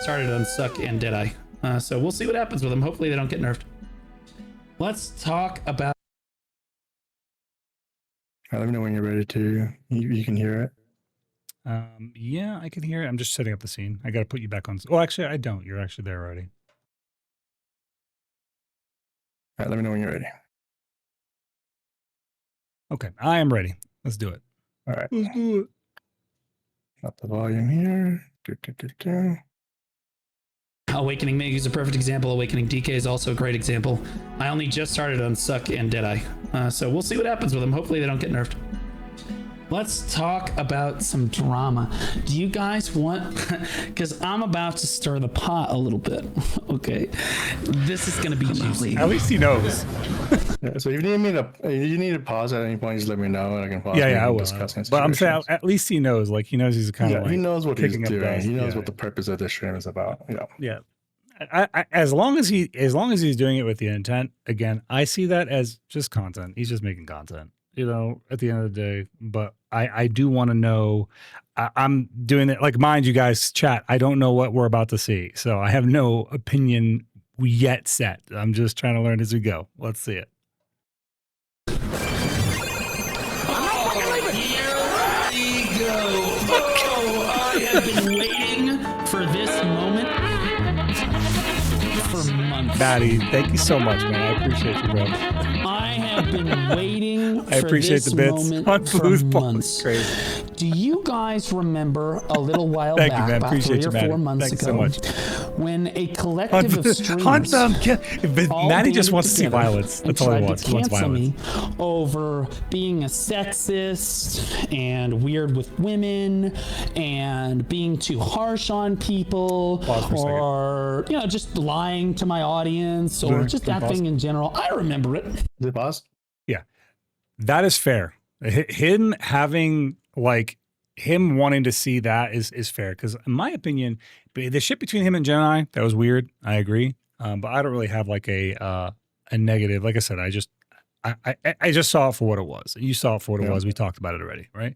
started on Suck and Deadeye. So we'll see what happens with them. Hopefully they don't get nerfed. Let's talk about... Let me know when you're ready to. You can hear it. Yeah, I can hear it. I'm just setting up the scene. I got to put you back on. Oh, actually, I don't. You're actually there already. All right, let me know when you're ready. Okay, I am ready. Let's do it. All right. Let's do it. Got the volume here. Awakening Meg is a perfect example. Awakening DK is also a great example. I only just started on Suck and Deadeye. So we'll see what happens with them. Hopefully they don't get nerfed. Let's talk about some drama. Do you guys want, because I'm about to stir the pot a little bit, okay? This is gonna be juicy. At least he knows. Yeah, so if you need to pause at any point, just let me know and I can pause. Yeah, I will. But I'm saying situations. at least he knows. Like he knows he's kind of like he knows what he's kicking up doing. dust. He knows Yeah. what the purpose of this stream is about. Yeah. As long as he's doing it with the intent, again, I see that as just content. He's just making content, you know, at the end of the day. But I do want to know, I'm doing it, like, mind you guys, chat, I don't know what we're about to see. So I have no opinion yet set. I'm just trying to learn as we go. Let's see it. Here we go. Oh, I have been waiting for this moment for months. Batty, thank you so much, man. I appreciate you, bro. I have been waiting I appreciate for the this bits moment on for Blue's Ball. months. Crazy. Do you guys remember a little while Thank you, back, man. about Appreciate 3 or you, 4 Maddie. months Thanks ago, so much. when a collective of streamers all Maddie just banded wants to see together violence. and That's all he tried wants. to He wants cancel violence. me over being a sexist and weird with women and being too harsh on people, Pause for a second. or you know, just lying to my audience, or Sure. just Can you acting in general. I remember it. Is it pause? Yeah, that is fair. Him having, like, him wanting to see that is fair, because in my opinion, the shit between him and Jinnaii, that was weird. I agree, but I don't really have like a negative. Like I said, I just saw it for what it was. You saw it for what it was. We talked about it already, right?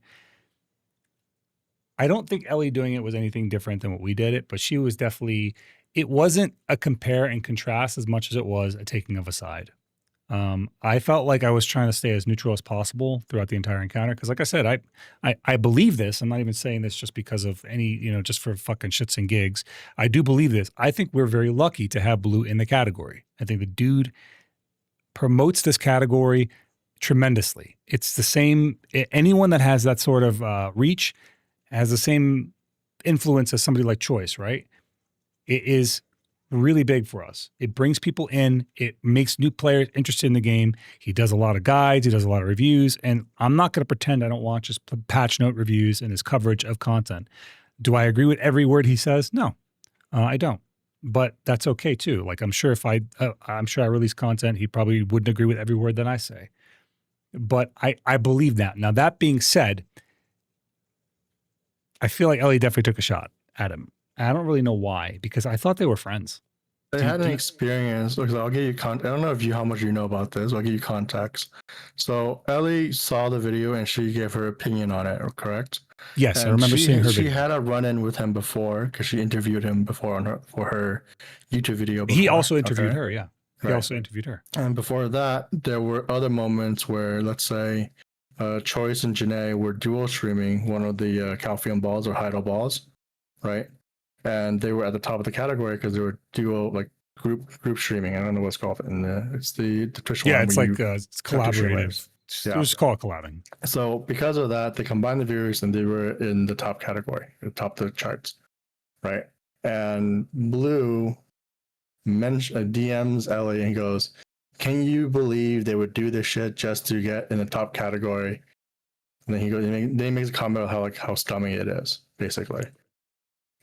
I don't think Elly doing it was anything different than what we did it, but she was definitely. It wasn't a compare and contrast as much as it was a taking of a side. I felt like I was trying to stay as neutral as possible throughout the entire encounter. Cause like I said, I believe this. I'm not even saying this just because of any, you know, just for fucking shits and gigs. I do believe this. I think we're very lucky to have Blue in the category. I think the dude promotes this category tremendously. It's the same, anyone that has that sort of reach has the same influence as somebody like Choice, right? It is really big for us. It brings people in. It makes new players interested in the game. He does a lot of guides. He does a lot of reviews. And I'm not going to pretend I don't watch his patch note reviews and his coverage of content. Do I agree with every word he says? No, I don't. But that's okay too. Like, I'm sure if I release content, he probably wouldn't agree with every word that I say. But I believe that. Now, that being said, I feel like Elly definitely took a shot at him. I don't really know why, because I thought they were friends. They had an experience. Look, I'll give you I don't know how much you know about this. I'll give you context. So Elly saw the video and she gave her opinion on it, correct? Yes, and I remember seeing her She video. had a run-in with him before because she interviewed him before for her YouTube video. Before, he also interviewed her, yeah. He also interviewed her. And before that, there were other moments where, let's say, Choice and Jinnaii were dual streaming one of the Calpheon balls or Hydro balls, right? And they were at the top of the category because they were dual, like group streaming. I don't know what's called it's the Twitch one. Yeah, it's like it's collaborative. Yeah. It was called collabing. So because of that, they combined the viewers and they were in the top category, the top of the charts, right? And Blue DMs Elly and goes, "Can you believe they would do this shit just to get in the top category?" And then he makes a comment about how scummy it is, basically.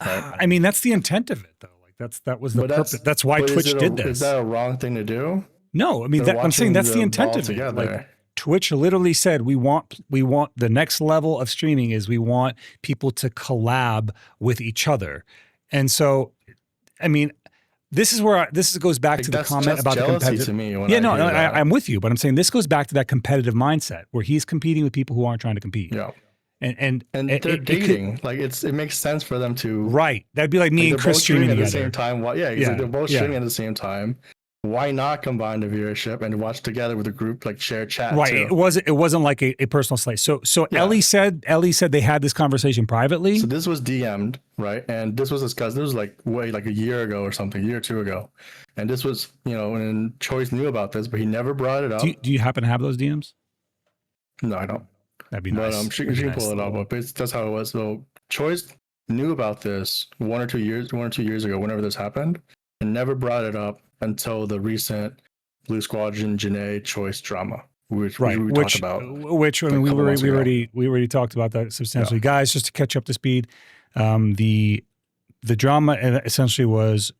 Right. I mean, that's the intent of it, though. Like that was the purpose. That's why Twitch did this. Is that a wrong thing to do? No, I mean, I'm saying that's the intent of it. Together. Like, Twitch literally said, we want the next level of streaming is we want people to collab with each other. And so, I mean, this goes back to the comment about the competitive. To me yeah, no, I'm with you, but I'm saying this goes back to that competitive mindset where he's competing with people who aren't trying to compete. Yeah. And they're dating. Like it makes sense for them to. Right. That'd be like me and Chris streaming at together. the same time. Well, yeah, they're both streaming at the same time. Why not combine the viewership and watch together with a group, like share chat? Right. Too? It wasn't like a personal slice. So Elly said they had this conversation privately. So this was DM'd, right? And this was discussed. This was like a year ago or something, a year or two ago. And this was, and Choice knew about this, but he never brought it up. Do you happen to have those DMs? No, I don't. That'd be nice. But she can pull it up. But that's how it was. So Choice knew about this 1 or 2 years ago, whenever this happened, and never brought it up until the recent BlueSquadron Jinnaaii Choice drama, which we talked about. Which I mean, we already talked about that substantially. Yeah. Guys, just to catch up to speed, the drama essentially was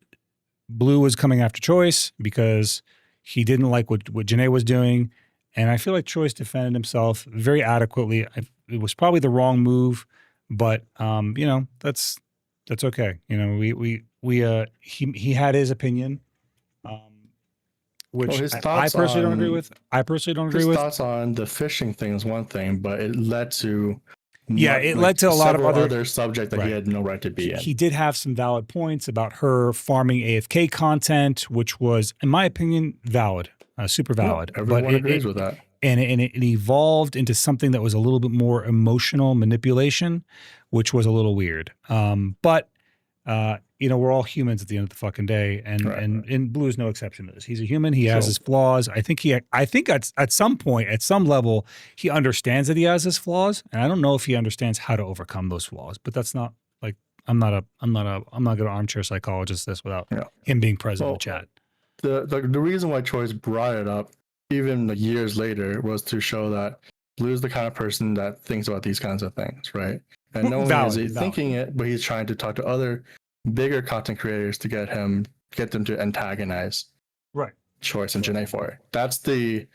Blue was coming after Choice because he didn't like what Jinnaaii was doing, and I feel like Choice defended himself very adequately. It was probably the wrong move, but that's okay. He had his opinion. Which I personally don't agree with. His thoughts on the fishing thing is one thing, but it led to led to a lot of other subjects that he had no right to be in. He did have some valid points about her farming AFK content, which was, in my opinion, valid, super valid. Everyone agrees with that. And it evolved into something that was a little bit more emotional manipulation, which was a little weird. But we're all humans at the end of the fucking day, and Blue is no exception to this. He's a human. He has his flaws. I think at some point, at some level, he understands that he has his flaws, and I don't know if he understands how to overcome those flaws. But that's not like I'm not gonna armchair psychologist this without him being present in the chat. The reason why Choice brought it up even years later was to show that Blue's the kind of person that thinks about these kinds of things, right? And no one is thinking it, but he's trying to talk to other bigger content creators to get them to antagonize Choice and Jinnaii for it. That's the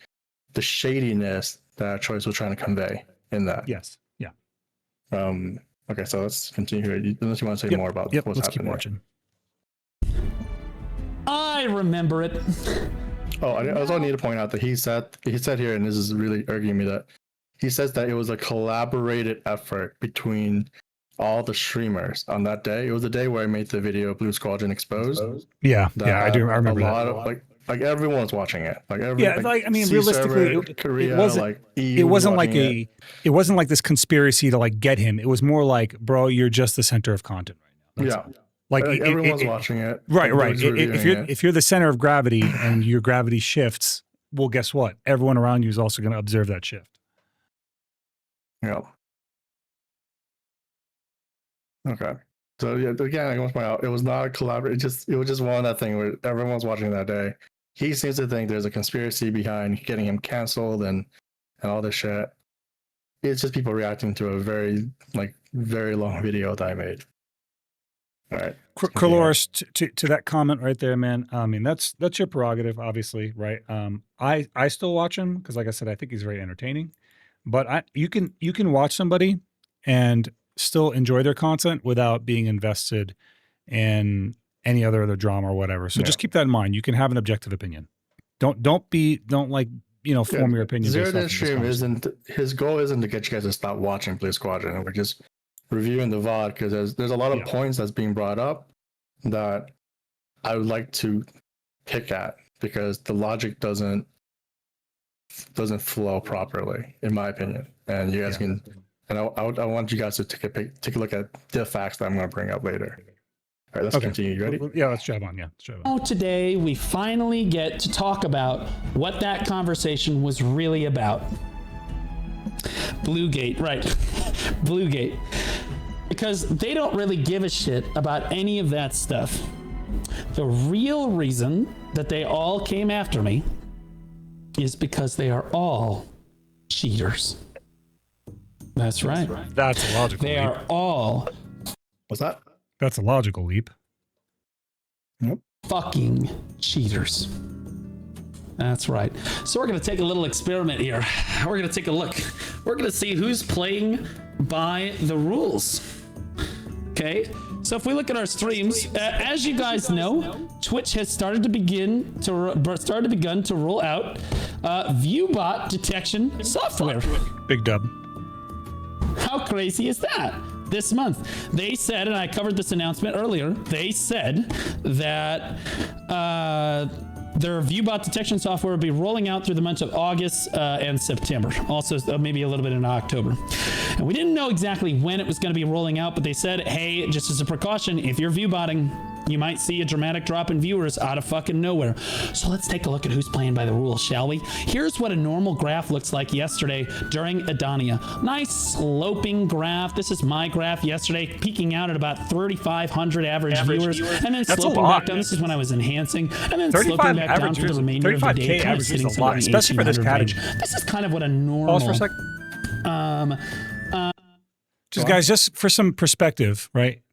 shadiness that Choice was trying to convey in that. Yes. Yeah. Okay, so let's continue here. Unless you want to say more about what's happening. Keep watching. I remember it. Oh, I also need to point out that he said here, and this is really irking me, that he says that it was a collaborated effort between all the streamers on that day. It was the day where I made the video BlueSquadron Exposed. Yeah, I do. I remember that. Like everyone was watching it. Realistically, Korea, it wasn't like this conspiracy to like get him. It was more like, bro, you're just the center of content right now. Like everyone's watching it. Right. If you're the center of gravity and your gravity shifts, well, guess what? Everyone around you is also going to observe that shift. Yeah. Okay. So again, I want to point out, it was not a collaborative. It was just one of that thing where everyone was watching that day. He seems to think there's a conspiracy behind getting him canceled and all this shit. It's just people reacting to a very long video that I made. All right. Kraloris, to that comment right there, man. I mean, that's your prerogative, obviously, right? I still watch him because, like I said, I think he's very entertaining. But you can watch somebody and still enjoy their content without being invested in any other drama or whatever. So just keep that in mind. You can have an objective opinion. Don't form your opinion. Zeroden stream his goal isn't to get you guys to stop watching BlueSquadron. We're just reviewing the VOD because there's a lot of points that's being brought up that I would like to pick at because the logic doesn't flow properly, in my opinion. And you guys can. And I want you guys to take a look at the facts that I'm going to bring up later. All right, let's continue. You ready? Yeah, let's drive on. Today, we finally get to talk about what that conversation was really about. Bluegate, right. Bluegate. Because they don't really give a shit about any of that stuff. The real reason that they all came after me is because they are all cheaters. That's right. That's a logical leap. They are all... What's that? That's a logical leap. Nope. Fucking cheaters. That's right. So we're going to take a little experiment here. We're going to take a look. We're going to see who's playing by the rules. Okay? So if we look at our streams, as you guys know, Twitch has begun to roll out Viewbot detection software. Big dub. How crazy is that? This month, they said, and I covered this announcement earlier, they said that their Viewbot detection software will be rolling out through the months of August and September. Also, maybe a little bit in October. And we didn't know exactly when it was going to be rolling out, but they said, hey, just as a precaution, if you're viewbotting, you might see a dramatic drop in viewers out of fucking nowhere. So let's take a look at who's playing by the rules, shall we? Here's what a normal graph looks like yesterday during Adania. Nice sloping graph. This is my graph yesterday, peaking out at about 3,500 average viewers, and then sloping back down. This is when I was enhancing, and then sloping back down for the remainder of the day, kind of sitting somewhere in the especially for this category. This is kind of what a normal. Pause for a second. Guys, just for some perspective, right?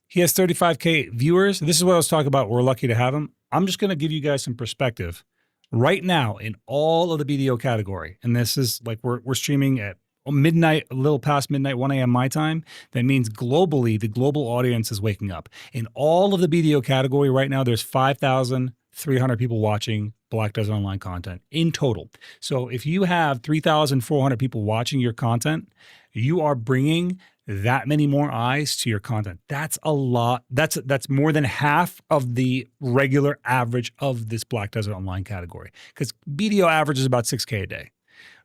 He has 35K viewers. This is what I was talking about. We're lucky to have him. I'm just going to give you guys some perspective. Right now, in all of the BDO category, and this is like we're streaming at midnight, a little past midnight, 1 a.m. my time. That means globally, the global audience is waking up. In all of the BDO category right now, there's 5,300 people watching Black Desert Online content in total. So if you have 3,400 people watching your content, you are bringing that many more eyes to your content. That's a lot. That's more than half of the regular average of this Black Desert Online category, because BDO average is about 6K a day.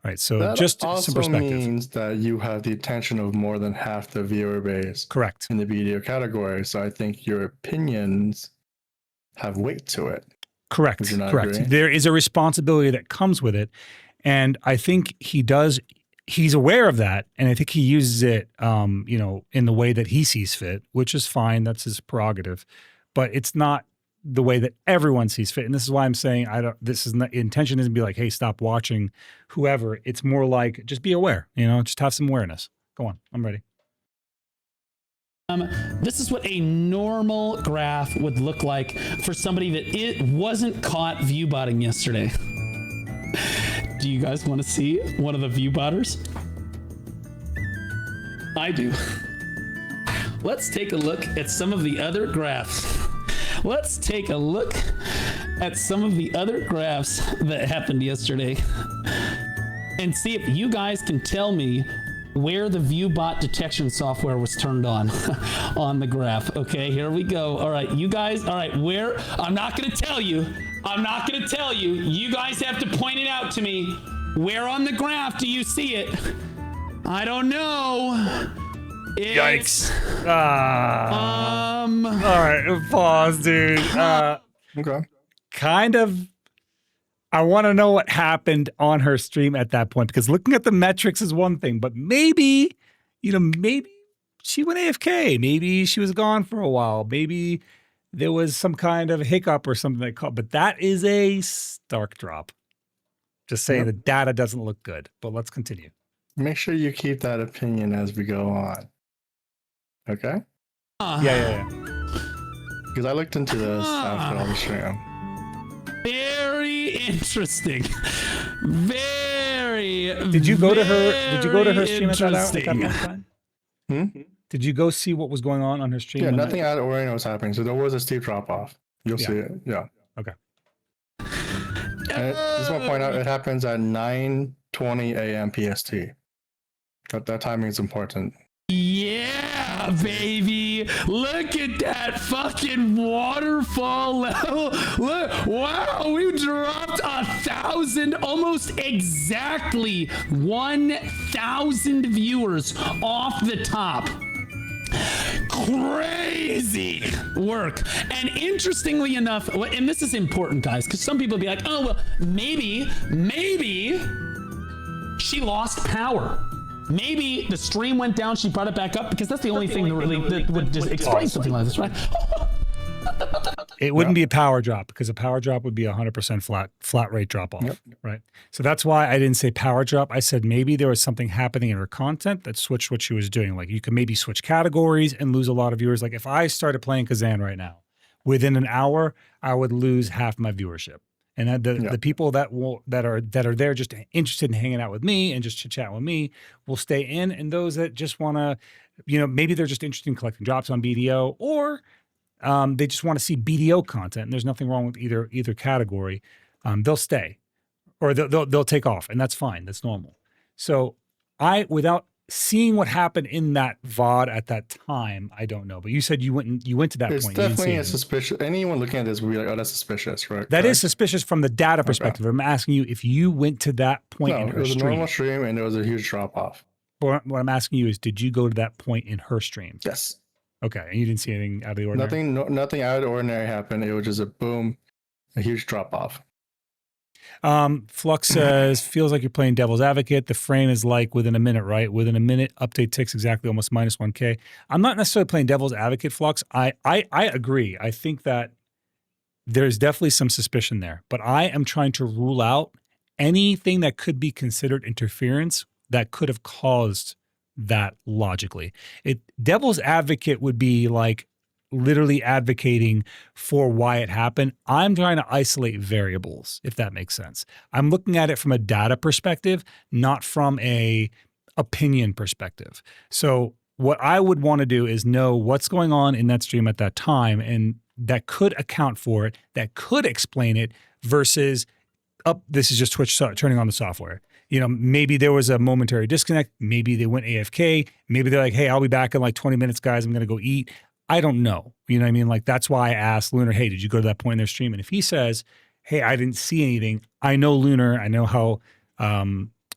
All right, so that just also some perspective. means that you have the attention of more than half the viewer base. Correct. In the BDO category. So I think your opinions have weight to it. Correct. Correct. Agree? There is a responsibility that comes with it, and I think he's aware of that, and I think he uses it, in the way that he sees fit, which is fine. That's his prerogative, but it's not the way that everyone sees fit. And this is why I'm saying intention isn't be like, hey, stop watching whoever. It's more like, just be aware, just have some awareness. Go on. I'm ready. This is what a normal graph would look like for somebody that wasn't caught viewbotting yesterday. Do you guys want to see one of the viewbotters? I do. Let's take a look at some of the other graphs. Let's take a look at some of the other graphs that happened yesterday and see if you guys can tell me where the Viewbot detection software was turned on on the graph. Okay, here we go. All right, you guys, where? I'm not going to tell you. You guys have to point it out to me. Where on the graph do you see it? I don't know. Yikes. All right, pause, dude. Okay. Kind of, I want to know what happened on her stream at that point, because looking at the metrics is one thing, but maybe she went AFK. Maybe she was gone for a while. Maybe there was some kind of hiccup or something that caught, but that is a stark drop. Just saying, the data doesn't look good, but let's continue. Make sure you keep that opinion as we go on. Okay? Yeah. Because I looked into this after all the stream. Very interesting. Did you go to her stream at that time? Did you go see what was going on her stream? Yeah, nothing out of ordinary was happening. So there was a steep drop off. You'll see it. Yeah. Okay. And I just want to point out, it happens at 9:20 a.m. PST. That timing is important. Yeah, baby. Look at that fucking waterfall level. Look, wow, we dropped 1,000, almost exactly 1,000 viewers off the top. Crazy work. And interestingly enough, and this is important, guys, because some people be like, oh, well, maybe she lost power. Maybe the stream went down, she brought it back up, because that's the only thing that would just explain something like this, right? It wouldn't be a power drop, because a power drop would be 100% flat rate drop off, right? So that's why I didn't say power drop. I said maybe there was something happening in her content that switched what she was doing. Like you could maybe switch categories and lose a lot of viewers. Like if I started playing Kazan right now, within an hour, I would lose half my viewership. And the people that are there just interested in hanging out with me and just chit-chat with me will stay in. And those that just want to, maybe they're just interested in collecting drops on BDO, or they just want to see BDO content. And there's nothing wrong with either category. They'll stay, or they'll take off, and that's fine. That's normal. So without seeing what happened in that VOD at that time, I don't know. But you said you went to that It's point. You definitely didn't a see suspicious. Anyone looking at this would be like, "Oh, that's suspicious," right? that Correct? is suspicious from the data perspective. I'm asking you if you went to that point No, in it her was a stream. normal stream, and there was a huge drop off. What I'm asking you is, did you go to that point in her stream? Yes. Okay, and you didn't see anything out of the ordinary? Nothing out of the ordinary happened. It was just a boom, a huge drop off. Flux says, feels like you're playing devil's advocate. The frame is like within a minute, right? Within a minute, update ticks exactly almost minus 1K. I'm not necessarily playing devil's advocate, Flux. I agree. I think that there's definitely some suspicion there, but I am trying to rule out anything that could be considered interference that could have caused that logically. Devil's advocate would be like literally advocating for why it happened. I'm trying to isolate variables, if that makes sense. I'm looking at it from a data perspective, not from a opinion perspective. So what I would want to do is know what's going on in that stream at that time, and that could account for it, that could explain it, versus this is just Twitch turning on the software. You know, maybe there was a momentary disconnect. Maybe they went AFK. Maybe they're like, hey, I'll be back in like 20 minutes, guys. I'm going to go eat. I don't know. You know what I mean? Like, that's why I asked Lunar, hey, did you go to that point in their stream? And if he says, hey, I didn't see anything, I know Lunar. I know how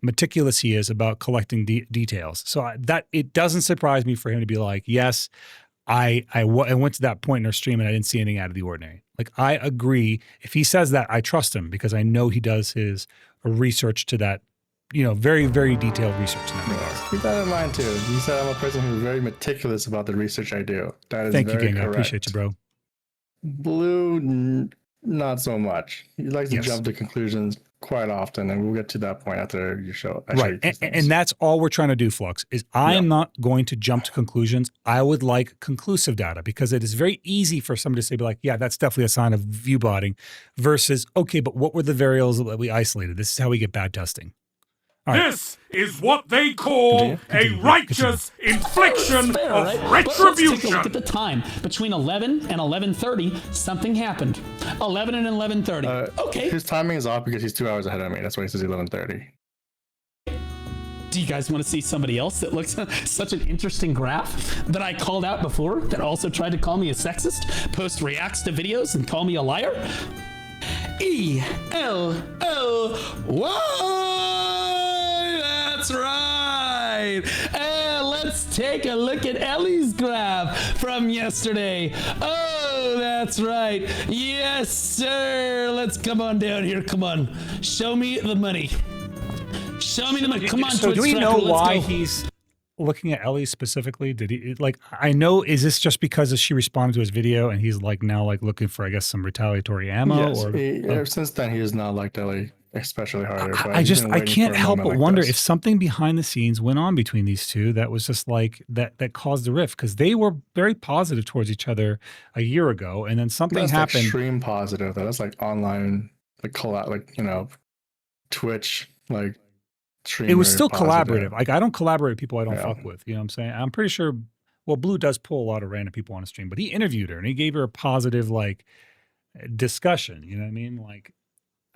meticulous he is about collecting details. So that it doesn't surprise me for him to be like, yes, I went to that point in their stream and I didn't see anything out of the ordinary. Like, I agree. If he says that, I trust him because I know he does his research to that, you know, very, very detailed research in that regard. Keep that in mind too. You said I'm a person who's very meticulous about the research I do. That is Thank you, very Gang. correct. I appreciate you, bro. Blue, not so much. He likes to Yes. jump to conclusions quite often, and we'll get to that point after you show. Right, and that's all we're trying to do, Flux, is I am not going to jump to conclusions. I would like conclusive data, because it is very easy for somebody to say, be like, yeah, that's definitely a sign of viewbotting, versus, okay, but what were the variables that we isolated? This is how we get bad testing. Right. This is what they call a righteous infliction Fair, of right? But let's take a retribution. look at the time. Between 11 and 11:30, something happened. 11 and 11:30. Okay. His timing is off because he's 2 hours ahead of me. That's why he says 11:30. Do you guys want to see somebody else that looks such an interesting graph that I called out before, that also tried to call me a sexist, post reacts to videos and call me a liar? ELLY. That's right. And let's take a look at Elly's graph from yesterday. Oh, that's right. Yes, sir. Let's come on down here. Come on. Show me the money. Show me the money. Come on, So do we TwitchTracker, know let's why go. he's looking at Elly specifically? Did he, like, I know, is this just because she responded to his video and he's like now like looking for, I guess, some retaliatory ammo? Yes, Or ever since then he has not liked Elly especially harder. But I he's just been I waiting can't for a help moment but like wonder this. if something behind the scenes went on between these two that was just like that caused the rift, because they were very positive towards each other a year ago, and then something That's happened. extreme positive though. That's like online, like Twitch, like streamer It was still positive. collaborative. Like, I don't collaborate with people I don't Yeah. fuck with. You know what I'm saying? I'm pretty sure. Well, Blue does pull a lot of random people on a stream, but he interviewed her and he gave her a positive like discussion. You know what I mean? Like,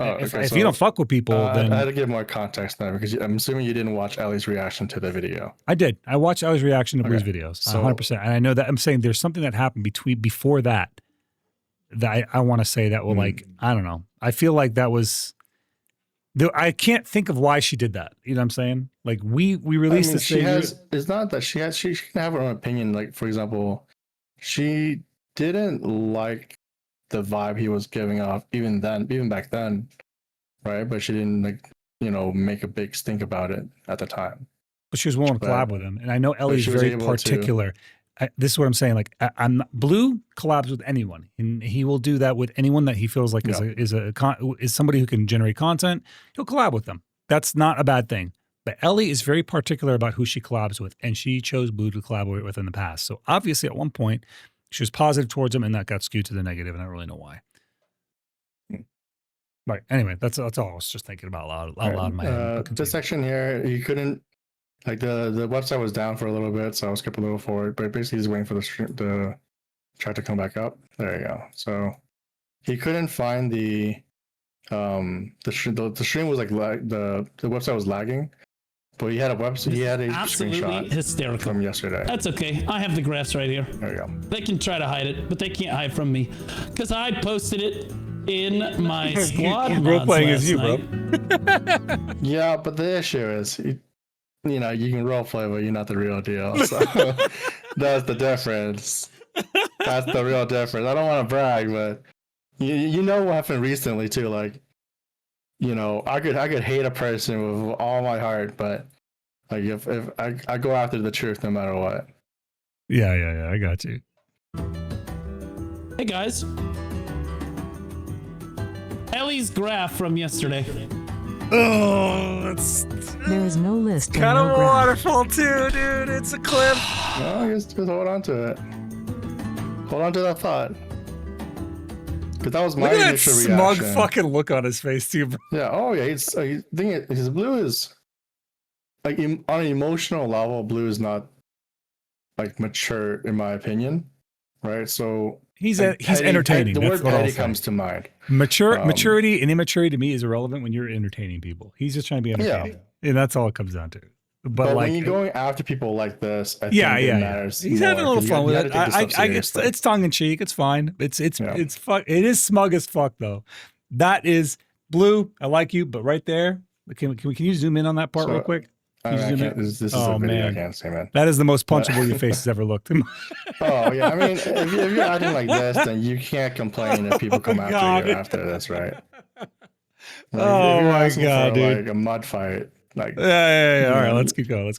if you don't fuck with people, then I had to give more context there because I'm assuming you didn't watch Elly's reaction to the video. I did. I watched Elly's reaction to Blue's Okay. videos, So- 100%. And I know that I'm saying there's something that happened before that I want to say that will like, I don't know. I feel like that was, I can't think of why she did that. You know what I'm saying? Like, we released this she thing. has. It's not that she can have her own opinion. Like, for example, she didn't like the vibe he was giving off even back then, right? But she didn't make a big stink about it at the time. But she was willing to But- collab with him. And I know Elly's she was very able to- particular. This is what I'm saying. Like, Blue collabs with anyone, and he will do that with anyone that he feels like is somebody who can generate content. He'll collab with them. That's not a bad thing. But Elly is very particular about who she collabs with, and she chose Blue to collaborate with in the past. So obviously, at one point, she was positive towards him, and that got skewed to the negative, and I don't really know why. Right. Anyway, that's all I was just thinking about out loud in my head. But continue. This section here, you couldn't. Like the website was down for a little bit, so I'll skip a little forward. But basically, he's waiting for the track to come back up. There you go. So he couldn't find the stream was like the website was lagging, But he had a website. He had a Absolutely screenshot hysterical. from yesterday. That's okay. I have the graphs right here. There we go. They can try to hide it, but they can't hide from me because I posted it in my squad. Role playing as you, bro. Yeah, but the issue is, you know, you can role play, but you're not the real deal. So that's the difference. That's the real difference. I don't want to brag, but you know what happened recently too. Like, you know, I could hate a person with all my heart, but like if I go after the truth no matter what. Yeah. I got you. Hey guys, Elly's graph from yesterday. Oh, that's There is no list. and kind of no a graph. waterfall too, dude. It's a clip. No, just hold on to it. Hold on to that thought. Because that was my Look at that initial smug reaction. fucking look on his face too, bro. Yeah. Oh yeah. His blue is like on an emotional level. Blue is not like mature in my opinion, right? So He's like, entertaining. The That's word what I'll petty say. comes to mind. Maturity and immaturity to me is irrelevant when you're entertaining people. He's just trying to be entertaining, and that's all it comes down to. But like, when you're going after people like this, I yeah. think it matters. He's more, having a little 'cause fun you with gotta it. take this stuff seriously. It's tongue in cheek. It's fine. It is smug as fuck though. That is Blue. I like you, but right there, can you zoom in on that part So, real quick? I Can you zoom in? can't, this is Oh, a video. man. I can't say, man. That is the most punchable your face has ever looked. Oh yeah, I mean, if you're acting like this, then you can't complain if people come after God. you after this, right? Like, Oh if you're my asking God, for, dude. like a mud fight, like Yeah. All right, let's keep going.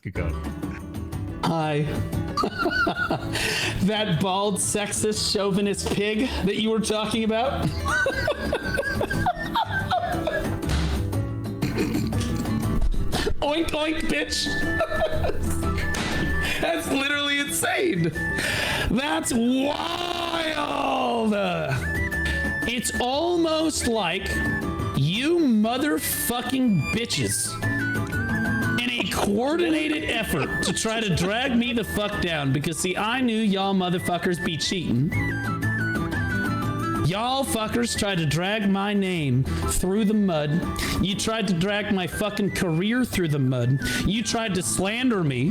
Hi. That bald, sexist, chauvinist pig that you were talking about. Oink, oink, bitch. That's literally insane. That's wild. It's almost like you motherfucking bitches in a coordinated effort to try to drag me the fuck down because see, I knew y'all motherfuckers be cheating. Y'all fuckers tried to drag my name through the mud. You tried to drag my fucking career through the mud. You tried to slander me.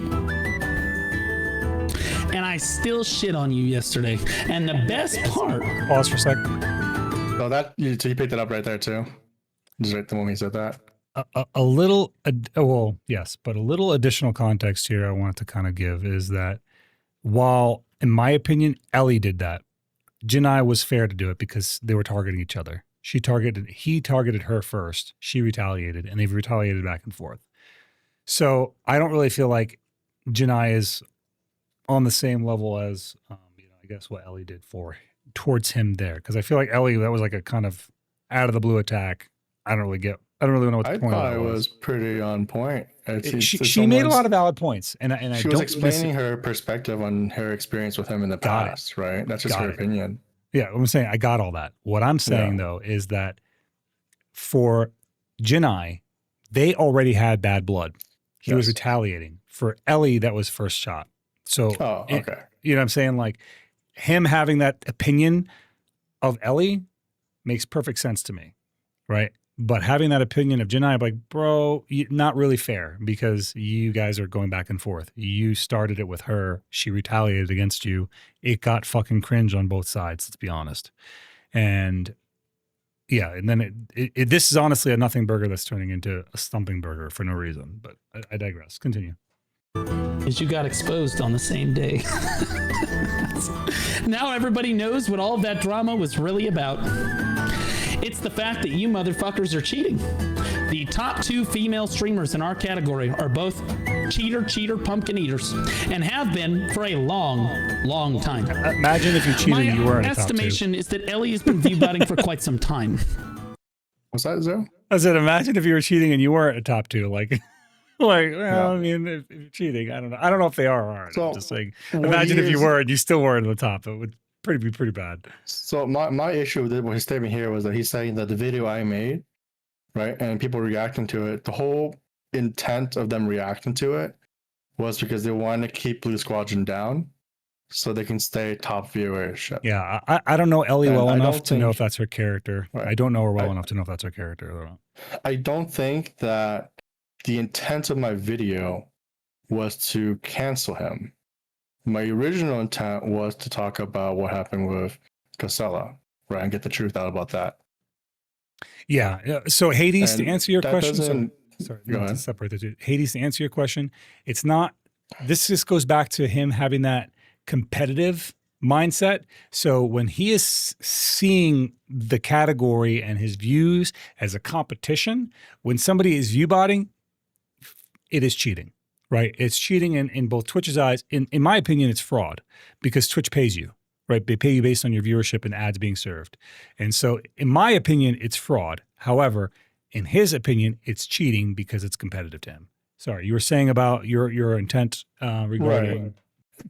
And I still shit on you yesterday. And the best part... Pause for a sec. so that you picked it up right there too. Just right the moment he said that. A little additional context here I wanted to kind of give is that while, in my opinion, Elly did that, Jinnaii was fair to do it because they were targeting each other. He targeted her first. She retaliated, and they've retaliated back and forth. So I don't really feel like Jinnaii is on the same level as, I guess what Elly did towards him there. Because I feel like Elly, that was like a kind of out of the blue attack. I don't really know what the I point of thought that it was. was pretty on point. She made a lot of valid points, and I she don't was explaining her perspective on her experience with him in the Got it. past, right? That's just Got her it. opinion. Yeah, I'm saying I got all that. What I'm saying though is that for Jinnaii, they already had bad blood. He was Yes. retaliating. For Elly, that was first shot. So, Oh, okay. you know what I'm saying? Like him having that opinion of Elly makes perfect sense to me, right? But having that opinion of Jinnai, like, bro, not really fair because you guys are going back and forth. You started it with her. She retaliated against you. It got fucking cringe on both sides, let's be honest. And yeah, and then this is honestly a nothing burger that's turning into a stumping burger for no reason. But I digress. Continue. Is you got exposed on the same day. Now everybody knows what all of that drama was really about. It's the fact that you motherfuckers are cheating. The top 2 female streamers in our category are both cheater, pumpkin eaters, and have been for a long time. Imagine if you cheated and you were in My a top 2. estimation is that Elly has been viewbotting for quite some time. Was that Zo? I said, imagine if you were cheating and you weren't a top 2. Like, well, Yeah. I mean, if you're cheating, I don't know. I don't know if they are or aren't. So, I'm just saying, what imagine if you years- were and you still were in the top. It would be pretty bad. So my issue with his statement here was that he's saying that the video I made, right, and people reacting to it, the whole intent of them reacting to it was because they want to keep BlueSquadron down so they can stay top viewership. Yeah, I don't know Elly And well I enough don't to know think- if that's her character. Right. I don't know her well enough to know if that's her character. I don't think that the intent of my video was to cancel him. My original intent was to talk about what happened with Kassella, right, and get the truth out about that. Yeah. So Hades, And to answer your that question, sorry, Go to ahead. separate the two. Hades, to answer your question, it's not. This just goes back to him having that competitive mindset. So when he is seeing the category and his views as a competition, when somebody is viewbotting, it is cheating, right? It's cheating in both Twitch's eyes. In my opinion, it's fraud because Twitch pays you, right? They pay you based on your viewership and ads being served. And so in my opinion, it's fraud. However, in his opinion, it's cheating because it's competitive to him. Sorry, you were saying about your intent regarding... Right.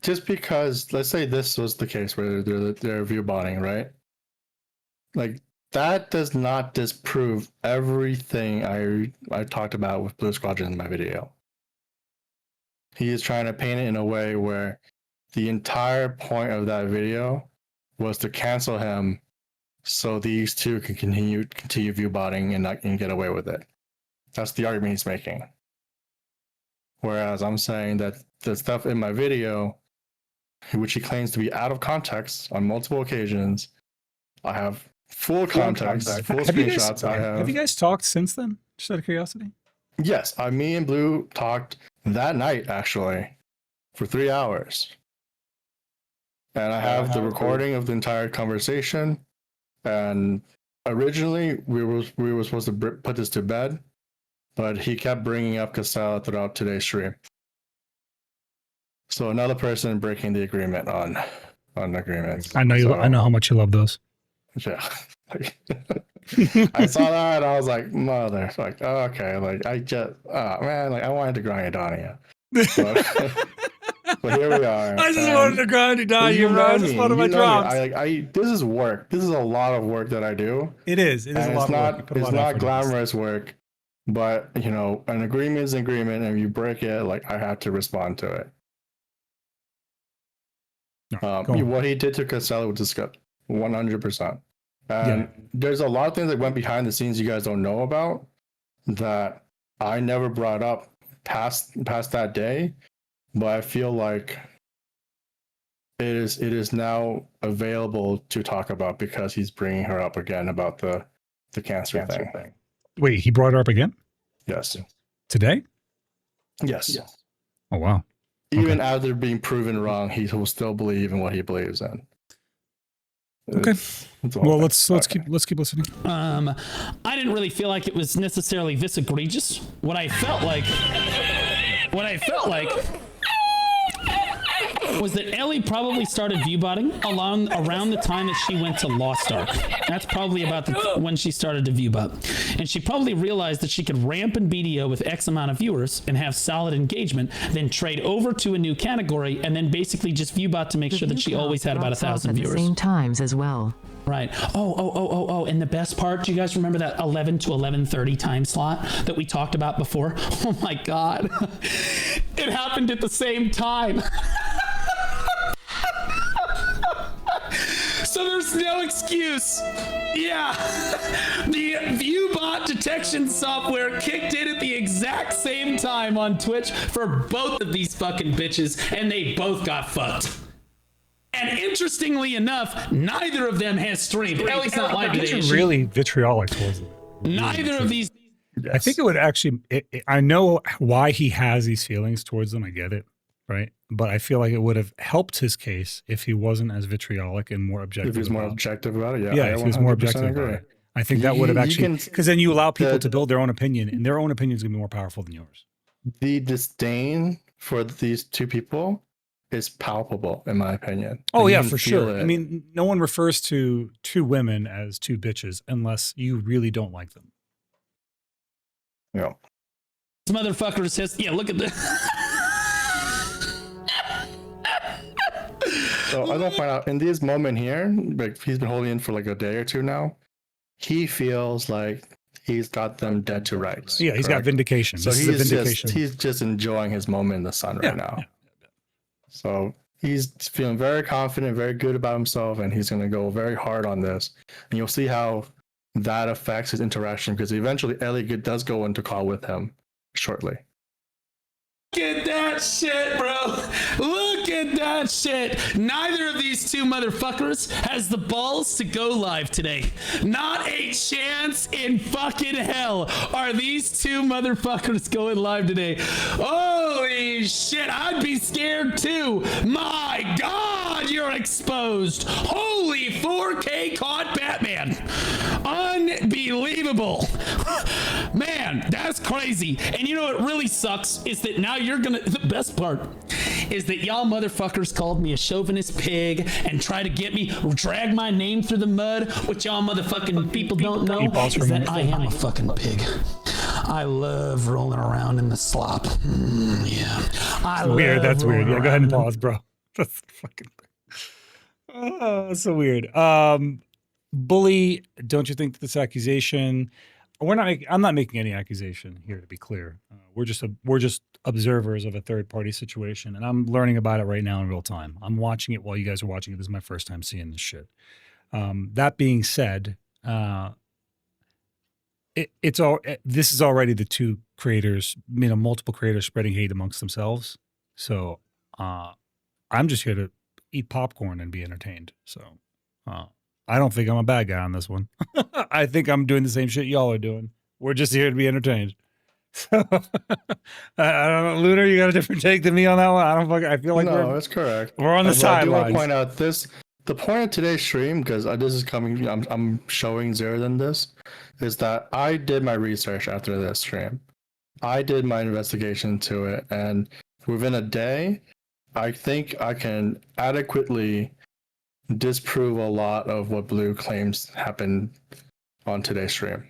Just because, let's say this was the case where they're viewbotting, right? Like, that does not disprove everything I talked about with BlueSquadron in my video. He is trying to paint it in a way where the entire point of that video was to cancel him so these two can continue viewbotting and get away with it. That's the argument he's making. Whereas I'm saying that the stuff in my video, which he claims to be out of context on multiple occasions, I have full context, full screenshots. Have you guys talked since then? Just out of curiosity. Yes, me and Blue talked that night actually for 3 hours, and I have the recording of the entire conversation. And originally we were supposed to put this to bed, but he kept bringing up Kassella throughout today's stream. So another person breaking the agreement on agreements. I know you. I know how much you love those. Yeah. I saw that and I was like, mother, like, oh, okay, like I just, oh man, like I wanted to grind it on you. But here we are. I just wanted to grind it on you, bro. This is one of my drops. This is work. This is a lot of work that I do. It is. It is a lot of work. It's not glamorous work, but you know, an agreement is an agreement, and if you break it, like I have to respond to it. What he did to Kassella was disgusting, 100%. And there's a lot of things that went behind the scenes you guys don't know about that I never brought up past that day, but I feel like it is now available to talk about because he's bringing her up again about the cancer thing. Wait, he brought her up again? Yes. Today? Yes. Oh wow. Even after being proven wrong, he will still believe in what he believes in. Okay. Well, let's keep listening. I didn't really feel like it was necessarily this egregious. What I felt like was that Elly probably started viewbotting around the time that she went to Lost Ark. That's probably about when she started to viewbot. And she probably realized that she could ramp in BDO with X amount of viewers and have solid engagement, then trade over to a new category, and then basically just viewbot to make sure that she always had about 1,000 viewers. At the same times as well. Right. Oh, and the best part, do you guys remember that 11 to 11:30 time slot that we talked about before? Oh my God. It happened at the same time. So there's no excuse. Yeah. The Viewbot detection software kicked in at the exact same time on Twitch for both of these fucking bitches, and they both got fucked. And interestingly enough, neither of them has streamed. Elly's not live today. It's really vitriolic towards it. Neither of these. I think it would actually, I know why he has these feelings towards them. I get it, right? But I feel like it would have helped his case if he wasn't as vitriolic and more objective. If he was more objective about it, yeah. If he was more objective about it. I think that would have actually, because then you allow people to build their own opinion, and their own opinion is going to be more powerful than yours. The disdain for these two people is palpable, in my opinion. Oh, yeah, for sure. I mean, no one refers to two women as two bitches unless you really don't like them. Yeah. This motherfucker says, yeah, look at this. So I don't find out in this moment here, like he's been holding in for like a day or two now. He feels like he's got them dead to rights. Yeah, he's got vindication. So he's just enjoying his moment in the sun right now. Yeah. So he's feeling very confident, very good about himself, and he's going to go very hard on this. And you'll see how that affects his interaction, because eventually Elly does go into call with him shortly. Look at that shit, bro. Look at that shit. Neither of these two motherfuckers has the balls to go live today. Not a chance in fucking hell are these two motherfuckers going live today. Holy shit, I'd be scared too. My God, you're exposed. Holy 4K caught Batman. Unbelievable. Man, that's crazy. And you know what really sucks is that now the best part is that y'all motherfuckers called me a chauvinist pig and try to get me, drag my name through the mud. What y'all motherfucking people don't know is that I am a fucking pig. I love rolling around in the slop. Yeah. Weird. That's weird. Yeah, go ahead and pause, bro. That's fucking. Oh, that's so weird. Bully, don't you think that this accusation? I'm not making any accusation here, to be clear. We're just observers of a third-party situation, and I'm learning about it right now in real time. I'm watching it while you guys are watching it. This is my first time seeing this shit. That being said, this is already the two creators, multiple creators spreading hate amongst themselves. So I'm just here to eat popcorn and be entertained. So I don't think I'm a bad guy on this one. I think I'm doing the same shit y'all are doing. We're just here to be entertained. So I don't know, Lunar, you got a different take than me on that one? I feel like that's correct. We're on the sidelines. I do want to point out this. The point of today's stream, because this is coming, I'm showing Zeroden this, is that I did my research after this stream. I did my investigation to it, and within a day, I think I can adequately disprove a lot of what Blue claims happened on today's stream.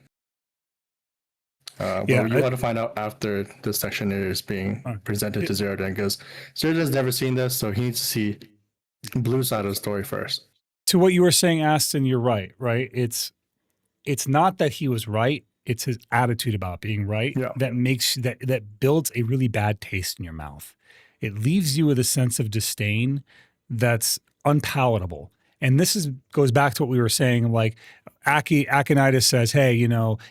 But you want to find out after this section is being presented to Zeroden, because Zeroden's never seen this, so he needs to see Blue's side of the story first. To what you were saying, Aston, you're right? It's not that he was right. It's his attitude about being right that builds a really bad taste in your mouth. It leaves you with a sense of disdain that's unpalatable. And this goes back to what we were saying, like Akinitis says, hey,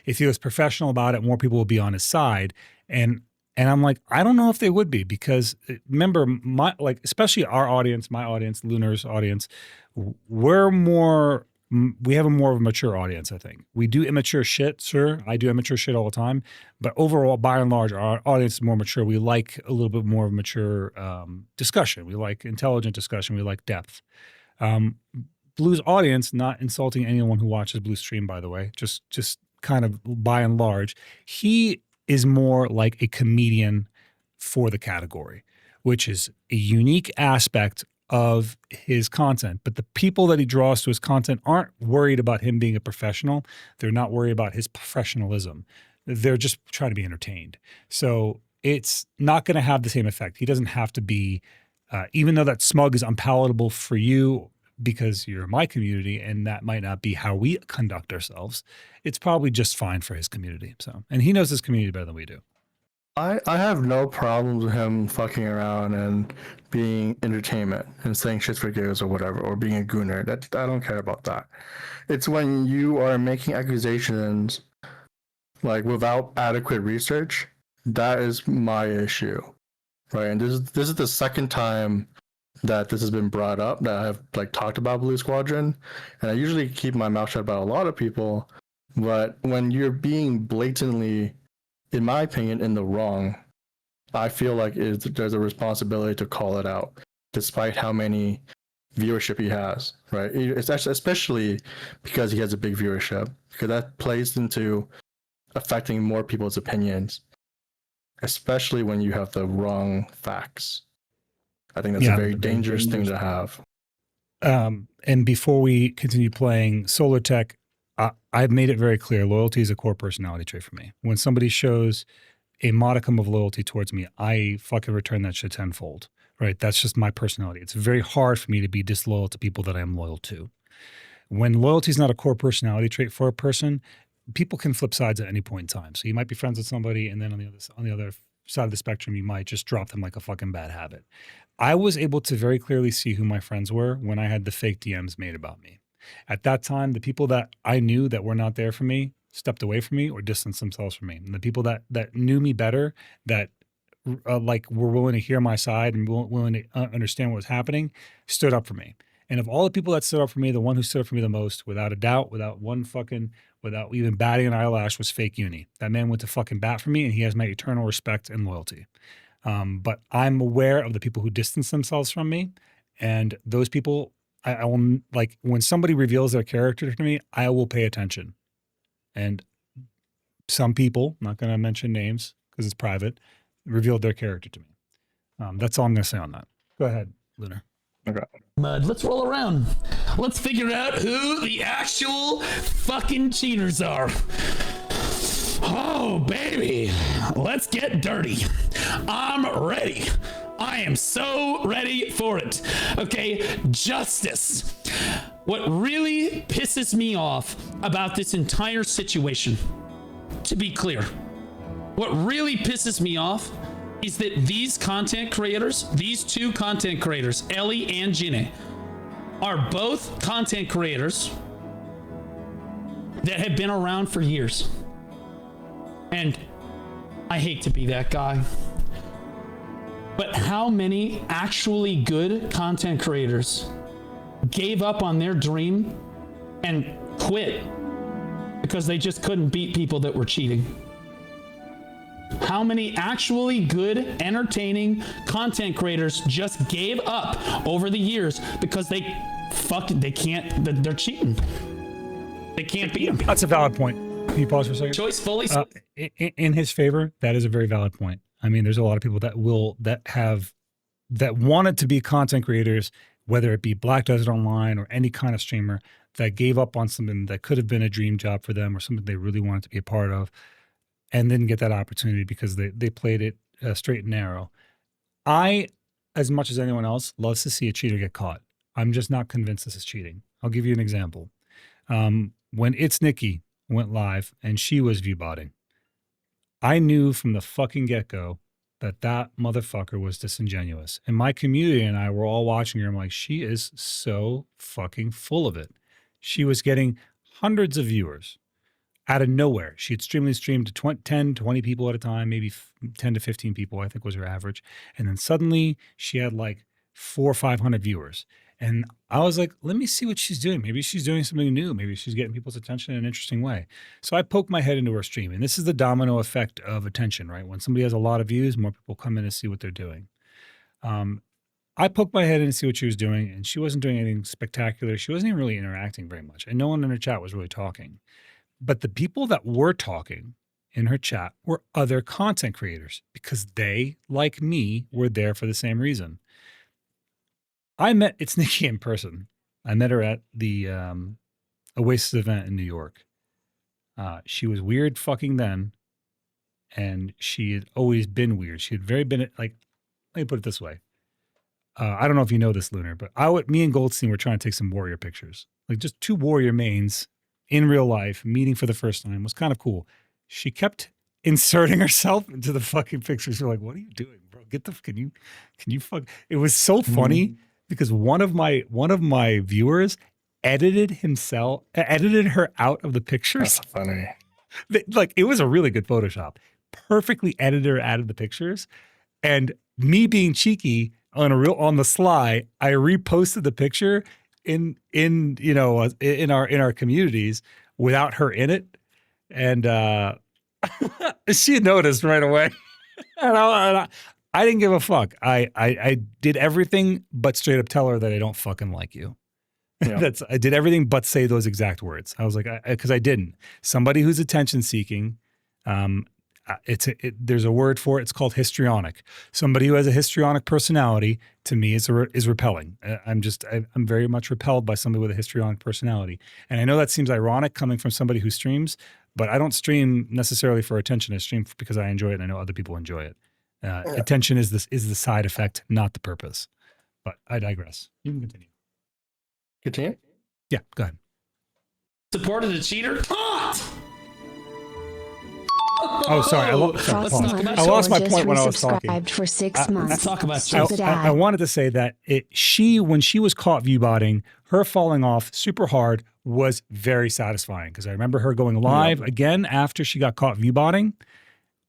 if he was professional about it, more people would be on his side. And I'm like, I don't know if they would be, because remember, especially our audience, my audience, Lunar's audience, we have a more of a mature audience, I think. We do immature shit, sir. I do immature shit all the time. But overall, by and large, our audience is more mature. We like a little bit more of mature discussion. We like intelligent discussion. We like depth. Blue's audience, not insulting anyone who watches Blue stream, by the way, just kind of by and large, he is more like a comedian for the category, which is a unique aspect of his content. But the people that he draws to his content aren't worried about him being a professional. They're not worried about his professionalism. They're just trying to be entertained. So it's not going to have the same effect. He doesn't have to be, even though that smug is unpalatable for you because you're my community and that might not be how we conduct ourselves, it's probably just fine for his community. So, and he knows his community better than we do. I have no problems with him fucking around and being entertainment and saying shit for gigs or whatever, or being a gooner. I don't care about that. It's when you are making accusations like without adequate research, that is my issue, right? And this is the second time that this has been brought up, that I have talked about BlueSquadron, and I usually keep my mouth shut about a lot of people, but when you're being blatantly, in my opinion, in the wrong, I feel like there's a responsibility to call it out, despite how many viewership he has, right? It's actually, especially because he has a big viewership, because that plays into affecting more people's opinions, especially when you have the wrong facts. I think that's a very dangerous thing to have. And before we continue playing Solar Tech, I've made it very clear, loyalty is a core personality trait for me. When somebody shows a modicum of loyalty towards me, I fucking return that shit tenfold, right? That's just my personality. It's very hard for me to be disloyal to people that I am loyal to. When loyalty is not a core personality trait for a person, people can flip sides at any point in time. So you might be friends with somebody, and then on the other side of the spectrum, you might just drop them like a fucking bad habit. I was able to very clearly see who my friends were when I had the fake DMs made about me. At that time, the people that I knew that were not there for me, stepped away from me or distanced themselves from me. And the people that knew me better, that like were willing to hear my side and willing to understand what was happening, stood up for me. And of all the people that stood up for me, the one who stood up for me the most, without a doubt, without even batting an eyelash, was Fake Uni. That man went to fucking bat for me, and he has my eternal respect and loyalty. But I'm aware of the people who distance themselves from me, and those people, I will, like, when somebody reveals their character to me, I will pay attention. And some people, I'm not going to mention names because it's private, revealed their character to me. That's all I'm going to say on that. Go ahead, Lunar. Okay. Mud, let's roll around. Let's figure out who the actual fucking cheaters are. Oh, baby. Let's get dirty. I'm ready. I am so ready for it. Okay, justice. What really pisses me off about this entire situation, to be clear, what really pisses me off is that these content creators, these two content creators, Elly and Jinnaii, are both content creators that have been around for years. And I hate to be that guy, but how many actually good content creators gave up on their dream and quit because they just couldn't beat people that were cheating? How many actually good, entertaining content creators just gave up over the years because they're cheating? They can't beat them. That's a valid point. Can you pause for a second? Choice fully. In his favor, that is a very valid point. I mean, there's a lot of people that wanted to be content creators, whether it be Black Desert Online or any kind of streamer, that gave up on something that could have been a dream job for them or something they really wanted to be a part of, and didn't get that opportunity because they played it straight and narrow. I, as much as anyone else, loves to see a cheater get caught. I'm just not convinced this is cheating. I'll give you an example. When It's Nikki went live and she was viewbotting, I knew from the fucking get-go that motherfucker was disingenuous. And my community and I were all watching her. I'm like, she is so fucking full of it. She was getting hundreds of viewers out of nowhere. She had streamed to 10, 20 people at a time, maybe 10 to 15 people, I think was her average. And then suddenly she had like 400 or 500 viewers. And I was like, let me see what she's doing. Maybe she's doing something new. Maybe she's getting people's attention in an interesting way. So I poked my head into her stream. And this is the domino effect of attention, right? When somebody has a lot of views, more people come in to see what they're doing. I poked my head in to see what she was doing, and she wasn't doing anything spectacular. She wasn't even really interacting very much. And no one in her chat was really talking. But the people that were talking in her chat were other content creators because they, like me, were there for the same reason. I met It's Nikki in person. I met her at the Oasis event in New York. She was weird fucking then, and she had always been weird. She had been like, let me put it this way. I don't know if you know this, Lunar, but me and Goldstein were trying to take some warrior pictures. Like just two warrior mains in real life, meeting for the first time. It was kind of cool. She kept inserting herself into the fucking pictures. We're like, what are you doing, bro? Can you fuck? It was so funny because one of my viewers edited her out of the pictures. That's funny. Like it was a really good Photoshop. Perfectly edited her out of the pictures. And me being cheeky on the sly, I reposted the picture in our communities without her in it, and she noticed right away. And I didn't give a fuck. I did everything but straight up tell her that I don't fucking like you. Yeah. I did everything but say those exact words. I was like, because I didn't. Somebody who's attention seeking, there's a word for it. It's called histrionic. Somebody who has a histrionic personality to me is repelling. I'm very much repelled by somebody with a histrionic personality. And I know that seems ironic coming from somebody who streams, but I don't stream necessarily for attention. I stream because I enjoy it and I know other people enjoy it. Attention is the side effect, not the purpose. But I digress. You can continue. Continue? Yeah, go ahead. Supported a cheater? Caught! Oh, sorry. Let's talk about I lost my Just point when I was talking. resubscribed for 6 months. Let's talk about Stupid I ad. wanted to say that when she was caught viewbotting, her falling off super hard was very satisfying because I remember her going live again after she got caught viewbotting.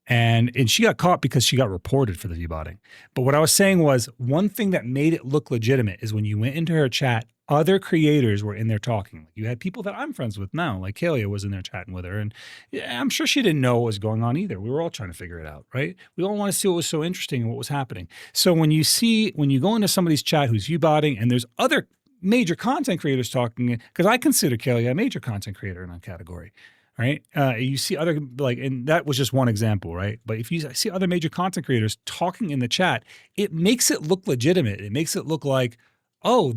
And she got caught because she got reported for the viewbotting. But what I was saying was one thing that made it look legitimate is when you went into her chat, other creators were in there talking. You had people that I'm friends with now, like Kalia was in there chatting with her. And yeah, I'm sure she didn't know what was going on either. We were all trying to figure it out, right? We all want to see what was so interesting and what was happening. So when you go into somebody's chat who's viewbotting and there's other major content creators talking, because I consider Kalia a major content creator in that category. Right. You see other and that was just one example. Right. But if you see other major content creators talking in the chat, it makes it look legitimate. It makes it look like, oh,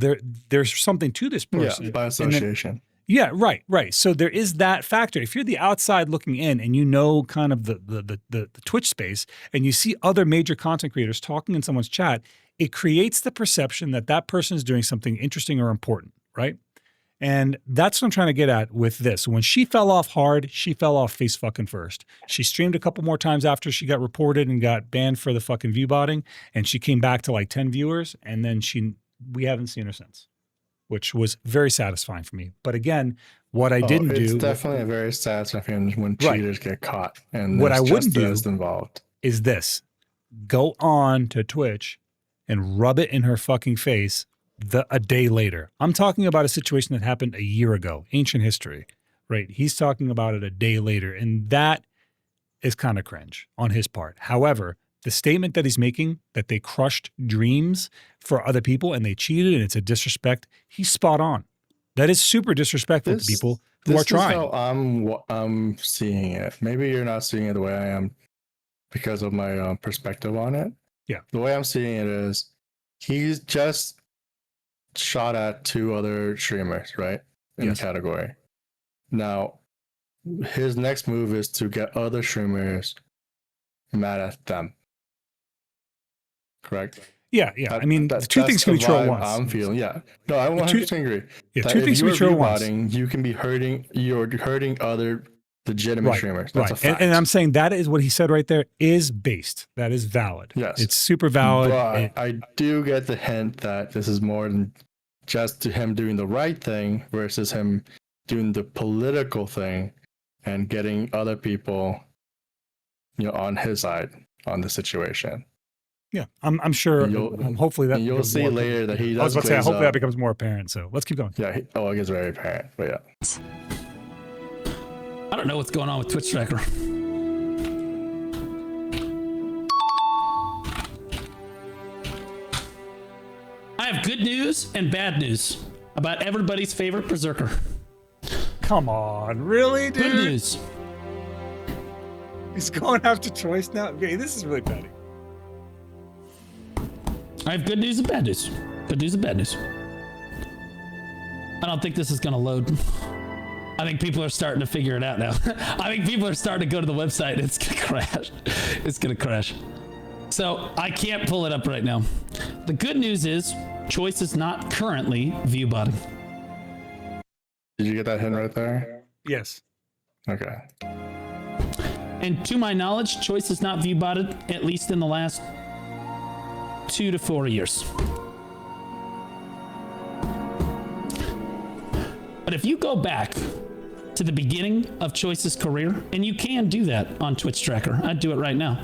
there's something to this person. Yeah, by association. Yeah. Right. So there is that factor. If you're the outside looking in and you know kind of the Twitch space and you see other major content creators talking in someone's chat, it creates the perception that that person is doing something interesting or important. Right. And that's what I'm trying to get at with this. When she fell off hard, she fell off face fucking first. She streamed a couple more times after she got reported and got banned for the fucking viewbotting, and she came back to like 10 viewers, and then we haven't seen her since, which was very satisfying for me. But again, what I didn't do— It's definitely a very satisfying when cheaters get caught and what I wouldn't do involved. Is this: go on to Twitch and rub it in her fucking face a day later. I'm talking about a situation that happened a year ago, ancient history, right? He's talking about it a day later, and that is kind of cringe on his part. However, the statement that he's making, that they crushed dreams for other people and they cheated and it's a disrespect, he's spot on. That is super disrespectful to people who are trying. This is how I'm seeing it. Maybe you're not seeing it the way I am because of my perspective on it. Yeah. The way I'm seeing it is he's just shot at 2 other streamers, right? In the category. Now, his next move is to get other streamers mad at them. Correct? Yeah. I mean, two things can be true at once. I'm feeling, yeah. No, I 100% agree. Yeah, two things can be true at once. You can be hurting other legitimate streamers. That's a fact. And I'm saying that is what he said right there is based. That is valid. Yes. It's super valid. But I do get the hint that this is more than just him doing the right thing versus him doing the political thing and getting other people, on his side on the situation. Yeah, I'm sure. Hopefully that you'll see later that he does. I was about to say, hopefully that becomes more apparent. So let's keep going. Yeah. It gets very apparent. But yeah. I don't know what's going on with TwitchTracker. I have good news and bad news about everybody's favorite berserker. Come on, really, dude? Good news. He's going after Choice now. Okay, this is really petty. I have good news and bad news. Good news and bad news. I don't think this is gonna load. I think people are starting to figure it out now. I think people are starting to go to the website and it's gonna crash. It's gonna crash. So I can't pull it up right now. The good news is Choice is not currently viewbotting. Did you get that hint right there? Yes. Okay. And to my knowledge, Choice is not viewbotted, at least in the last 2 to 4 years. But if you go back to the beginning of Choice's career, and you can do that on TwitchTracker, I'd do it right now.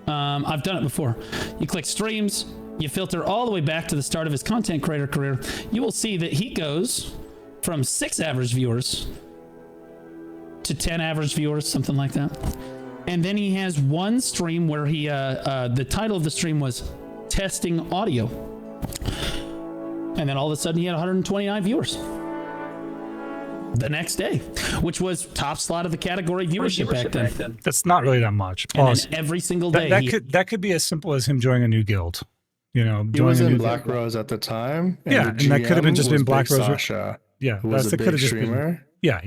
I've done it before. You click streams, you filter all the way back to the start of his content creator career, you will see that he goes from 6 average viewers to 10 average viewers, something like that. And then he has one stream where he, the title of the stream was Testing Audio. And then all of a sudden he had 129 viewers the next day, which was top slot of the category viewership back then. That's not really that much. And then every single day. That could be as simple as him joining a new guild. He was in Black Rose at the time. Yeah, and that could have been just been Black Rose. Sasha, yeah, who was a big streamer. Yeah.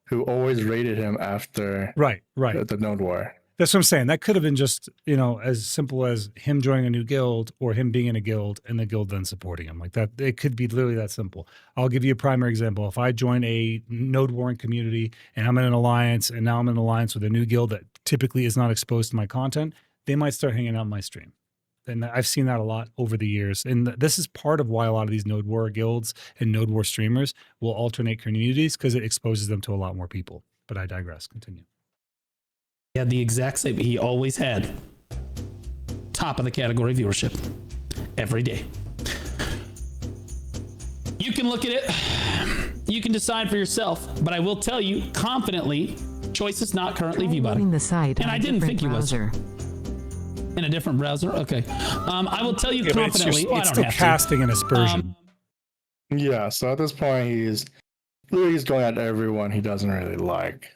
Who always rated him after right the Node War. That's what I'm saying. That could have been just, you know, as simple as him joining a new guild or him being in a guild and the guild then supporting him. Like that, it could be literally that simple. I'll give you a primary example. If I join a node warring community and I'm in an alliance and now I'm in an alliance with a new guild that typically is not exposed to my content, they might start hanging out in my stream. And I've seen that a lot over the years. And this is part of why a lot of these node war guilds and node war streamers will alternate communities, because it exposes them to a lot more people. But I digress. Continue. He had the exact same. He always had top of the category viewership every day. You can look at it. You can decide for yourself. But I will tell you confidently, Choice is not currently viewbotting. The site and I didn't think he was. In a different browser? Okay. I will tell you confidently. It's still casting an aspersion. Yeah, so at this point, he's going at everyone he doesn't really like.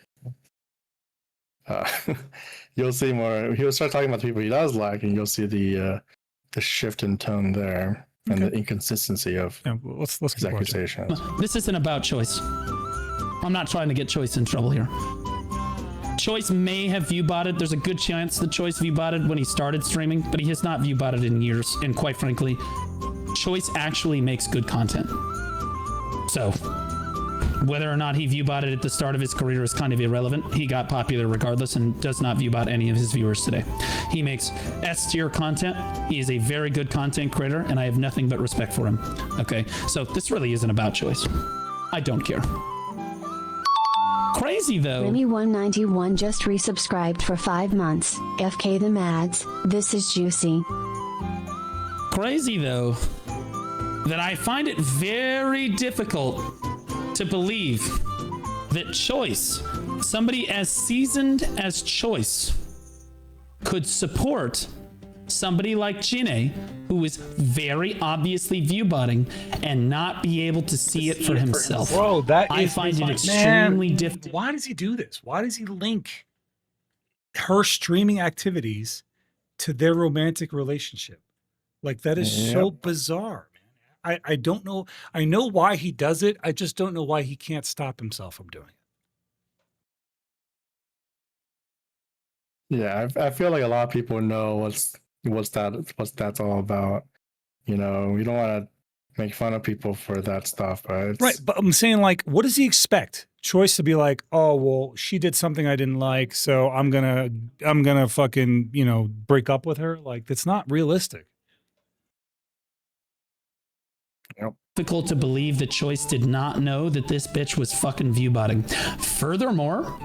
You'll see more. He'll start talking about the people he does like, and you'll see the shift in tone there and the inconsistency of let's his accusations. This isn't about Choice. I'm not trying to get Choice in trouble here. Choice may have viewbotted. There's a good chance that Choice viewbotted when he started streaming, but he has not viewbotted in years. And quite frankly, Choice actually makes good content. So whether or not he viewbotted at the start of his career is kind of irrelevant. He got popular regardless and does not viewbot any of his viewers today. He makes S-tier content. He is a very good content creator, and I have nothing but respect for him. Okay, so this really isn't about Choice. I don't care. Crazy though. Remy191 just resubscribed for 5 months. FK the Mads, this is juicy. Crazy though, that I find it very difficult to believe that Choice, somebody as seasoned as Choice, could support somebody like Jinnaii, who is very obviously viewbotting, and not be able to see it for himself. Bro, I find it extremely difficult. Why does he do this? Why does he link her streaming activities to their romantic relationship? Like, that is so bizarre, man. I don't know. I know why he does it. I just don't know why he can't stop himself from doing it. Yeah, I feel like a lot of people know what's that's all about. You know, we don't want to make fun of people for that stuff, but right. But I'm saying, like, what does he expect? Choice to be like, oh well, she did something I didn't like, so I'm gonna fucking, you know, break up with her. Like, that's not realistic. Yep. Difficult to believe that Choice did not know that this bitch was fucking viewbotting. Furthermore,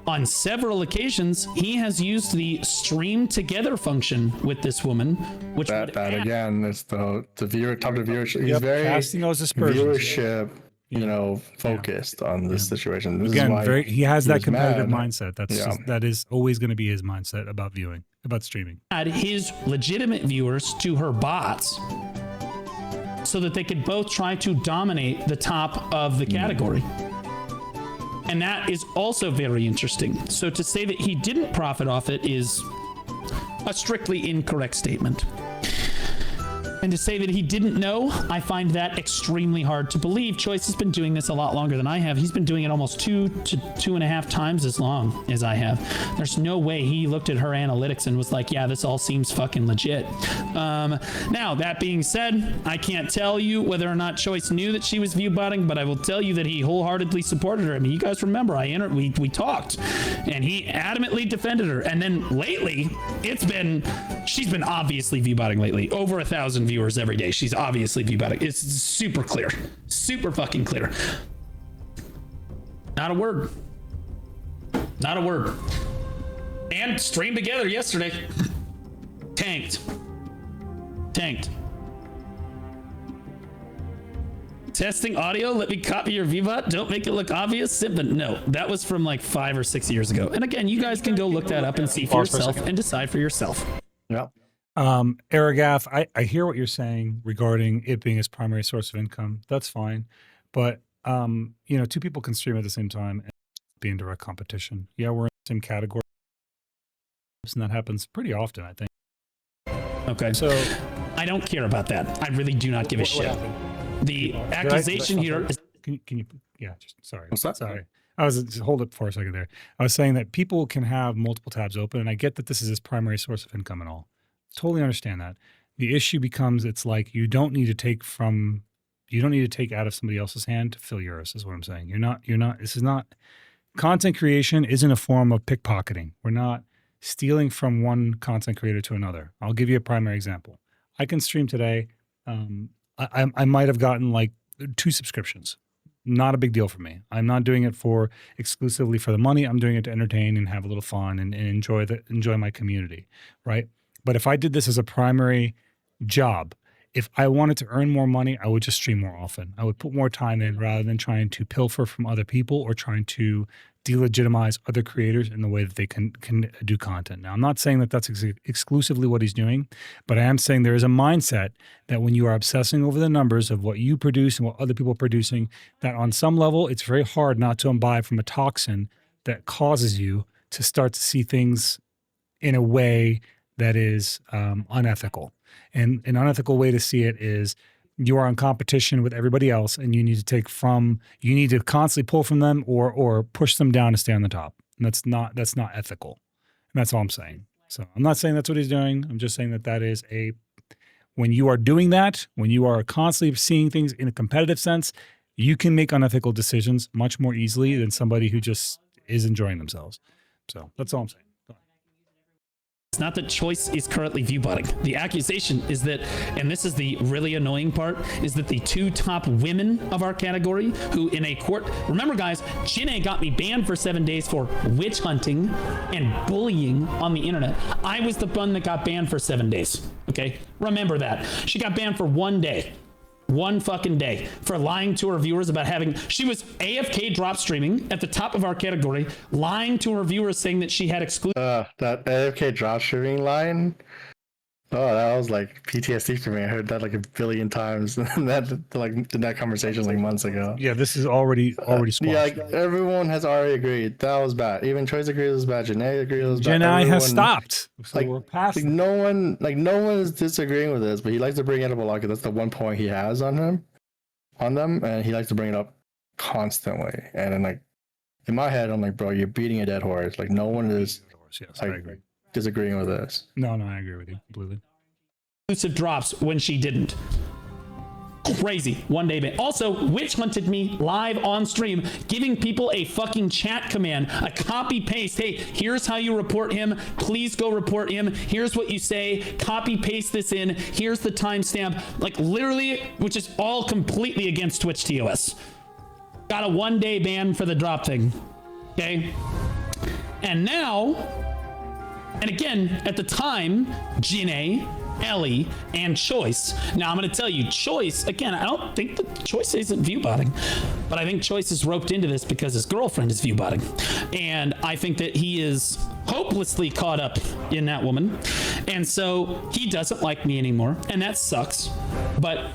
on several occasions, he has used the stream together function with this woman, which that again is the viewer top of viewership. He's very casting those aspersions. Viewership, you know, focused on this situation. This Again, is why he has that competitive mad. mindset. That is always going to be his mindset about viewing, about streaming. add his legitimate viewers to her bots so that they could both try to dominate the top of the category. And that is also very interesting. So to say that he didn't profit off it is a strictly incorrect statement. And to say that he didn't know, I find that extremely hard to believe. Choice has been doing this a lot longer than I have. He's been doing it almost 2 to 2.5 times as long as I have. There's no way he looked at her analytics and was like, yeah, this all seems fucking legit. Now, that being said, I can't tell you whether or not Choice knew that she was viewbotting, but I will tell you that he wholeheartedly supported her. I mean, you guys remember, we talked, and he adamantly defended her. And then lately, she's been obviously viewbotting lately. Over 1,000 viewers every day. She's obviously viewbotting. It's super clear. Super fucking clear. Not a word. Not a word. And streamed together yesterday. Tanked. Testing audio, let me copy your Viewbot. Don't make it look obvious. But no, that was from like 5 or 6 years ago. And again, you guys can go look that up and see for yourself and decide for yourself. Yeah. Aragath, I hear what you're saying regarding it being his primary source of income. That's fine. But, you know, 2 people can stream at the same time and be in direct competition. Yeah, we're in the same category. And that happens pretty often, I think. Okay. So I don't care about that. I really do not give a shit. The accusation here is... Can you... Yeah, just sorry. What's that? Sorry. hold it for a second there. I was saying that people can have multiple tabs open, and I get that this is his primary source of income and all. Totally understand that. The issue becomes it's like you don't need to take out of somebody else's hand to fill yours, is what I'm saying. This is not, content creation isn't a form of pickpocketing. We're not stealing from one content creator to another. I'll give you a primary example. I can stream today. I might have gotten like 2 subscriptions. Not a big deal for me. I'm not doing it exclusively for the money. I'm doing it to entertain and have a little fun and enjoy my community, right? But if I did this as a primary job, if I wanted to earn more money, I would just stream more often. I would put more time in rather than trying to pilfer from other people or trying to delegitimize other creators in the way that they can do content. Now, I'm not saying that that's exclusively what he's doing, but I am saying there is a mindset that when you are obsessing over the numbers of what you produce and what other people are producing, that on some level, it's very hard not to imbibe from a toxin that causes you to start to see things in a way that is unethical. And an unethical way to see it is you are in competition with everybody else and you need to constantly pull from them or push them down to stay on the top. And that's not ethical. And that's all I'm saying. So I'm not saying that's what he's doing. I'm just saying that is when you are doing that, when you are constantly seeing things in a competitive sense, you can make unethical decisions much more easily than somebody who just is enjoying themselves. So that's all I'm saying. It's not that Choice is currently viewbotting. The accusation is that, and this is the really annoying part, is that the 2 top women of our category who in a court, remember guys, Jinnaii got me banned for 7 days for witch hunting and bullying on the internet. I was the one that got banned for 7 days, okay? Remember that. She got banned for 1 day. 1 fucking day for lying to her viewers about she was AFK drop streaming at the top of our category, lying to her viewers saying that she had exclusive. That AFK drop streaming line. Oh, that was like PTSD for me. I heard that like a billion times. In that conversation like months ago. Yeah, this is already squashed. Yeah, like everyone has already agreed that was bad. Even Choice agrees it was bad. Jinnaaii agrees it was bad. Jinnai has stopped. So like, we're past no one is disagreeing with this, but he likes to bring it up a lot because that's the one point he has on them, and he likes to bring it up constantly. And then like in my head, I'm like, bro, you're beating a dead horse. Like no one is I agree. Disagreeing with this. No, I agree with you completely. Exclusive drops when she didn't. Crazy 1 day ban. Also, witch hunted me live on stream, giving people a fucking chat command, a copy paste. Hey, here's how you report him. Please go report him. Here's what you say. Copy paste this in. Here's the timestamp. Like literally, which is all completely against Twitch TOS. Got a 1 day ban for the drop thing. Okay. And now, and again, at the time, Jinnaii, Elly, and Choice. Now, I'm going to tell you, Choice, again, I don't think that Choice isn't viewbotting, but I think Choice is roped into this because his girlfriend is viewbotting. And I think that he is hopelessly caught up in that woman. And so he doesn't like me anymore, and that sucks. But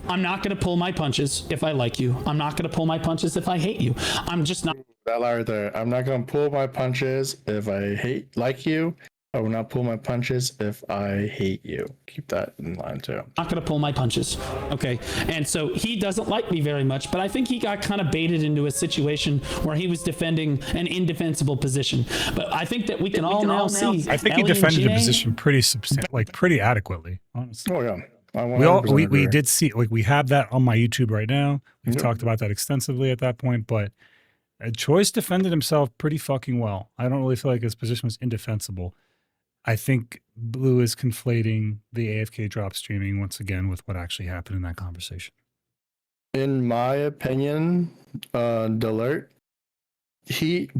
I'm not going to pull my punches if I like you. I'm not going to pull my punches if I hate you. I'm just not. That line right there. I'm not going to pull my punches if I like you. I will not pull my punches if I hate you. Keep that in line too. Not going to pull my punches. Okay. And so he doesn't like me very much, but I think he got kind of baited into a situation where he was defending an indefensible position. But I think that we can all now see. I think he defended the position pretty adequately, honestly. Oh yeah. We did see, like, we have that on my YouTube right now. We've talked about that extensively at that point, but Choice defended himself pretty fucking well. I don't really feel like his position was indefensible. I think Blue is conflating the AFK drop streaming once again with what actually happened in that conversation. In my opinion, Delert,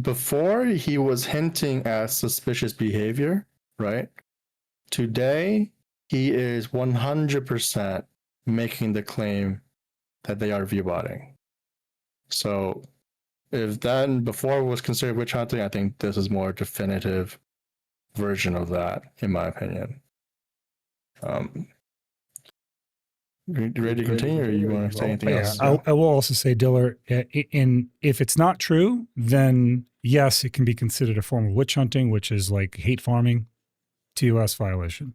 before he was hinting at suspicious behavior, right? Today, he is 100% making the claim that they are viewbotting. So if that before was considered witch hunting, I think this is more definitive version of that, in my opinion. You ready to continue, or you want to say anything else? I will also say, Diller, if it's not true, then yes, it can be considered a form of witch hunting, which is like hate farming, TOS violation.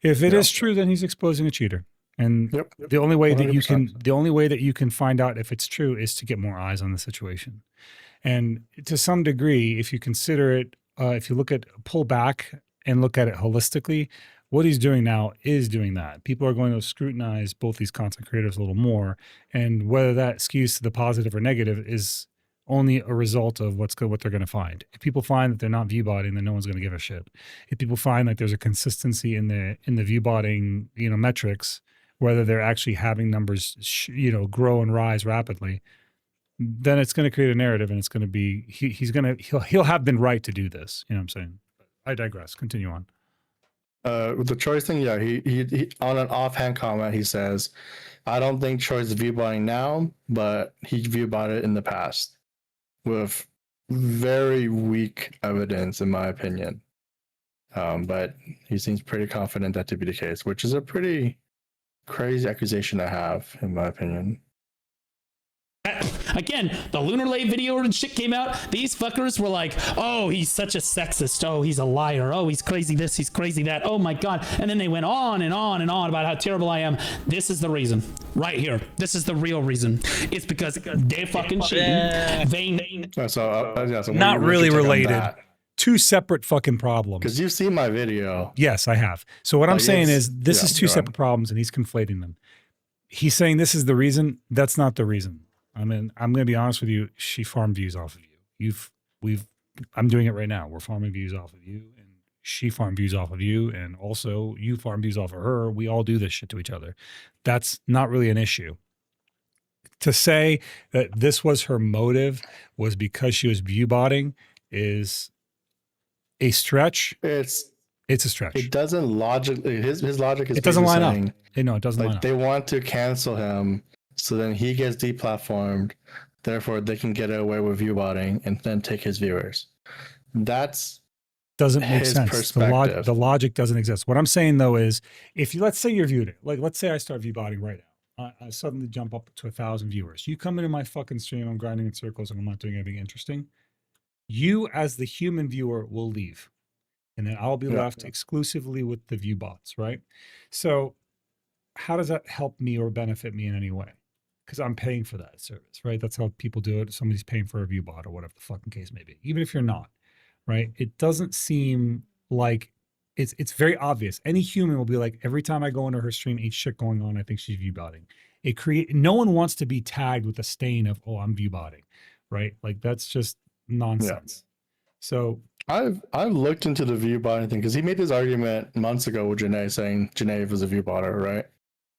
If it is true, then he's exposing a cheater. And the only way that you can find out if it's true is to get more eyes on the situation. And to some degree, if you consider it, if you pull back and look at it holistically, what he's doing now is doing that. People are going to scrutinize both these content creators a little more, and whether that skews to the positive or negative is only a result of what they're going to find. If people find that they're not viewbotting, then no one's going to give a shit. If people find that there's a consistency in the viewbotting, metrics, whether they're actually having numbers, grow and rise rapidly, then it's going to create a narrative, and it's going to be he'll have been right to do this. You know what I'm saying? I digress. Continue on. With the choice thing, yeah, he on an offhand comment he says, "I don't think choice is viewbotting now, but he viewbotted in the past." With very weak evidence, in my opinion. But he seems pretty confident that to be the case, which is a pretty crazy accusation to have, in my opinion. Again, the LunarLe video and shit came out. These fuckers were like, oh, he's such a sexist. Oh, he's a liar. Oh, he's crazy this, he's crazy that. Oh my God. And then they went on and on and on about how terrible I am. This is the reason. Right here. This is the real reason. It's because they're fucking cheating. So not really related. Two separate fucking problems. Because you've seen my video. Yes, I have. So what I'm saying is this is two separate problems, and he's conflating them. He's saying this is the reason. That's not the reason. I mean, I'm going to be honest with you. She farmed views off of you. I'm doing it right now. We're farming views off of you, and she farmed views off of you, and also you farm views off of her. We all do this shit to each other. That's not really an issue. To say that this was her motive was because she was viewbotting is a stretch. It's a stretch. It doesn't logically. His logic is. It doesn't line up. No, it doesn't line up. They want to cancel him. So then he gets deplatformed, therefore they can get away with viewbotting and then take his viewers. That's doesn't make sense. The logic doesn't exist. What I'm saying though is, if you, let's say you're viewed it, like let's say I start viewbotting right now, I suddenly jump up to 1,000 viewers. You come into my fucking stream, I'm grinding in circles and I'm not doing anything interesting. You as the human viewer will leave, and then I'll be left exclusively with the viewbots, right? So how does that help me or benefit me in any way? Because I'm paying for that service, right? That's how people do it. Somebody's paying for a viewbot or whatever the fucking case may be. Even if you're not, right? It doesn't seem like it's very obvious. Any human will be like, every time I go into her stream, ain't shit going on, I think she's viewbotting. No one wants to be tagged with a stain of, oh, I'm viewbotting, right? Like that's just nonsense. Yeah. So I've looked into the viewbotting thing because he made this argument months ago with Jinnaii saying Jinnaii was a viewbotter, right?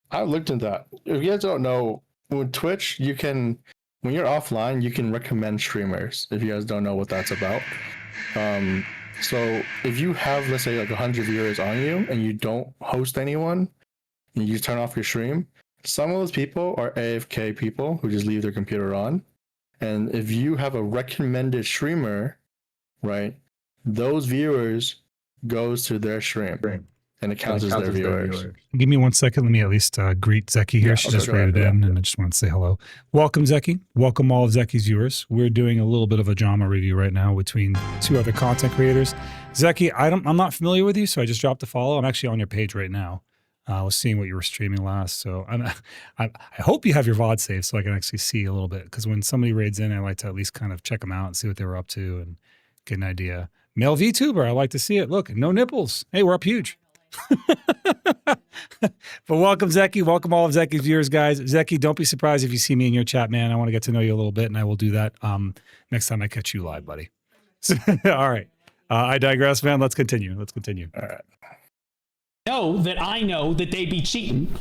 I looked into that. If you guys don't know, with Twitch, when you're offline, you can recommend streamers. If you guys don't know what that's about. So if you have, let's say, like 100 viewers on you and you don't host anyone, and you just turn off your stream, some of those people are AFK people who just leave their computer on. And if you have a recommended streamer, right, those viewers goes to their stream. And it counts as their viewers. Give me 1 second. Let me at least greet Zeki here. She just rated in, and I just want to say hello. Welcome, Zeki. Welcome all of Zeki's viewers. We're doing a little bit of a drama review right now between two other content creators. Zeki, I'm not familiar with you, so I just dropped a follow. I'm actually on your page right now. I was seeing what you were streaming last, so I hope you have your VOD saved so I can actually see a little bit. Because when somebody raids in, I like to at least kind of check them out and see what they were up to and get an idea. Male VTuber, I like to see it. Look, no nipples. Hey, we're up huge. But welcome, Zeki. Welcome all of Zeki's viewers, guys. Zeki, don't be surprised if you see me in your chat, man. I want to get to know you a little bit, and I will do that next time I catch you live, buddy. All right. I digress, man. Let's continue. All right. I know that they be cheating.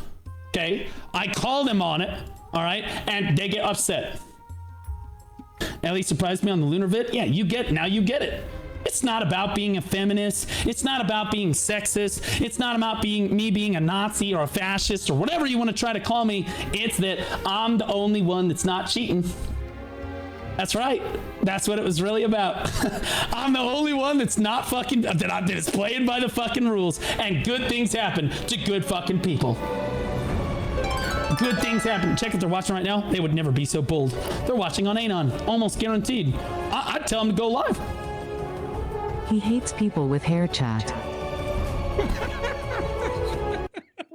Okay? I call them on it, all right? And they get upset. Elly surprised me on the Lunar vid. Yeah, you get it. It's not about being a feminist. It's not about being sexist. It's not about me being a Nazi or a fascist or whatever you want to try to call me. It's that I'm the only one that's not cheating. That's right. That's what it was really about. I'm the only one that's not fucking, that is playing by the fucking rules, and good things happen to good fucking people. Good things happen. Check if they're watching right now. They would never be so bold. They're watching on Anon, almost guaranteed. I'd tell them to go live. He hates people with hair chat.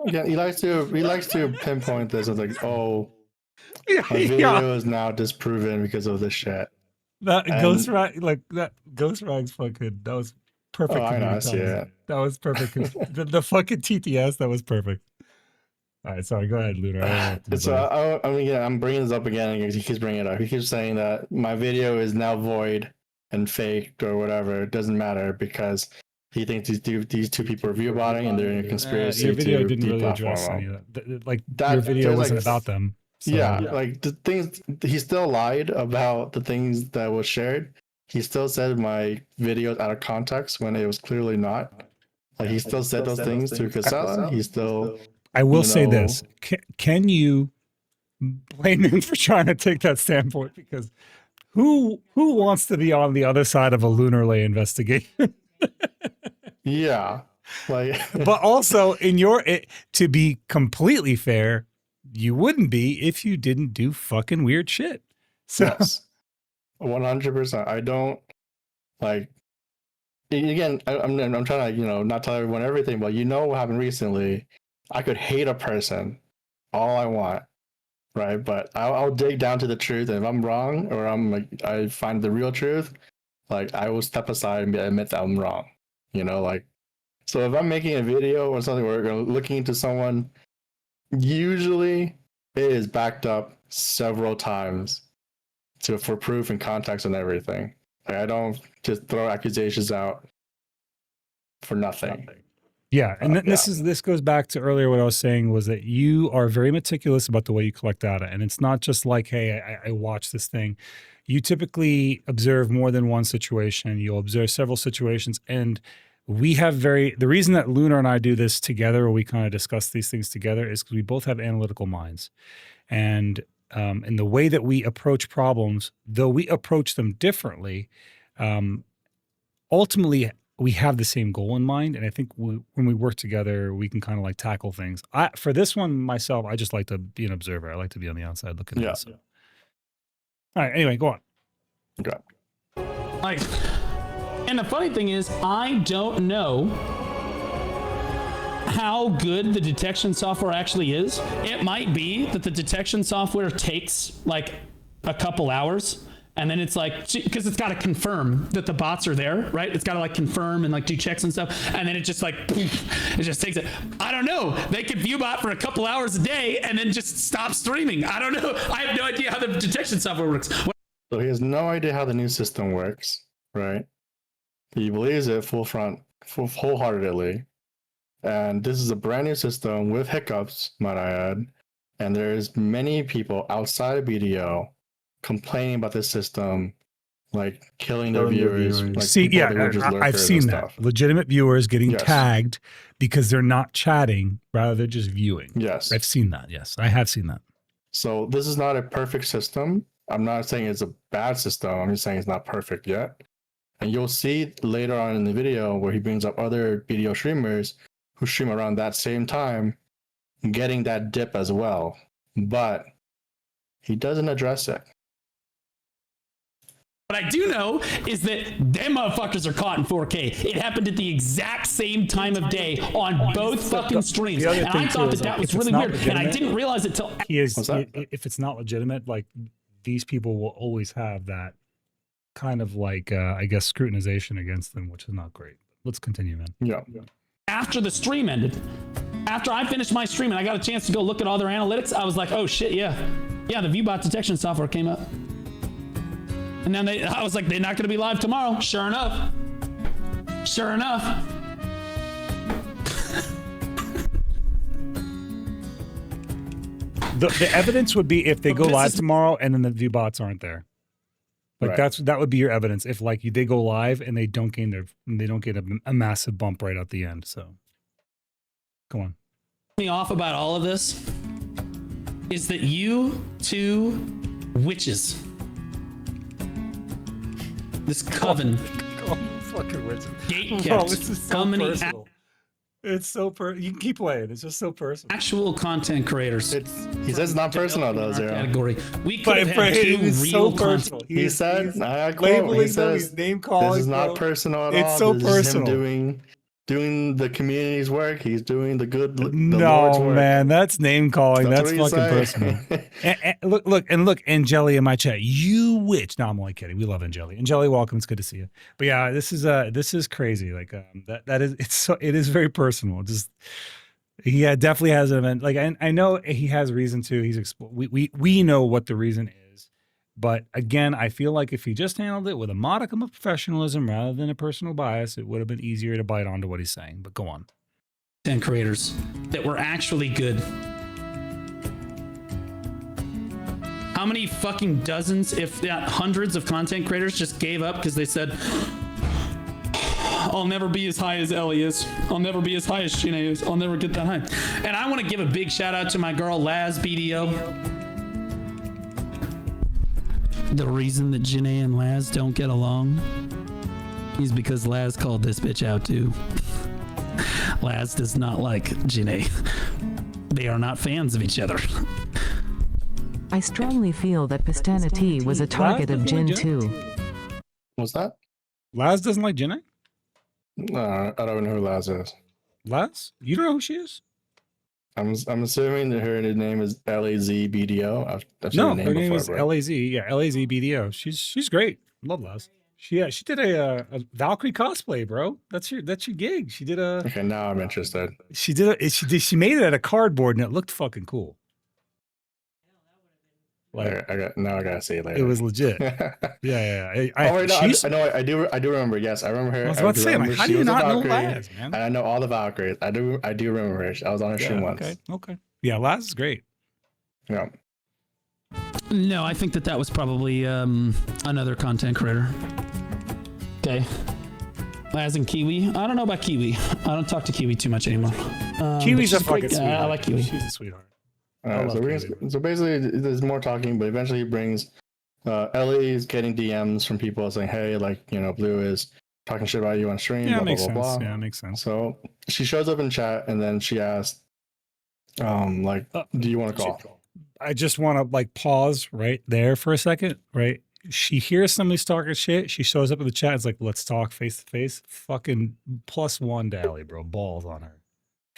Yeah, he likes to pinpoint this as like, oh, my video is now disproven because of this shit. That Ghost Rag, like that Ghost Rag's fucking. That was perfect. Oh, I know. I see it. That was perfect. the fucking TTS. That was perfect. All right, sorry. Go ahead, Lunar. So I mean, yeah, I'm bringing this up again because he keeps bringing it up. He keeps saying that my video is now void and faked or whatever. It doesn't matter because he thinks these two people are viewbotting and they're in a conspiracy. Your video to didn't really address any of that. Like your video wasn't about them. So. Yeah, like the things he still lied about the things that was shared. He still said my videos out of context when it was clearly not. Like he still said those things to Kassella. He still. I will say this: can you blame him for trying to take that standpoint? Because who wants to be on the other side of a LunarLe investigation? Yeah, like. But also, to be completely fair, you wouldn't be if you didn't do fucking weird shit. So. Yes, 100%. I don't like. Again, I'm trying to not tell everyone everything, but what happened recently. I could hate a person all I want, right? But I'll dig down to the truth, and if I'm wrong or I find the real truth, like I will step aside and admit that I'm wrong. So if I'm making a video or something where we're looking into someone, usually it is backed up several times for proof and context and everything. Like I don't just throw accusations out for nothing. Yeah, and this goes back to earlier what I was saying was that you are very meticulous about the way you collect data, and it's not just like, hey, I watched this thing. You typically observe more than one situation. You'll observe several situations, and we have the reason that Lunar and I do this together, or we kind of discuss these things together, is because we both have analytical minds, and in the way that we approach problems, though we approach them differently, ultimately we have the same goal in mind. And I think when we work together, we can kind of like tackle things. For this one myself, I just like to be an observer. I like to be on the outside looking in. So. All right, anyway, go on. Okay. And the funny thing is, I don't know how good the detection software actually is. It might be that the detection software takes like a couple hours, and then it's like, because it's got to confirm that the bots are there, right? It's got to like confirm and like do checks and stuff, and then it just like, it just takes it. I don't know. They could Viewbot for a couple hours a day and then just stop streaming. I don't know. I have no idea how the detection software works. So he has no idea how the new system works, right? He believes it wholeheartedly. And this is a brand new system with hiccups, might I add. And there's many people outside of BDO complaining about this system, like killing their viewers. Like see, yeah, I've seen that. Legitimate viewers getting tagged because they're not chatting, rather they're just viewing. Yes. I've seen that. Yes, I have seen that. So this is not a perfect system. I'm not saying it's a bad system. I'm just saying it's not perfect yet. And you'll see later on in the video where he brings up other BDO streamers who stream around that same time getting that dip as well. But he doesn't address it. What I do know is that them motherfuckers are caught in 4K. It happened at the exact same time of day on both fucking streams. And I thought that was really weird. And I didn't realize it till... If it's not legitimate, like these people will always have that kind of like, I guess, scrutinization against them, which is not great. Let's continue, man. Yeah. After the stream ended, after I finished my stream and I got a chance to go look at all their analytics, I was like, oh shit, yeah, the Viewbot detection software came up. And then I was like, they're not going to be live tomorrow. Sure enough. The evidence would be if they go live tomorrow and then the Viewbots aren't there. Like that would be your evidence if like they go live and they don't get a massive bump right at the end. So go on. Me off about all of this is that you two witches, this coven, fucking witches, gatekept, company, it's so you can keep playing. It's just so personal. Actual content creators. He says it's not personal though, Zero. Category. We could have had two real personal. He said, I quote, he says, name calling. This is not personal at all. It's so personal. Him doing doing the community's work. He's doing the good. The Lord's No, work. man, that's name calling. That's what fucking he's personal. saying. and look, Angeli in my chat. You witch. No, I'm only kidding. We love Angeli. Angeli, welcome. It's good to see you. But yeah, this is crazy. Like it is very personal. Just he definitely has an event. Like I know he has reason to. We know what the reason is. But again, I feel like if he just handled it with a modicum of professionalism rather than a personal bias, it would have been easier to bite onto what he's saying. But go on. 10 creators that were actually good. How many fucking dozens, if not hundreds of content creators just gave up because they said, I'll never be as high as Elly is. I'll never be as high as Jinnaii is. I'll never get that high. And I want to give a big shout out to my girl, Laz BDO. The reason that Jinnaii and Laz don't get along is because Laz called this bitch out too. Laz does not like Jinnaii. They are not fans of each other. I strongly feel that Pistanity was a target of Jin too. What's that? Laz doesn't like Jinnaii? I don't even know who Laz is. Laz? You don't know who she is? I'm assuming that her name is LAZBDO. I've seen No, her name her name before, is bro. LAZ. Yeah, LAZBDO. She's great. Love Laz. She did a Valkyrie cosplay, bro. That's your gig. She did a. Okay, now I'm interested. She made it out of cardboard and it looked fucking cool. Like I gotta see it later. it was legit. Yeah. I do remember. Yes, I remember her. I was about to say, like, how do you not know Laz, man? And I know all the Valkyries. I do remember her. I was on her stream once. Okay. Yeah, Laz is great. Yeah. No, I think that was probably another content creator. Okay. Laz and Kiwi. I don't know about Kiwi. I don't talk to Kiwi too much anymore. Kiwi's a she's great. fucking sweetheart. I like Kiwi. She's a sweetheart. So basically, there's more talking, but eventually he brings Elly's getting DMs from people saying, "Hey, like Blue is talking shit about you on stream." Yeah, blah, makes blah, sense. blah, blah. Yeah, makes sense. So she shows up in chat, and then she asks, do you want to call? I just want to like pause right there for a second, right? She hears somebody talking shit. She shows up in the chat. It's like, let's talk face to face. Fucking +1 to Elly, bro. Balls on her.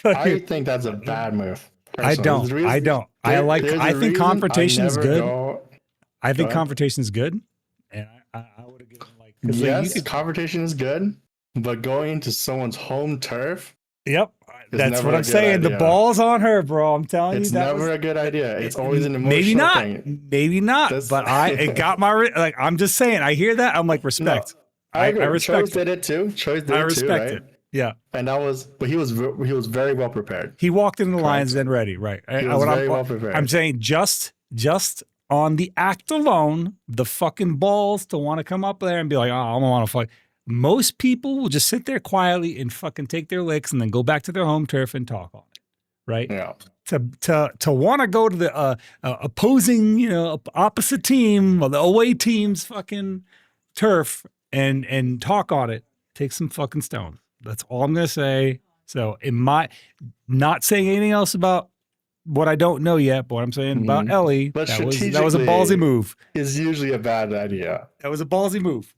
I think that's a bad move. I don't. I think confrontation is good. I think confrontation is good. And I would have given like, yes, confrontation is good, but going into someone's home turf. Yep. That's what I'm saying. Idea. The ball's on her, bro. I'm telling you. It's never a good idea. It's always an emotional thing. Maybe not. But it got my, like, I'm just saying, I hear that. I'm like, respect. No, I respect Choice did it too. I respect it. Yeah. And but he was very well prepared. He walked into the lines then ready. Right. He was very well prepared. I'm saying just on the act alone, the fucking balls to want to come up there and be like, oh, I don't want to fight. Most people will just sit there quietly and fucking take their licks and then go back to their home turf and talk on it. Right. Yeah. To want to go to the opposing, opposite team or the away team's fucking turf and talk on it, take some fucking stones. That's all I'm going to say. So not saying anything else about what I don't know yet, but what I'm saying about Elly, but that was a ballsy move. Is usually a bad idea. That was a ballsy move.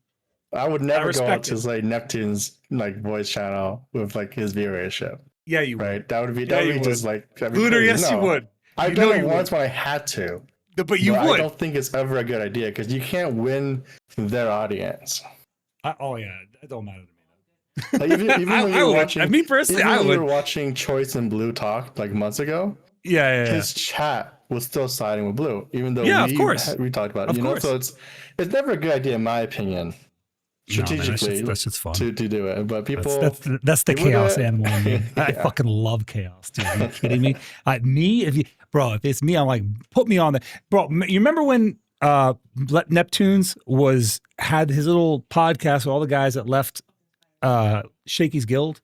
I would never go out to like Neptune's like voice channel with like his viewership. Yeah, you would. Right? That would be just like Lunar. Yes, you would. I've done it once when I had to. But you would. I don't think it's ever a good idea because you can't win their audience. It don't matter to me. Like even when you were watching, me personally, I would. We were watching Choice and Blue talk like months ago. Yeah. His chat was still siding with Blue, even though of course we talked about it. So it's never a good idea, in my opinion, strategically that's just fun to do it. But people, that's the chaos animal in me. I fucking love chaos, dude. Are you kidding me? If it's me, I'm like, put me on the bro. You remember when Neptunes had his little podcast with all the guys that left Shaky's guild,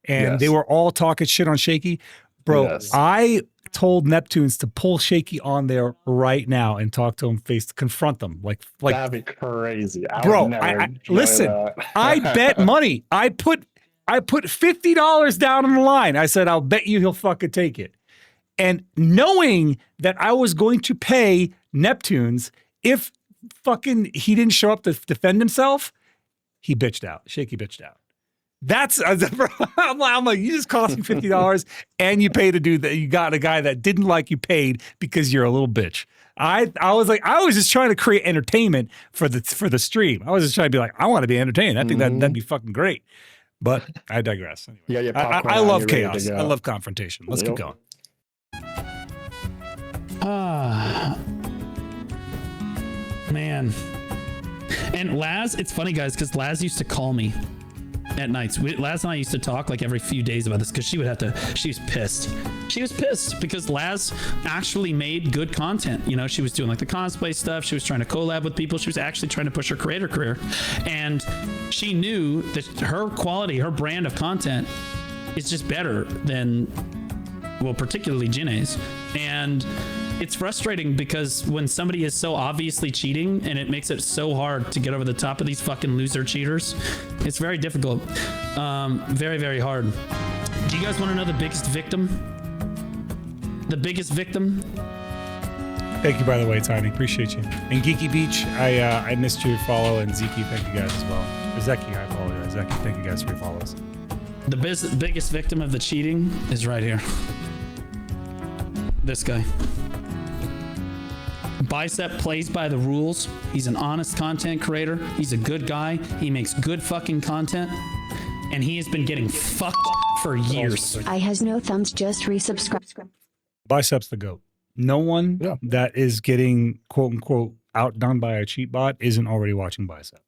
and they were all talking shit on Shaky, bro. Yes. I told Neptunes to pull Shaky on there right now and talk to him confront them like that'd be crazy, bro. Listen, I bet money. I put $50 down on the line. I said, I'll bet you he'll fucking take it. And knowing that I was going to pay Neptunes if fucking he didn't show up to defend himself, he bitched out. Shaky bitched out. That's I'm like, you just cost me $50 and you pay to do that. You got a guy that didn't like you paid because you're a little bitch. I was like, I was just trying to create entertainment for the stream. I was just trying to be like, I want to be entertained. I think that'd be fucking great. But I digress. Anyway, I love chaos. I love confrontation. Let's keep going. Man. And Laz, it's funny, guys, because Laz used to call me at nights. Laz and I used to talk like every few days about this because she was pissed. She was pissed because Laz actually made good content. You know, she was doing like the cosplay stuff. She was trying to collab with people. She was actually trying to push her creator career. And she knew that her quality, her brand of content is just better than, well, particularly Jinnaai's. And it's frustrating because when somebody is so obviously cheating and it makes it so hard to get over the top of these fucking loser cheaters, it's very difficult. Very, very hard. Do you guys want to know the biggest victim? The biggest victim? Thank you, by the way, Tiny. Appreciate you. And Geeky Beach, I missed your follow, and Zeki, thank you guys as well. Or Zeki, I apologize. Zeki, thank you guys for your follows. The biggest victim of the cheating is right here. This guy. Bicep plays by the rules. He's an honest content creator. He's a good guy. He makes good fucking content. And he has been getting fucked for years. I has no thumbs, just resubscribe. Bicep's the GOAT. No one that is getting quote unquote outdone by a cheat bot isn't already watching Bicep.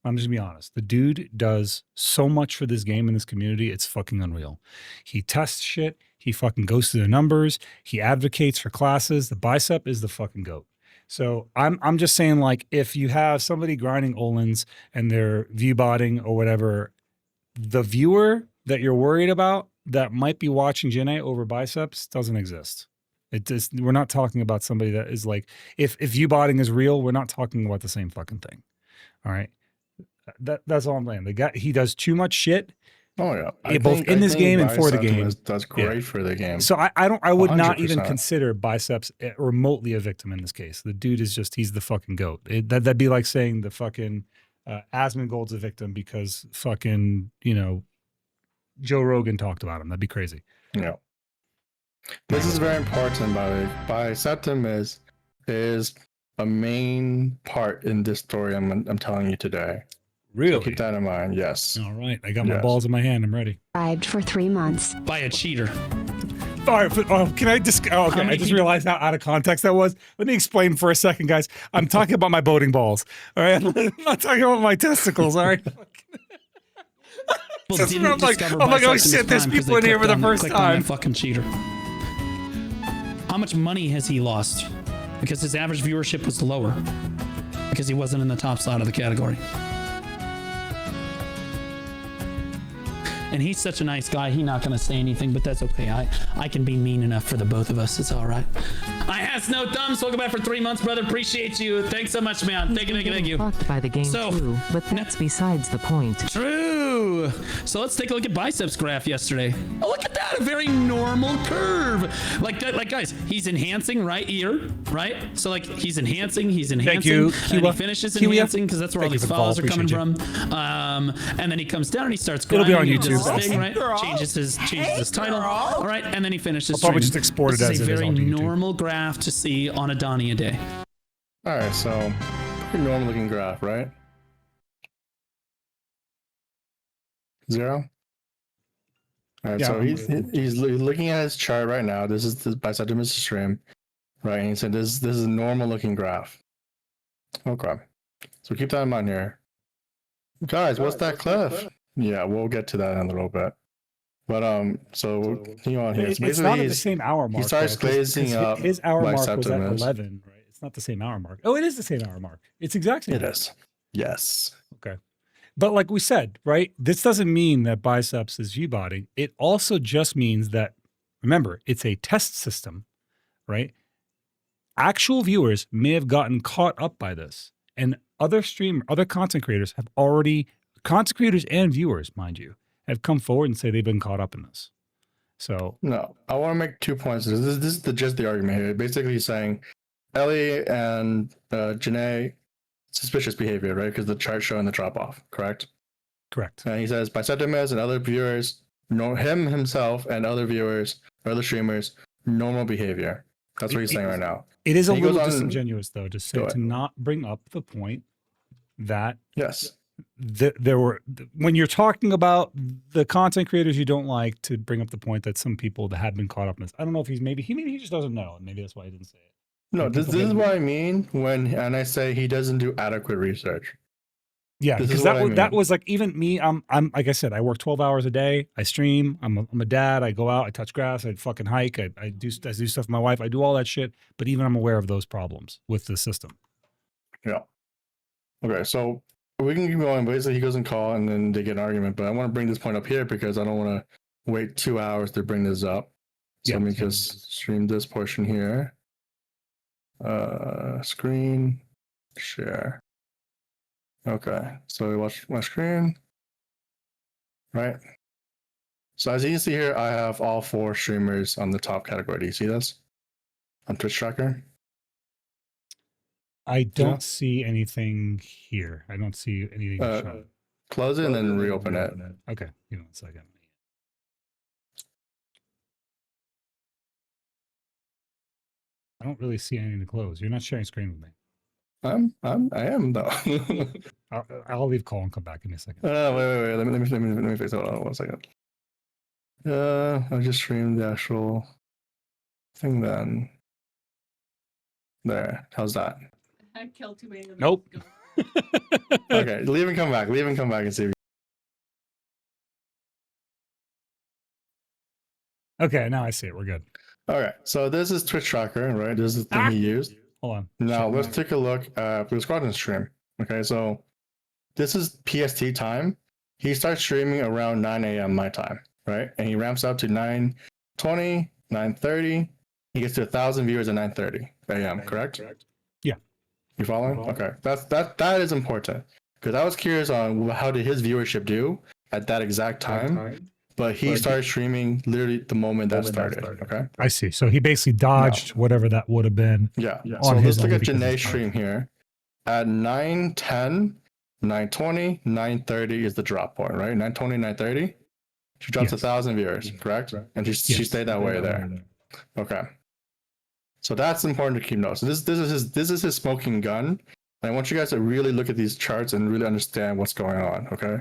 I'm just gonna be honest. The dude does so much for this game and this community. It's fucking unreal. He tests shit. He fucking goes through the numbers. He advocates for classes. The Bicep is the fucking GOAT. So I'm just saying, like, if you have somebody grinding Olins and they're viewbotting or whatever, the viewer that you're worried about that might be watching Jinnaii over Biceps doesn't exist. We're not talking about somebody that is like, if viewbotting is real, we're not talking about the same fucking thing. All right. That's all I'm saying. The guy, he does too much shit. Oh yeah, both in this game and for the game. That's great for the game. So I would 100%. Not even consider Biceps remotely a victim in this case. The dude is just, he's the fucking GOAT. That'd be like saying the fucking Asmongold's a victim because fucking, you know, Joe Rogan talked about him. That'd be crazy. Yeah. This is very important, by the way. Biceptimus is a main part in this story I'm telling you today. Really? So keep that in mind, yes. All right. I got my balls in my hand. I'm ready. Subscribed for 3 months. By a cheater. All right, but, can I just... Oh, okay, I just realized how out of context that was. Let me explain for a second, guys. I'm talking about my boating balls. All right? I'm not talking about my testicles, all right? Well, I'm like, oh shit, there's people in here for the first time. Fucking cheater. How much money has he lost? Because his average viewership was lower. Because he wasn't in the top slot of the category. And he's such a nice guy, he's not gonna say anything, but that's okay. I can be mean enough for the both of us. It's all right. I has no thumbs. Welcome back for 3 months, brother. Appreciate you. Thanks so much, man. Thank you. Fucked by the game too, but that's besides the point. True. So let's take a look at Bicep's graph yesterday. Oh, look at that. A very normal curve. Like guys, he's enhancing right here, right? So like he's enhancing. Thank you. And he finishes enhancing because that's where all these files are coming from. And then he comes down and he starts grinding. It'll be on YouTube. Thing, right? Changes his title. All right, and then he finishes. I'll probably just export it as a very normal graph to see on a Donnie a day. All right, so pretty normal looking graph, right? Zero. All right, so he's looking at his chart right now. This is the Biceptimus stream, right? And he said this is a normal looking graph. Okay, so keep that in mind here, guys. What's that cliff? Yeah, we'll get to that in a little bit. But so continue on here. It's not at the same hour mark. He starts glazing up. His hour mark was at 11, right? It's not the same hour mark. Oh, it is the same hour mark. It's exactly. It is. Yes. Okay. But like we said, right? This doesn't mean that Biceps is viewbotting. It also just means that, remember, it's a test system, right? Actual viewers may have gotten caught up by this, and other content creators have already. Content creators and viewers, mind you, have come forward and say they've been caught up in this. So no, I want to make 2 points. This is just the argument here. Basically, he's saying Elly and Jinnaii suspicious behavior, right? Because the chart's showing the drop off, correct? Correct. And he says Biceptimus and other viewers, him himself and other viewers, other streamers, normal behavior. That's what he's saying right now. It is a And he goes little on- disingenuous, though, to say, to not bring up the point that Yes. there were, when you're talking about the content creators you don't like, to bring up the point that some people that have been caught up in this. I don't know if maybe he just doesn't know, and maybe that's why he didn't say it. No, this is what I mean and I say he doesn't do adequate research. Yeah, This because is what I mean. that was like, even me, I'm like I said, I work 12 hours a day. I stream. I'm a dad. I go out. I touch grass. I fucking hike. I do stuff with my wife. I do all that shit. But even I'm aware of those problems with the system. Yeah. Okay, so we can keep going. Basically, he goes and call, and then they get an argument. But I want to bring this point up here because I don't want to wait 2 hours to bring this up. So let me just stream this portion here. Screen share. Okay, so watch my screen. Right. So as you can see here, I have all 4 streamers on the top category. Do you see this on TwitchTracker? I don't see anything here. I don't see anything. Close it and then reopen it. Okay, give me 1 second. I don't really see anything to close. You're not sharing screen with me. I am though. I'll leave call and come back in a second. Wait. Let me fix it. Hold on 1 second. I just streamed the actual thing then. There. How's that? I killed too many of them. Nope. Okay, leave and come back. Leave and come back and see. Okay, now I see it. We're good. All right. So this is TwitchTracker, right? This is the thing he used. Hold on. Now let's take a look at BlueSquadron stream. Okay, so this is PST time. He starts streaming around 9 a.m. my time, right? And he ramps up to 9:20, 9:30. He gets to 1,000 viewers at 9:30 a.m. Correct? Yeah. You following? Okay, that is important because I was curious on how did his viewership do at that exact time. But he started streaming literally the moment that started. Okay. I see. So he basically dodged whatever that would have been. Yeah. On So his let's look own at because Jinnai's it's stream here. At 9:10, 9:20, 9:30 is the drop point, right? 9:20, 9:30. She drops 1,000 viewers, correct? And she stayed that way there. Okay. So that's important to keep note. So this is his smoking gun. And I want you guys to really look at these charts and really understand what's going on. Okay.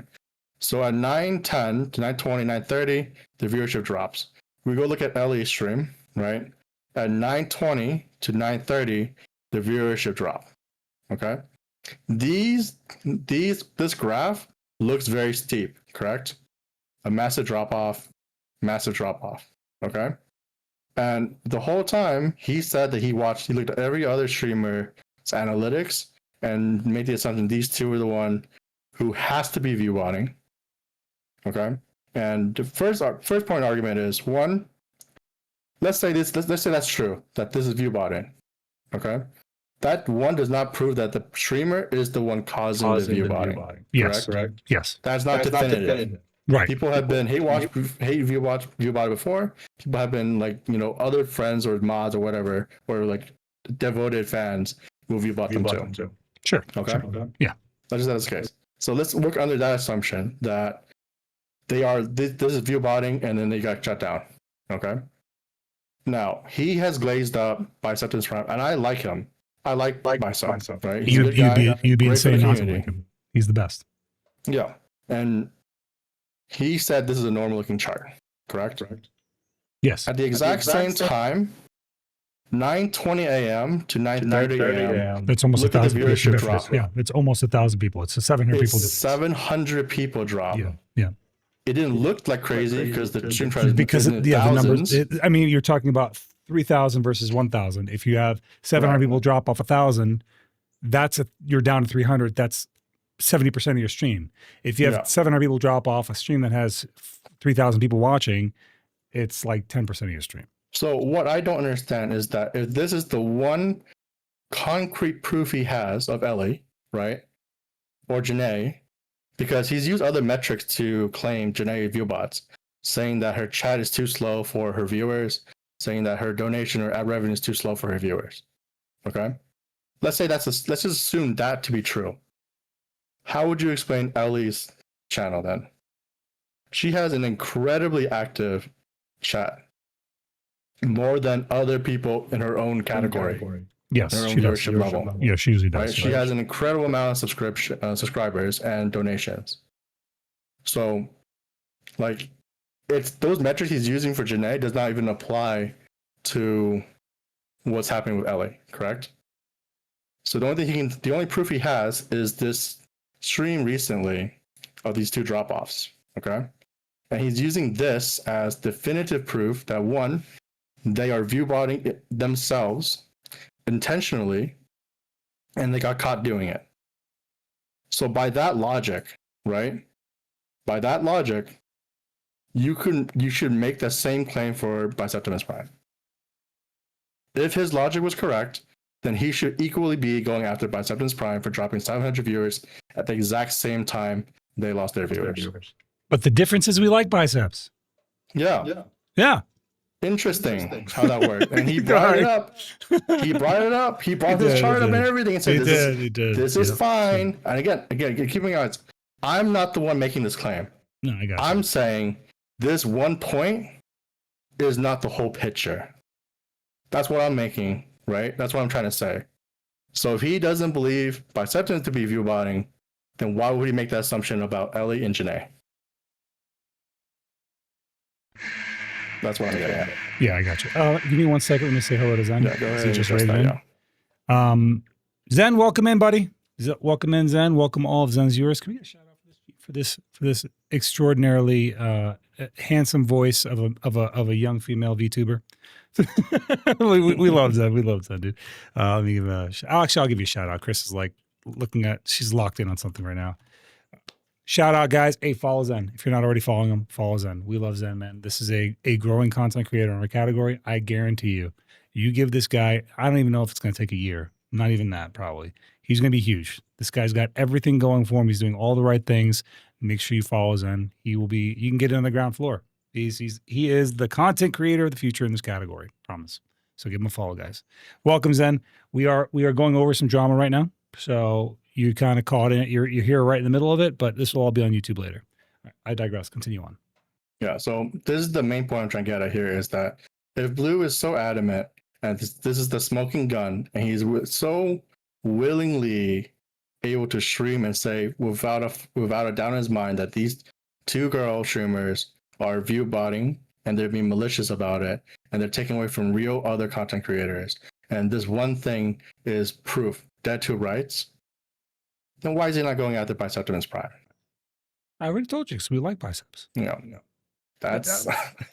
So at 9:10 to 9:20, 9:30, the viewership drops. We go look at Elly's stream, right? At 9:20 to 9:30, the viewership drop. Okay. This graph looks very steep, correct? A massive drop off. Okay. And the whole time he said that he looked at every other streamer's analytics and made the assumption these two are the one who has to be viewbotting. Okay. And the first point argument is one, let's say that's true, that this is viewbotting. Okay. That one does not prove that the streamer is the one causing the viewbotting. Yes. Correct? Yes. That's not definitive. Right. People have been hate viewbot before. People have been other friends or mods or whatever, or like devoted fans will viewbot them too. Sure. Okay. Sure. Yeah. Let's just that is the case. So let's work under that assumption that they are this is viewbotting and then they got shut down. Okay. Now he has glazed up Biceptimus Prime, and I like him. I like myself, right? You'd be insane not to like him. He's the best. Yeah. And he said this is a normal looking chart, correct? Yes. At the exact same time, 9:20 a.m. to 9:30 a.m. It's almost Look at the 1,000 viewership people. drop. Yeah, it's almost 1,000 people. It's 700 people. 700 people drop. Yeah. It didn't look like crazy because the stream tried because the numbers. I mean, you're talking about 3,000 versus 1,000. If you have 700 people drop off 1,000, you're down to 300. That's 70% of your stream. If you have 700 people drop off a stream that has 3,000 people watching, it's like 10% of your stream. So what I don't understand is that if this is the one concrete proof he has of Elly, right, or Jinnaii, because he's used other metrics to claim Jinnaaii Viewbots, saying that her chat is too slow for her viewers, saying that her donation or ad revenue is too slow for her viewers. Okay, let's just assume that to be true. How would you explain Elly's channel then. She has an incredibly active chat, more than other people in her own category. Yes, Her own she does. viewership level. Yeah, she usually does. Right? She has an incredible amount of subscribers and donations. So, like, it's those metrics he's using for Jinnaii does not even apply to what's happening with Elly, correct? So the only proof he has is this stream recently of these 2 drop-offs, okay? And he's using this as definitive proof that, one, they are viewbotting themselves intentionally, and they got caught doing it. So by that logic, right? By that logic, you should make the same claim for Biceptimus Prime. If his logic was correct, then he should equally be going after Biceptimus Prime for dropping 700 viewers at the exact same time they lost their viewers. But the difference is we like biceps. Yeah. Interesting how that worked. And he brought it up. He brought this chart up and everything and said, this is fine. And again, keeping on, I'm not the one making this claim. No, I got I'm saying this one point is not the whole picture. That's what I'm making, right? That's what I'm trying to say. So if he doesn't believe Biceptimus to be viewbotting, then why would he make that assumption about Elly and Jinnaii? That's what I'm getting at. Yeah, I got you. Give me 1 second. Let me say hello to Zen. Yeah, go ahead. Just raised in. Zen, welcome in, buddy. Welcome in, Zen. Welcome all of Zen's viewers. Can we get a shout out for this extraordinarily handsome voice of a young female VTuber? we love Zen. We love Zen, dude. Let me give I'll give you a shout out. Chris is like she's locked in on something right now. Shout out, guys. Hey, follow Zen. If you're not already following him, follow Zen. We love Zen, man. This is a growing content creator in our category. I guarantee you give this guy, I don't even know if it's going to take a year. Not even that, probably. He's going to be huge. This guy's got everything going for him. He's doing all the right things. Make sure you follow Zen. You can get it on the ground floor. He is the content creator of the future in this category. Promise. So give him a follow, guys. Welcome, Zen. We are going over some drama right now. So you kind of caught in it. You're here right in the middle of it, but this will all be on YouTube later. Right, I digress. Continue on. Yeah, so this is the main point I'm trying to get at here is that if Blue is so adamant, and this is the smoking gun, and he's so willingly able to stream and say without a doubt in his mind that these 2 girl streamers are viewbotting and they're being malicious about it, and they're taking away from real other content creators, and this one thing is proof, dead to rights, then why is he not going after Biceptimus Prime? I already told you, because we like biceps. No. That's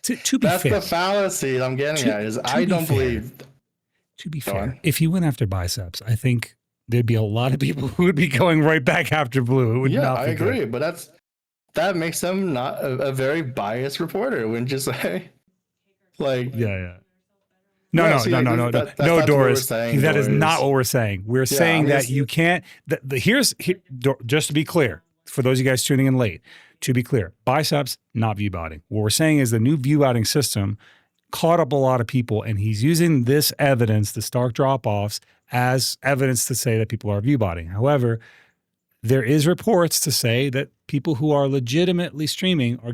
to be that's fair, the fallacy I'm getting at. Is I don't believe. To be fair, if you went after biceps, I think there'd be a lot of people who would be going right back after Blue. It would not I be agree, good. but that makes him not a very biased reporter. Wouldn't you say? Like, No, that's not Doris. what we're saying, That is Doris. not what we're saying. We're saying that you can't. Just to be clear, for those of you guys tuning in late, to be clear, biceps not viewbotting. What we're saying is the new viewbotting system caught up a lot of people, and he's using this evidence, the Stark drop-offs, as evidence to say that people are viewbotting. However, there is reports to say that people who are legitimately streaming are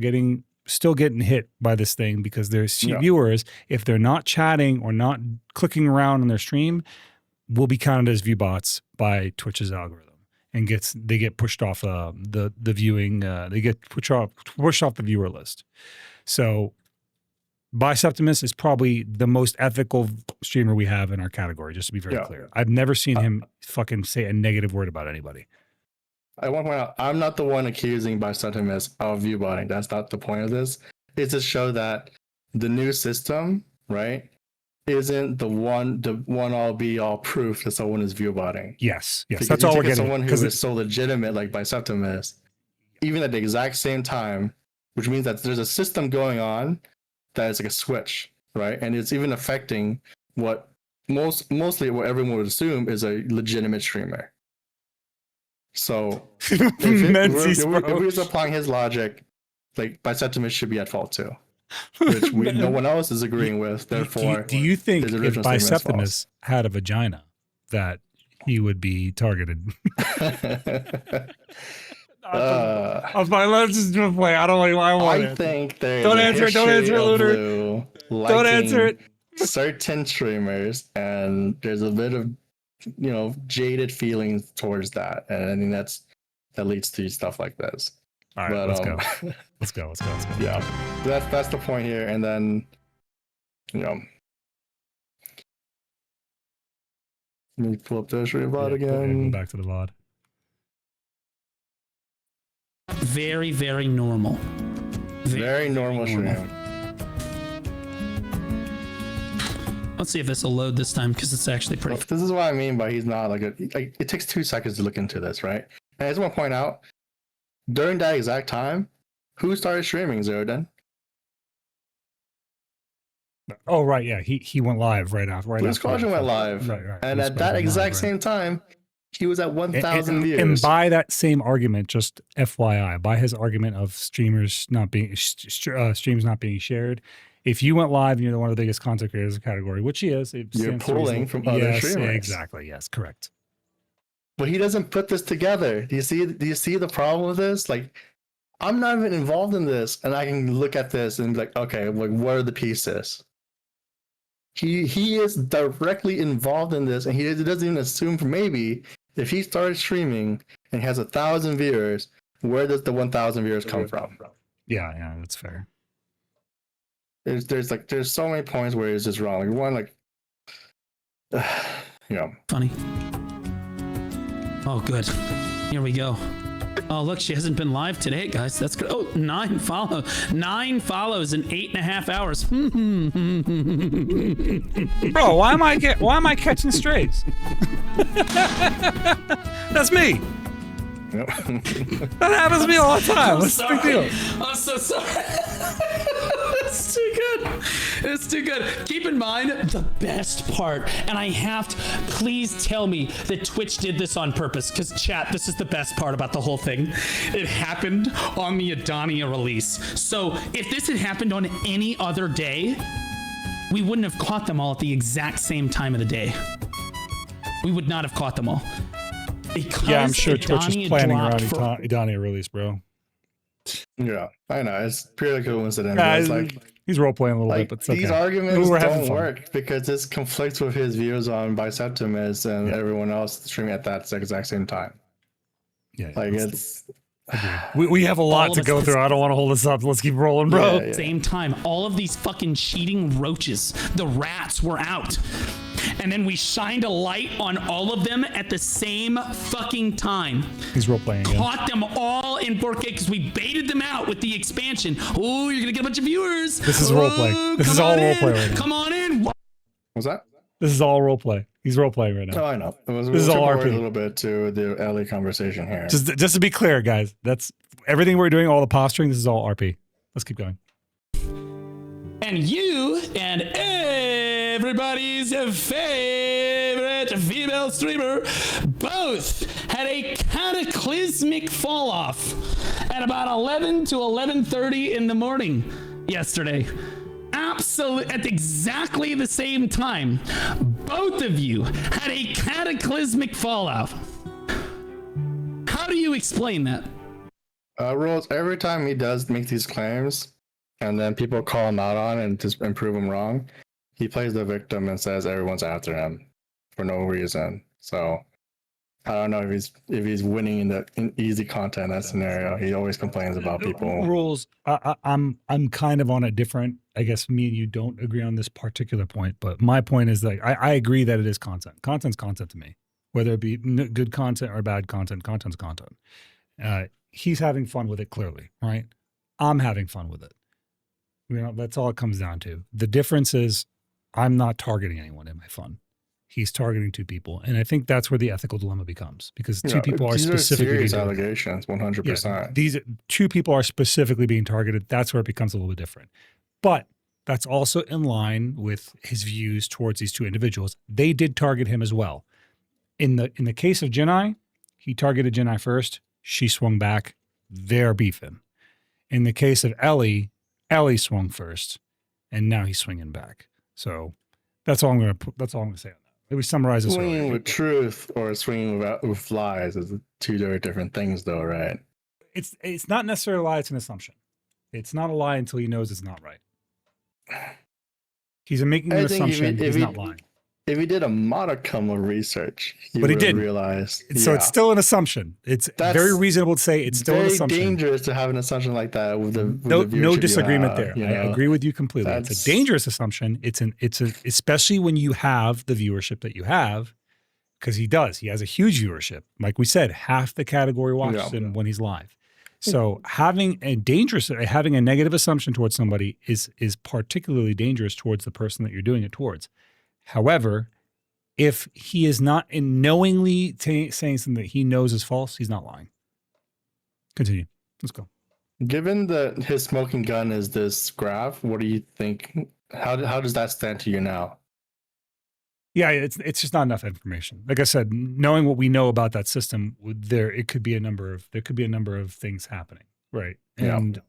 still getting hit by this thing because there's viewers, if they're not chatting or not clicking around on their stream, will be counted as viewbots by Twitch's algorithm, and they get pushed off the viewing. They get pushed off the viewer list. So Biceptimus is probably the most ethical streamer we have in our category, just to be very clear. I've never seen him fucking say a negative word about anybody. I want to point out, I'm not the one accusing Biceptimus of viewbotting. That's not the point of this. It's to show that the new system, right, isn't the one all be all proof that someone is viewbotting. Yes, because that's all we're getting. Someone who is so legitimate like Biceptimus, even at the exact same time, which means that there's a system going on that is like a switch, right? And it's even affecting what mostly what everyone would assume is a legitimate streamer. So if we're just applying his logic, like Biceptimus should be at fault too, which no one else is agreeing with. Therefore, do you think if Biceptimus had a vagina that he would be targeted? I was like, let's just play. I don't like. I want I think there's Don't a answer it. Don't history answer it, of Lunar. Blue Don't answer liking it. certain streamers, and there's a bit of jaded feelings towards that, and I think that leads to stuff like this. All right, But, let's go. Let's go. Let's go. Let's go. Yeah, that's the point here, and then let me pull up the Rebuttal again. Go back to the VOD. Very, very normal. Very normal stream. Let's see if this will load this time because it's actually pretty. This is what I mean by he's not like it takes 2 seconds to look into this, right? And I just want to point out, during that exact time, who started streaming Zeroden? Oh right, yeah, he went live right after. BlueSquadron went live, right. And at that exact same time, he was at 1,000 views. And by that same argument, just FYI, by his argument of streams not being shared, if you went live and you're one of the biggest content creators of the category, which he is, you're pulling from other streamers. Exactly. Yes, correct. But he doesn't put this together. Do you see the problem with this? Like, I'm not even involved in this, and I can look at this and be like, okay, like what are the pieces? He is directly involved in this, and he doesn't even assume for maybe if he started streaming and has 1,000 viewers, where does the 1,000 viewers come from? Yeah, that's fair. There's so many points where it's just wrong. Like one, Funny. Oh, good. Here we go. Oh, look, she hasn't been live today, guys. That's good. Oh, 9 follows. 9 follows in 8.5 hours. Bro, why am I catching strays? That's me. Yep. That happens to me all the time. What's the big deal? I'm so sorry. It's too good. It's too good. Keep in mind the best part, and I have to, please tell me that Twitch did this on purpose, because chat, this is the best part about the whole thing. It happened on the Adania release. So if this had happened on any other day, we wouldn't have caught them all at the exact same time of the day. We would not have caught them all. Because yeah, I'm sure Twitch is planning around Adania release, bro. Yeah, I know. It's purely coincidence. It's like he's role playing a little bit, but it's okay. These arguments don't work because this conflicts with his views on Biceptimus and everyone else streaming at that exact same time. Yeah, like it's. We have a lot to go through. I don't want to hold this up. Let's keep rolling, bro. Yeah. Same time, all of these fucking cheating roaches, the rats were out. And then we shined a light on all of them at the same fucking time. He's role playing again. Caught them all in 4K because we baited them out with the expansion. Oh, you're gonna get a bunch of viewers. This is role play. This is all role play right now. Come on in. What's that? This is all role play. He's role playing right now. Oh, I know. This is all RP. A little bit to the Elly conversation here. Just to be clear, guys, that's everything we're doing. All the posturing. This is all RP. Let's keep going. And you and everybody's favorite female streamer both had a cataclysmic fall off at about 11 to 11:30 in the morning yesterday. Absolutely, at exactly the same time, both of you had a cataclysmic fall off. How do you explain that? Rules, every time he does make these claims and then people call him out on and just prove him wrong, he plays the victim and says everyone's after him for no reason. So I don't know if he's winning in easy content in that scenario. He always complains about people. Rules. I'm kind of on a different. I guess me and you don't agree on this particular point, but my point is that I agree that it is content. Content's content to me, whether it be good content or bad content. Content's content. He's having fun with it, clearly, right? I'm having fun with it. That's all it comes down to. The difference is I'm not targeting anyone in my fun. He's targeting 2 people, and I think that's where the ethical dilemma becomes, because 2 people are specifically serious allegations, 100%. Yeah, these 2 people are specifically being targeted. That's where it becomes a little bit different, but that's also in line with his views towards these 2 individuals. They did target him as well. In the case of Jinnaii, he targeted Jinnaii first. She swung back. They're beefing. In the case of Elly swung first, and now he's swinging back. So that's all I'm going to say on that. Maybe summarize this. Swinging with truth or swinging with lies is 2 very different things, though, right? it's not necessarily a lie, it's an assumption. It's not a lie until he knows it's not right. He's making an assumption, he's not lying. If he did a modicum of research, but he didn't realize. So it's still an assumption. It's very reasonable to say it's still an assumption. Very dangerous to have an assumption like that with the no disagreement there. I agree with you completely. It's a dangerous assumption. It's especially when you have the viewership that you have, because he has a huge viewership. Like we said, half the category watches him when he's live. So having a negative assumption towards somebody is particularly dangerous towards the person that you're doing it towards. However, if he is not knowingly saying something that he knows is false, he's not lying. Continue. Let's go. Given that his smoking gun is this graph, what do you think? How does that stand to you now? Yeah, it's just not enough information. Like I said, knowing what we know about that system, there could be a number of things happening, right? And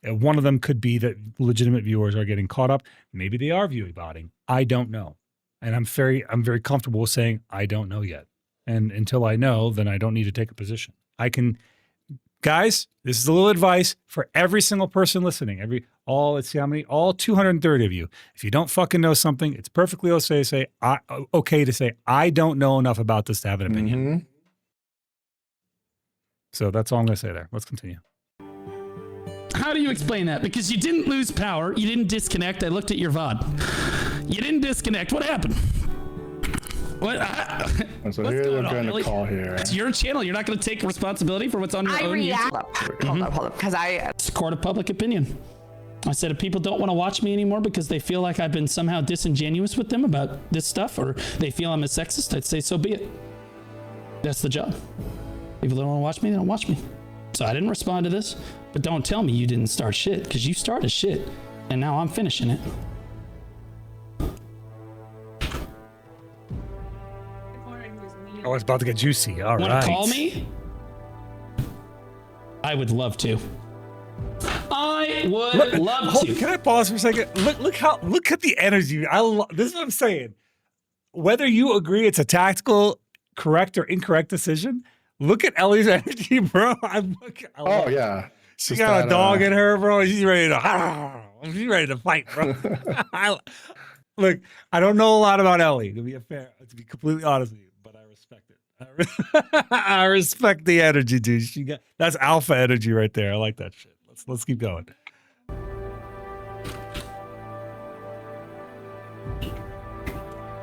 one of them could be that legitimate viewers are getting caught up. Maybe they are viewbotting. I don't know. And I'm very comfortable saying I don't know yet. And until I know, then I don't need to take a position. Guys, this is a little advice for every single person listening. All 230 of you. If you don't fucking know something, it's perfectly okay to say I don't know enough about this to have an opinion. Mm-hmm. So that's all I'm going to say there. Let's continue. How do you explain that? Because you didn't lose power. You didn't disconnect. I looked at your VOD. You didn't disconnect. What happened? What? So here's what I'm going to call here. It's your channel. You're not going to take responsibility for what's on your own YouTube. Hold up. Because It's a court of public opinion. I said if people don't want to watch me anymore because they feel like I've been somehow disingenuous with them about this stuff, or they feel I'm a sexist, I'd say so be it. That's the job. People don't want to watch me, they don't watch me. So I didn't respond to this, but don't tell me you didn't start shit, because you started shit, and now I'm finishing it. Oh, it's about to get juicy. All right. Want to call me? I would love to. I would love to. Can I pause for a second? Look at the energy. This is what I'm saying. Whether you agree it's a tactical, correct or incorrect decision, look at Elly's energy, bro. Yeah. She got a dog in her, bro. She's ready to fight, bro. Look, I don't know a lot about Elly, to be completely honest with you, but I respect it. I respect the energy, dude. That's alpha energy right there. I like that shit. Let's keep going.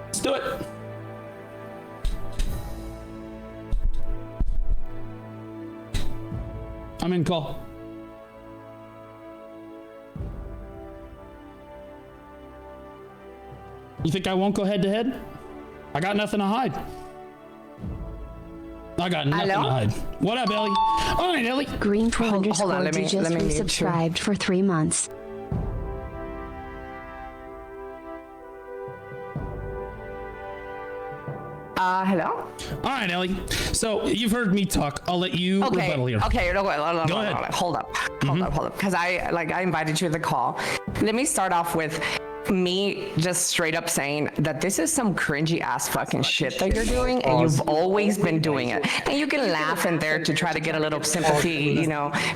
Let's do it. I'm in call. You think I won't go head to head? I got nothing to hide. I got nothing to hide. What up, Elly? All right, Elly. Green troll Hold on, underscore let me just mute you. resubscribed for 3 months. Hello? All right, Elly. So you've heard me talk. I'll let you rebuttal here. Okay, Go ahead. Hold up. Because I invited you to the call. Let me start off with me just straight up saying that this is some cringy ass fucking shit that you're doing, and you've always been doing it. And you can laugh in there to try to get a little sympathy,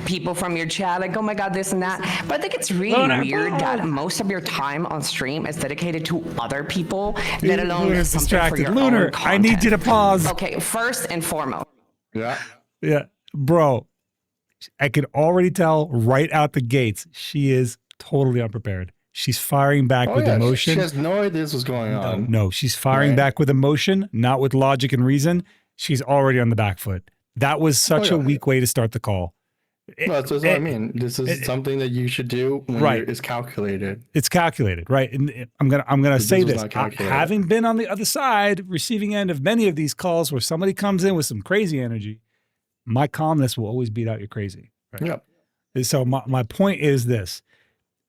people from your chat, like, oh my God, this and that. But I think it's really weird that most of your time on stream is dedicated to other people, let alone Lunar's something distracted. for your Lunar, own content. I need you to pause. Okay, first and foremost. Yeah. Bro, I could already tell right out the gates, she is totally unprepared. She's firing back with emotion. She has no idea this was going on. No, she's firing back with emotion, not with logic and reason. She's already on the back foot. That was such a weak way to start the call. That's what I mean. This is something that you should do when it's calculated. It's calculated, right? And I'm gonna say this. Having been on the other side, receiving end of many of these calls where somebody comes in with some crazy energy, my calmness will always beat out your crazy. Right? Yep. And so my point is this.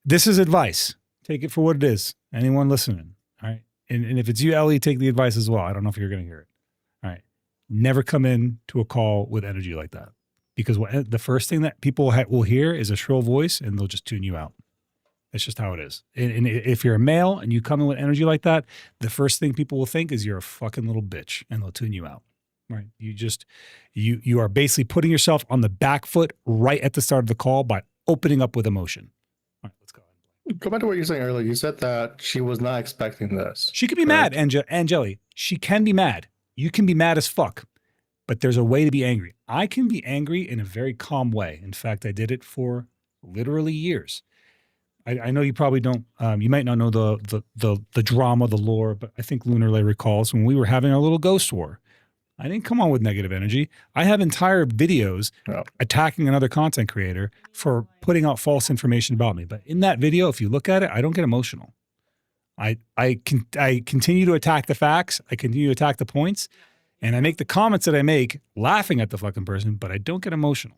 This is advice. Take it for what it is. Anyone listening, all right? And if it's you, Elly, take the advice as well. I don't know if you're going to hear it. All right. Never come in to a call with energy like that, because the first thing that people will hear is a shrill voice, and they'll just tune you out. That's just how it is. And if you're a male and you come in with energy like that, the first thing people will think is you're a fucking little bitch, and they'll tune you out. right? You are basically putting yourself on the back foot right at the start of the call by opening up with emotion. All right, let's go. Go back to what you were saying earlier. You said that she was not expecting this. She could be mad, Angeli. She can be mad. You can be mad as fuck, but there's a way to be angry. I can be angry in a very calm way. In fact, I did it for literally years. I know you probably don't, you might not know the drama, the lore, but I think LunarLe recalls when we were having our little ghost war. I didn't come on with negative energy. I have entire videos attacking another content creator for putting out false information about me. But in that video, if you look at it, I don't get emotional. I continue to attack the facts. I continue to attack the points. And I make the comments that I make laughing at the fucking person, but I don't get emotional.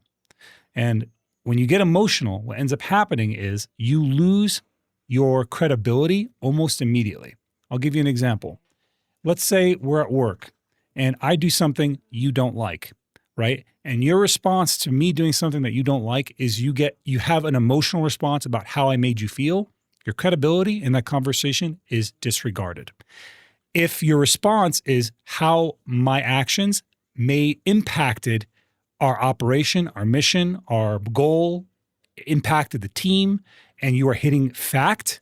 And when you get emotional, what ends up happening is you lose your credibility almost immediately. I'll give you an example. Let's say we're at work and I do something you don't like, right? And your response to me doing something that you don't like is you have an emotional response about how I made you feel. Your credibility in that conversation is disregarded. If your response is how my actions may impacted our operation, our mission, our goal, impacted the team, and you are hitting fact,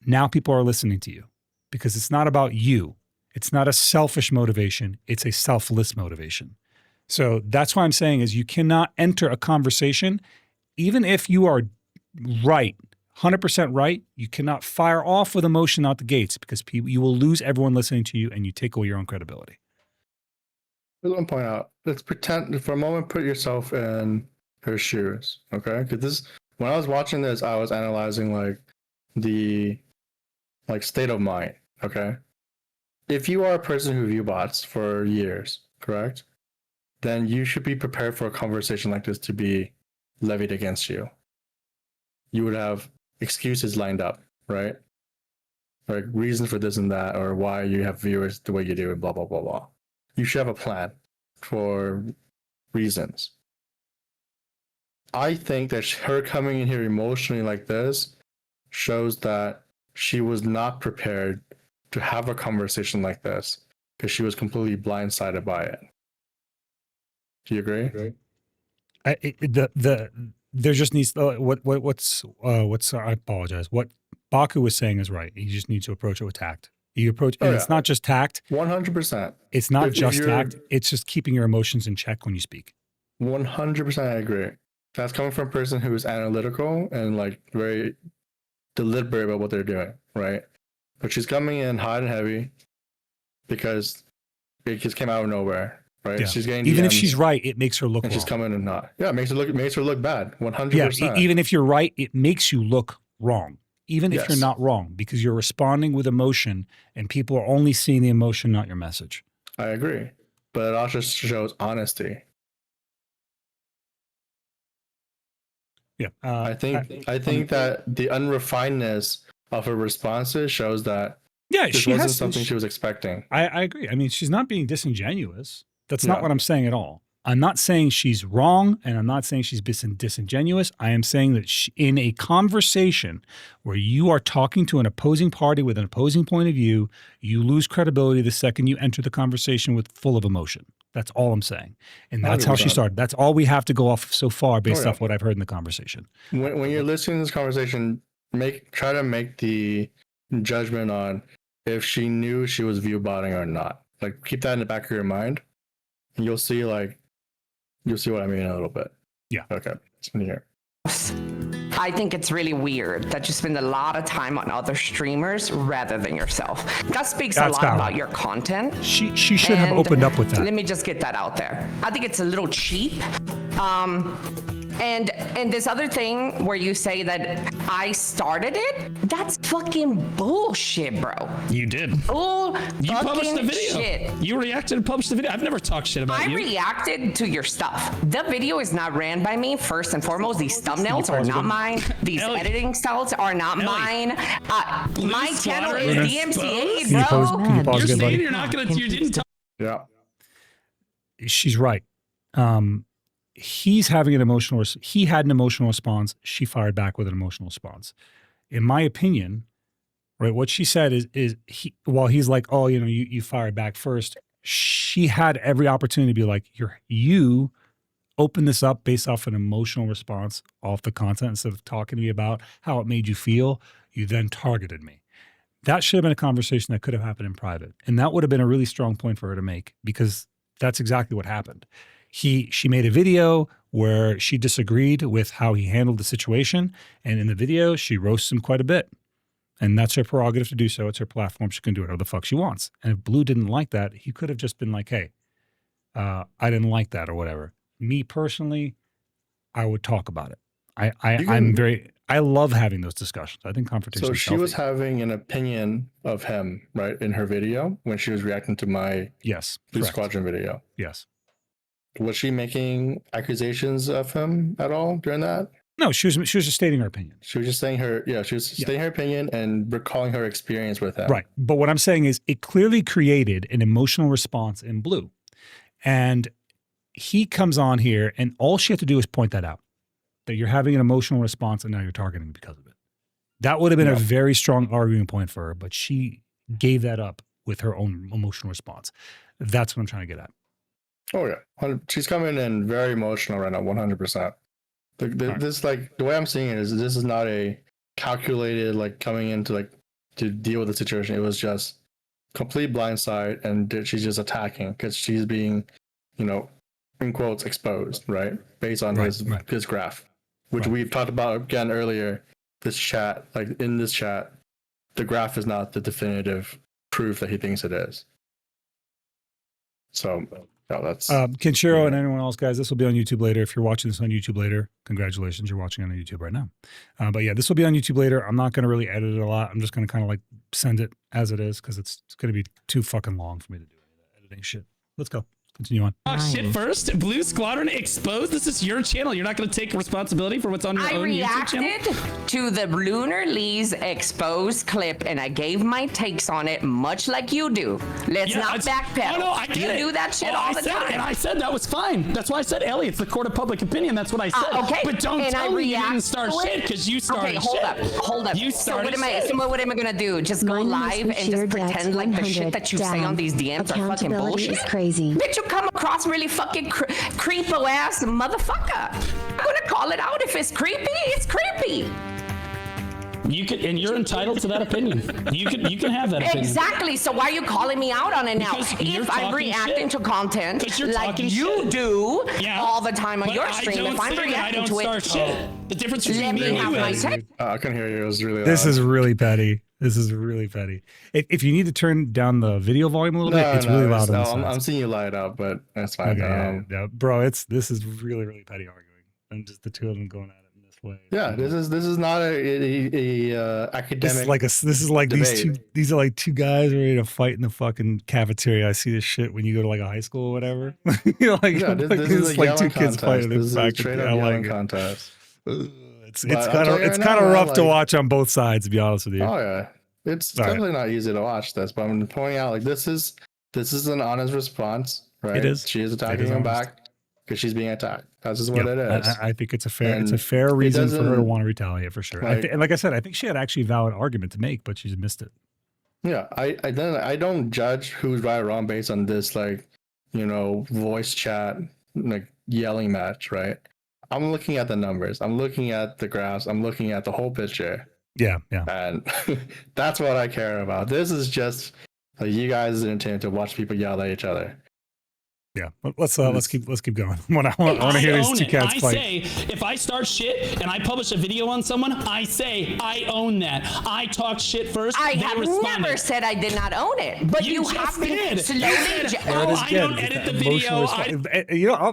now people are listening to you because it's not about you. It's not a selfish motivation. It's a selfless motivation. So that's why I'm saying is you cannot enter a conversation, even if you are right, 100% right, you cannot fire off with emotion out the gates because you will lose everyone listening to you and you take away your own credibility. I want to point out, let's pretend for a moment, put yourself in her shoes, okay? Because when I was watching this, I was analyzing the state of mind, okay? If you are a person who viewbots for years, correct? Then you should be prepared for a conversation like this to be levied against you. You would have excuses lined up, right? Like reasons for this and that, or why you have viewers the way you do, and blah, blah, blah, blah. You should have a plan for reasons. I think that her coming in here emotionally like this shows that she was not prepared to have a conversation like this because she was completely blindsided by it. Do you agree? There just needs I apologize. What Baku was saying is right. You just need to approach it with tact. It's not just tact. 100%. It's not just tact. It's just keeping your emotions in check when you speak. 100% I agree. That's coming from a person who is analytical and very deliberate about what they're doing, right? But she's coming in hot and heavy because it just came out of nowhere, right? Yeah. She's getting even if DMs, she's right, it makes her look and wrong. she's coming in hot. Yeah, it makes her look bad. 100%. Yeah, even if you're right, it makes you look wrong. Even if you're not wrong, because you're responding with emotion and people are only seeing the emotion, not your message. I agree. But it also shows honesty. Yeah. I think that the unrefinedness of her responses shows that this wasn't something she was expecting. I agree. I mean, she's not being disingenuous. That's not what I'm saying at all. I'm not saying she's wrong, and I'm not saying she's disingenuous. I am saying that in a conversation where you are talking to an opposing party with an opposing point of view, you lose credibility the second you enter the conversation with full of emotion. That's all I'm saying. And that's 100%. How she started. That's all we have to go off so far based off what I've heard in the conversation. When you're listening to this conversation, try to make the judgment on if she knew she was viewbotting or not. Keep that in the back of your mind, and you'll see what I mean in a little bit. Yeah. Okay. It's in here. I think it's really weird that you spend a lot of time on other streamers rather than yourself. That speaks a lot about your content. She should have opened up with that. Let me just get that out there. I think it's a little cheap. And this other thing where you say that I started it, that's fucking bullshit, bro. You did. You published the video. Shit. You reacted and published the video. I've never talked shit about you. I reacted to your stuff. The video is not ran by me, first and foremost. These thumbnails are not mine. These editing styles are not mine. My channel is DMCA, bro. Can you pause You're again, saying buddy? you're not going to, you didn't tell. Yeah. She's right. He had an emotional response. She fired back with an emotional response. In my opinion, right, what she said is while he's like, oh, you fired back first, she had every opportunity to be like, you open this up based off an emotional response off the content instead of talking to me about how it made you feel. You then targeted me. That should have been a conversation that could have happened in private. And that would have been a really strong point for her to make, because that's exactly what happened. She made a video where she disagreed with how he handled the situation. And in the video, she roasts him quite a bit. And that's her prerogative to do so. It's her platform. She can do whatever the fuck she wants. And if Blue didn't like that, he could have just been like, hey, I didn't like that or whatever. Me personally, I would talk about it. I love having those discussions. I think confrontation. So she was having an opinion of him, right, in her video when she was reacting to my BlueSquadron video. Yes. Was she making accusations of him at all during that? No, she was just stating her opinion. She was just saying stating her opinion and recalling her experience with him. Right. But what I'm saying is it clearly created an emotional response in Blue. And he comes on here and all she had to do is point that out, that you're having an emotional response and now you're targeting because of it. That would have been a very strong arguing point for her, but she gave that up with her own emotional response. That's what I'm trying to get at. Oh yeah, she's coming in very emotional right now, 100%. This like the way I'm seeing it is this is not a calculated like coming into like to deal with the situation. It was just complete blindside, and she's just attacking because she's being, in quotes, exposed, right, based on his graph, which we've talked about again earlier. This chat, like in this chat, the graph is not the definitive proof that he thinks it is. So. That's Kenshiro and anyone else, guys, this will be on YouTube later. If you're watching this on YouTube later, congratulations, you're watching on YouTube right now. But yeah, this will be on YouTube later. I'm not going to really edit it a lot. I'm just going to kind of like send it as it is because it's going to be too fucking long for me to do any of that editing shit. Let's go. Continue on. Shit first. Blue Squadron exposed. This is your channel. You're not going to take responsibility for what's on your own YouTube channel? I reacted to the LunarLe's exposed clip and I gave my takes on it, much like you do. Let's not backpedal. No, I get it. You do that shit all the time. And I said that was fine. That's why I said, Ellie, it's the court of public opinion. That's what I said. Okay. But don't tell me you didn't start shit because you started shit. Hold up. You started what am I going to do? Just go live and just pretend like the shit that you say on these DMs are fucking bullshit? Is crazy. Bitch, you come across really fucking creepo ass motherfucker. I'm gonna call it out. If it's creepy, it's creepy. You can, and you're entitled to that opinion. You can have that opinion. Exactly. So why are you calling me out on it now? If I'm reacting to content like you do all the time on your stream, if I'm reacting to it, the difference between me and you is I can hear you. It was really loud. This is really petty. This is really petty. If you need to turn down the video volume a little bit, it's really loud. I'm seeing you light up, but that's fine. Okay, yeah, bro, this is really, really petty arguing, and just the two of them going at it in this way. Yeah, this is not a academic. This is like debate. These are like two guys ready to fight in the fucking cafeteria. I see this shit when you go to like a high school or whatever. You're like, this is like two kids fighting. This is a straight up yelling contest. It's kind of rough to watch on both sides, to be honest with you. Oh yeah, it's definitely not easy to watch this, but I'm pointing out like this is an honest response, right? It is. She is attacking him back because she's being attacked. That's just what it is. I think it's a fair reason for her to want to retaliate for sure. And like I said, I think she had actually a valid argument to make, but she's missed it. Yeah, I don't judge who's right or wrong based on this voice chat like yelling match, right? I'm looking at the numbers. I'm looking at the graphs. I'm looking at the whole picture. Yeah. And that's what I care about. This is just you guys' intent to watch people yell at each other. Yeah, let's keep going. I want to hear these two cats fight. I say, if I start shit and I publish a video on someone, I say I own that. I talk shit first. I have never said I did not own it, but you have been slowly. I don't edit the video.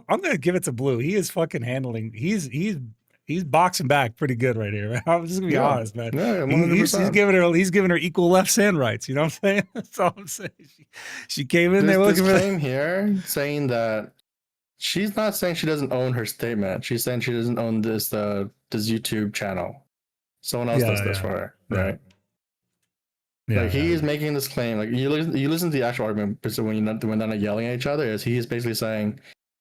I'm gonna give it to Blue. He is fucking handling. He's boxing back pretty good right here. Man. I'm just gonna be honest, man. Yeah, he's giving her equal left hand rights. You know what I'm saying? That's all I'm saying. She came in there looking claim here saying that she's not saying she doesn't own her statement. She's saying she doesn't own this YouTube channel. Someone else does this for her, right? Yeah, like he is making this claim. Like you listen to the actual argument. So when they're not yelling at each other, is he is basically saying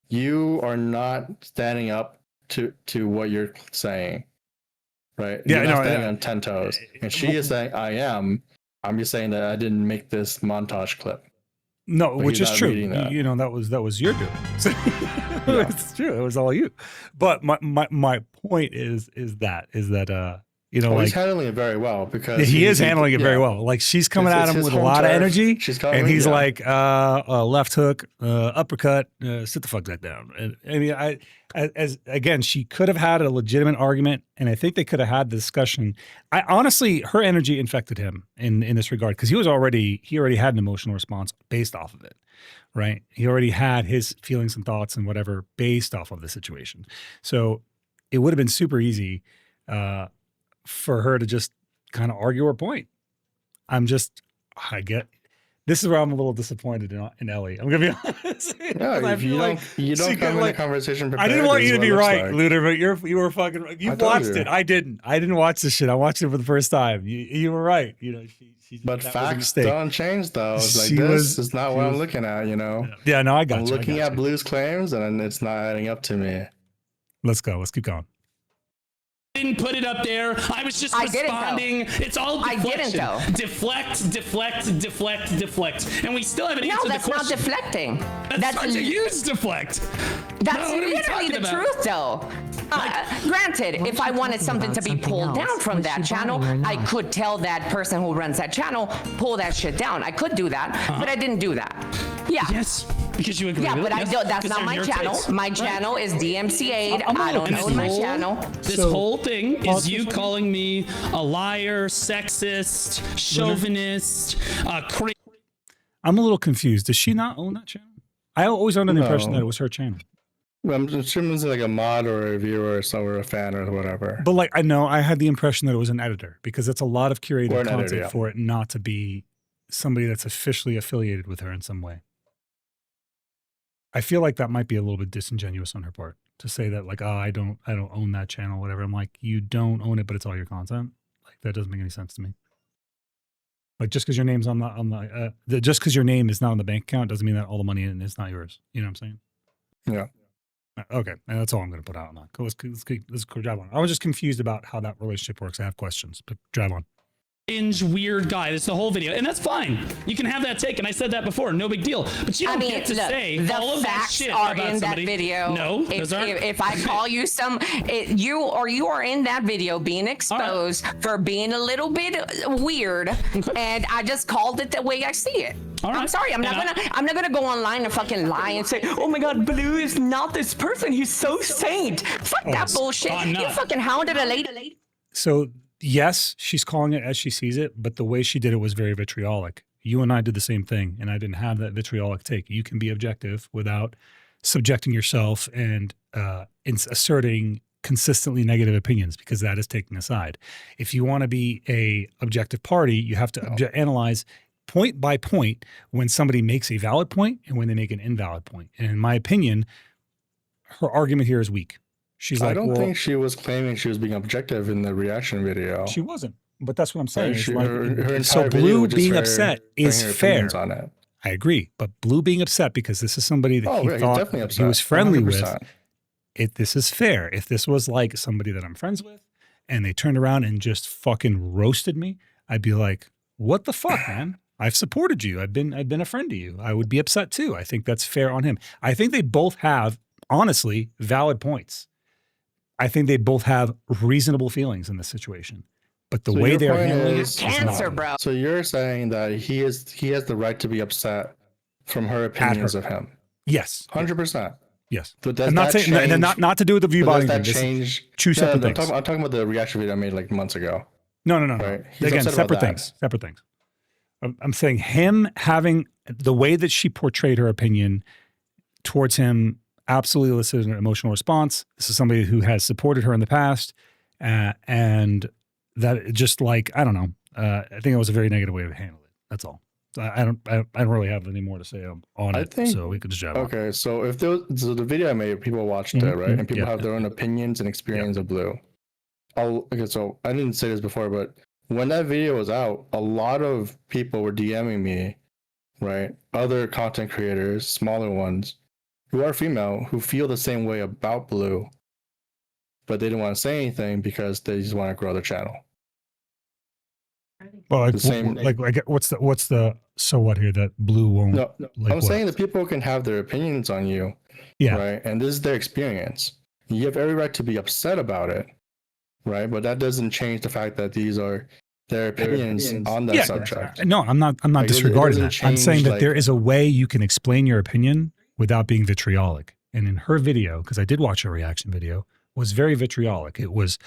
you are not standing up to what you're saying, right? You're not standing on 10 toes. And she is saying, I am. I'm just saying that I didn't make this montage clip. No, But which he's is not true. reading that. You know, that was your doing. So, it's true. It was all you. But my point is that you know, Well, like he's handling it very well because he is handling it very well. Like she's coming It's at him his with a home lot of turf. energy, She's coming, and he's yeah. like, left hook, uppercut, sit the fuck back down. And I mean, as again, she could have had a legitimate argument, and I think they could have had the discussion. I honestly, her energy infected him in this regard because he already had an emotional response based off of it, right? He already had his feelings and thoughts and whatever based off of the situation. So it would have been super easy for her to just kind of argue her point. This is where I'm a little disappointed in Elly. I'm gonna be honest. No, if you don't come in the conversation prepared. I didn't want you to be right, like. Lunar, but you were fucking. You watched it. I didn't watch this shit. I watched it for the first time. You were right. You know, But facts don't change though. It's like this is not what I'm looking at. You know. Yeah, no, I got I'm you. looking at Blue's claims, and it's not adding up to me. Let's go. Let's keep going. Didn't put it up there. I was just responding. It's all deflection. I didn't though. Deflect, and we still haven't answered the question. No, that's not deflecting. That's hard to use deflect. That's No, literally the truth, though. Granted, if I wanted something to be pulled down from that channel, I could tell that person who runs that channel, pull that shit down. I could do that, but I didn't do that. Yeah. Yes, because you agree Yeah, with but it. I don't. That's not my channel. My channel is DMCA'd. I don't own my channel. This whole thing is you calling me a liar, sexist, chauvinist, I'm a little confused. Does she not own that channel? I always owned the impression that it was her channel. I'm assuming it's like a mod or a viewer or a fan or whatever. But like, I had the impression that it was an editor because it's a lot of curated content editor, for it not to be somebody that's officially affiliated with her in some way. I feel like that might be a little bit disingenuous on her part to say that like, oh, I don't own that channel, whatever. I'm like, you don't own it, but it's all your content. Like that doesn't make any sense to me. Like just because your name's just because your name is not on the bank account doesn't mean that all the money in it is not yours. You know what I'm saying? Yeah. Okay, and that's all I'm going to put out on that. Let's drive on. I was just confused about how that relationship works. I have questions, but drive on. Weird guy. That's the whole video, and that's fine. You can have that take, and I said that before. No big deal. But you don't get to say all of that shit are about in somebody. That video. No, those aren't. If I call you you are in that video being exposed for being a little bit weird, and I just called it the way I see it. I'm sorry. I'm not gonna go online and fucking lie and say, oh my God, Blue is not this person. He's so saint. Fuck that bullshit. You fucking hounded a lady. So. Yes, she's calling it as she sees it, but the way she did it was very vitriolic. You and I did the same thing, and I didn't have that vitriolic take. You can be objective without subjecting yourself and asserting consistently negative opinions because that is taking a side. If you want to be a objective party, you have to analyze point by point when somebody makes a valid point and when they make an invalid point. And in my opinion, her argument here is weak. I don't think she was claiming she was being objective in the reaction video. She wasn't, but that's what I'm saying. Her so Blue being upset is fair. On it. I agree, but Blue being upset because this is somebody that he thought he was 100%. friendly with. This is fair. If this was like somebody that I'm friends with and they turned around and just fucking roasted me, I'd be like, what the fuck, man? I've supported you. I've been a friend to you. I would be upset too. I think that's fair on him. I think they both have, honestly, valid points. I think they both have reasonable feelings in this situation, but the way they're handling it is cancer, bro. So you're saying that he has the right to be upset from her opinions of him? Yes, 100%. Yes, but I'm not saying not to do with the viewbotting. Does that change? Two separate things. I'm talking about the reaction video I made like months ago. No. Right? Again, separate things. Separate things. I'm saying him having the way that she portrayed her opinion towards him. Absolutely elicited an emotional response. This is somebody who has supported her in the past, and that just like I don't know. I think it was a very negative way to handle it. That's all. I don't really have any more to say on it. So we could just jump. Okay, so so the video I made, people watched it, right, and people have their own opinions and experience of Blue. Okay, so I didn't say this before, but when that video was out, a lot of people were DMing me, right? Other content creators, smaller ones, who are female, who feel the same way about Blue, but they didn't want to say anything because they just want to grow their channel. Well, like, The same- like what's the so what here that Blue won't? No, like I'm what? saying that people can have their opinions on you, Yeah. right? And this is their experience. You have every right to be upset about it, right? But that doesn't change the fact that these are their opinions on that subject. No, I'm not Like, it disregarding doesn't that. I'm saying change, that like- there is a way you can explain your opinion without being vitriolic. And in her video, because I did watch her reaction video, was very vitriolic. It was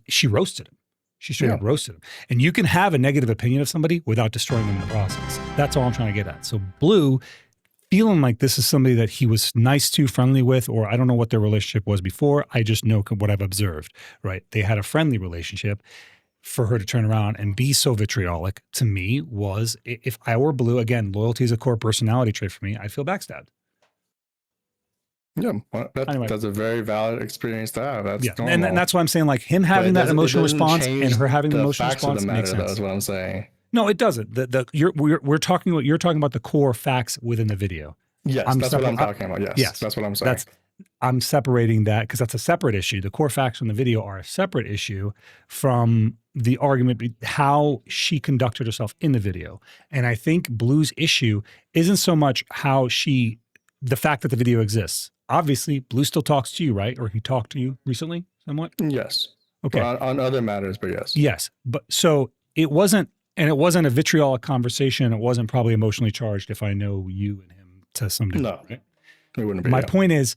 she roasted him. She straight up roasted him. And you can have a negative opinion of somebody without destroying them in the process. That's all I'm trying to get at. So Blue, feeling like this is somebody that he was nice to, friendly with, or I don't know what their relationship was before. I just know what I've observed, right? They had a friendly relationship. For her to turn around and be so vitriolic to me was, if I were Blue, again, loyalty is a core personality trait for me, I'd feel backstabbed. Yeah, well, Anyway. that's a very valid experience to have. That's Yeah, normal. and that's why I'm saying, like, him having that emotional response and her having the emotional facts of response the makes matter, sense. though, is what I'm saying. No, it doesn't. You're talking about the core facts within the video. Yes, that's what I'm talking about. Yes, that's what I'm saying. I'm separating that because that's a separate issue. The core facts from the video are a separate issue from the argument, how she conducted herself in the video. And I think Blue's issue isn't so much the fact that the video exists. Obviously, Blue still talks to you, right? Or he talked to you recently somewhat? Yes. Okay. On other matters, but yes. Yes. But so it wasn't a vitriolic conversation. It wasn't probably emotionally charged if I know you and him to some degree. No, right? it wouldn't be. My point is,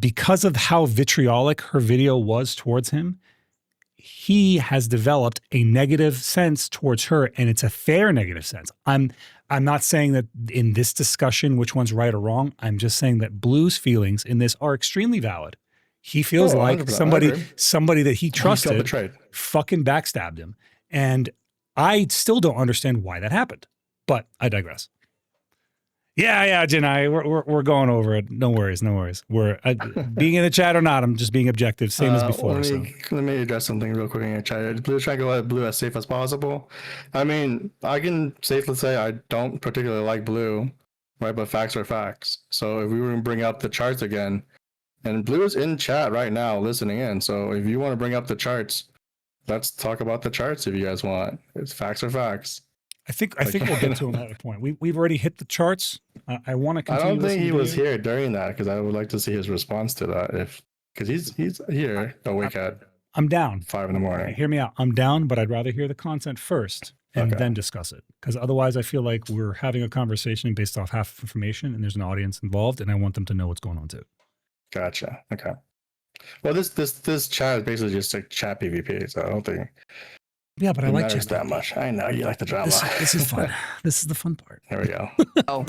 because of how vitriolic her video was towards him, he has developed a negative sense towards her, and it's a fair negative sense. I'm not saying that in this discussion which one's right or wrong. I'm just saying that Blue's feelings in this are extremely valid. He feels like 100%, somebody that he trusted betrayed. fucking backstabbed him. And I still don't understand why that happened. But I digress. Yeah, Jinnai, we're going over it. No worries. We're being in the chat or not. I'm just being objective, same as before. Let me address something real quick in the chat. Blue trying to go at Blue as safe as possible. I mean, I can safely say I don't particularly like Blue, right? But facts are facts. So if we were to bring up the charts again, and Blue is in chat right now listening in. So if you want to bring up the charts, let's talk about the charts if you guys want. It's facts are facts. I think we'll get to another point. We've already hit the charts. I want to continue. I don't think he was here during that because I would like to see his response to that. Because he's here awake at. I'm down. 5 in the morning. Hear me out. I'm down, but I'd rather hear the content first and then discuss it. Because otherwise, I feel like we're having a conversation based off half of information, and there's an audience involved, and I want them to know what's going on too. Gotcha. Okay. Well, this chat is basically just like chat PvP, so I don't think. Yeah, but I like chat that much. I know you like the drama. This is fun. This is the fun part. There we go. Oh,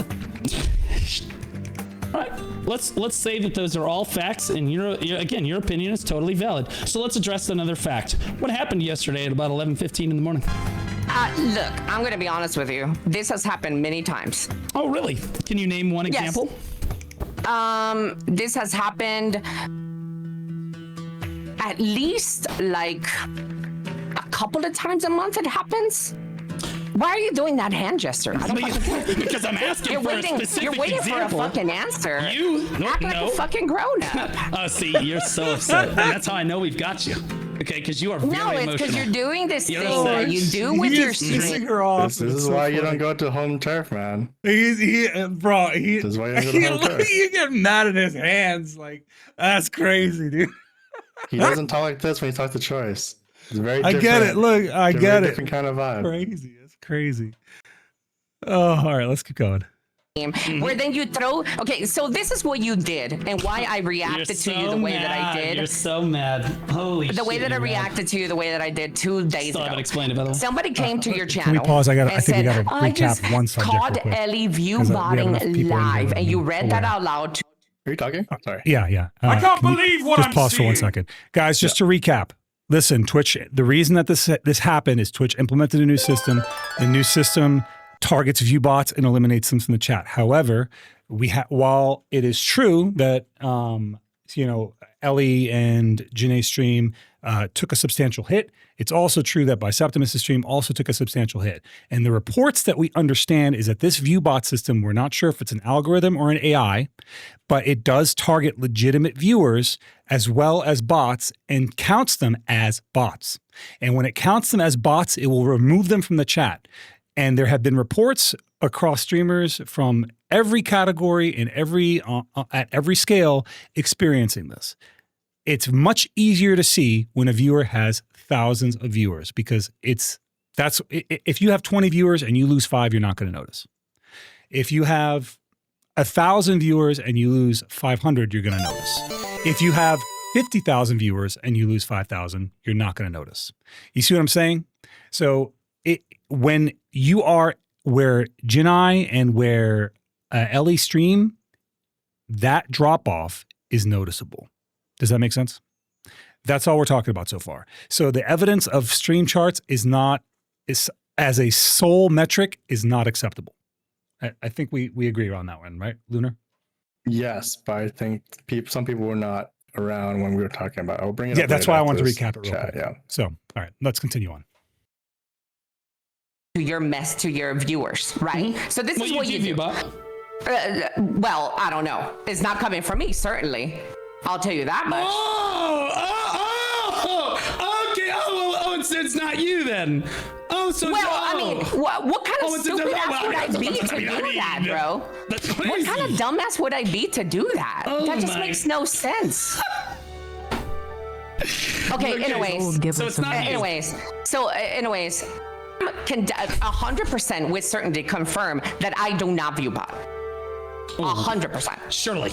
All right, let's say that those are all facts, and your opinion is totally valid. So let's address another fact. What happened yesterday at about 11:15 in the morning? look, I'm gonna be honest with you. This has happened many times. Oh, really? Can you name one Yes. example? This has happened at least like a couple of times a month. It happens. Why are you doing that hand gesture? I don't fucking Because I'm asking You're for waiting. a specific You're waiting example. for a fucking answer. You Act like a fucking grown up. See, you're so upset. And that's how I know we've got you. Okay, because you are very No, it's emotional. because you're doing this You thing know what I'm that you saying? do with your Pissing stream. her off. This is why you don't go to home turf, man. This is why you don't go to home turf. you get mad at his hands. Like, that's crazy, dude. He doesn't talk like this when he talks to Choice. It's very I different. get it. Look, I It's a get very it. different kind of vibe. Crazy. It's crazy. Oh, all right. Let's keep going. Where then you throw. Okay, so this is what you did, and why I reacted to you the way that I did. You're so mad. Holy shit. The way that I you're mad. reacted to you the way that I did 2 days Still ago. haven't explained it, by the way. Somebody came to your channel. pause? I think we said, gotta "I recap just one subject real called quick, Elly 'cause we have enough people in Viewbotting here live, that and you are read that aware. out loud. Are you talking? Sorry. Yeah. I can't can you believe what just I'm pause for 1 seeing. second, guys. Just to recap. Listen, Twitch. The reason that this happened is Twitch implemented a new system. The new system targets Viewbots and eliminates them from the chat. However, while it is true that Elly and Jinnaii's stream took a substantial hit. It's also true that Biceptimus' stream also took a substantial hit. And the reports that we understand is that this Viewbot system, we're not sure if it's an algorithm or an AI, but it does target legitimate viewers as well as bots and counts them as bots. And when it counts them as bots, it will remove them from the chat. And there have been reports across streamers from every category and at every scale experiencing this. It's much easier to see when a viewer has thousands of viewers because if you have 20 viewers and you lose 5, you're not going to notice. If you have 1,000 viewers and you lose 500, you're going to notice. If you have 50,000 viewers and you lose 5,000, you're not going to notice. You see what I'm saying? So when you are where Jinnaii and where Elly stream, that drop off is noticeable. Does that make sense? That's all we're talking about so far. So the evidence of stream charts is as a sole metric is not acceptable. I think we agree on that one, right, Lunar? Yes, but I think some people were not around when we were talking about it. I'll bring it up. Yeah, that's why I wanted to this recap it real quick. Yeah. So, all right, let's continue on. To your viewers, right? So this is what you do. Viewbot. Well, I don't know. It's not coming from me, certainly. I'll tell you that much. Okay. It's not you then. I mean, what kind of stupid ass would I be to do that, bro? That's crazy. What kind of dumbass would I be to do that? That just makes no sense. Okay, anyways. So it's not Anyways, can 100% with certainty confirm that I do not Viewbot. 100%. Surely.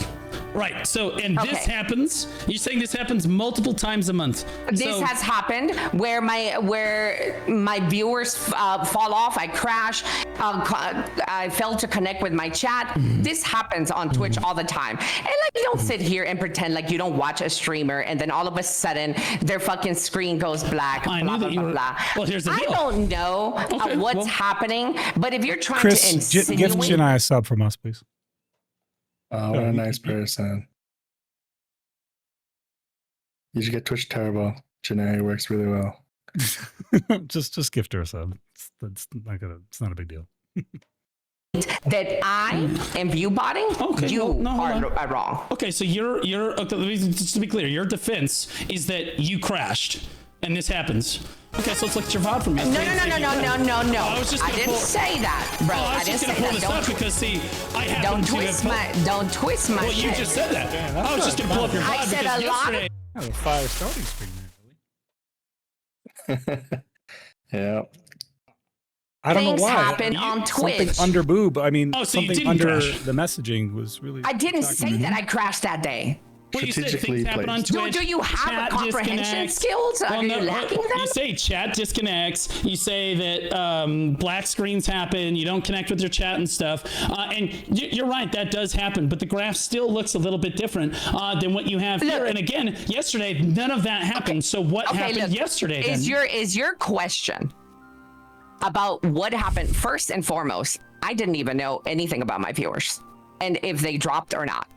Right. So, and this Okay. happens. You're saying this happens multiple times a month. This has happened where my viewers fall off. I crash. I fail to connect with my chat. This happens on Twitch all the time. And like, you don't sit here and pretend like you don't watch a streamer and then all of a sudden their fucking screen goes black. I blah, knew blah, that you blah, were. blah. Well, here's the I deal. don't know what's happening, but if you're trying Chris, to insinuate, give Jinnaii a sub from us, please. Oh, what a nice person. You should get Twitch Turbo. Jinnaii works really well. just gift her a sub. It's not a big deal. that I am viewbotting, Okay, you well, no, hold are wrong. Okay, so you're okay, let me- just to be clear, your defense is that you crashed and this happens. Okay, so it's like your VOD from No. I was just I gonna didn't pull- say that, bro. Oh, I I was didn't just say gonna pull that. this up because see, I happen Don't to twist have don't twist my Well, shit. you just said that. Yeah, I was just gonna pull up your I VOD said because a lot of- yesterday. Oh, a fire starting screen there, Yeah. I don't Things know why. happen on Something Twitch. under boob. I mean, Oh, so you something didn't under crash. the messaging was really. I didn't shocking. say that I crashed that day. Well, you said Strategically things happen on placed. Twitch. Do you have chat comprehension disconnects. skills? Are you lacking them? You say chat disconnects. You say that black screens happen. You don't connect with your chat and stuff. And you're right, that does happen. But the graph still looks a little bit different than what you have here. Look. And again, yesterday, none of that happened. So what happened yesterday then? Is your question about what happened first and foremost? I didn't even know anything about my viewers and if they dropped or not.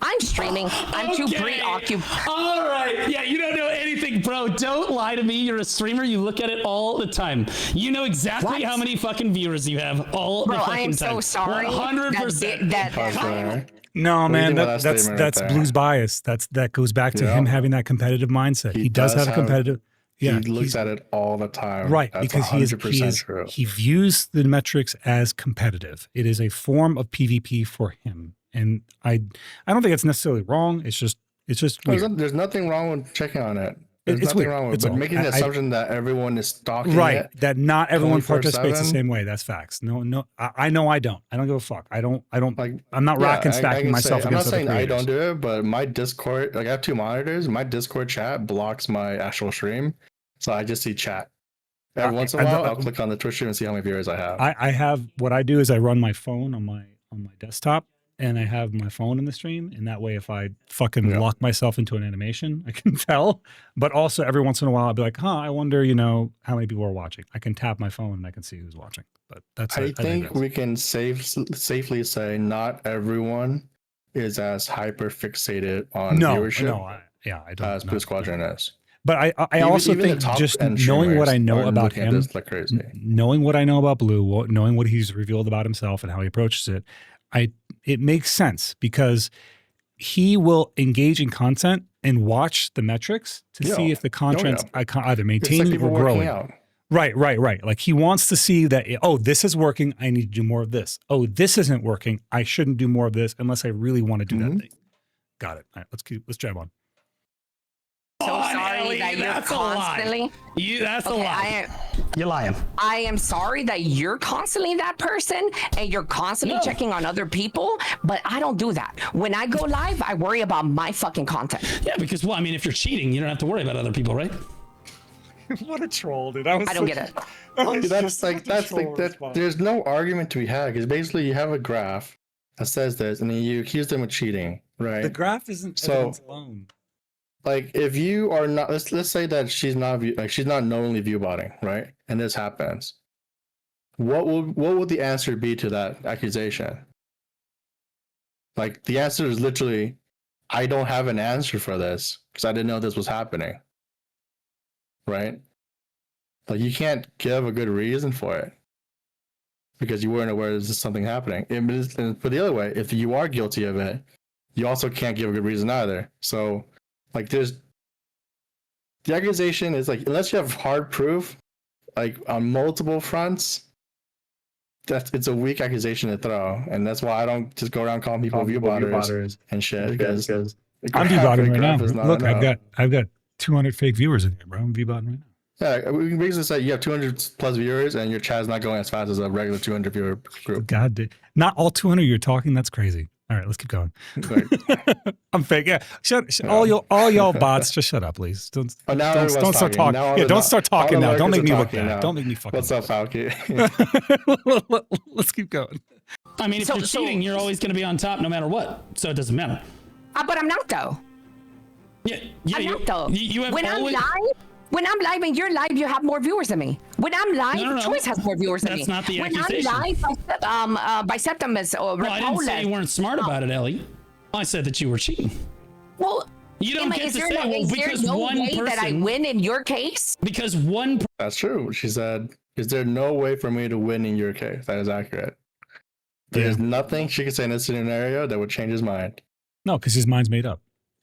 I'm streaming. I'm too preoccupied. All right. Yeah, you don't know anything, bro. Don't lie to me. You're a streamer. You look at it all the time. You know exactly What? how many fucking viewers you have all Bro, the I fucking am time. so sorry. 100%. No, man, think about that that's statement right there? Blue's bias. That goes back to Yeah. him having that competitive mindset. He does have a competitive. Yeah, He looks at it all the time. right, That's because 100% true. he views the metrics as competitive. It is a form of PvP for him, and I don't think it's necessarily wrong. It's just weird. There's nothing wrong with checking on it. There's It's nothing weird. wrong with It's it. But all. making the assumption that everyone is stalking Right, it. that not everyone participates the 24/7? same way. That's facts. No, I know I don't. I don't give a fuck. I don't. Like, I'm not yeah, rack and I stacking can myself say, I'm not against other saying I creators. don't do it, but my Discord, like I have 2 monitors. My Discord chat blocks my actual stream, so I just see chat. Every once in a while, I'll click on the Twitch stream and see how many viewers I have. I have what I do is I run my phone on my desktop, and I have my phone in the stream, and that way if I fucking lock myself into an animation, I can tell. But also every once in a while I'll be like, I wonder, how many people are watching. I can tap my phone and I can see who's watching. But that's I think we can safely say not everyone is as hyper fixated on viewership Yeah, I don't as BlueSquadron is. But I also even the think top just end knowing what streamers I know are about looking at him, this like crazy. knowing what I know about Blue, knowing what he's revealed about himself and how he approaches it, it makes sense because he will engage in content and watch the metrics to see if the content's either maintaining or growing. Right. Like he wants to see that, oh, this is working. I need to do more of this. Oh, this isn't working. I shouldn't do more of this unless I really want to do that thing. Got it. All right, let's jab on. So sorry that you're constantly. That's a lie. You're lying. I am sorry that you're constantly that person and you're constantly checking on other people, but I don't do that. When I go live, I worry about my fucking content. Yeah, because I mean, if you're cheating, you don't have to worry about other people, right? What a troll, dude! I don't get it. There's no argument to be had because basically you have a graph that says this, and then you accuse them of cheating, right? The graph isn't evidence alone. Like if you are not, let's say that she's not knowingly viewbotting, right? And this happens. What would the answer be to that accusation? Like the answer is literally, I don't have an answer for this because I didn't know this was happening. Right? Like you can't give a good reason for it because you weren't aware this is something happening. And for the other way, if you are guilty of it, you also can't give a good reason either. So like the accusation is like, unless you have hard proof, like on multiple fronts, it's a weak accusation to throw. And that's why I don't just go around calling people viewbotters and shit. Because I'm viewbotting right now. Look, I've got 200 fake viewers in here, bro. I'm viewbotting right now. Yeah, we can basically say you have 200 plus viewers and your chat's not going as fast as a regular 200 viewer group. God, dude. Not all 200 you're talking. That's crazy. All right, let's keep going. I'm fake. Yeah, all y'all bots. Just shut up, please. Don't start talking. Don't start talking now. Don't make me look bad. Don't make me fucking. What's up, Falky? Let's keep going. I mean, if you're cheating, you're always going to be on top no matter what. So it doesn't matter. But I'm not though. Yeah, I'm not though. You have When I'm live and you're live, you have more viewers than me. When I'm live, Choice has more viewers than me. That's not the accusation. When I'm live, Biceptimus or Rebuttal. I didn't say you weren't smart about it, Ellie. I said that you were cheating. Well, you don't get to say, because one person. That I win in your case? Because one. That's true. She said, "Is there no way for me to win in your case?" That is accurate. There's nothing she could say in this scenario that would change his mind. No, because his mind's made up.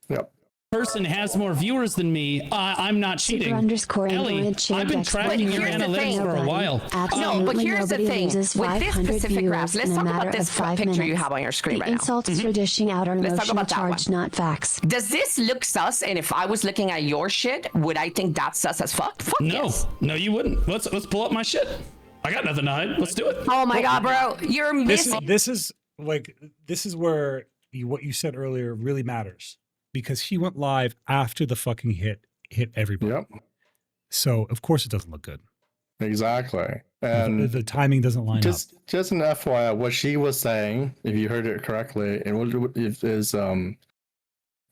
Yep. Person has more viewers than me. I'm not cheating. Ellie, I've been tracking your analytics for a while. No, but here's the thing. With this specific graph, let's talk about this picture you have on your screen right now. Insults you're dishing out are emotional charge, not facts. Does this look sus? And if I was looking at your shit, would I think that's sus as fuck? Fuck yes. No, you wouldn't. Let's pull up my shit. I got nothing to hide. Let's do it. Oh my god, bro, you're missing. This is where what you said earlier really matters. Because he went live after the fucking hit everybody. Yep. So of course it doesn't look good. Exactly. And the timing doesn't line up. Just an FYI, what she was saying, if you heard it correctly,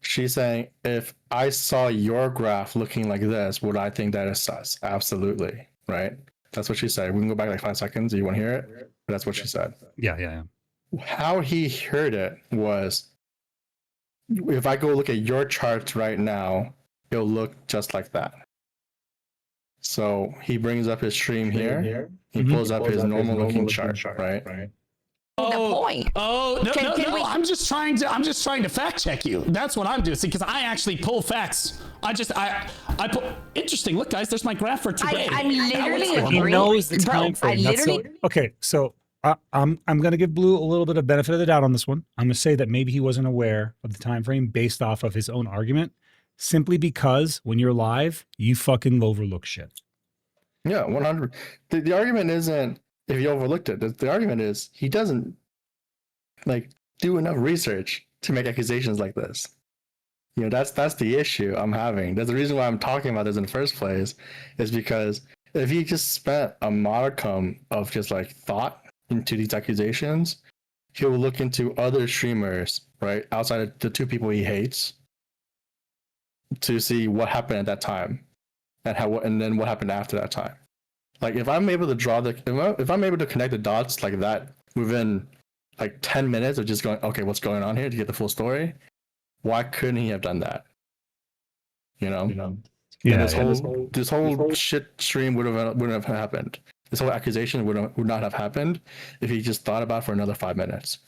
she's saying, if I saw your graph looking like this, would I think that is sus? Absolutely. Right? That's what she said. We can go back like 5 seconds. Do you want to hear it? That's what she said. Yeah. How he heard it was, if I go look at your charts right now, it'll look just like that. So he brings up his stream here. He pulls up his normal looking chart, right? No, I'm just trying to fact check you. That's what I'm doing. See, because I actually pull facts. I pull. Interesting. Look, guys, there's my graph for today. I'm literally. He knows the time frame. Okay, so I'm going to give Blue a little bit of benefit of the doubt on this one. I'm going to say that maybe he wasn't aware of the time frame based off of his own argument, simply because when you're live, you fucking overlook shit. Yeah, 100. The argument isn't if he overlooked it. The argument is he doesn't do enough research to make accusations like this. You know, that's the issue I'm having. That's the reason why I'm talking about this in the first place, is because if he just spent a modicum of just thought into these accusations, he'll look into other streamers, right, outside of the two people he hates, to see what happened at that time and then what happened after that time. Like, if I'm able to if I'm able to connect the dots like that within 10 minutes of just going, okay, what's going on here, to get the full story, why couldn't he have done that? You know. Yeah. And this whole shit stream wouldn't have happened. This whole accusation would not have happened if he just thought about it for another 5 minutes.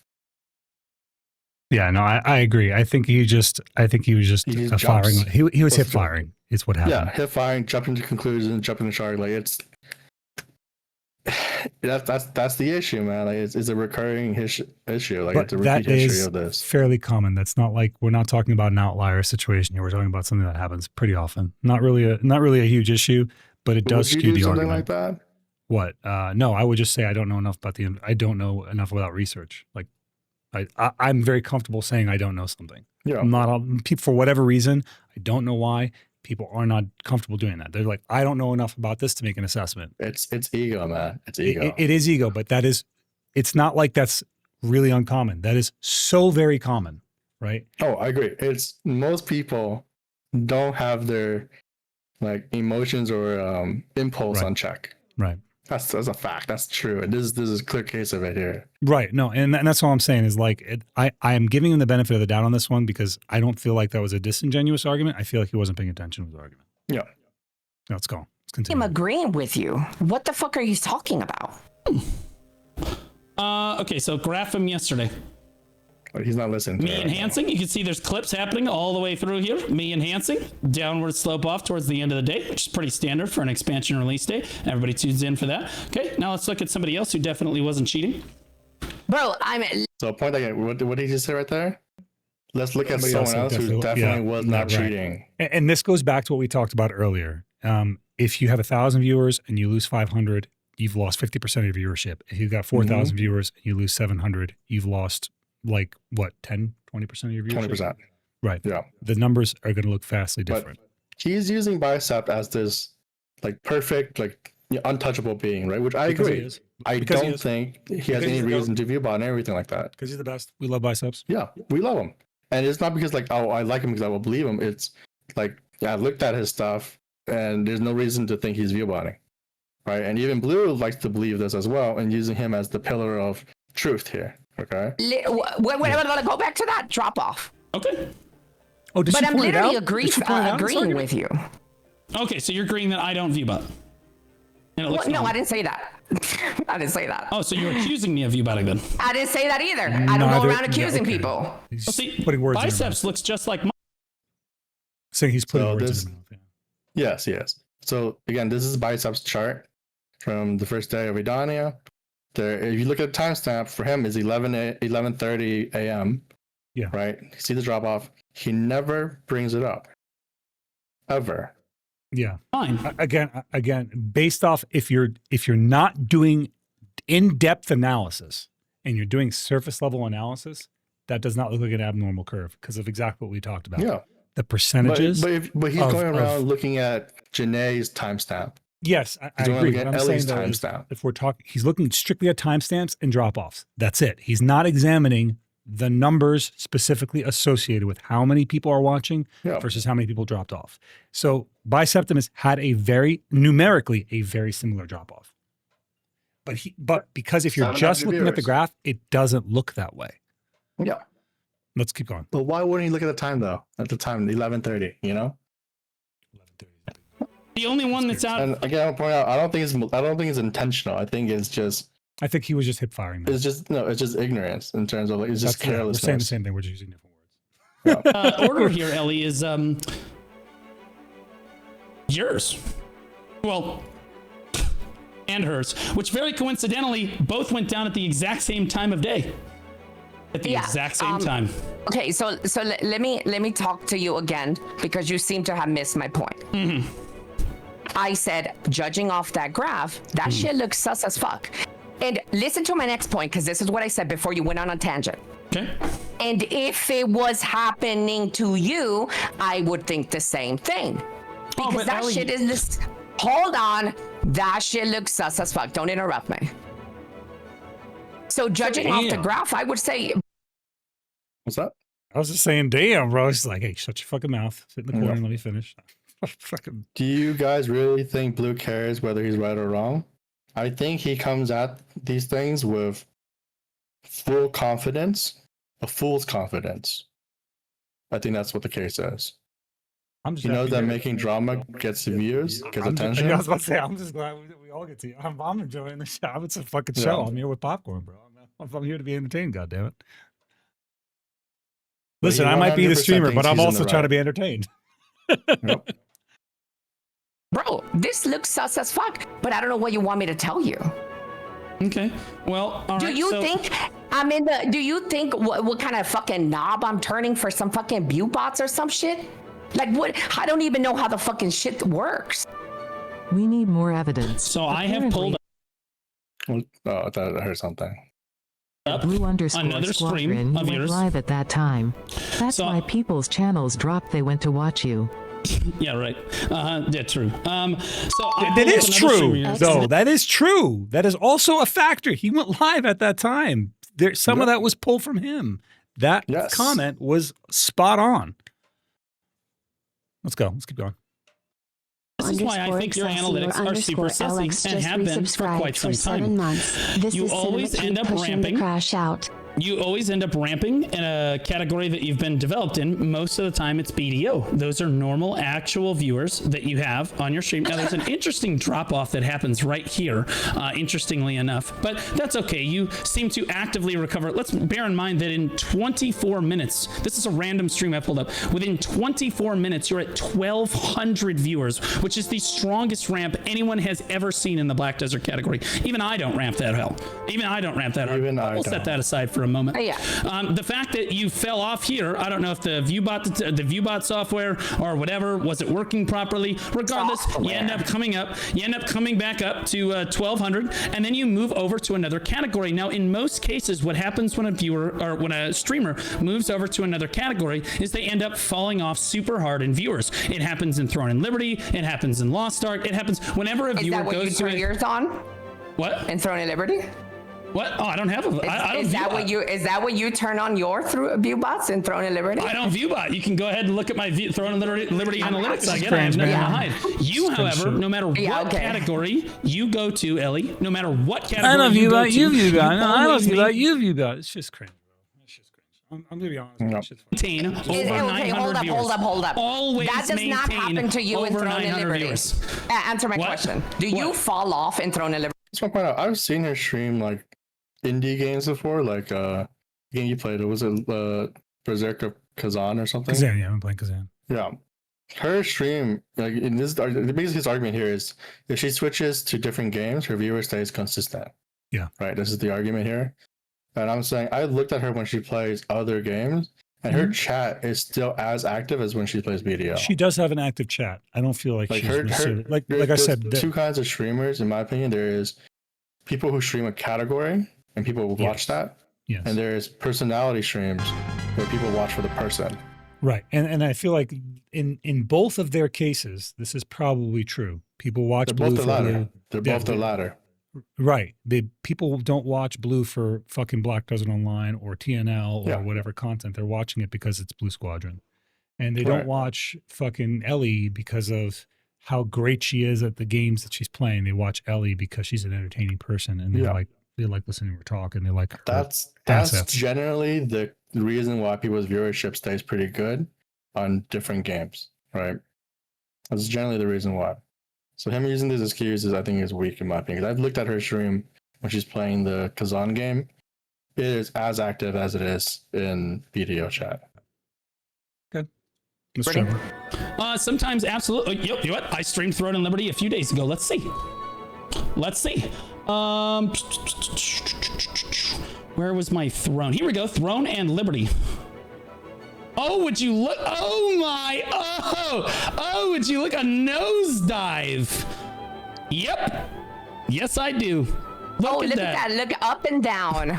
Yeah, no, I agree. I think he was just firing. He was hip firing. Is what happened. Yeah, hip firing, jumping to conclusions, jumping to shark. Like it's that's the issue, man. Like it's a recurring issue. Like But it's a that repeat history is of this. fairly common. That's not like we're not talking about an outlier situation here. We're talking about something that happens pretty often. Not really a huge issue, but it does skew the something argument. like that? What? No, I would just say I don't know enough about I don't know enough about research. Like I'm very comfortable saying I don't know something. Yeah. I'm not people for whatever reason. I don't know why people are not comfortable doing that. They're like, I don't know enough about this to make an assessment. It's ego, man. It's ego. It is ego, but it's not like that's really uncommon. That is so very common, right? Oh, I agree. It's most people don't have their like emotions or impulse on check. Right. That's a fact. That's true. And this is a clear case of it here. Right. No, and that's all I'm saying is like I am giving him the benefit of the doubt on this one because I don't feel like that was a disingenuous argument. I feel like he wasn't paying attention to the argument. Yeah. Let's go. Let's continue. I'm agreeing with you. What the fuck are you talking about? Okay, so graph from yesterday. He's not listening to Me enhancing. You can see there's clips happening all the way through here. Me enhancing. Downward slope off towards the end of the day, which is pretty standard for an expansion release day. Everybody tunes in for that. Okay, now let's look at somebody else who definitely wasn't cheating. Bro, So point again, what did he just say right there? Let's look at Somebody someone else who definitely was not cheating. And this goes back to what we talked about earlier. If you have 1,000 viewers and you lose 500, you've lost 50% of your viewership. If you've got 4,000 viewers and you lose 700, you've lost like what, 10, 20% of your viewership? 20%. Right. Yeah. The numbers are going to look vastly different. But he's using Bicep as this like perfect, like untouchable being, right? Which I agree. I don't think he has any reason to Viewbot and everything like that. Because he's the best. We love Biceps. Yeah, we love him. And it's not because like, oh, I like him because I will believe him. It's like, yeah, I looked at his stuff and there's no reason to think he's Viewbotting. Right. And even Blue likes to believe this as well and using him as the pillar of truth here. Okay. wait, go back to that drop off. Okay. Oh, did But she I'm point it literally out? agreeing with you. Okay, so you're agreeing that I don't Viewbot. And it looks No, normal. I didn't say that. I didn't say that. Oh, so you're accusing me of Viewbotting then? I didn't say that either. I don't go around accusing people. He's Well, see, putting words in her Biceps mouth. looks just like mine. Saying he's putting So words this- in her mouth. Yeah. Yes. So again, this is Bicep's chart from the first day of Idania. There, if you look at the timestamp for him is 11:30 a.m. Yeah. Right. You see the drop off. He never brings it up. Ever. Yeah. Fine. Again, based off if you're not doing in-depth analysis and you're doing surface level analysis, that does not look like an abnormal curve because of exactly what we talked about. Yeah. The percentages. But he's going around looking at Jinnaai's timestamp. Yes, I He's agree. looking What at I'm saying Elly's though is timestamp. if we're talking, he's looking strictly at timestamps and drop-offs. That's it. He's not examining the numbers specifically associated with how many people are watching Yeah. versus how many people dropped off. So Biceptimus had numerically a very similar drop-off. But because if you're 700 just looking at the viewers. graph, it doesn't look that way. Yeah. Let's keep going. But why wouldn't he look at the time though? At the time, 11:30. You know. The only one that's out. And again, I'll point out, I don't think it's intentional. I think it's just I think he was just hip firing. it's just ignorance in terms of like it's just We're saying the carelessness. same thing. We're just using different words. Order here, Elly, is yours. Well, and hers, which very coincidentally both went down at the exact same time of day. At the exact same time. Okay, so let me talk to you again because you seem to have missed my point. I said, judging off that graph, that shit looks sus as fuck. And listen to my next point because this is what I said before you went on a tangent. Okay. And if it was happening to you, I would think the same thing. Oh, Because but that Elly- shit is this. Hold on. That shit looks sus as fuck. Don't interrupt me. So judging off the Damn. graph, I would say What's that? I was just saying, damn, bro. He's like, hey, shut your fucking mouth. Sit in the corner and let me finish. Fucking. Do you guys really think Blue cares whether he's right or wrong? I think he comes at these things with full confidence, a fool's confidence. I think that's what the case is. I'm just He knows happy that to- making drama gets views, gets attention. I was about to say, I'm just glad we all get to. I'm enjoying the show. It's a fucking show. Yeah. I'm here with popcorn, bro. I'm here to be entertained. Goddammit. But Listen, he I might be the 100% streamer, but thinks I'm he's in also the trying to right. be entertained. Yep. Bro, this looks sus as fuck, but I don't know what you want me to tell you. Okay. Well, all Do right, you so- think I'm in the? Do you think what kind of fucking knob I'm turning for some fucking Viewbots or some shit? Like what? I don't even know how the fucking shit works. We need more evidence. So I have pulled Oh, I thought I heard something. up Blue_Squadron another stream you of went yours. live at that time. That's So- why people's channels dropped. They went to watch you. Yeah, right. Yeah, true. So I That pulled is up another stream of true, yours. though. That is true. That is also a factor. He went live at that time. Some of that was pulled from him. That Yes. comment was spot on. Let's go. Let's keep going. This is why I think your analytics are super sussy and have been for quite some time. This You is always Cinema end Keep up pushing the ramping. crash out. You always end up ramping in a category that you've been developed in. Most of the time, it's BDO. Those are normal, actual viewers that you have on your stream. Now, there's an interesting drop-off that happens right here, interestingly enough, but that's okay. You seem to actively recover. Let's bear in mind that in 24 minutes, this is a random stream I pulled up. Within 24 minutes, you're at 1,200 viewers, which is the strongest ramp anyone has ever seen in the Black Desert category. Even I don't ramp that hell. Even I don't ramp that hard. Even I We'll set don't. that aside for a moment. Yeah. The fact that you fell off here, I don't know if the Viewbot software or whatever, was it working properly? Regardless, you end up coming back up to 1,200, and then you move over to another category. Now, in most cases, what happens when a viewer or when a streamer moves over to another category is they end up falling off super hard in viewers. It happens in Throne and Liberty. It happens in Lost Ark. It happens whenever a Is viewer that what you goes to turn yours on? What? In Throne and Liberty? What? Oh, I don't have a. I don't Is that Viewbot. what you turn on your Viewbots in Throne and Liberty? I don't Viewbot. You can go ahead and look at my Throne and Liberty analytics. I get it. I have cringe, nothing to man. hide. You, however, no matter what Yeah, okay. category you go to, Ellie, no matter what category I don't you view go about to, you view about. No, I don't always view about you view about. It's just cringe, bro. It's just cringe. I'm gonna be honest. No. It's just fun. maintain over Okay, 900 hold up, viewers. hold up. Always That does not maintain happen to you in over Throne and 900 Liberty. viewers. Answer my What? question. Do you What? fall off in Throne and Liberty? Just want to point out, I've seen her stream like indie games before, like game you played. Was it Berserker Kazan or something? Kazan, yeah, I'm playing Kazan. Yeah. Her stream, like in this, basically his argument here is if she switches to different games, her viewer stays consistent. Yeah. Right. This is the argument here. And I'm saying I looked at her when she plays other games, and her chat is still as active as when she plays BDO. She does have an active chat. I don't feel like Like she's her, necessarily- like I there's said. two kinds of streamers, in my opinion. There is people who stream a category, and people will watch Yes. that. Yes. And there's personality streams where people watch for the person. Right. And I feel like in both of their cases, this is probably true. People watch They're Blue both the for latter. Blue. They're Yeah, both the latter. Right. People don't watch Blue for fucking Black Desert Online or TNL or Yeah. whatever content. They're watching it because it's BlueSquadron. And they don't Right. watch fucking Ellie because of how great she is at the games that she's playing. They watch Ellie because she's an entertaining person and Yeah. they like listening to her talk and they like her That's assets. generally the reason why people's viewership stays pretty good on different games, right? That's generally the reason why. So him using these excuses, I think, is weak in my opinion. 'Cause I've looked at her stream when she's playing the Kazan game. It is as active as it is in BDO chat. Let's Ready? try. Sometimes, absolutely. You know what? I streamed Throne and Liberty a few days ago. Let's see. Where was my throne? Here we go. Throne and Liberty. Oh, would you look? Oh my! Oh, would you look? A nosedive. Yep. Yes, I do. Look at that. Look up and down.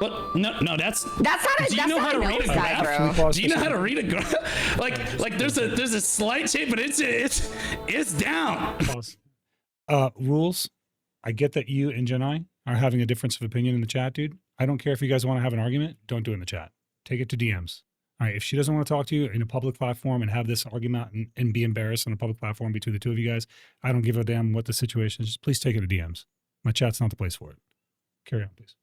What? No, that's That's not a, Do you that's know not how to a read a nosedive, graph? bro. Do you know how to read a graph? like there's a slight shape, but it's down. Pause. Rules. I get that you and Jinnaii are having a difference of opinion in the chat, dude. I don't care if you guys want to have an argument. Don't do it in the chat. Take it to DMs. All right. If she doesn't want to talk to you in a public platform and have this argument and be embarrassed on a public platform between the two of you guys, I don't give a damn what the situation is. Just please take it to DMs. My chat's not the place for it. Carry on, please.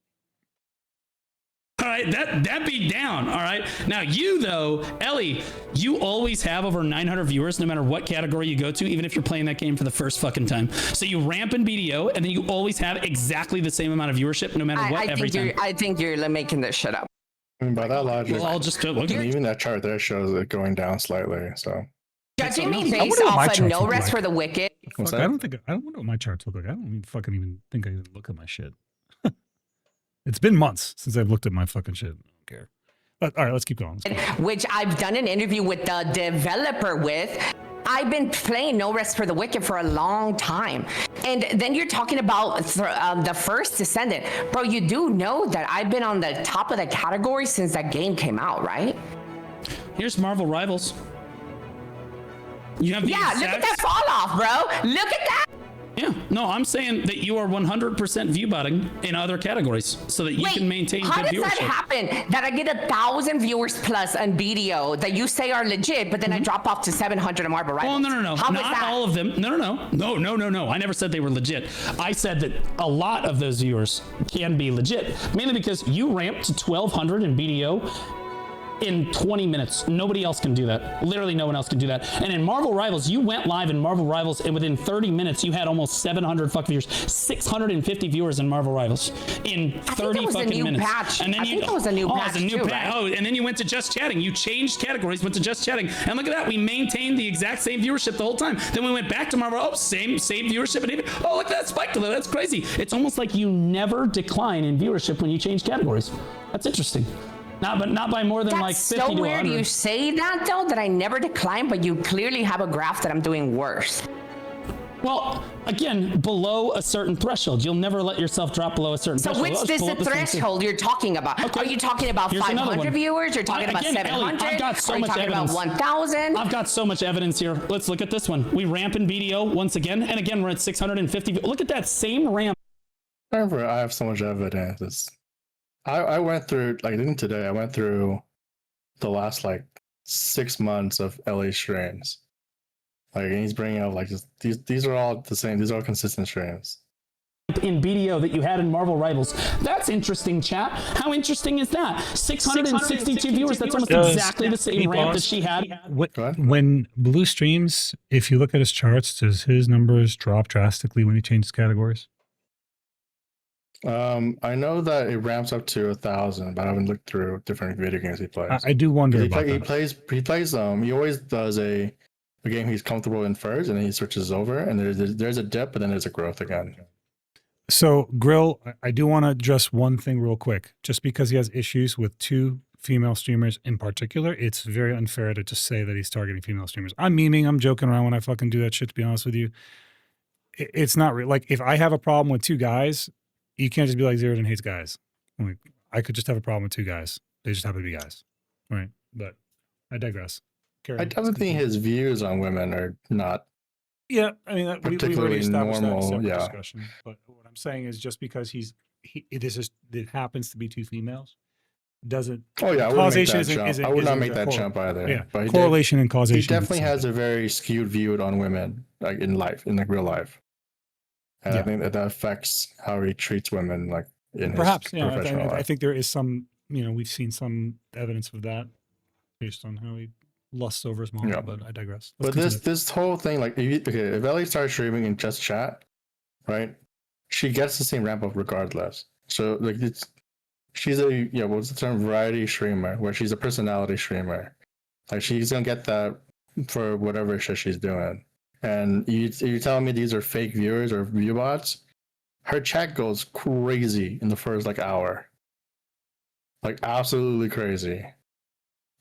All right, that beat down. All right, now you though, Elly, you always have over 900 viewers no matter what category you go to, even if you're playing that game for the first fucking time. So you ramp in BDO, and then you always have exactly the same amount of viewership no matter what every time. I think you're making this shit up. I mean, by that logic, Well, I'll just look at even that chart there shows it going down slightly. So Judging me I based wonder what my off of charts no look rest like. for the wicked. what's Fuck, that? I don't wonder what my charts look like. I don't even think I even look at my shit. It's been months since I've looked at my fucking shit. I don't care. But, all right, let's keep going. Which I've done an interview with the developer with. I've been playing No Rest for the Wicked for a long time. And then you're talking about the first Descendant. Bro, you do know that I've been on the top of the category since that game came out, right? Here's Marvel Rivals. You have the Yeah, look at exact- that fall off, bro. Look at that. Yeah, no, I'm saying that you are 100% viewbotting in other categories so that you can maintain how good does that viewership. happen? That I get 1,000 viewers plus on BDO that you say are legit, but then I drop off to 700 on Marble Rivals. Well, no. How is Not that? all of them. No. I never said they were legit. I said that a lot of those viewers can be legit, mainly because you ramped to 1,200 in BDO in 20 minutes. Nobody else can do that. Literally no one else can do that. And in Marvel Rivals, you went live in Marvel Rivals, and within 30 minutes, you had almost 700 fuck viewers, 650 viewers in Marvel Rivals in 30 fucking minutes. Patch. And then I think that was a new patch too, right? Oh, and then you went to Just Chatting. You changed categories, went to Just Chatting, and look at that. We maintained the exact same viewership the whole time. Then we went back to Marvel. Oh, same viewership, and even look at that spike to that. That's crazy. It's almost like you never decline in viewership when you change categories. That's interesting. Not by more than like 50 That's to so weird 100. you say that though, that I never decline, but you clearly have a graph that I'm doing worse. Well, again, below a certain threshold. You'll never let yourself drop below a certain So threshold. which is the threshold you're talking about? Okay. Are you talking about Here's another 500 one. viewers? You're talking about Again, Elly, 700? I've got so Are you much talking evidence. about 1,000? I've got so much evidence here. Let's look at this one. We ramp in BDO once again, and again, we're at 650. Look at that same ramp. I remember I have so much evidence. I went through, like, even today, I went through the last, like, 6 months of LA streams. Like, and he's bringing up, like, just, these are all the same. These are all consistent streams. In BDO that you had in Marvel Rivals. That's interesting, chat. How interesting is that? 662 viewers. That's almost exactly the same ramp that she had. When Blue streams, if you look at his charts, does his numbers drop drastically when he changes categories? I know that it ramps up to 1,000, but I haven't looked through different video games he plays. I do wonder He about that. plays he always does a game he's comfortable in first, and then he switches over, and there's a dip, but then there's a growth again. So, Grill, I do want to address one thing real quick. Just because he has issues with 2 female streamers in particular, it's very unfair to just say that he's targeting female streamers. I'm memeing, I'm joking around when I fucking do that shit, to be honest with you. It's not real. Like, if I have a problem with 2 guys, you can't just be like, Zeroden hates guys. Like, I could just have a problem with 2 guys. They just happen to be guys. Right? But I digress. Carry I on. definitely think his views on women are not. Yeah, I mean, we've already particularly established that in normal, separate yeah. discussion. But what I'm saying is, just because it happens to be 2 females, doesn't. Oh yeah, I would make that jump. I would not make that jump either. Yeah, but correlation and causation. He definitely has a very skewed view on women, like in life, in like real life. And I think that affects how he treats women, like in perhaps. his Yeah, professional life. I think there is some. We've seen some evidence of that based on how he lusts over his mom. Yeah. But I digress. But this whole thing, like, if Elly starts streaming in Just Chat, right? She gets the same ramp up regardless. So like she's a what's the term, variety streamer, where she's a personality streamer. Like, she's gonna get that for whatever shit she's doing. And you're telling me these are fake viewers or view bots? Her chat goes crazy in the first like hour. Like, absolutely crazy.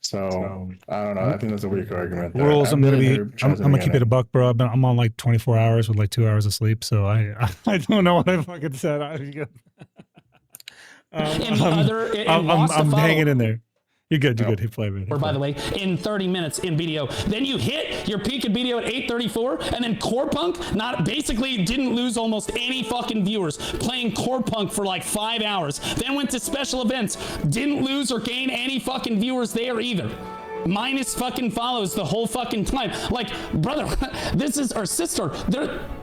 So I don't know. I think that's a weak argument. there. Rules. I'm gonna really keep it a buck, bro. I'm on like 24 hours with like 2 hours of sleep, so I don't know what I fucking said. I'm hanging in there. You're good. You're good. Hit play, man. Or by the way, in 30 minutes in BDO. Then you hit your peak in BDO at 834, and then Core Punk basically didn't lose almost any fucking viewers playing Core Punk for like 5 hours. Then went to special events, didn't lose or gain any fucking viewers there either. minus fucking follows the whole fucking time. Like, brother, this is, or sister,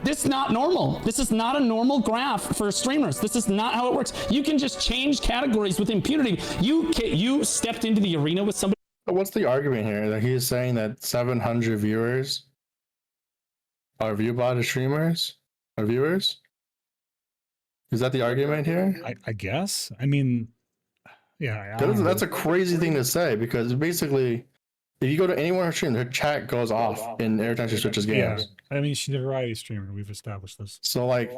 this is not normal. This is not a normal graph for streamers. This is not how it works. You can just change categories with impunity. You stepped into the arena with somebody. What's the argument here? That he's saying that 700 viewers are Viewbot streamers or viewers? Is that the argument here? I guess. I mean, yeah. That's a crazy thing to say, because basically, if you go to any one of her streams, her chat goes off every time she switches games. Yeah. I mean, she's a variety streamer. We've established this. So like,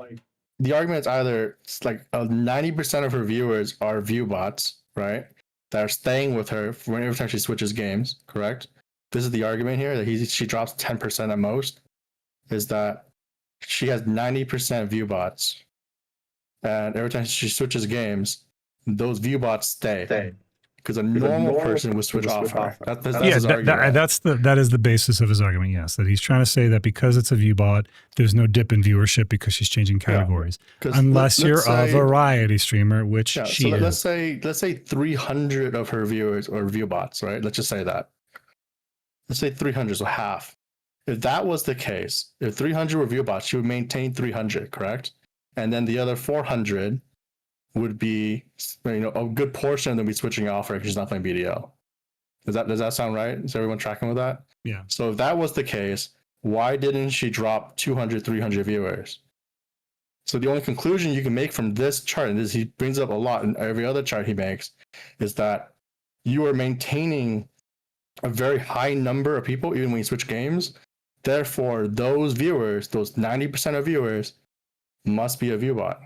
the argument is either it's like 90% of her viewers are Viewbots, right? That are staying with her for every time she switches games, correct? This is the argument here, that she drops 10% at most, is that she has 90% Viewbots, and every time she switches games, those Viewbots stay. Because a normal person would switch off her. That's his argument. That is the basis of his argument. Yes, that he's trying to say that because it's a Viewbot, there's no dip in viewership because she's changing categories, unless you're a variety streamer, which she is. Let's say 300 of her viewers are Viewbots, right? Let's just say that. Let's say 300, so half. If that was the case, if 300 were Viewbots, she would maintain 300, correct? And then the other 400 would be, a good portion of them be switching off her because she's not playing BDO. Does that sound right? Is everyone tracking with that? Yeah. So if that was the case, why didn't she drop 200, 300 viewers? So the only conclusion you can make from this chart, and this he brings up a lot in every other chart he makes, is that you are maintaining a very high number of people even when you switch games. Therefore, those viewers, those 90% of viewers, must be a Viewbot.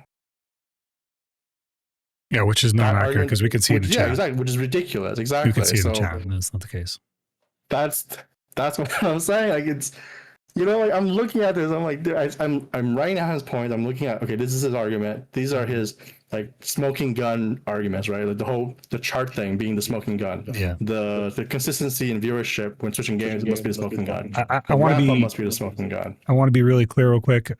Yeah, which is not accurate because we can see it in the chat. Yeah, exactly, which is ridiculous. Exactly. You can see it in the chat, and that's not the case. That's what I'm saying. Like, it's, like, I'm looking at this. I'm like, I'm writing down his points. I'm looking at, okay, this is his argument. These are his like smoking gun arguments, right? Like the chart thing being the smoking gun. Yeah. The consistency in viewership when switching games must be the smoking gun. I want to be must be the smoking gun. I want to be really clear, real quick.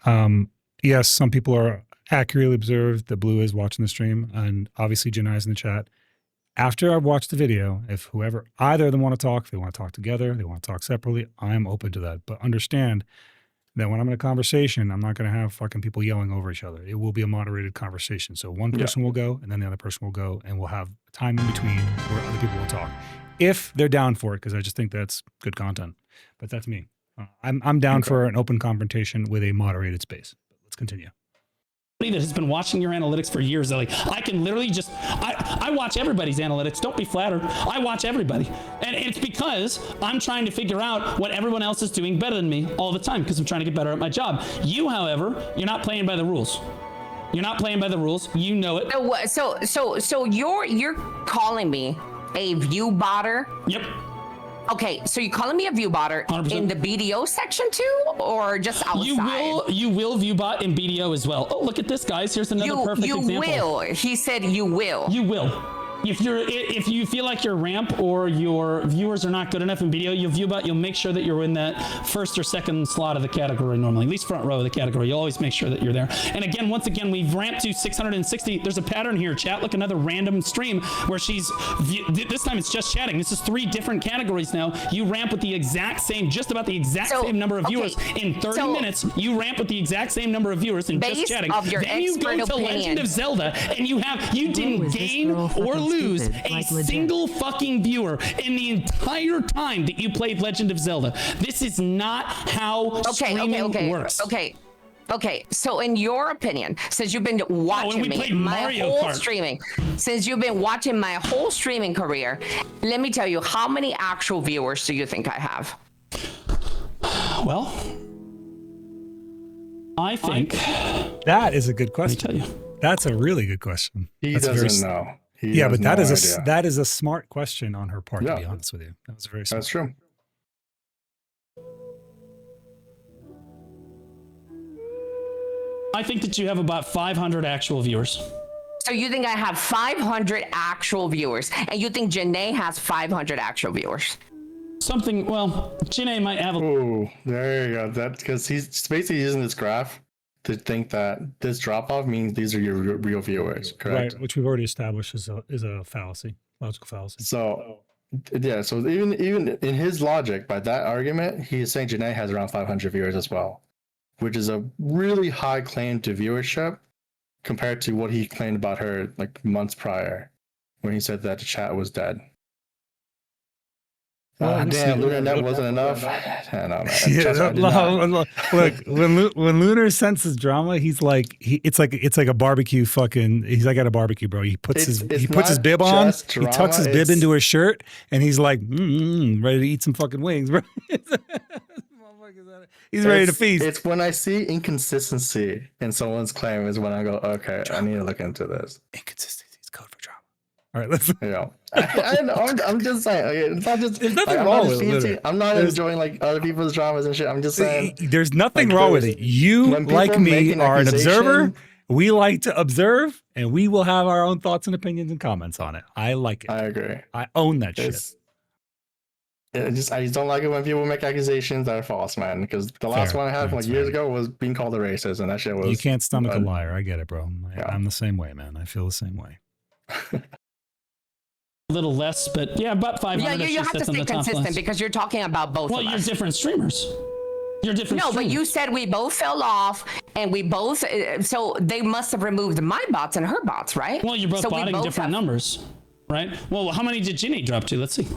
Yes, some people are accurately observed that Blue is watching the stream, and obviously Jinnai's in the chat. After I've watched the video, if either of them want to talk, they want to talk together, they want to talk separately, I am open to that. But understand that when I'm in a conversation, I'm not going to have fucking people yelling over each other. It will be a moderated conversation. So one person will go, and then the other person will go, and we'll have time in between where other people will talk. If they're down for it, because I just think that's good content. But that's me. I'm down for an open confrontation with a moderated space. Let's continue. That has been watching your analytics for years. They're like, I can literally just, I watch everybody's analytics. Don't be flattered. I watch everybody. And it's because I'm trying to figure out what everyone else is doing better than me all the time because I'm trying to get better at my job. You, however, you're not playing by the rules. You're not playing by the rules. You know it. So you're calling me a Viewbotter? Yep. Okay, so you're calling me a Viewbotter 100%. In the BDO section too, or just outside? You will Viewbot in BDO as well. Oh, look at this, guys. Here's another perfect example. You will. He said you will. You will. If you feel like your ramp or your viewers are not good enough in BDO, you'll Viewbot. You'll make sure that you're in that first or second slot of the category normally, at least front row of the category. You'll always make sure that you're there. And again, once again, we've ramped to 660. There's a pattern here. Chat, look, another random stream where she's, this time it's just chatting. This is 3 different categories now. You ramp with the exact same, just about the exact same number of viewers. In 30 minutes, you ramp with the exact same number of viewers and just chatting. Then you go to Legend of zelda and you didn't gain or lose a single fucking viewer in the entire time that you played Legend of Zelda. This is not how streaming works. Okay, so in your opinion, since you've been watching my whole streaming career, let me tell you, how many actual viewers do you think I have? Well, I think that is a good question. Let me tell you. That's a really good question. He doesn't know. But that is a smart question on her part, to be honest with you. That was very smart. That's true. I think that you have about 500 actual viewers. So you think I have 500 actual viewers, and you think Jinnaii has 500 actual viewers? Jinnaii might have Oh, there you go. That's because he's basically using this graph to think that this drop-off means these are your real viewers, correct? Right, which we've already established is a fallacy, logical fallacy. So Yeah, so even in his logic, by that argument, he's saying Jinnaii has around 500 viewers as well, which is a really high claim to viewership compared to what he claimed about her like months prior, when he said that the chat was dead. Damn, LunarNet wasn't enough. I don't know. Look, when Lunar senses drama, he's like, it's like a barbecue fucking. He's like at a barbecue, bro. He puts his bib on. He tucks his bib into his shirt, and he's like, ready to eat some fucking wings, bro. He's ready to feast. It's when I see inconsistency in someone's claim is when I go, okay, I need to look into this. Inconsistency is code for drama. All right, let's. I'm just saying. Okay, it's not just. There's nothing wrong with it. I'm not enjoying like other people's dramas and shit. I'm just saying. There's nothing wrong with it. You, like me, are an observer. We like to observe, and we will have our own thoughts and opinions and comments on it. I like it. I agree. I own that shit. I just don't like it when people make accusations that are false, man. Because the last one I had from like years ago was being called a racist, and that shit was. You can't stomach a liar. I get it, bro. I'm the same way, man. I feel the same way. A little less, but yeah, about 500. Yeah, you have to stay consistent because you're talking about both. Well, you're different streamers. You're different. No, streamers. but you said we both fell off, and we both. So they must have removed my bots and her bots, right? Well, you're both botting different numbers, right? Well, how many did Jinnaii drop to? Let's see.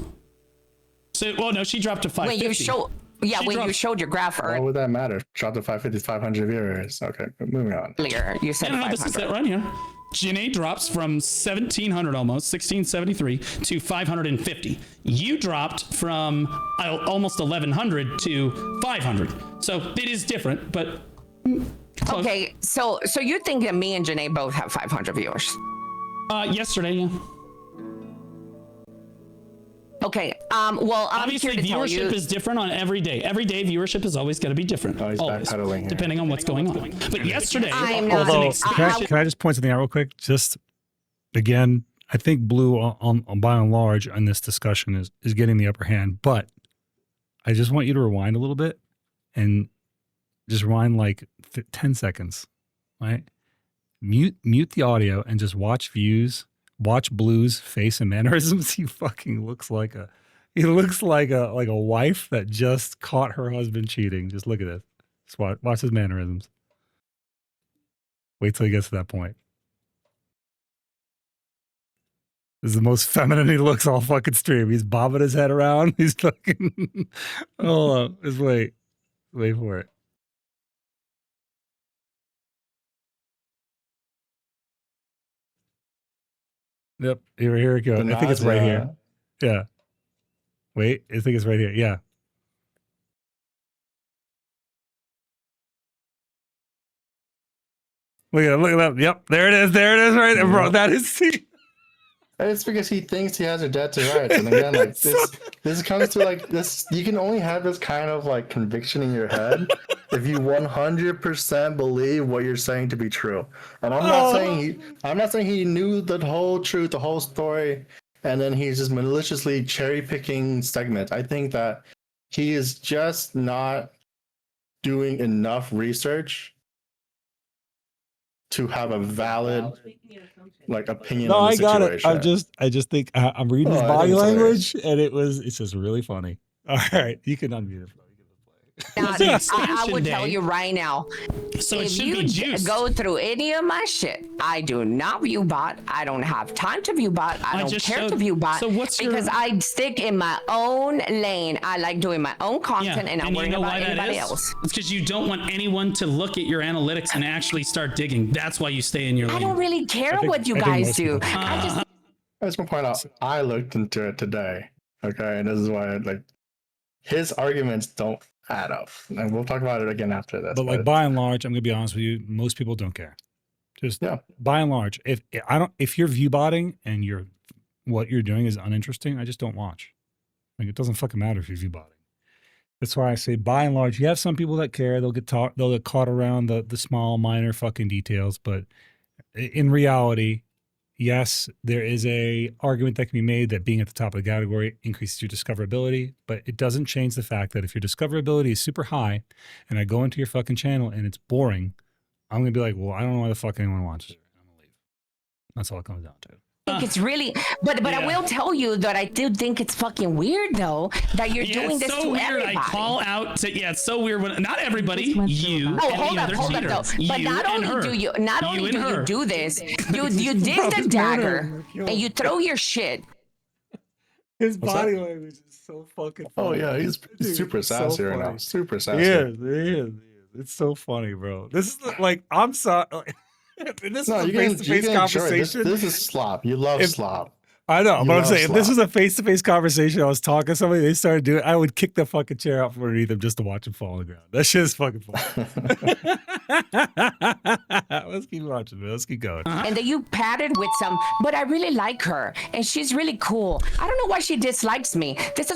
So, well, no, she dropped to 550. When you showed your graph earlier. Why would that matter? Dropped to 550, 500 viewers. Okay, moving on. Earlier, you said 500. This is it right here. Jinnaii drops from 1,700 almost, 1,673 to 550. You dropped from almost 1,100 to 500. So it is different, but close. Okay, so you think that me and Jinnaii both have 500 viewers? Yesterday, yeah. Okay. Well, obviously viewership is different on every day. Every day viewership is always going to be different. Always, depending on what's going on. But yesterday, although can I just point something out real quick? Just again, I think Blue on by and large on this discussion is getting the upper hand. But I just want you to rewind a little bit and just rewind like 10 seconds, right? Mute the audio and just watch views. Watch Blue's face and mannerisms. He fucking looks like a wife that just caught her husband cheating. Just look at this. Just watch his mannerisms. Wait till he gets to that point. This is the most feminine he looks all fucking stream. He's bobbing his head around. He's fucking. Hold on. Just wait. Wait for it. Yep, here it goes. I think it's right here. Yeah. Wait, I think it's right here. Yeah. Look at that. Yep, there it is. There it is right there, bro. That is... It's because he thinks he has a debt to rights. And again, like this comes to like this, you can only have this kind of like conviction in your head if you 100% believe what you're saying to be true. And I'm not saying he knew the whole truth, the whole story, and then he's just maliciously cherry picking segments. I think that he is just not doing enough research to have a valid like opinion on the situation. I got it. I just think I'm reading his body language and it's just really funny. All right, you can unmute it. I would tell you right now, so if you go through any of my shit, I do not Viewbot. I don't have time to Viewbot. I don't care to Viewbot. So because I stick in my own lane. I like doing my own content and I'm worrying about anybody else. It's because you don't want anyone to look at your analytics and actually start digging. That's why you stay in your lane. I don't really care what you guys do. I just want to point out, I looked into it today. Okay, and this is why like his arguments don't add up, and we'll talk about it again after this. But like by and large, I'm gonna be honest with you, most people don't care. Just by and large, if you're viewbotting and what you're doing is uninteresting, I just don't watch. Like it doesn't fucking matter if you're viewbotting. That's why I say by and large, you have some people that care. They'll get caught around the small minor fucking details, but in reality, yes, there is a argument that can be made that being at the top of the category increases your discoverability, but it doesn't change the fact that if your discoverability is super high and I go into your fucking channel and it's boring, I'm going to be like, well, I don't know why the fuck anyone watches it. I'm going to leave. That's all it comes down to. think it's really, but I will tell you that I do think it's fucking weird though that you're doing it's this so to weird. everybody. I call out to it's so weird when not everybody, you. Oh, and hold the up, other hold up, cheaters. though. But You not and only her. do you, not only and do you her. do this, you dig the dagger and you throw your shit. His What's body that? language is so fucking Oh funny. yeah, he's Dude, super it's so sassy right now. funny. Super sassy. He is. It's so funny, bro. This is like, I'm sorry. This No, is a you can face-to-face enjoy it. conversation. This is slop. You love slop. I know, You but I'm love saying if this slop. was a face-to-face conversation, I was talking to somebody, they started doing it, I would kick the fucking chair out from underneath them just to watch him fall on the ground. That shit is fucking funny. Let's keep watching, man. Let's keep going. And then you patted with some, but I really like her and she's really cool. I don't know why she dislikes me. This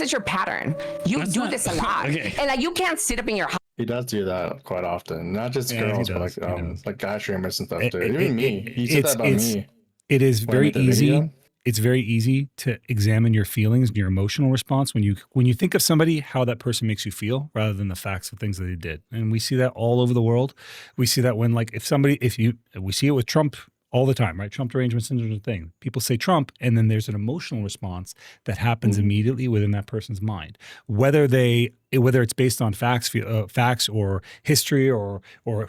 is your pattern. You That's do not- this a lot. Okay. And like you can't sit up in your house. He does do that quite often. Not just Yeah, he girls, but does. He does. like guy streamers and stuff It- too. it- Even me. He said that about me. It is when I very made the easy. video. It's very easy to examine your feelings and your emotional response when you think of somebody, how that person makes you feel, rather than the facts of things that they did. And we see that all over the world. We see that when like we see it with Trump all the time, right? Trump derangement syndrome is a thing. People say Trump, and then there's an emotional response that happens immediately within that person's mind, whether it's based on facts or history or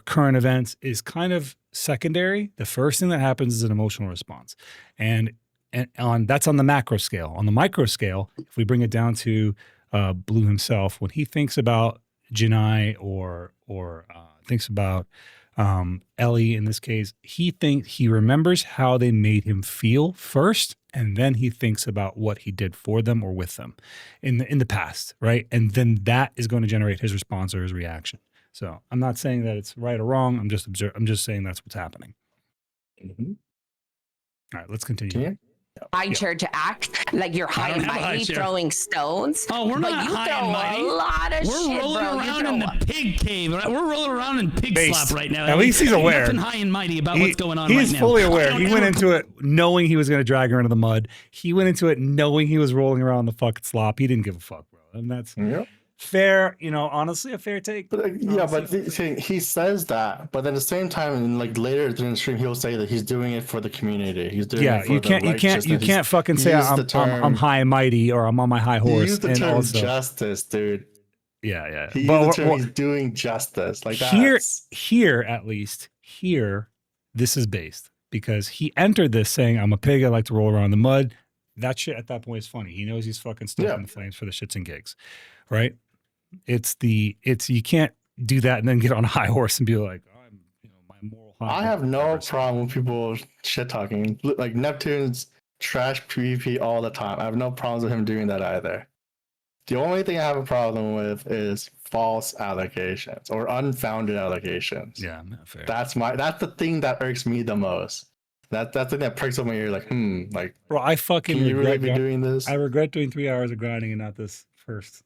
current events is kind of secondary. The first thing that happens is an emotional response, and that's on the macro scale. On the micro scale, if we bring it down to Blue himself, when he thinks about Jinnaii or thinks about Elly in this case, he remembers how they made him feel first, and then he thinks about what he did for them or with them in the past, right? And then that is going to generate his response or his reaction. So I'm not saying that it's right or wrong. I'm just saying that's what's happening. Mm-hmm. All right, let's continue. Yeah. high chair to act like you're high and don't have a high mighty chair. throwing stones. Oh, we're but not you high throw and mighty. a lot of We're shit, rolling bro. You around throw in a- the pig cave. We're rolling around in pig Based. slop right now. At least he's Ain't aware. Nothing high and mighty about what's going on He's right now. fully aware. I don't He went ever- into it knowing he was going to drag her into the mud. He went into it knowing he was rolling around the fucking slop. He didn't give a fuck, bro. And that's Yep. fair, honestly, a fair take. But he says that, but then at the same time, and like later during the stream, he'll say that he's doing it for the community. He's doing Yeah, it for you can't fucking say I'm high and mighty or I'm on my high He horse. used the and term also, justice, dude. yeah. He But used the term we're- he's doing justice. Like here at least, this is based because he entered this saying, I'm a pig, I like to roll around in the mud. That shit at that point is funny. He knows he's fucking stuck in the flames for the shits and gigs. Right? You can't do that and then get on a high horse and be like, I'm my moral high. I have no problem with people shit talking. Like Neptune's trash PvP all the time. I have no problems with him doing that either. The only thing I have a problem with is false allegations or unfounded allegations. Yeah, not fair. That's the thing that irks me the most. That's the thing that pricks up my ear. Like, like, Bro, I fucking can you really regret be doing this? I regret doing 3 hours of grinding and not this first.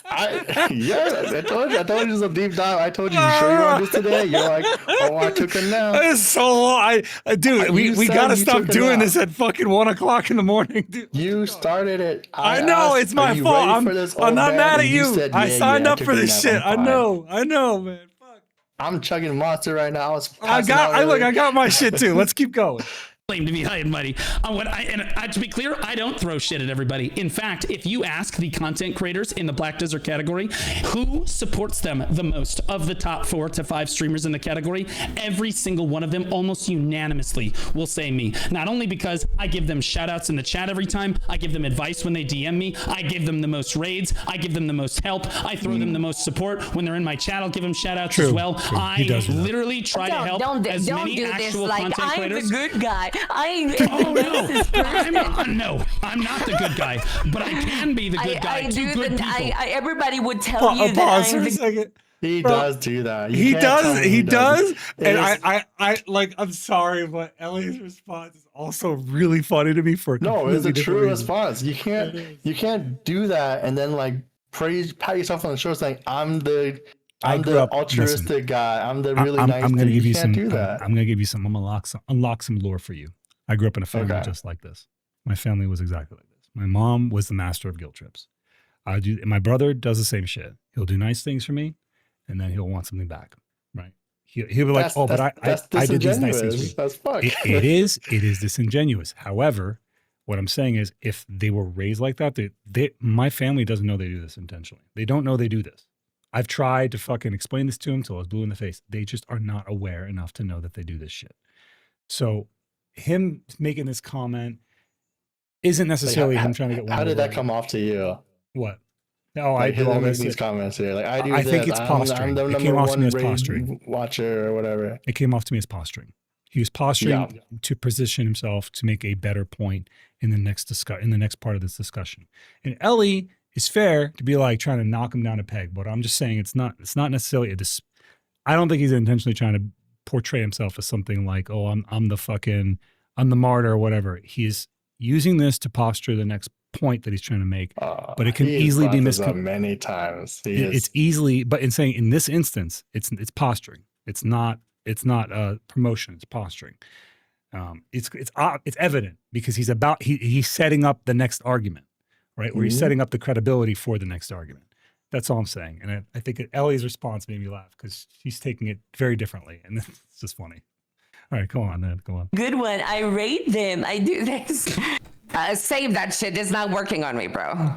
I told you some deep dive. I told you sure you want this today. You're like, oh, I took a nap. That is so long. Dude, we said gotta you stop took a doing nap. this at fucking 1 o'clock in the morning, dude. You started it. I know asked, it's my "Are you fault. ready for this, I'm old not man?" mad at And you. said, I "Yeah, signed yeah, up took for a this nap, shit. I'm I fine." know, man. Fuck. I'm chugging Monster right now. I got my shit too. Let's keep going. Claim to be high and mighty. To be clear, I don't throw shit at everybody. In fact, if you ask the content creators in the Black Desert category who supports them the most of the top 4 to 5 streamers in the category, every single one of them almost unanimously will say me. Not only because I give them shout outs in the chat every time, I give them advice when they DM me, I give them the most raids, I give them the most help, I throw them the most support. When they're in my chat, I'll give them shout outs as well. He does that. Literally try to help as many do this actual like content I'm creators. the good guy. Oh no, I'm not the good guy, but I can be the good guy to good people. Everybody would tell you that Pause for I'm a second. He Bro, does do that. He does. And It I'm sorry, but Ellie's response is also really funny to me for a No, it's a completely true different reason. response. You can't do that and then like pat yourself on the shoulder saying I'm the altruistic guy. I'm the really nice. I'm gonna give you some. Do that. I'm gonna give you some. I'm gonna unlock some lore for you. I grew up in a family just like this. My family was exactly like this. My mom was the master of guilt trips. My brother does the same shit. He'll do nice things for me, and then he'll want something back. Right? He'll be like, oh, but I did these nice things for you. That's fuck. It is disingenuous. However, what I'm saying is, if they were raised like that, my family doesn't know they do this intentionally. They don't know they do this. I've tried to fucking explain this to them till I was blue in the face. They just are not aware enough to know that they do this shit. So him making this comment isn't necessarily him trying to get one. How did that come off to you? What? Oh, Like, I do all these comments here. Like I do. I this. think it's posturing. I'm the It came off to me as *1 posturing. watcher or whatever. It came off to me as posturing. He was posturing to position himself to make a better point in the next part of this discussion. And Elly is fair to be like trying to knock him down a peg, but I'm just saying it's not necessarily I don't think he's intentionally trying to portray himself as something like, oh, I'm the martyr or whatever. He's using this to posture the next point that he's trying to make, but it can easily be misconstrued many times. It's easily, but in this instance, it's posturing. It's not promotion. It's posturing. It's evident because he's setting up the next argument, right? Where he's setting up the credibility for the next argument. That's all I'm saying. And I think Ellie's response made me laugh because she's taking it very differently, and it's just funny. All right, go on, Ned. Go on. Good one. I rate them. I do this. Save that shit. It's not working on me, bro.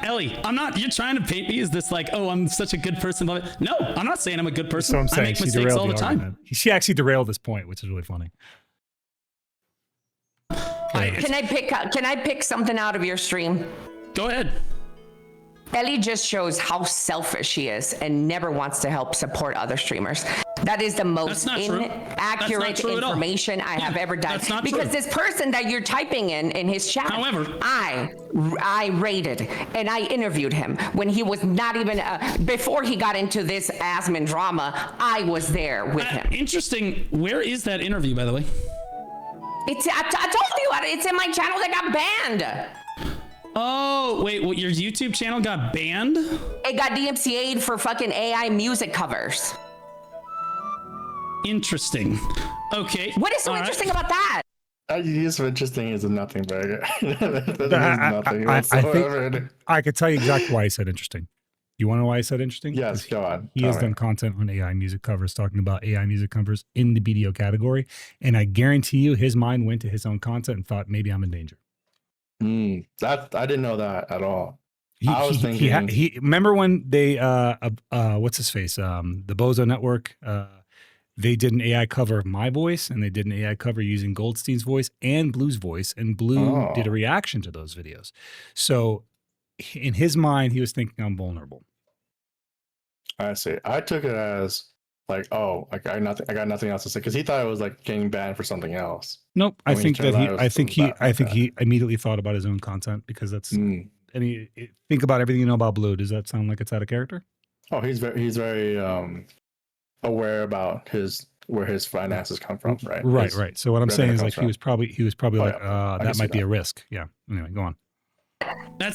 Elly, I'm not. You're trying to paint me as this like, oh, I'm such a good person. No, I'm not saying I'm a good person. So I'm saying I make she mistakes derailed all the time. argument. She actually derailed this point, which is really funny. Can I pick something out of your stream? Go ahead. Elly just shows how selfish she is and never wants to help support other streamers. That is the most inaccurate information I have ever done. That's not because true. this person that you're typing in his chat, however, I rated and I interviewed him when he was not even before he got into this Asmin drama. I was there with him. Interesting. Where is that interview, by the way? I told you it's in my channel that got banned. Oh, wait, your YouTube channel got banned? It got DMCA'd for fucking AI music covers. Interesting. Okay. What is so interesting about that? It's interesting is nothing burger. Nothing whatsoever. I could tell you exactly why he said interesting. You want to know why he said interesting? Yes, go on. He has done content on AI music covers, talking about AI music covers in the BDO category. And I guarantee you his mind went to his own content and thought, maybe I'm in danger. That I didn't know that at all. I was thinking. He remember when they what's his face? The Bozo Network. They did an AI cover of my voice, and they did an AI cover using Goldstein's voice and Blue's voice, and Blue did a reaction to those videos. So in his mind, he was thinking I'm vulnerable. I see. I took it as like, oh, I got nothing else to say, because he thought it was like getting banned for something else. Nope. I think he immediately thought about his own content, because that's. I mean, think about everything you know about Blue. Does that sound like it's out of character? Oh, he's very aware about where his finances come from, right? Right. So what I'm saying is, like, he was probably like, that might be a risk. Yeah. Anyway, go on. Okay,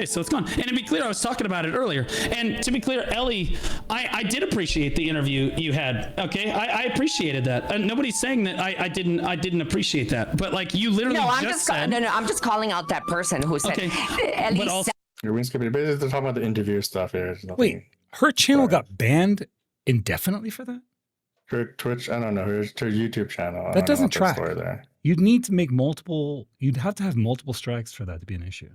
so it's gone. And to be clear, I was talking about it earlier. And to be clear, Elly, I did appreciate the interview you had. Okay, I appreciated that. Nobody's saying that I didn't appreciate that. But like, you literally I'm just calling out that person who said. Okay, Elly but also, they're talking about the interview stuff here. Wait, her channel got banned indefinitely for that? Her Twitch, I don't know, her YouTube channel. That doesn't track. There. You'd need to make you'd have to have multiple strikes for that to be an issue.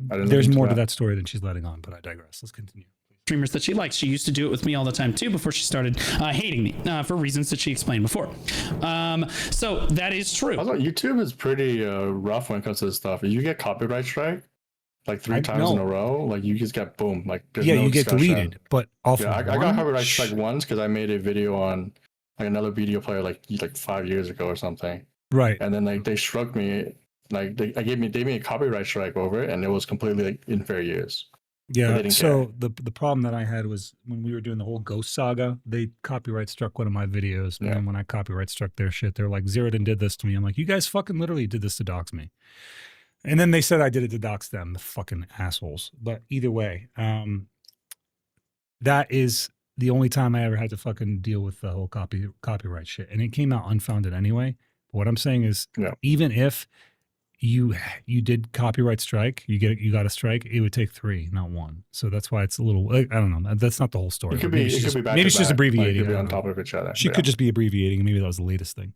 There's more to that story than she's letting on, but I digress. Let's continue. Streamers that she likes. She used to do it with me all the time too before she started hating me for reasons that she explained before. So that is true. Also, YouTube is pretty rough when it comes to this stuff. You get copyright strike like 3 times in a row, like you just get boom. Like you get deleted. But I got copyright strike once because I made a video on like another video player like 5 years ago or something. Right. And then like they struck me, like they gave me a copyright strike over it, and it was completely like in fair use. Yeah. So the problem that I had was when we were doing the whole Ghost saga, they copyright struck one of my videos. And then when I copyright struck their shit, they're like, Zeroden did this to me. I'm like, you guys fucking literally did this to dox me. And then they said I did it to dox them, the fucking assholes. But either way, that is the only time I ever had to fucking deal with the whole copyright shit. And it came out unfounded anyway. But what I'm saying is, even if you did copyright strike, you got a strike, it would take 3, not 1. So that's why it's a little, I don't know. That's not the whole story. It could Maybe be, she's back maybe to she's just back, abbreviating. Like, could be I on don't top know. of each other. She could just be abbreviating. Maybe that was the latest thing.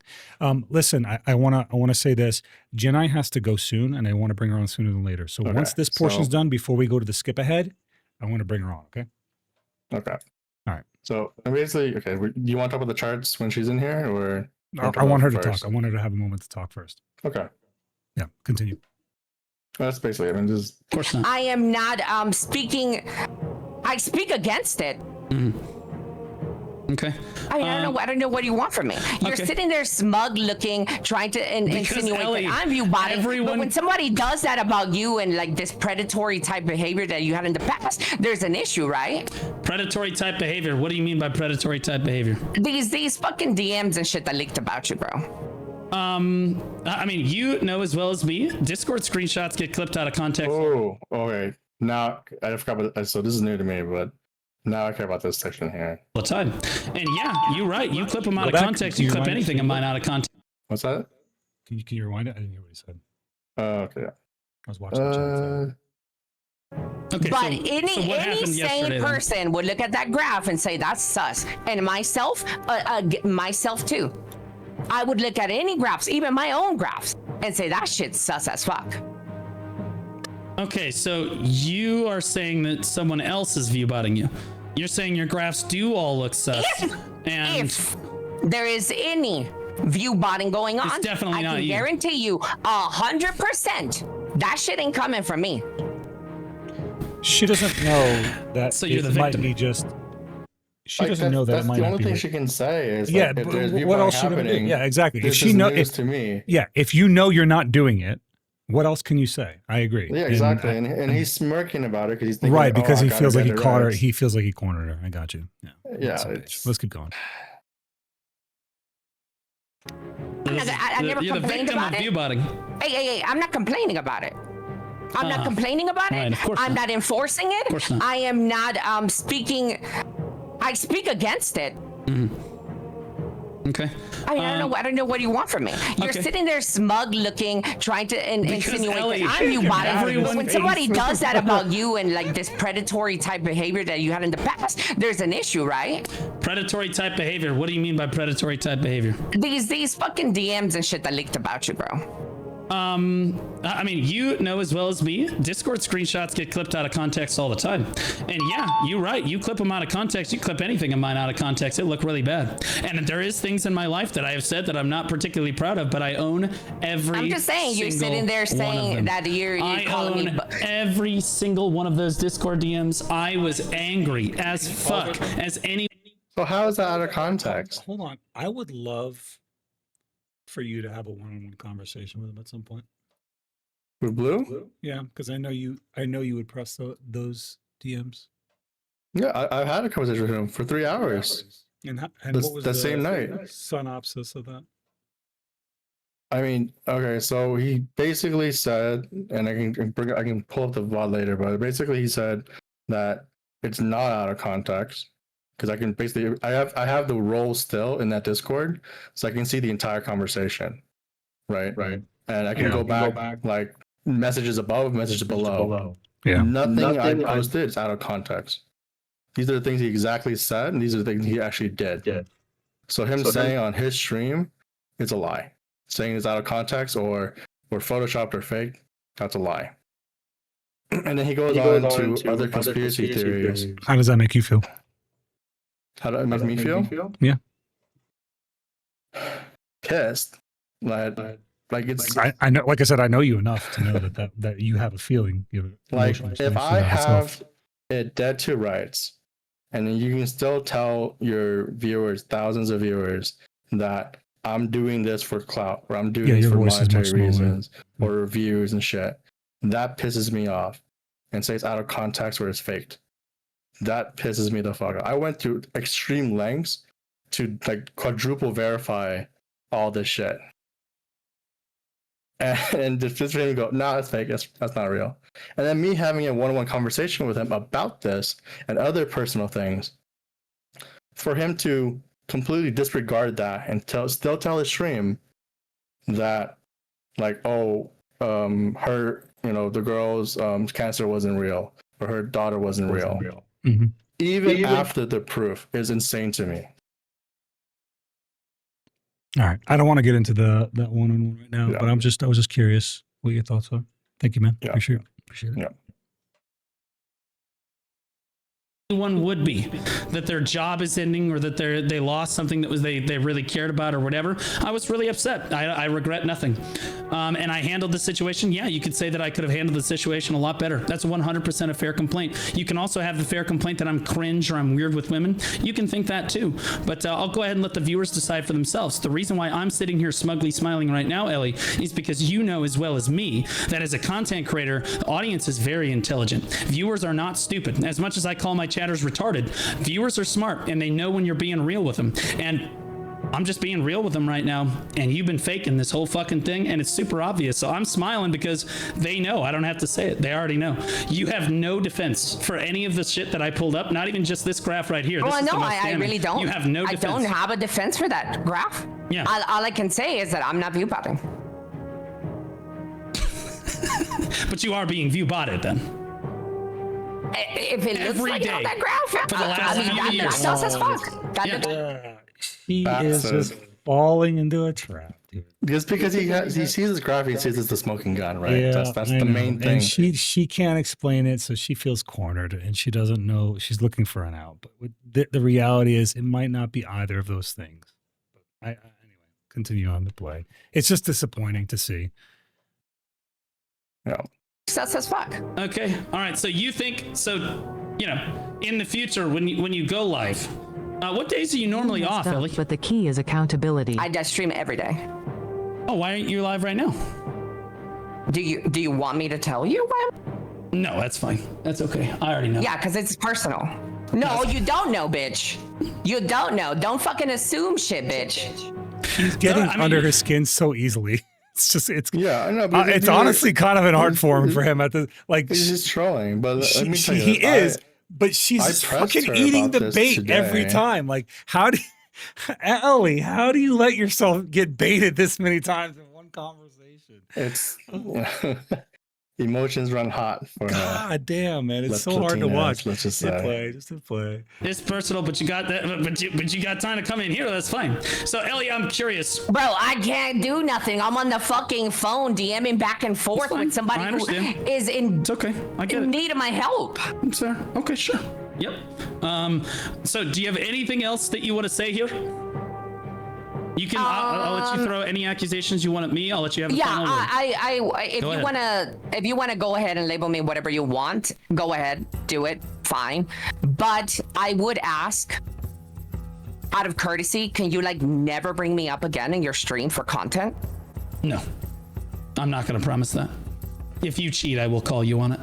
Listen, I wanna say this. Jinnai has to go soon, and I want to bring her on sooner than later. So once this portion's done, before we go to the skip ahead, I want to bring her on. Okay. Okay. All right. So basically, okay. Do you want to talk about the charts when she's in here, or I want her to talk. I want her to have a moment to talk first. Okay. Yeah. Continue. That's basically it. I mean, just Of course not. I am not speaking. I speak against it. Okay. I don't know what you want from me. You're Okay. sitting there smug looking, trying to insinuate Elly, that I'm viewbotting. everyone- But when somebody does that about you and like this predatory type behavior that you had in the past, there's an issue, right? Predatory type behavior. What do you mean by predatory type behavior? These fucking DMs and shit that leaked about you, bro. I mean, you know as well as me, Discord screenshots get clipped out of context. oh, okay. Now I forgot about. So this is new to me, but now I care about this section here. All the time. And yeah, you're right. You clip them out Go of back. context. Do You you clip mind anything of mine out of context. What's that? Can you rewind it? I didn't hear what he said. Okay. I was watching the chat. Okay, But so any what happened sane yesterday, then? person would look at that graph and say that's sus. And myself too. I would look at any graphs, even my own graphs, and say that shit's sus as fuck. Okay, so you are saying that someone else is viewbotting you. You're saying your graphs do all look sus. And If there is any viewbotting going on, definitely I not can you. guarantee you 100% that shit ain't coming from me. She doesn't know that So you're it the might victim. be just. She Like, doesn't know that it that's might the not only be. thing she can say is Yeah, like, if but there's what viewbotting else she gonna do? happening, Yeah, exactly. If this she is know, news if to me. yeah, if you know you're not doing it, what else can you say? I agree. Yeah, exactly. And he's smirking about it because he's thinking, right, because oh, he I gotta feels like he get it caught her. right. He feels like he cornered her. I got you. Yeah. Yeah, So, it's- let's keep going. I never you're the complained victim of about it. viewbotting. Hey, I'm not complaining about it. I'm not complaining about right, it. of course I'm not. not enforcing it. Of course not. I am not speaking. I speak against it. Okay. I don't know what you want from me. You're okay. sitting there smug looking, trying to insinuate Elly, that I'm viewbotting. everyone But when thinks- somebody does that about you and like this predatory type behavior that you had in the past, there's an issue, right? Predatory type behavior. What do you mean by predatory type behavior? These fucking DMs and shit that leaked about you, bro. I mean, you know as well as me, Discord screenshots get clipped out of context all the time. And yeah, you're right. You clip them out of context. You clip anything of mine out of context, it look really bad. And there is things in my life that I have said that I'm not particularly proud of, but I own every I'm just saying, you're single sitting there one of saying them. that you're I calling me. own every single one of those Discord DMs. I was angry as fuck as any. So how is that out of context? Hold on. I would love for you to have a one-on-one conversation with him at some point. With Blue? Yeah, because I know you would press those DMs. Yeah, I've had a conversation with him for 3 hours. And The- what was the the same night. synopsis of that? I mean, okay, so he basically said, and I can pull up the VOD later, but basically he said that it's not out of context because I can basically I have the role still in that Discord, so I can see the entire conversation, right? Right. And I can go back like messages above, messages below. Yeah. Nothing I posted is out of context. These are the things he exactly said, and these are the things he actually did. So him saying on his stream, it's a lie. Saying it's out of context or photoshopped or fake, that's a lie. And then he goes on to other conspiracy theories. How does that make you feel? How does it make me feel? Yeah. Pissed. Like it's I know, like I said, I know you enough to know that you have a feeling. You have like emotional if reaction I to that have stuff. it dead to rights, and then you can still tell your viewers, thousands of viewers, that I'm doing this for clout, or I'm doing this your for voice is much monetary smaller. reasons, or reviews and shit. That pisses me off. And say it's out of context or it's faked. That pisses me the fuck off. I went through extreme lengths to like quadruple verify all this shit. And just for him to go, no, it's fake. That's not real. And then me having a one-on-one conversation with him about this and other personal things, for him to completely disregard that and still tell his stream that, like, oh, her, the girl's cancer wasn't real, or her daughter wasn't real. Mm-hmm. Even after the proof is insane to me. All right. I don't want to get into that one-on-one right now, but I was just curious what your thoughts are. Thank you, man. Yeah. Appreciate it. Yeah. One would be that their job is ending, or that they lost something that was they really cared about, or whatever. I was really upset. I regret nothing, and I handled the situation. Yeah, you could say that I could have handled the situation a lot better. That's 100% a fair complaint. You can also have the fair complaint that I'm cringe or I'm weird with women. You can think that too, but I'll go ahead and let the viewers decide for themselves. The reason why I'm sitting here smugly smiling right now, Ellie, is because you know as well as me that as a content creator, the audience is very intelligent. Viewers are not stupid. As much as I call my chatters retarded, viewers are smart, and they know when you're being real with them. And I'm just being real with them right now, and you've been faking this whole fucking thing, and it's super obvious. So I'm smiling because they know. I don't have to say it. They already know. You have no defense for any of the shit that I pulled up, not even just this graph right here. Well, no, I really don't. You have no defense. I don't have a defense for that graph. Yeah. All I can say is that I'm not viewbotting. But you are being viewbotted then. If it looks Every like day it on that graph, for the last few years. That sus as fuck. She is just falling into a trap, dude. Just because he sees his graph, he sees it's the smoking gun, right? Yeah, that's the main thing. And she can't explain it, so she feels cornered, and she doesn't know. She's looking for an out. But the reality is, it might not be either of those things. But anyway, continue on to play. It's just disappointing to see. Yeah. Sus as fuck. Okay. All right. So you think in the future when you go live, what days are you normally off, Stuff, Ellie? but the key is accountability. I just stream every day. Oh, why aren't you live right now? Do you want me to tell you why? No, that's fine. That's okay. I already know. Yeah, because it's personal. No, you don't know, bitch. You don't know. Don't fucking assume shit, bitch. She's getting under her skin so easily. It's I know. It's honestly kind of an art form for him at the He's just trolling, but let me tell you, he is. But she's fucking eating the bait every time. Like, Ellie, how do you let yourself get baited this many times in one conversation? It's emotions run hot for her. God damn, man, it's so hard to watch. Let's just say. Just to play. It's personal, but you got that. But you got time to come in here. That's fine. So Ellie, I'm curious. Bro, I can't do nothing. I'm on the fucking phone DMing back and forth with somebody who is It's okay. I get in it. need of my help. Sir. Okay, sure. Yep. So do you have anything else that you want to say here? You can. I'll let you throw any accusations you want at me. I'll let you have the final word. If you wanna go ahead and label me whatever you want, go ahead, do it, fine. But I would ask, out of courtesy, can you never bring me up again in your stream for content? No, I'm not gonna promise that. If you cheat, I will call you on it.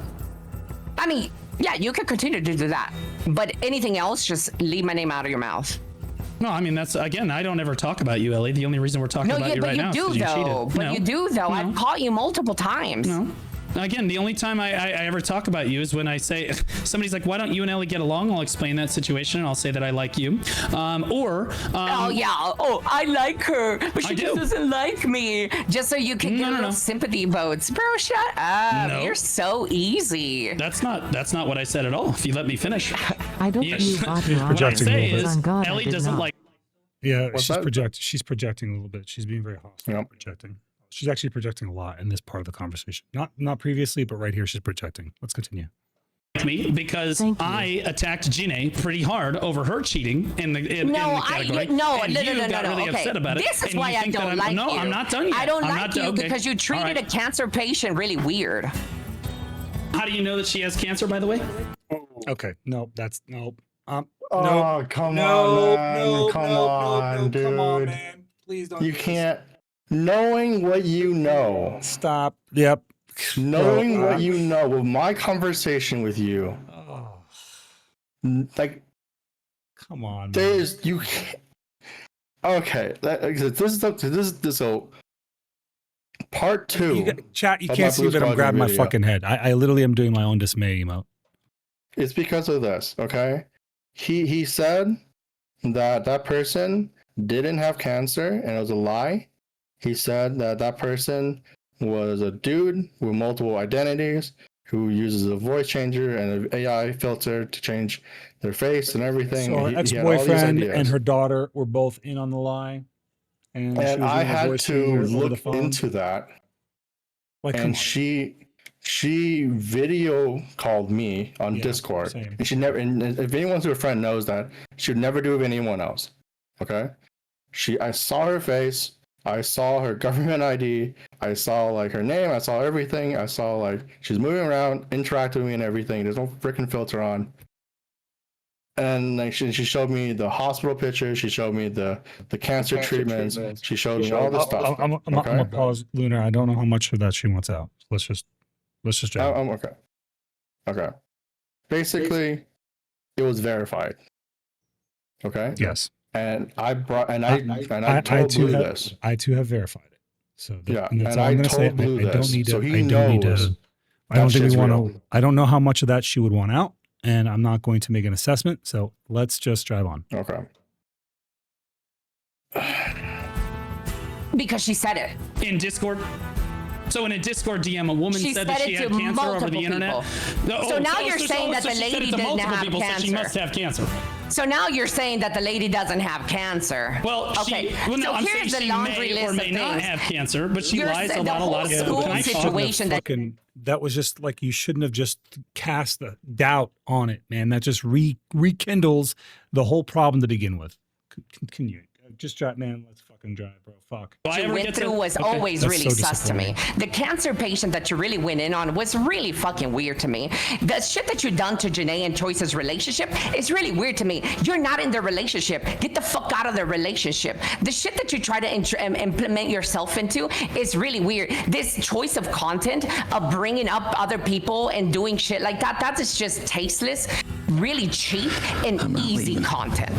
I mean, yeah, you could continue to do that, but anything else, just leave my name out of your mouth. No, I mean, that's, again, I don't ever talk about you, Ellie. The only reason we're talking about you right now is because you cheated. But you do, though. No. I've caught you multiple times. No. Again, the only time I ever talk about you is when I say, somebody's like, why don't you and Ellie get along? I'll explain that situation, and I'll say that I like you. Oh, yeah. Oh, I like her, but she just doesn't like me. Just so you can get little sympathy votes. Bro, shut up. No. You're so easy. That's not what I said at all, if you let me finish. I don't viewbot you on What I Projecting say a little is, bit. On God, I Ellie did doesn't not. like... Yeah, What's she's that? She's projecting a little bit. She's being very hostile. Yep. Projecting. She's actually projecting a lot in this part of the conversation. Not previously, but right here she's projecting. Let's continue. Me because I attacked Jinnaii pretty hard over her cheating in the category. No. Really upset about it. This is and why you I think that don't like you. No, I'm not done yet. I don't I'm like not you okay. because you treated a cancer patient really weird. How do you know that she has cancer, by the way? Okay. No, that's nope. Oh, nope. come no, on, man. no, Come no, on, no, dude. come on, man. Please don't. You do this. can't. Knowing what you know. Stop. Yep. Knowing what you know with my conversation with you. Oh, Like, come on, man. there's you can't. Okay, this is so. Part 2. Chat, you of can't my see that I'm BlueSquadron grabbing my video. fucking head. I literally am doing my own dismay emote. It's because of this, okay? He said that person didn't have cancer and it was a lie. He said that person was a dude with multiple identities who uses a voice changer and an AI filter to change their face and everything. So her He had all these ex-boyfriend ideas. and her daughter were both in on the lie. And she was I doing a had voice to changer over the look phone. into that. Like, come And on. she video called me on Yeah, Discord. same. And she never, and if anyone's a friend knows that, she would never do it with anyone else. Okay? I saw her face, I saw her government ID, I saw like her name, I saw everything, I saw like she's moving around, interacting with me and everything. There's no freaking filter on. And like she showed me the hospital pictures, she showed me the cancer treatments, she showed me all this stuff. I'm gonna pause, Lunar. I don't know how much of that she wants out. Let's just jump. Okay. Okay. Basically, it was verified. Okay. Yes. And I told Blue this. I too have verified it. So Yeah, and that's and all I'm I gonna say. told Blue I don't this, need to. so he I don't need knows to. I don't that think we shit's want real. to. I don't know how much of that she would want out, and I'm not going to make an assessment. So let's just drive on. Okay. Because she said it. In Discord. So in a Discord DM, a woman She said that said she it had to cancer over multiple the internet. people. So now you're saying that the she said lady it to didn't multiple have people, so she cancer. must have cancer. So now you're saying that the lady doesn't have cancer. Well, okay. well, no, So I'm here's saying the she laundry may or list may of not things. have cancer, but she You're lies saying about the a lot whole of Yeah, school stuff. but Can I you talk? shouldn't have situation that- fucking, that was just like, you shouldn't have just cast the doubt on it, man. That just rekindles the whole problem to begin with. Can you just drive, man? Let's fucking drive, bro. Fuck. Do I you ever went get through to- was Okay. always That's really so sus to me. disappointing. The cancer patient that you really went in on was really fucking weird to me. The shit that you done to Jinnaii and Choice's relationship is really weird to me. You're not in their relationship. Get the fuck out of their relationship. The shit that you try to implement yourself into is really weird. This choice of content of bringing up other people and doing shit like that, that is just tasteless, really cheap and easy content.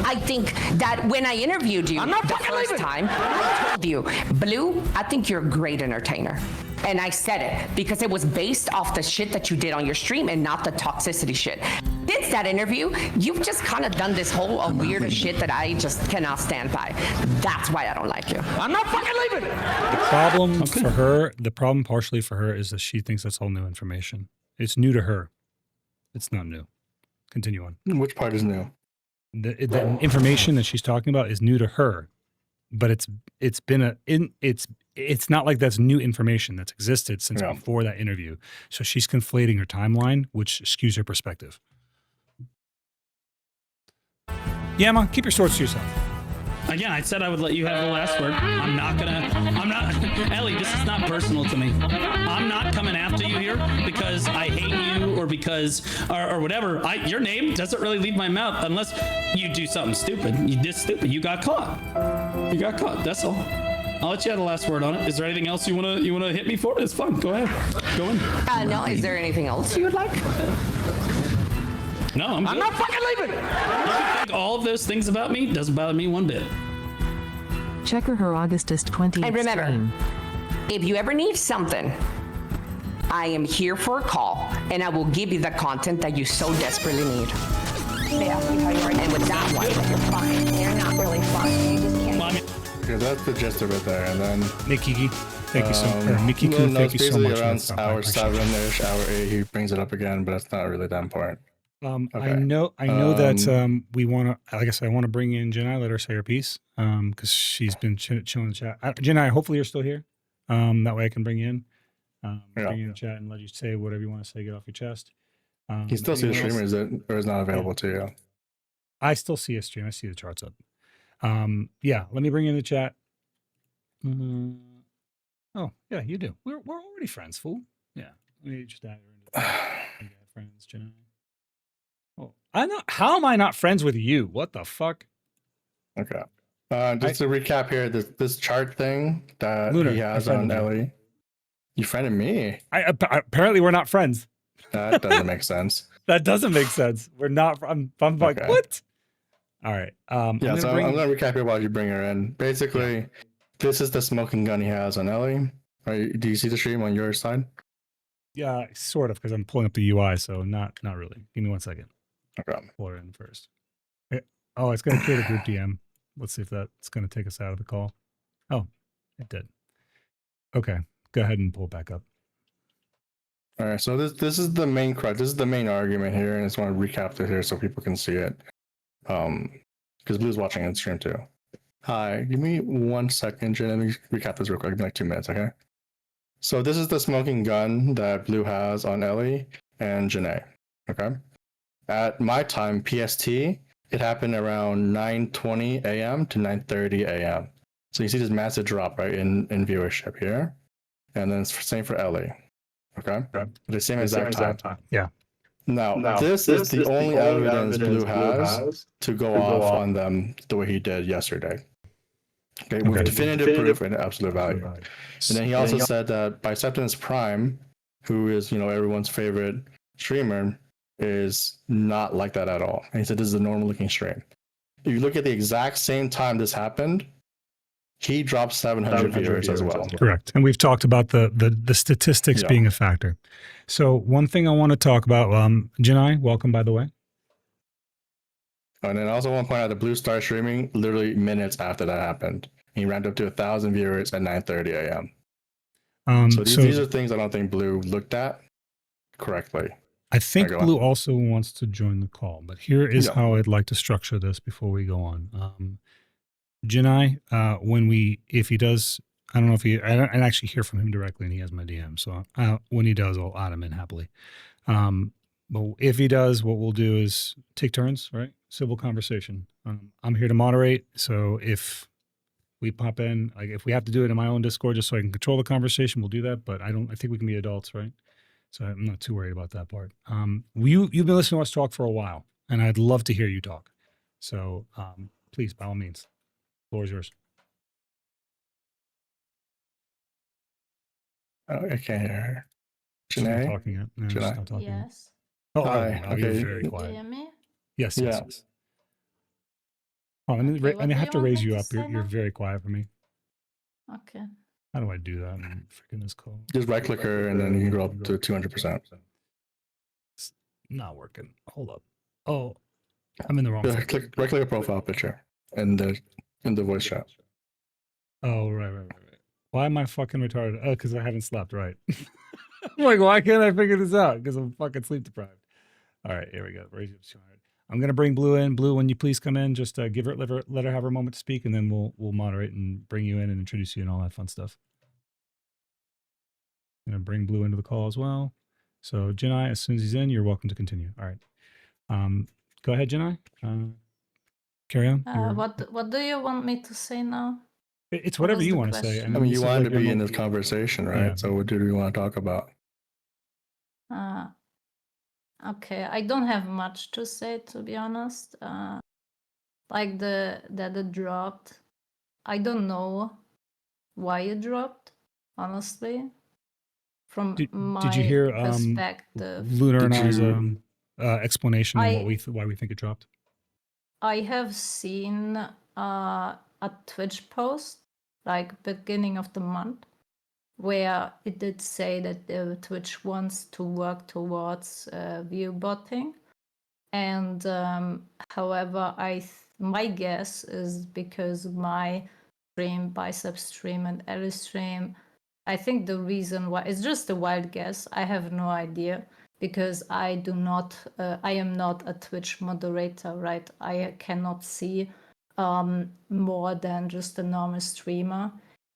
I think that when I interviewed you the first time, I told you, Blue, I think you're a great entertainer. And I said it because it was based off the shit that you did on your stream and not the toxicity shit. Since that interview, you've just kind of done this whole weird shit that I just cannot stand by. That's why I don't like you. I'm not fucking leaving. The problem for her, the problem partially for her is that she thinks that's all new information. It's new to her. It's not new. Continue on. Which part is new? The information that she's talking about is new to her, but it's not like that's new information that's existed since before that interview. So she's conflating her timeline, which skews her perspective. Yeah, man, keep your swords to yourself. Again, I said I would let you have the last word. I'm not, Elly, this is not personal to me. I'm not coming after you here because I hate you or because, or whatever. Your name doesn't really leave my mouth unless you do something stupid. You did stupid. You got caught. You got caught. That's all. I'll let you have the last word on it. Is there anything else you wanna hit me for? It's fun. Go ahead. Go in. No, is there anything else you would like? No, I'm not fucking leaving. You can think all of those things about me. Doesn't bother me one bit. Checker her Augustus 20th And remember, stream. if you ever need something, I am here for a call, and I will give you the content that you so desperately need. They ask you how you are, And with that one, you're fine. You're not really fine. You just can't. Well, I mean, Okay, that's the gist of it there. And then Nikiki, thank you so much. Nikiki, no, thank you so basically much. around for that. I hour appreciate it. 7-ish, hour 8, he brings it up again, but that's not really that important. I Okay. know that we want to, like I said, I want to bring in Jinnai, let her say her piece, because she's been chilling in the chat. Jinnai, hopefully you're still here. That way I can bring you in, bring you in the chat and let you say whatever you want to say, get off your chest. He still sees the anyone stream, else? or is not available to you? I still see a stream. I see the charts up. Yeah, let me bring you in the chat. Oh, yeah, you do. We're already friends, fool. Yeah, let me just add her into friends, Jinnai. Oh, how am I not friends with you? What the fuck? Okay. Just to recap here, this chart thing that Lunar, he has I on friended you. Elly. You friended me. Apparently we're not friends. That doesn't make sense. That doesn't make sense. We're not. I'm like, Okay. what? All right. Yeah, so I'm gonna recap here while you bring her in. Basically, this is the smoking gun he has on Elly. Do you see the stream on your side? Yeah, sort of, because I'm pulling up the UI, so not really. Give me 1 second. Okay. Pull her in first. Oh, it's gonna create a group DM. Let's see if that's gonna take us out of the call. Oh, it did. Okay, go ahead and pull it back up. All right, so this is the main crux. This is the main argument here, and I just want to recap this here so people can see it. Because Blue's watching on stream too. Hi, give me 1 second, Jen. Let me recap this real quick. Give me like 2 minutes, okay? So this is the smoking gun that Blue has on Elly and Jinnaii. Okay. At my time, PST, it happened around 9:20 a.m. to 9:30 a.m. So you see this massive drop, right, in viewership here, and then it's the same for Elly. Okay. The same exact time. Yeah. Now, this is the only evidence Blue has to go off on them the way he did yesterday. Okay, with definitive proof and absolute value. And then he also said that Biceptimus Prime, who is, you know, everyone's favorite streamer, is not like that at all. And he said this is a normal looking stream. If you look at the exact same time this happened, he dropped 700 viewers as well. Correct. And we've talked about the statistics being a factor. So one thing I want to talk about, Jinnaii, welcome, by the way. And then I also want to point out that Blue started streaming literally minutes after that happened. He ramped up to 1,000 viewers at 9:30 a.m. So these are things I don't think Blue looked at correctly. I think Blue also wants to join the call, but here is how I'd like to structure this before we go on. Jinnai, if he does, I don't know if I don't actually hear from him directly, and he has my DM. So when he does, I'll add him in happily. But if he does, what we'll do is take turns, right? Civil conversation. I'm here to moderate. So if we pop in, like if we have to do it in my own Discord, just so I can control the conversation, we'll do that. But I think we can be adults, right? So I'm not too worried about that part. You've been listening to us talk for a while, and I'd love to hear you talk. So please, by all means, the floor is yours. Oh, I can't hear her. She's not Jinnai? talking yet. No, she's not talking yet. Yes. Oh, Hi. okay. You're Okay. very Do you quiet. hear me? Yes, Yeah. yes, yes. Oh, Okay, what I do have you to want raise me you to up. say You're now? very quiet for me. Okay. How do I do that? I'm freaking this call. Just right click her and then you can go up to 200%. It's not working. Hold up. Oh, I'm in the wrong. Just folder. right click a profile picture in the voice chat. Oh, right. Why am I fucking retarded? Oh, because I haven't slept, right. I'm like, why can't I figure this out? Because I'm fucking sleep deprived. All right, here we go. Raise you up to 200. I'm going to bring Blue in. Blue, when you please come in, just let her have her moment to speak, and then we'll moderate and bring you in and introduce you and all that fun stuff. I'm going to bring Blue into the call as well. So, Jinnai, as soon as he's in, you're welcome to continue. All right. Go ahead, Jinnai. Carry on. What do you want me to say now? It's What whatever was you the want to say. question? I mean, this you is wanted like to be your in mo- this conversation, right? Yeah. So what do we want to talk about? Okay, I don't have much to say, to be honest. Like that it dropped. I don't know why it dropped, honestly. From my Did you hear perspective, Lunar and Did I's explanation on I- why we think it dropped? I have seen a Twitch post, like beginning of the month, where it did say that Twitch wants to work towards viewbotting. And however, my guess is because my stream, Bicep stream, and Elly stream, I think the reason why, it's just a wild guess, I have no idea, because I am not a Twitch moderator, right? I cannot see more than just a normal streamer.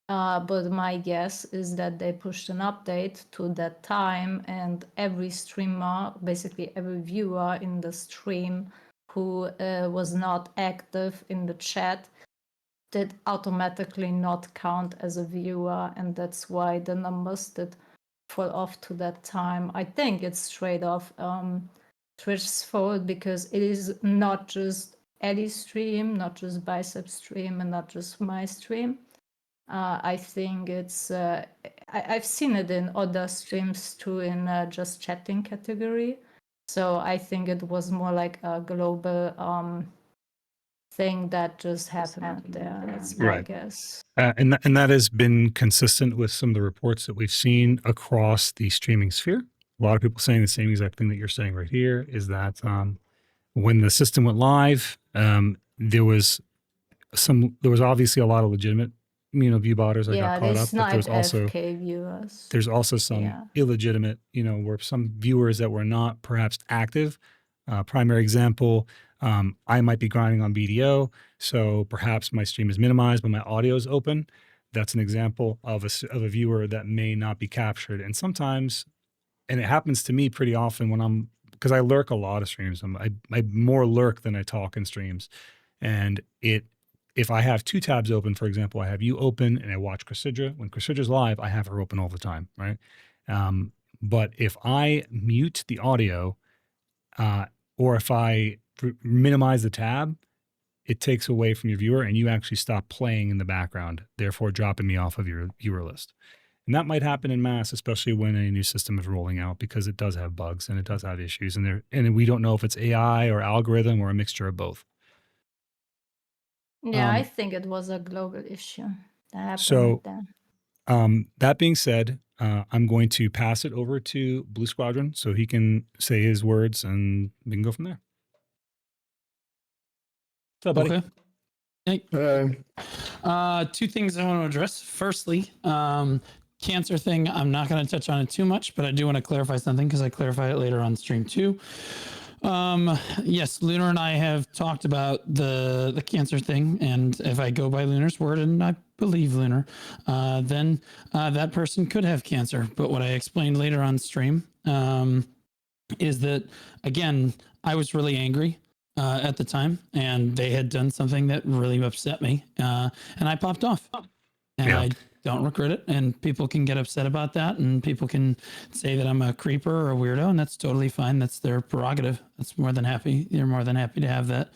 But my guess is that they pushed an update to that time, and every streamer, basically every viewer in the stream who was not active in the chat, did automatically not count as a viewer, and that's why the numbers did fall off to that time. I think it's straight off Twitch's fault, because it is not just Elly's stream, not just Bicep stream, and not just my stream. I think it's I've seen it in other streams too, in just chatting category. So I think it was more like a global thing that just happened there. That's my Right. guess. And that has been consistent with some of the reports that we've seen across the streaming sphere. A lot of people saying the same exact thing that you're saying right here, is that when the system went live, there was obviously a lot of legitimate Viewbotters that Yeah, got they caught up, but sniped AFK viewers. there's also some Yeah. illegitimate, where some viewers that were not perhaps active. Primary example, I might be grinding on BDO, so perhaps my stream is minimized, but my audio is open. That's an example of a viewer that may not be captured. And sometimes, and it happens to me pretty often because I lurk a lot of streams. I more lurk than I talk in streams. And if I have two tabs open, for example, I have you open and I watch Crussidra. When Crussidra's live, I have her open all the time, right? But if I mute the audio, or if I minimize the tab, it takes away from your viewer and you actually stop playing in the background, therefore dropping me off of your viewer list. And that might happen in mass, especially when a new system is rolling out, because it does have bugs and it does have issues, and we don't know if it's AI or algorithm or a mixture of both. Yeah, I think it was a global issue that happened So, then. that being said, I'm going to pass it over to BlueSquadron so he can say his words and we can go from there. What's up, buddy? Okay. Hey. Two things I want to address. Firstly, cancer thing, I'm not going to touch on it too much, but I do want to clarify something because I clarify it later on stream too. Yes, Lunar and I have talked about the cancer thing, and if I go by Lunar's word, and I believe Lunar, then that person could have cancer. But what I explained later on stream is that, again, I was really angry at the time, and they had done something that really upset me, and I popped off. And I don't regret it, and people can get upset about that, and people can say that I'm a creeper or a weirdo, and that's totally fine. That's their prerogative. That's more than happy. You're more than happy to have that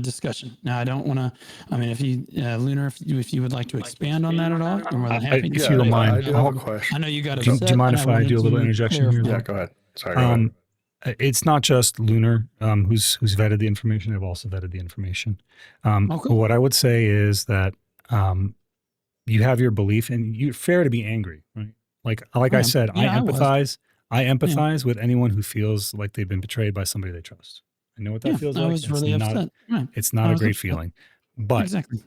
discussion. Now, I don't want to. I mean, if you, Lunar, if you would like to expand on that at all, you're more than happy. If you don't mind, I do have a question. I know you got do you mind if I do a little interjection here? Yeah, go ahead. Sorry. Go ahead. It's not just Lunar who's vetted the information. I've also vetted the information. Okay. What I would say is that you have your belief, and you're fair to be angry, right? Like I said, Yeah, I empathize. I empathize with anyone who feels like they've been betrayed by somebody they trust. I know what that feels like. I was really upset. It's not a great feeling. But exactly.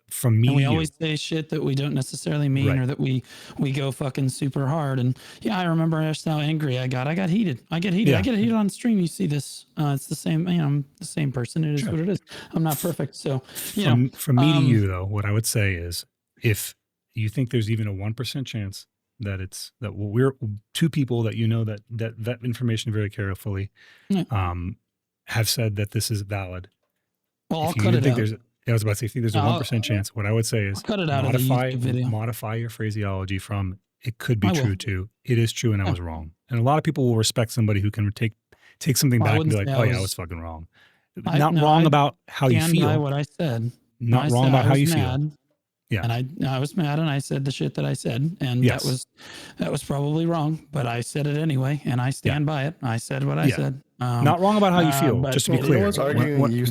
From me, and we always say shit that we don't necessarily mean, or that we go fucking super hard. And yeah, I remember just how angry I got. I got heated. I get heated on stream. You see this? It's the same. I'm the same person. It is what it is. I'm not perfect. So from me to you, though, what I would say is, if you think there's even a 1% chance that we're two people that that information very carefully, have said that this is valid. Well, I'll cut it out. I was about to say, if you think there's a 1% chance, what I would say is cut it out modify your phraseology from it could be true to it is true and I was wrong. And a lot of people will respect somebody who can take something back and be like, I was fucking wrong. Not wrong about how you feel. By what I said. Not wrong about how you feel. Yeah. And I was mad and I said the shit that I said, and that was probably wrong, but I said it anyway, and I stand by it. I said what I said. Not wrong about how you feel, just to be clear.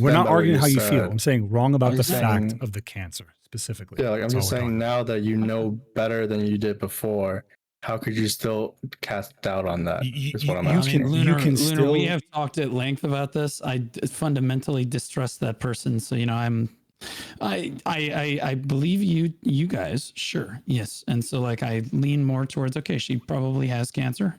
We're not arguing how you feel. I'm saying wrong about the fact of the cancer specifically. Yeah, I'm just saying now that you know better than you did before, how could you still cast doubt on that? Is what I'm asking. Lunar, we have talked at length about this. I fundamentally distrust that person, so I believe you guys, sure, yes, and so I lean more towards she probably has cancer,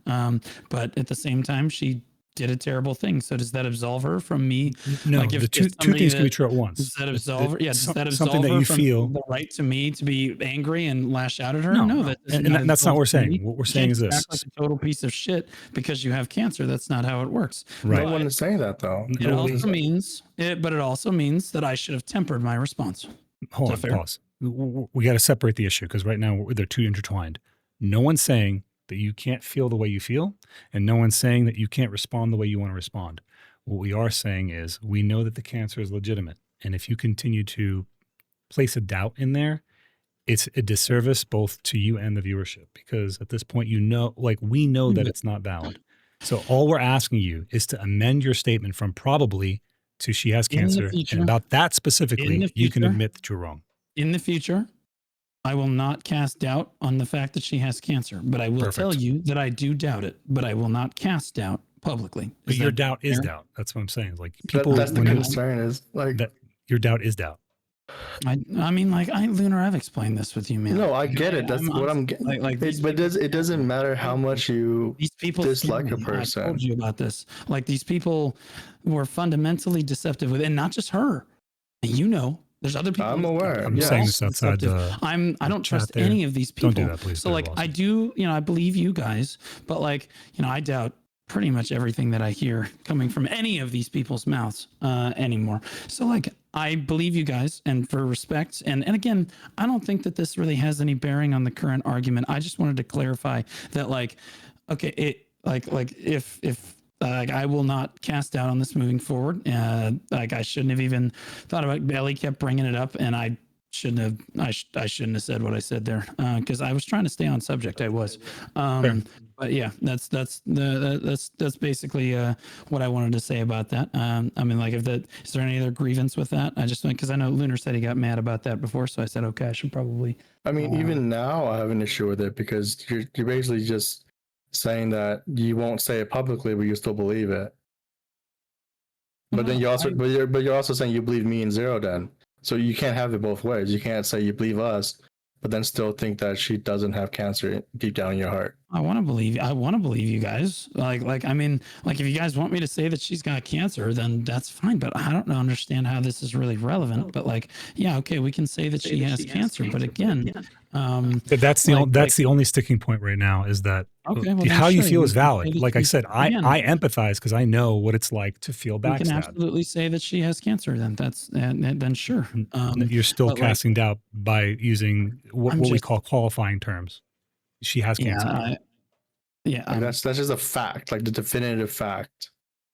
but at the same time she did a terrible thing. So does that absolve her from me? No, the two things can be true at once. Does that absolve her? Yeah, does that absolve something that her you from feel the right to me to be angry and lash out at her? No, that's not what we're saying. Me. What we're saying is this: act like a total piece of shit because you have cancer. That's not how it works. Right. No one is saying that though. It also means, but it also means that I should have tempered my response. Hold on, pause. We got to separate the issue because right now they're too intertwined. No one's saying that you can't feel the way you feel, and no one's saying that you can't respond the way you want to respond. What we are saying is we know that the cancer is legitimate, and if you continue to place a doubt in there, it's a disservice both to you and the viewership, because at this point, we know that it's not valid. So all we're asking you is to amend your statement from probably to she has cancer, and about that specifically, you can admit that you're wrong. In the future, I will not cast doubt on the fact that she has cancer, but I will tell you that I do doubt it, but I will not cast doubt publicly. But your doubt is doubt. That's what I'm saying. People, that's the concern is that your doubt is doubt. I mean, like, Lunar, I've explained this with you, man. No, I get it. That's what I'm getting. But it doesn't matter how much you these people dislike a person. I told you about this. Like, these people were fundamentally deceptive with, and not just her. You know, there's other people. I'm aware. I'm saying this outside the. I don't trust any of these people. Don't do that, please. So like, I do, I believe you guys, but like, I doubt pretty much everything that I hear coming from any of these people's mouths anymore. So like, I believe you guys, and for respect, and again, I don't think that this really has any bearing on the current argument. I just wanted to clarify that, like, okay, it like if I will not cast doubt on this moving forward. Like, I shouldn't have even thought about. Elly kept bringing it up, and I shouldn't have. I shouldn't have said what I said there because I was trying to stay on subject. I was. But yeah, that's basically what I wanted to say about that. I mean, like, is there any other grievance with that? I just because I know Lunar said he got mad about that before, so I said, okay, I should probably. I mean, even now I have an issue with it because you're basically just saying that you won't say it publicly, but you still believe it. But then you also, but you're also saying you believe me and Zeroden. So you can't have it both ways. You can't say you believe us, but then still think that she doesn't have cancer deep down in your heart. I want to believe you guys. Like, I mean, like, if you guys want me to say that she's got cancer, then that's fine. But I don't understand how this is really relevant. But like, yeah, okay, we can say that she has cancer. But again, that's the only sticking point right now is that how you feel is valid. Like I said, I empathize because I know what it's like to feel backstabbed. You can absolutely say that she has cancer. Then sure. You're still casting doubt by using what we call qualifying terms. She has cancer. That's just a fact, like the definitive fact.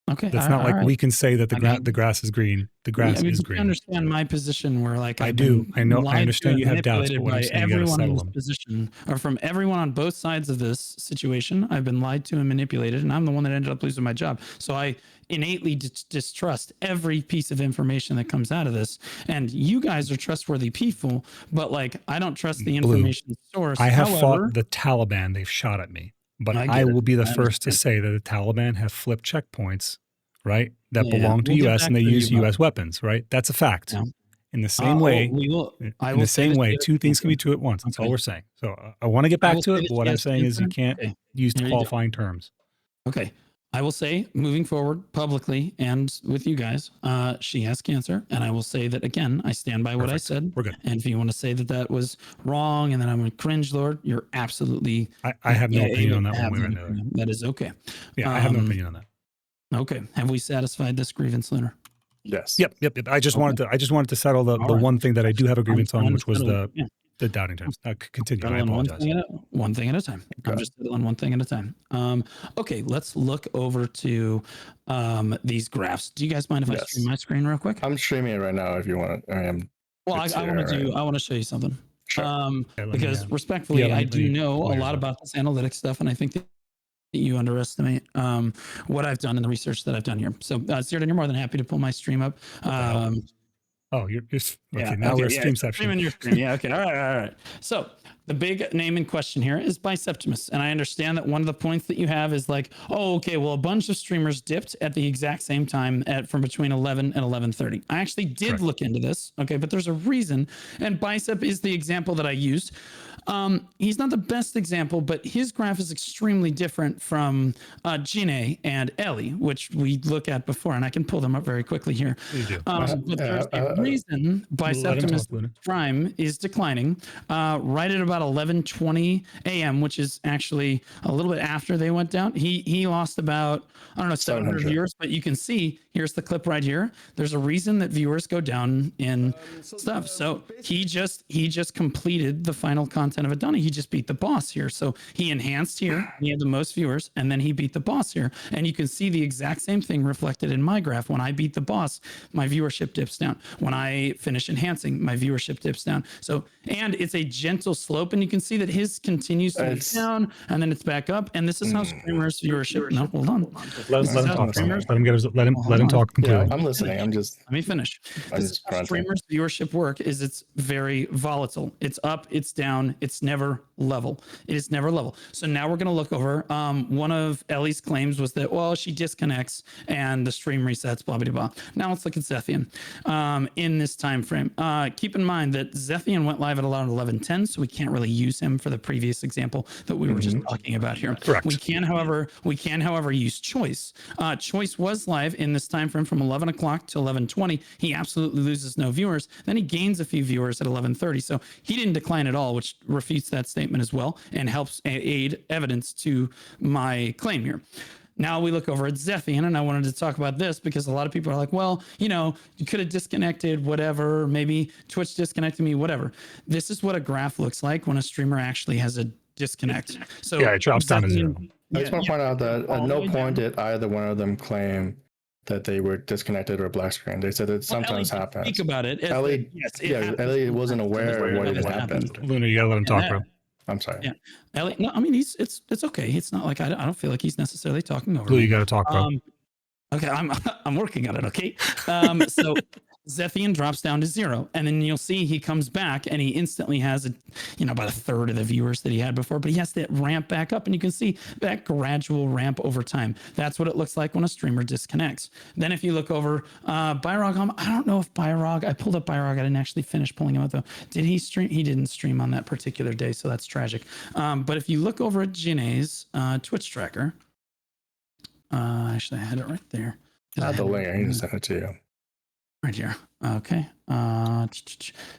Okay, that's not like we can say that the grass is green. The grass is green. You understand my position where, like, I do. I know. I understand you have doubts, but what I'm saying, you gotta settle them. Position, or from everyone on both sides of this situation, I've been lied to and manipulated, and I'm the one that ended up losing my job. So I innately distrust every piece of information that comes out of this. And you guys are trustworthy people, but like, I don't trust the information source. I have fought the Taliban. They've shot at me. But I will be the first to say that the Taliban have flipped checkpoints, right? That belong to U.S. and they use U.S. weapons, right? That's a fact. Yeah. In the same way, two things can be true at once. That's all we're saying. So I want to get back to it, but what I'm saying is you can't use qualifying terms. Okay. I will say, moving forward publicly and with you guys, she has cancer. And I will say that, again, I stand by what I said. We're good. And if you want to say that that was wrong and then I'm a cringe lord, you're absolutely... I have no opinion on that one way or another. That is okay. Yeah, I have no opinion on that. Okay. Have we satisfied this grievance, Lunar? Yes. Yep. I just wanted to settle the one thing that I do have a grievance on, which was the doubting terms. Continue. I apologize. One thing at a time. Okay. I'm just settling one thing at a time. Okay, let's look over to these graphs. Do you guys mind if I stream my screen real quick? I'm streaming it right now if you want. I want to show you something. Sure. Because respectfully, I do know a lot about this analytics stuff, and I think that you underestimate what I've done in the research that I've done here. So, Zeroden, you're more than happy to pull my stream up. You're okay. Now we're streamception. Your screen. Yeah. Okay. All right. So the big name in question here is Biceptimus, and I understand that one of the points that you have is like, oh, okay, well, a bunch of streamers dipped at the exact same time from between 11 and 11:30. I actually did look into this, okay, but there's a reason, and Bicep is the example that I used. He's not the best example, but his graph is extremely different from Jinnaii and Elly, which we look at before, and I can pull them up very quickly here. But there's a reason Biceptimus prime is declining right at about 11:20 a.m., which is actually a little bit after they went down. He lost about, 700 viewers, but you can see, here's the clip right here. There's a reason that viewers go down in stuff. So he just completed the final content of Adani. He just beat the boss here. So he enhanced here. He had the most viewers, and then he beat the boss here. And you can see the exact same thing reflected in my graph. When I beat the boss, my viewership dips down. When I finish enhancing, my viewership dips down. So, and it's a gentle slope, and you can see that his continues to go down, and then it's back up. And this is how streamers' viewership. No, hold on. Let him talk. Let him talk. Yeah, I'm listening. Let me finish. Streamers' viewership work is it's very volatile. It's up, it's down, It's never level. It is never level. So now we're going to look over. One of Elly's claims was that, well, she disconnects and the stream resets, blah, blah, blah. Now let's look at Zethian in this time frame. Keep in mind that Zethian went live at around 11:10, so we can't really use him for the previous example that we were just talking about here. Correct. We can, however, use Choice. Choice was live in this time frame from 11 o'clock to 11:20. He absolutely loses no viewers. Then he gains a few viewers at 11:30. So he didn't decline at all, which refutes that statement as well and helps aid evidence to my claim here. Now we look over at Zethian, and I wanted to talk about this because a lot of people are like, well, you know, you could have disconnected, whatever, maybe Twitch disconnected me, whatever. This is what a graph looks like when a streamer actually has a disconnect. So yeah, it drops down to 0. I just want to point out that at no point did either one of them claim that they were disconnected or black screen. They said it sometimes happens. Speak about it. Elly, Elly wasn't aware of what even happened. Lunar, you gotta let him talk, bro. I'm sorry. Yeah, Elly. No, I mean it's okay. It's not like I don't feel like he's necessarily talking over Blue, me. you gotta talk, bro. Okay, I'm working on it. Okay, so Zethian drops down to 0, and then you'll see he comes back, and he instantly has about a third of the viewers that he had before, but he has to ramp back up, and you can see that gradual ramp over time. That's what it looks like when a streamer disconnects. Then if you look over Byrog, I don't know if Byrog, I pulled up Byrog, I didn't actually finish pulling him up though. Did he stream? He didn't stream on that particular day, so that's tragic. But if you look over at Jinnaai's TwitchTracker, actually I had it right there. I have the link, I can send it to you. Right here. Okay.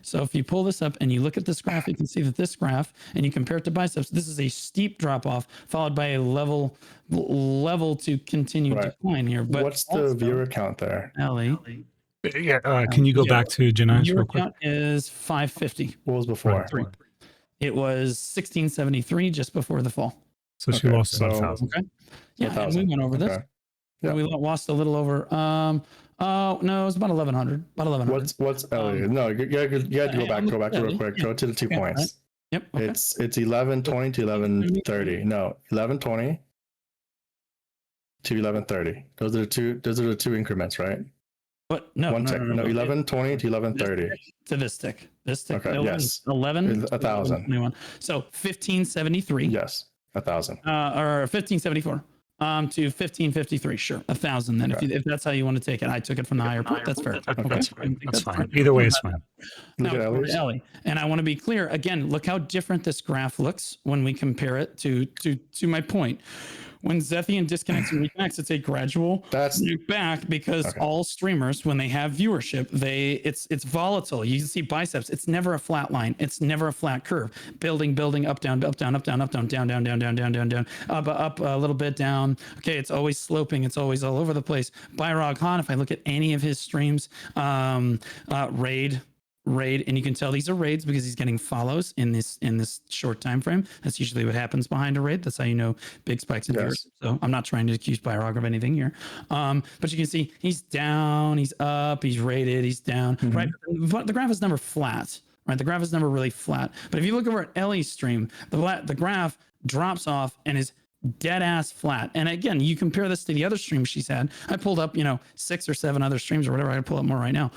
So if you pull this up and you look at this graph, you can see that this graph, and you compare it to Biceps, this is a steep drop off followed by a level to continue decline here. But what's the viewer count there? Elly. Yeah. Can you go back to Jinnai Viewer real quick? count is 550. What was before? It was 1673 just before the fall. So she lost about 1,000. Okay. Yeah, and we went over this. Yeah. We lost a little over. Oh no, it was about 1100. About 1100. What's Elly? No, you gotta go back real quick. Go to the 2 points. Right. Yep. Okay. It's 1120 to 1130. No, 1120 to 1130. Those are the two increments, right? What? No. 1120 to 1130. To this stick. Okay. Yes. 11. 1,000. So 1573. Yes. 1,000. Or 1574. To 1553, sure, 1,000. Then, if that's how you want to take it, I took it from the higher point. That's fair. Okay. That's fine. Either way is fine. Now, Elly, and I want to be clear again. Look how different this graph looks when we compare it to my point. When Zethian disconnects and reconnects, it's a gradual back because all streamers, when they have viewership, it's volatile. You can see Biceps. It's never a flat line. It's never a flat curve. Building, up, down, up, down, up, down, up, down, down, up a little bit down. Okay, it's always sloping. It's always all over the place. Byrog Han, if I look at any of his streams, raid, and you can tell these are raids because he's getting follows in this short time frame. That's usually what happens behind a raid. That's how you know big spikes in viewers. So I'm not trying to accuse Byrog of anything here, but you can see he's down, he's up, he's raided, he's down. Right, but the graph is never flat. Right, the graph is never really flat. But if you look over at Elly's stream, the graph drops off and is dead ass flat. And again, you compare this to the other streams she's had. I pulled up 6 or 7 other streams or whatever. I can pull up more right now,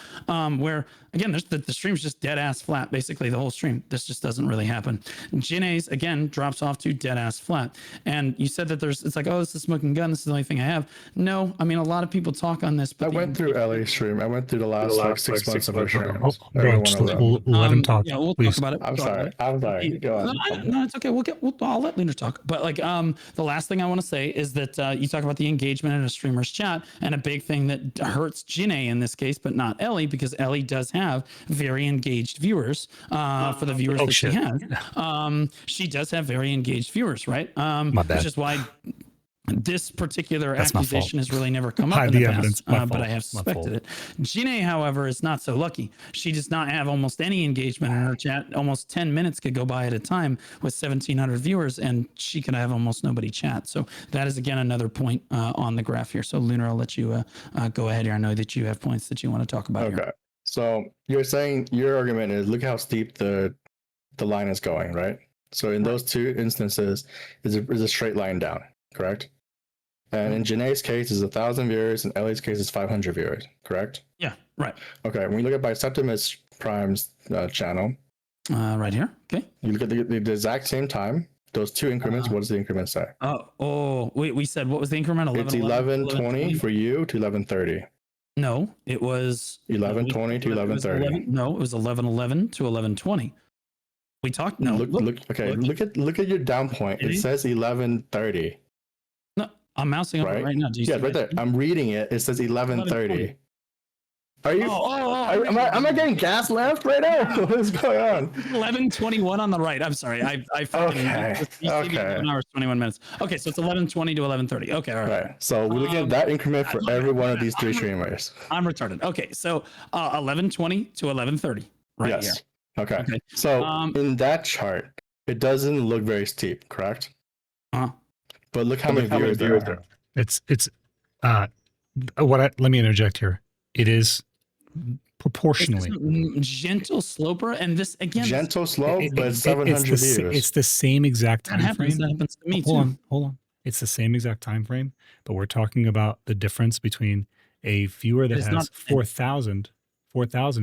where again the stream's just dead ass flat, basically the whole stream. This just doesn't really happen. Jinnaai's again drops off to dead ass flat. And you said that it's like, oh, this is smoking gun, this is the only thing I have. No, I mean, a lot of people talk on this, but I went through Elly's stream. I went through the last 6 months of her stream. Let him talk. Yeah, we'll please. talk about it. I'm sorry. Go on. No, it's okay. I'll let Lunar talk. But the last thing I want to say is that you talk about the engagement in a streamer's chat, and a big thing that hurts Jinnaii in this case, but not Elly, because Elly does have very engaged viewers for the viewers that she has. She does have very engaged viewers, right? Which is why this particular accusation has really never come up in the past, but I have suspected it. Jinnaii, however, is not so lucky. She does not have almost any engagement in her chat. Almost 10 minutes could go by at a time with 1,700 viewers, and she could have almost nobody chat. So that is, again, another point on the graph here. So, Lunar, I'll let you go ahead here. I know that you have points that you want to talk about here. So you're saying your argument is, look how steep the line is going, right? So in those two instances, is a straight line down, correct? And in Jinnaai's case, is 1,000 viewers. In Elly's case, is 500 viewers. Correct? Yeah. Right. Okay. When we look at Biceptimus Prime's channel, Right here. Okay. You look at the exact same time. Those two increments. What does the increment say? We said what was the increment? 11, it's 11:20 for you to 11:30. No, it was 11:20 to 11:30. No, it was 11:11 to 11:20. We talked. No, look at your down point. It says 11:30. No, I'm mousing over right now. Yeah, right there. I'm reading it. It says 11:30. Are you? Am I getting gas left right now? What is going on? 11:21 on the right. I'm sorry. I Okay. 1 hour 21 minutes. Okay, so it's 11:20 to 11:30. Okay, all right. So we're looking at that increment for every one of these three streamers. I'm retarded. Okay, so 11:20 to 11:30. Right here. Okay. So in that chart, it doesn't look very steep, correct? But look how many viewers there are. Let me interject here. It is proportionally gentle sloper, and this again gentle slope, but 700 views. It's the same exact time frame. That happens to me too. Hold on. It's the same exact time frame, but we're talking about the difference between a viewer that has 4,000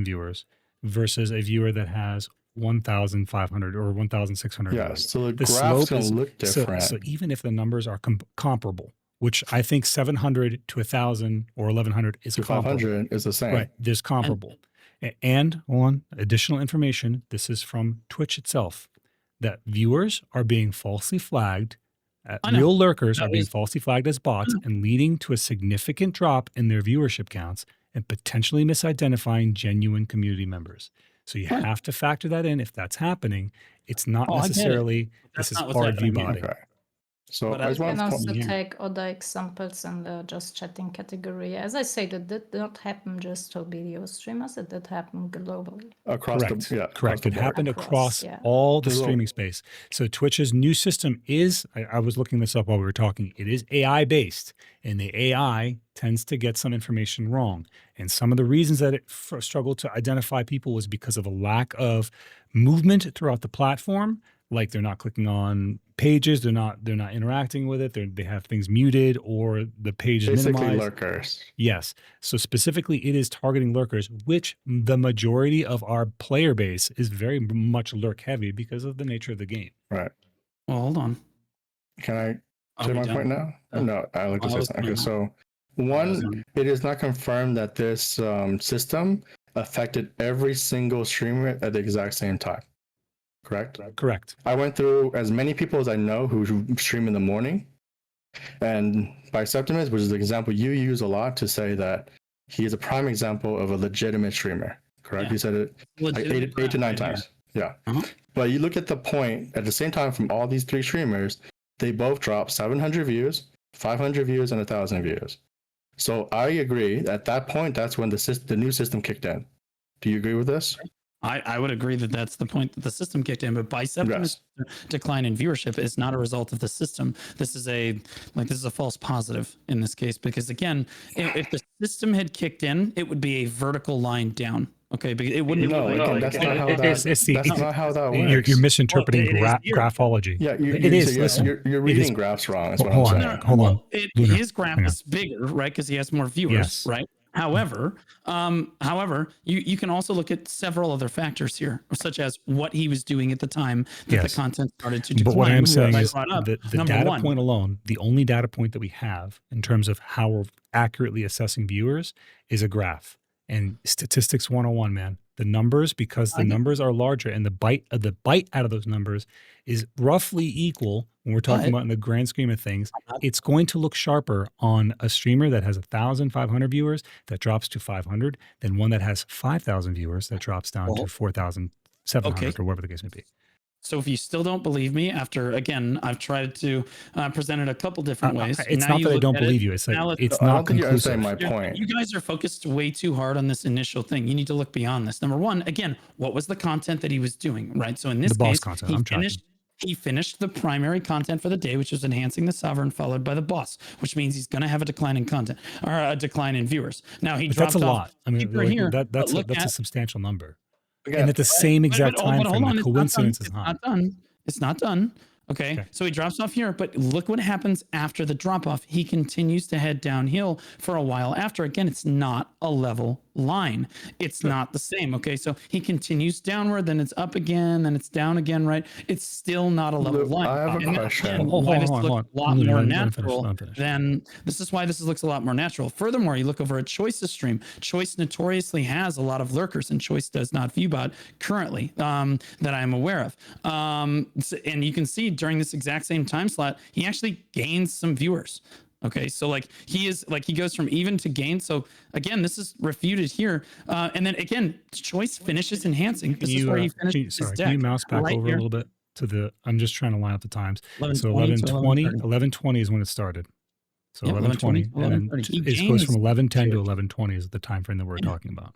viewers versus a viewer that has 1,500 or 1,600. Yes, so the graph's going to look different. So even if the numbers are comparable, which I think 700 to 1,000 or 1,100 is comparable. 500 is the same. Right, there's comparable. And on additional information, this is from Twitch itself, that viewers are being falsely flagged, real lurkers are being falsely flagged as bots and leading to a significant drop in their viewership counts and potentially misidentifying genuine community members. So you have to factor that in if that's happening. It's not necessarily, this is hard viewbotting. Okay. So I can also take other examples in the just chatting category. As I said, it did not happen just for video streamers. It did happen globally. Correct. It happened across all the streaming space. So Twitch's new system is, I was looking this up while we were talking, it is AI based, and the AI tends to get some information wrong. And some of the reasons that it struggled to identify people was because of a lack of movement throughout the platform. Like they're not clicking on pages, they're not interacting with it, they have things muted or the page is minimized. Basically lurkers. Yes. So specifically it is targeting lurkers, which the majority of our player base is very much lurk heavy because of the nature of the game. Right. Well, hold on. Can I say my point now? No, I like to say something. Okay, so one, it is not confirmed that this system affected every single streamer at the exact same time. Correct? Correct. I went through as many people as I know who stream in the morning. And Biceptimus, which is the example you use a lot to say that he is a prime example of a legitimate streamer. Correct? You said it like 8 to 9 times. Yeah. But you look at the point, at the same time from all these three streamers, they both dropped 700 views, 500 views, and 1,000 views. So I agree. At that point, that's when the new system kicked in. Do you agree with this? I would agree that that's the point that the system kicked in, but Biceptimus' decline in viewership is not a result of the system. This is a false positive in this case, because again, if the system had kicked in, it would be a vertical line down. Okay, but it wouldn't. That's not how that works. You're misinterpreting graphology. Yeah, it is. Listen, you're reading graphs wrong. That's what I'm saying. Hold on. His graph is bigger, right? Because he has more viewers, right? However, you can also look at several other factors here, such as what he was doing at the time that the content started to decline. But what I'm saying is the data point alone, the only data point that we have in terms of how we're accurately assessing viewers is a graph. And statistics 101, man. The numbers, because the numbers are larger and the bite out of those numbers is roughly equal when we're talking about in the grand scheme of things, it's going to look sharper on a streamer that has 1,500 viewers that drops to 500 than one that has 5,000 viewers that drops down to 4,700 or whatever the case may be. So if you still don't believe me, after, again, I've tried to present it a couple different ways. It's not that I don't believe you. It's like, it's not conclusive. My point. You guys are focused way too hard on this initial thing. You need to look beyond this. Number one, again, what was the content that he was doing, right? So in this case, he finished the primary content for the day, which was enhancing the sovereign, followed by the boss, which means he's going to have a decline in content or a decline in viewers. Now he dropped that's a off lot. I mean, that's a substantial number. Again, and at the same exact time frame, the coincidence is not. It's not done. Okay, so he drops off here, but look what happens after the drop off. He continues to head downhill for a while after. Again, it's not a level line. It's not the same. Okay, so he continues downward, then it's up again, then it's down again, right? It's still not a level line. I have a question. Why this looks a lot more natural than this is why this looks a lot more natural. Furthermore, you look over at Choice's stream. Choice notoriously has a lot of lurkers, and Choice does not viewbot currently that I'm aware of. And you can see during this exact same time slot, he actually gains some viewers. Okay, so like he goes from even to gain. So again, this is refuted here. And then again, Choice finishes enhancing. This is where he finishes his deck. Can you mouse back right over here. a little bit to the, I'm just trying to line up the times. 11:20 So to 11:20, 11:30. 11:20 is when it started. So Yep, 11:20, 11:20 and then 11:30. it goes from 11:10 to 11:20 is the time frame that we're talking about.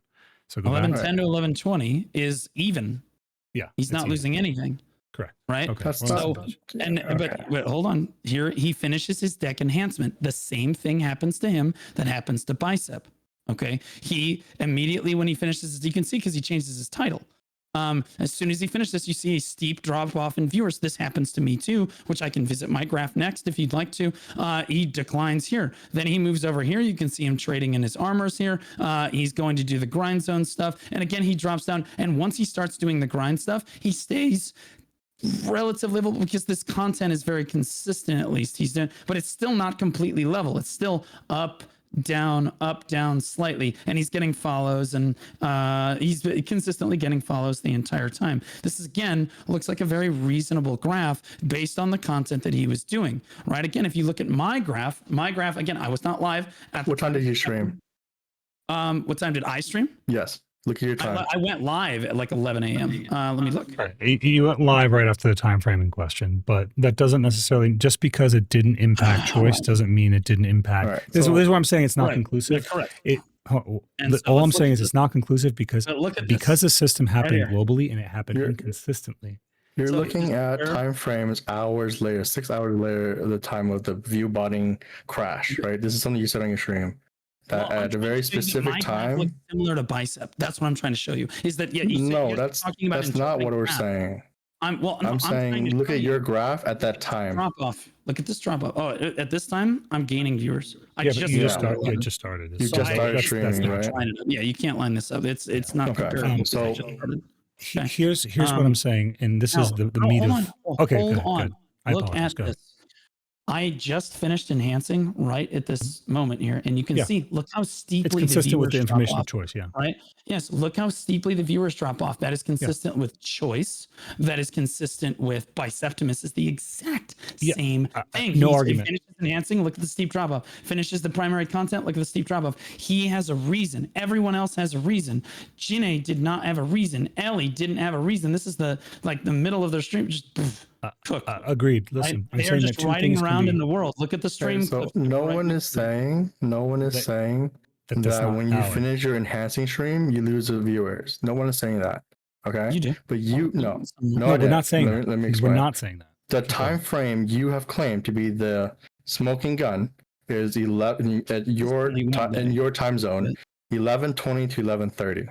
So go back. 11:10 to 11:20 is even. Yeah. He's it's not even. losing anything. Correct. Right. Okay. That's well, not- So, but hold on. Here he finishes his deck enhancement. The same thing happens to him that happens to Bicep. Okay. He immediately when he finishes, you can see because he changes his title. As soon as he finishes this, you see a steep drop off in viewers. This happens to me too, which I can visit my graph next if you'd like to. He declines here. Then he moves over here. You can see him trading in his armors here. He's going to do the grind zone stuff. And again, he drops down. And once he starts doing the grind stuff, he stays relatively level because this content is very consistent, at least he's doing, but it's still not completely level. It's still up, down slightly, and he's getting follows, and he's consistently getting follows the entire time. This is again looks like a very reasonable graph based on the content that he was doing. Right? Again, if you look at my graph again, I was not live at What time did you stream? What time did I stream? Yes. Look at your time. I went live at like 11 a.m. Let me look. Right. You went live right after the time frame in question, but that doesn't necessarily, just because it didn't impact Choice doesn't mean it didn't impact. Right, This is so- what I'm saying. It's not Right. conclusive. Yeah, correct. And so All I'm let's saying look is at it's not conclusive because But look at because the system happened here. globally and it happened You're- inconsistently. You're So looking just at compare- time frames hours later, 6 hours later, the time of the Viewbotting crash, right? This is something you said on your stream. That Well, I'm at a trying very to say that specific my graph time. looks similar to Bicep. That's what I'm trying to show you. Is that No, you're that's talking about not what we're graph. saying. I'm saying look at your graph at that time. drop off. Look at this drop off. Oh, at this time, I'm gaining viewers. Yeah, but you just started. started. You just started. You just started streaming, not right? Line it up. Yeah, you can't line this up. It's not Okay, comparable. so- I just started. Okay. Here's what I'm saying, and this is the meat hold of. on. Okay, hold good, on. good. I Look apologize. at Go ahead. this. I just finished enhancing right at this moment here, and you can Yeah. see. Look how steeply It's consistent with the viewers drop information off. of Choice. Yeah. Right? Yes. Look how steeply the viewers drop off. That is consistent with Choice. That is consistent with Biceptimus. Is the exact Yeah, same thing. no He argument. finishes enhancing. Look at the steep drop off. Finishes the primary content. Look at the steep drop off. He has a reason. Everyone else has a reason. Jinnaii did not have a reason. Elly didn't have a reason. This is the middle of their stream. Just cooked. Agreed. Listen, I'm They're saying that just two riding things around can be, in the world. Look at the stream. So clips. no Right one next is to it. saying that that's that not when you valid. finish your enhancing stream, you lose the viewers. No one is saying that. Okay. You do. But you no. No, I we're didn't. not saying Let me that. We're explain. not saying that. The time frame you have claimed to be the smoking gun is 11 at your only one time day. in your time zone, 11:20 to 11:30.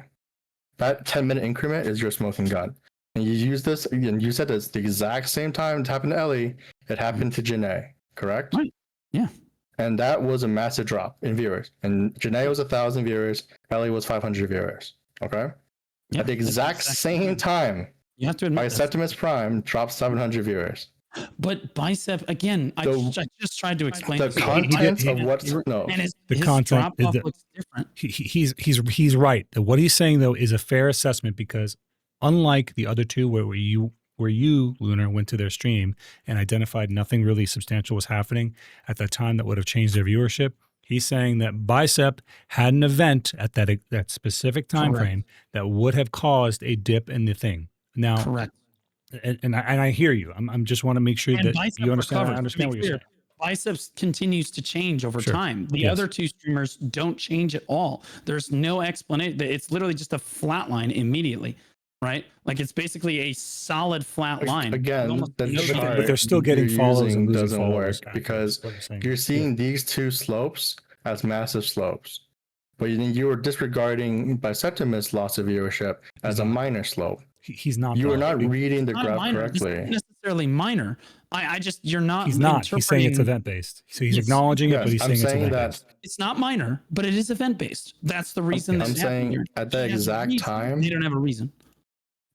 That 10-minute increment is your smoking gun. And you use this, and you said this the exact same time it happened to Elly, it happened to Jinnaii, correct? Right. Yeah. And that was a massive drop in viewers. And Jinnaii was 1,000 viewers, Elly was 500 viewers. Okay. Yeah, At the exact same time, You have to admit this. Biceptimus Prime dropped 700 viewers. But Bicep again. I just tried to explain The this. content of what's no. And his content drop is off the- looks different. He's right. What he's saying though is a fair assessment because unlike the other two where you Lunar went to their stream and identified nothing really substantial was happening at that time that would have changed their viewership. He's saying that Bicep had an event at that specific time Correct. frame that would have caused a dip in the thing. Now, Correct. and I hear you. I'm just want to make sure And that Bicep you understand. recovers. I understand To what be you're clear, saying. Biceps continues to change over Sure. time. The Yes. other two streamers don't change at all. There's no explanation. It's literally just a flat line immediately, right? Like it's basically a solid flat line. Again, Almost the no But chart but they're still getting you're follows using and losing doesn't followers. work because That's what I'm saying. you're seeing these two slopes as massive slopes, but you were disregarding Biceptimus loss of viewership as a minor slope. He's not. You are though. not reading the Not graph minor. It's not correctly. necessarily minor. I just you're not. He's not. He's saying it's interpreting- event based. So he's Yes. acknowledging it, Yes, but he's I'm saying it's saying event that based. It's not minor, but it is event based. That's the reason I'm this happened saying here. at that She has a exact reason. time, They don't have a reason.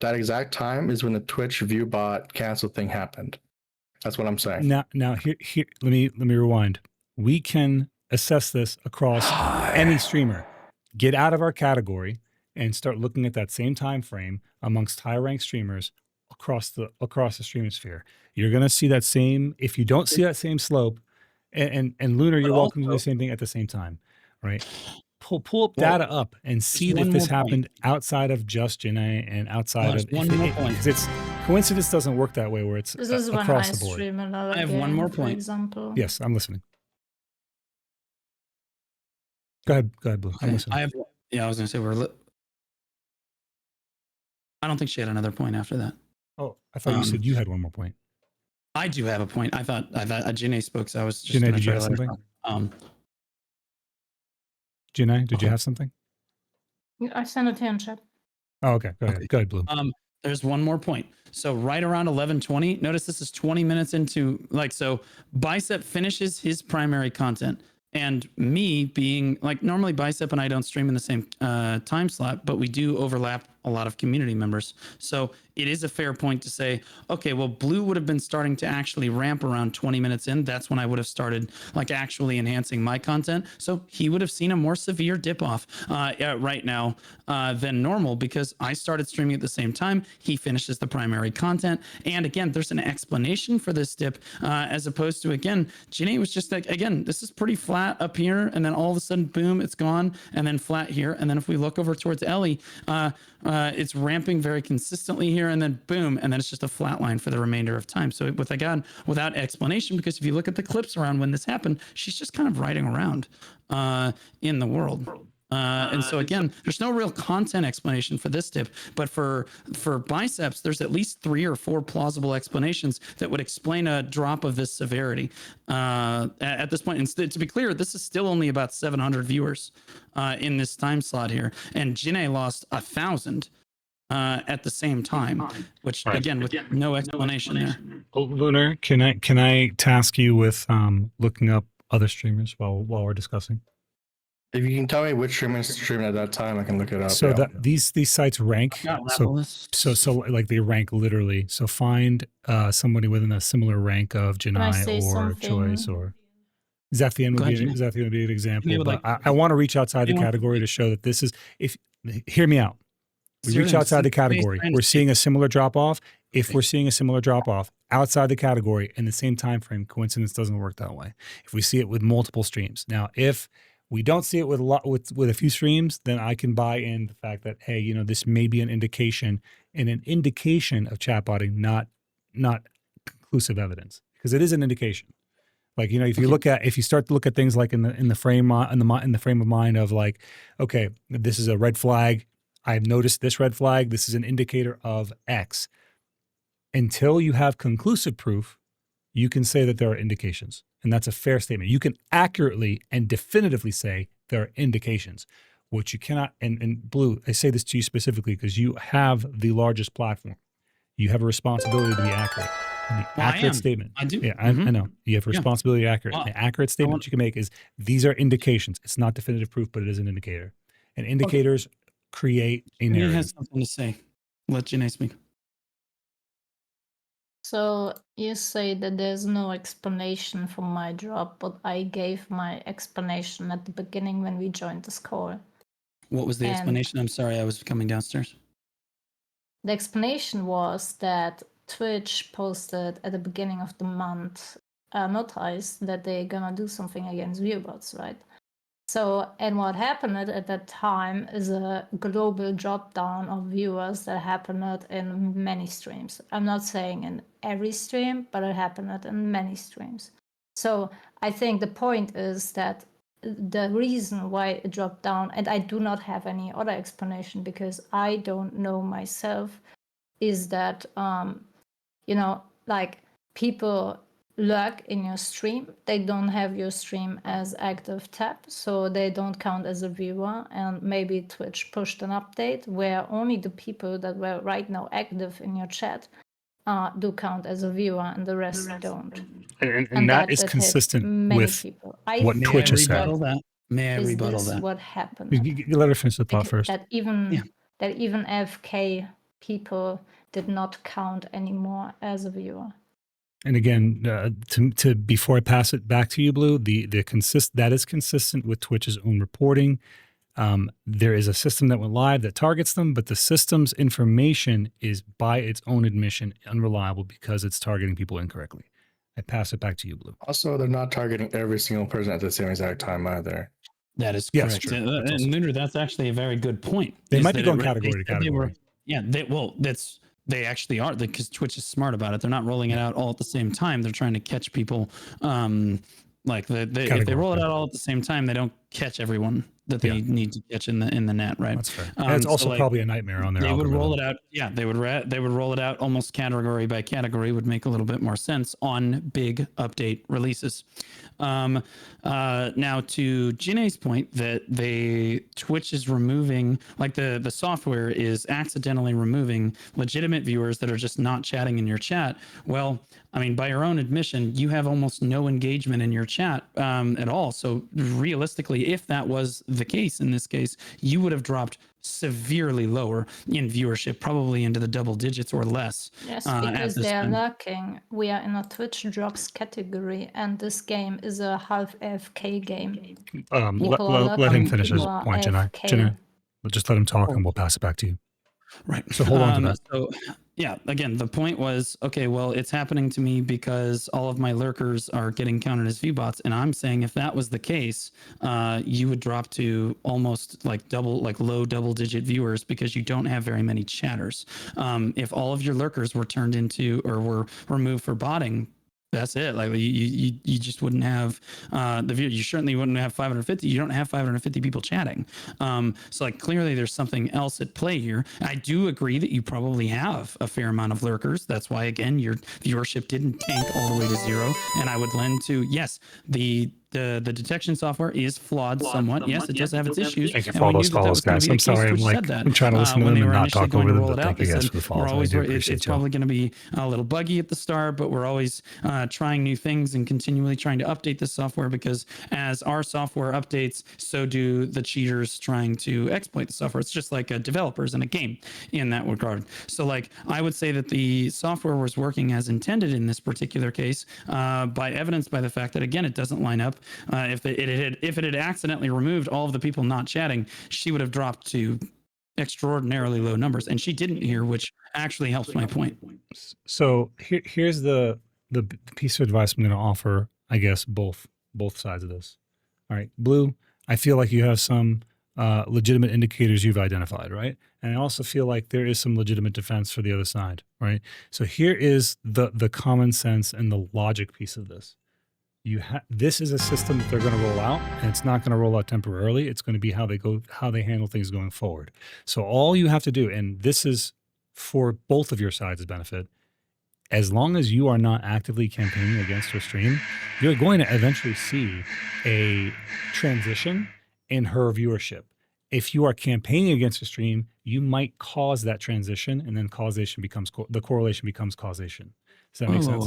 that exact time is when the Twitch Viewbot cancel thing happened. That's what I'm saying. Now here let me rewind. We can assess this across any streamer. Get out of our category and start looking at that same time frame amongst high ranked streamers across the streaming sphere. You're gonna see that same. If you don't see that same slope, and Lunar, you're welcome to do the same thing at the same time, right? Pull up data up and see one if this more happened outside of just Jinnaii and outside There's of one more point. because it's coincidence doesn't work that way where it's This is when I across the board. stream another I have game, one more for point. example. Yes, I'm listening. Go ahead, Blue. I'm Okay, listening. I was gonna say I don't think she had another point after that. Oh, I thought you said you had one more point. I do have a point. I thought Jinnaaii spoke, so I was just Jinnaaii, gonna did you try have to let her something? talk. Jinnaii, did you have something? I sent it here in chat. Oh, okay. Go ahead. Okay. Go ahead, Blue. There's one more point. So right around 11:20, notice this is 20 minutes into so Bicep finishes his primary content. And me being normally Bicep and I don't stream in the same time slot, but we do overlap a lot of community members. So it is a fair point to say, okay, well, Blue would have been starting to actually ramp around 20 minutes in. That's when I would have started actually enhancing my content. So he would have seen a more severe dip off right now than normal because I started streaming at the same time. He finishes the primary content. And again, there's an explanation for this dip as opposed to, again, Jinnaii was just again, this is pretty flat up here. And then all of a sudden, boom, it's gone. And then flat here. And then if we look over towards Elly, it's ramping very consistently here, and then boom, and then it's just a flat line for the remainder of time. So without explanation, because if you look at the clips around when this happened, she's just kind of riding around in the world. And so again, there's no real content explanation for this dip, but for Biceps, there's at least 3 or 4 plausible explanations that would explain a drop of this severity at this point. And to be clear, this is still only about 700 viewers in this time slot here, and Jinnaii lost 1,000 at the same time, which again with no explanation there. Oh, Lunar, can I task you with looking up other streamers while we're discussing? If you can tell me which streamer is streaming at that time, I can look it up. So yeah. that these sites rank. So like they rank literally. So find somebody within a similar rank of Jinnaii or something? Choice or Zephian would Go ahead, be Jinnaii. an example. would But like- I want to reach outside the You want- category to show that this is hear me out. We reach Zeroden, outside the see- category. based on- We're seeing a similar drop off. If we're seeing a similar drop off outside the category in the same time frame, coincidence doesn't work that way. If we see it with multiple streams, now if we don't see it with a few streams, then I can buy in the fact that hey, this may be an indication of chatbotting, not conclusive evidence, because it is an indication. Like if you start to look at things like in the frame of mind of like, okay, this is a red flag. I've noticed this red flag. This is an indicator of X. Until you have conclusive proof, you can say that there are indications. And that's a fair statement. You can accurately and definitively say there are indications. What you cannot, and Blue, I say this to you specifically because you have the largest platform. You have a responsibility to be accurate. And the accurate statement. I do. Yeah, I know. You have a responsibility to be accurate. Well, the accurate statement you can make is these are indications. It's not definitive proof, but it is an indicator. And indicators create a He narrative. has something to say. Let Jinnaii speak. So you say that there's no explanation for my drop, but I gave my explanation at the beginning when we joined this call. What was the And- explanation? I'm sorry, I was coming downstairs. The explanation was that Twitch posted at the beginning of the month a notice that they're gonna do something against Viewbots, right? So, and what happened at that time is a global drop down of viewers that happened in many streams. I'm not saying in every stream, but it happened in many streams. So I think the point is that the reason why it dropped down, and I do not have any other explanation because I don't know myself, is that, like people lurk in your stream, they don't have your stream as active tab, so they don't count as a viewer. And maybe Twitch pushed an update where only the people that were right now active in your chat do count as a viewer, and the rest don't. And that is consistent with what Twitch has said. May I rebuttal that? What happened? You let her finish the thought first. That even AFK people did not count anymore as a viewer. And again, to before I pass it back to you, Blue, that is consistent with Twitch's own reporting. There is a system that went live that targets them, but the system's information is, by its own admission, unreliable because it's targeting people incorrectly. I pass it back to you, Blue. Also, they're not targeting every single person at the same exact time either. That is Yes, correct. true. And Lunar, that's actually a very good point. They might be going category to category. They actually are, because Twitch is smart about it. They're not rolling it out all at the same time. They're trying to catch people. If they roll it out all at the same time, they don't catch everyone that they need to catch in the net, right? That's fair. It's also probably a nightmare on their algorithm. Would roll it out. Yeah, they would roll it out almost category by category. Would make a little bit more sense on big update releases. Now to Jinnaai's point that Twitch is removing, like the software is accidentally removing legitimate viewers that are just not chatting in your chat. Well, I mean, by your own admission, you have almost no engagement in your chat at all. So realistically, if that was the case in this case, you would have dropped severely lower in viewership, probably into the double digits or less. Yes, because they're lurking. We are in a Twitch drops category, and this game is a half AFK game. Let him finish his point, Jinnaii. Jinnaii, we'll just let him talk and we'll pass it back to you. Right. So hold on to that. So yeah, again, the point was, okay, well, it's happening to me because all of my lurkers are getting counted as viewbots. And I'm saying if that was the case, you would drop to almost like low double digit viewers because you don't have very many chatters. If all of your lurkers were turned into or were removed for botting, that's it. Like you just wouldn't have the view. You certainly wouldn't have 550. You don't have 550 people chatting. So like clearly there's something else at play here. I do agree that you probably have a fair amount of lurkers. That's why again your viewership didn't tank all the way to zero. And I would lend to the detection software is flawed somewhat. Yes, it does have its issues. Thank you for all those follows, guys. I'm sorry. I'm trying to listen to them and not talk over them, but thank you guys for the follows. It's probably going to be a little buggy at the start, but we're always trying new things and continually trying to update the software because as our software updates, so do the cheaters trying to exploit the software. It's just like developers in a game in that regard. So like I would say that the software was working as intended in this particular case by evidenced by the fact that, again, it doesn't line up. If it had accidentally removed all of the people not chatting, she would have dropped to extraordinarily low numbers, and she didn't here, which actually helps my point. So here's the piece of advice I'm going to offer. I guess both sides of this. All right, Blue. I feel like you have some legitimate indicators you've identified, right? And I also feel like there is some legitimate defense for the other side, right? So here is the common sense and the logic piece of this. This is a system that they're going to roll out, and it's not going to roll out temporarily. It's going to be how they handle things going forward. So all you have to do, and this is for both of your sides' benefit, as long as you are not actively campaigning against her stream, you're going to eventually see a transition in her viewership. If you are campaigning against a stream, you might cause that transition, and then the correlation becomes causation. Does that make sense?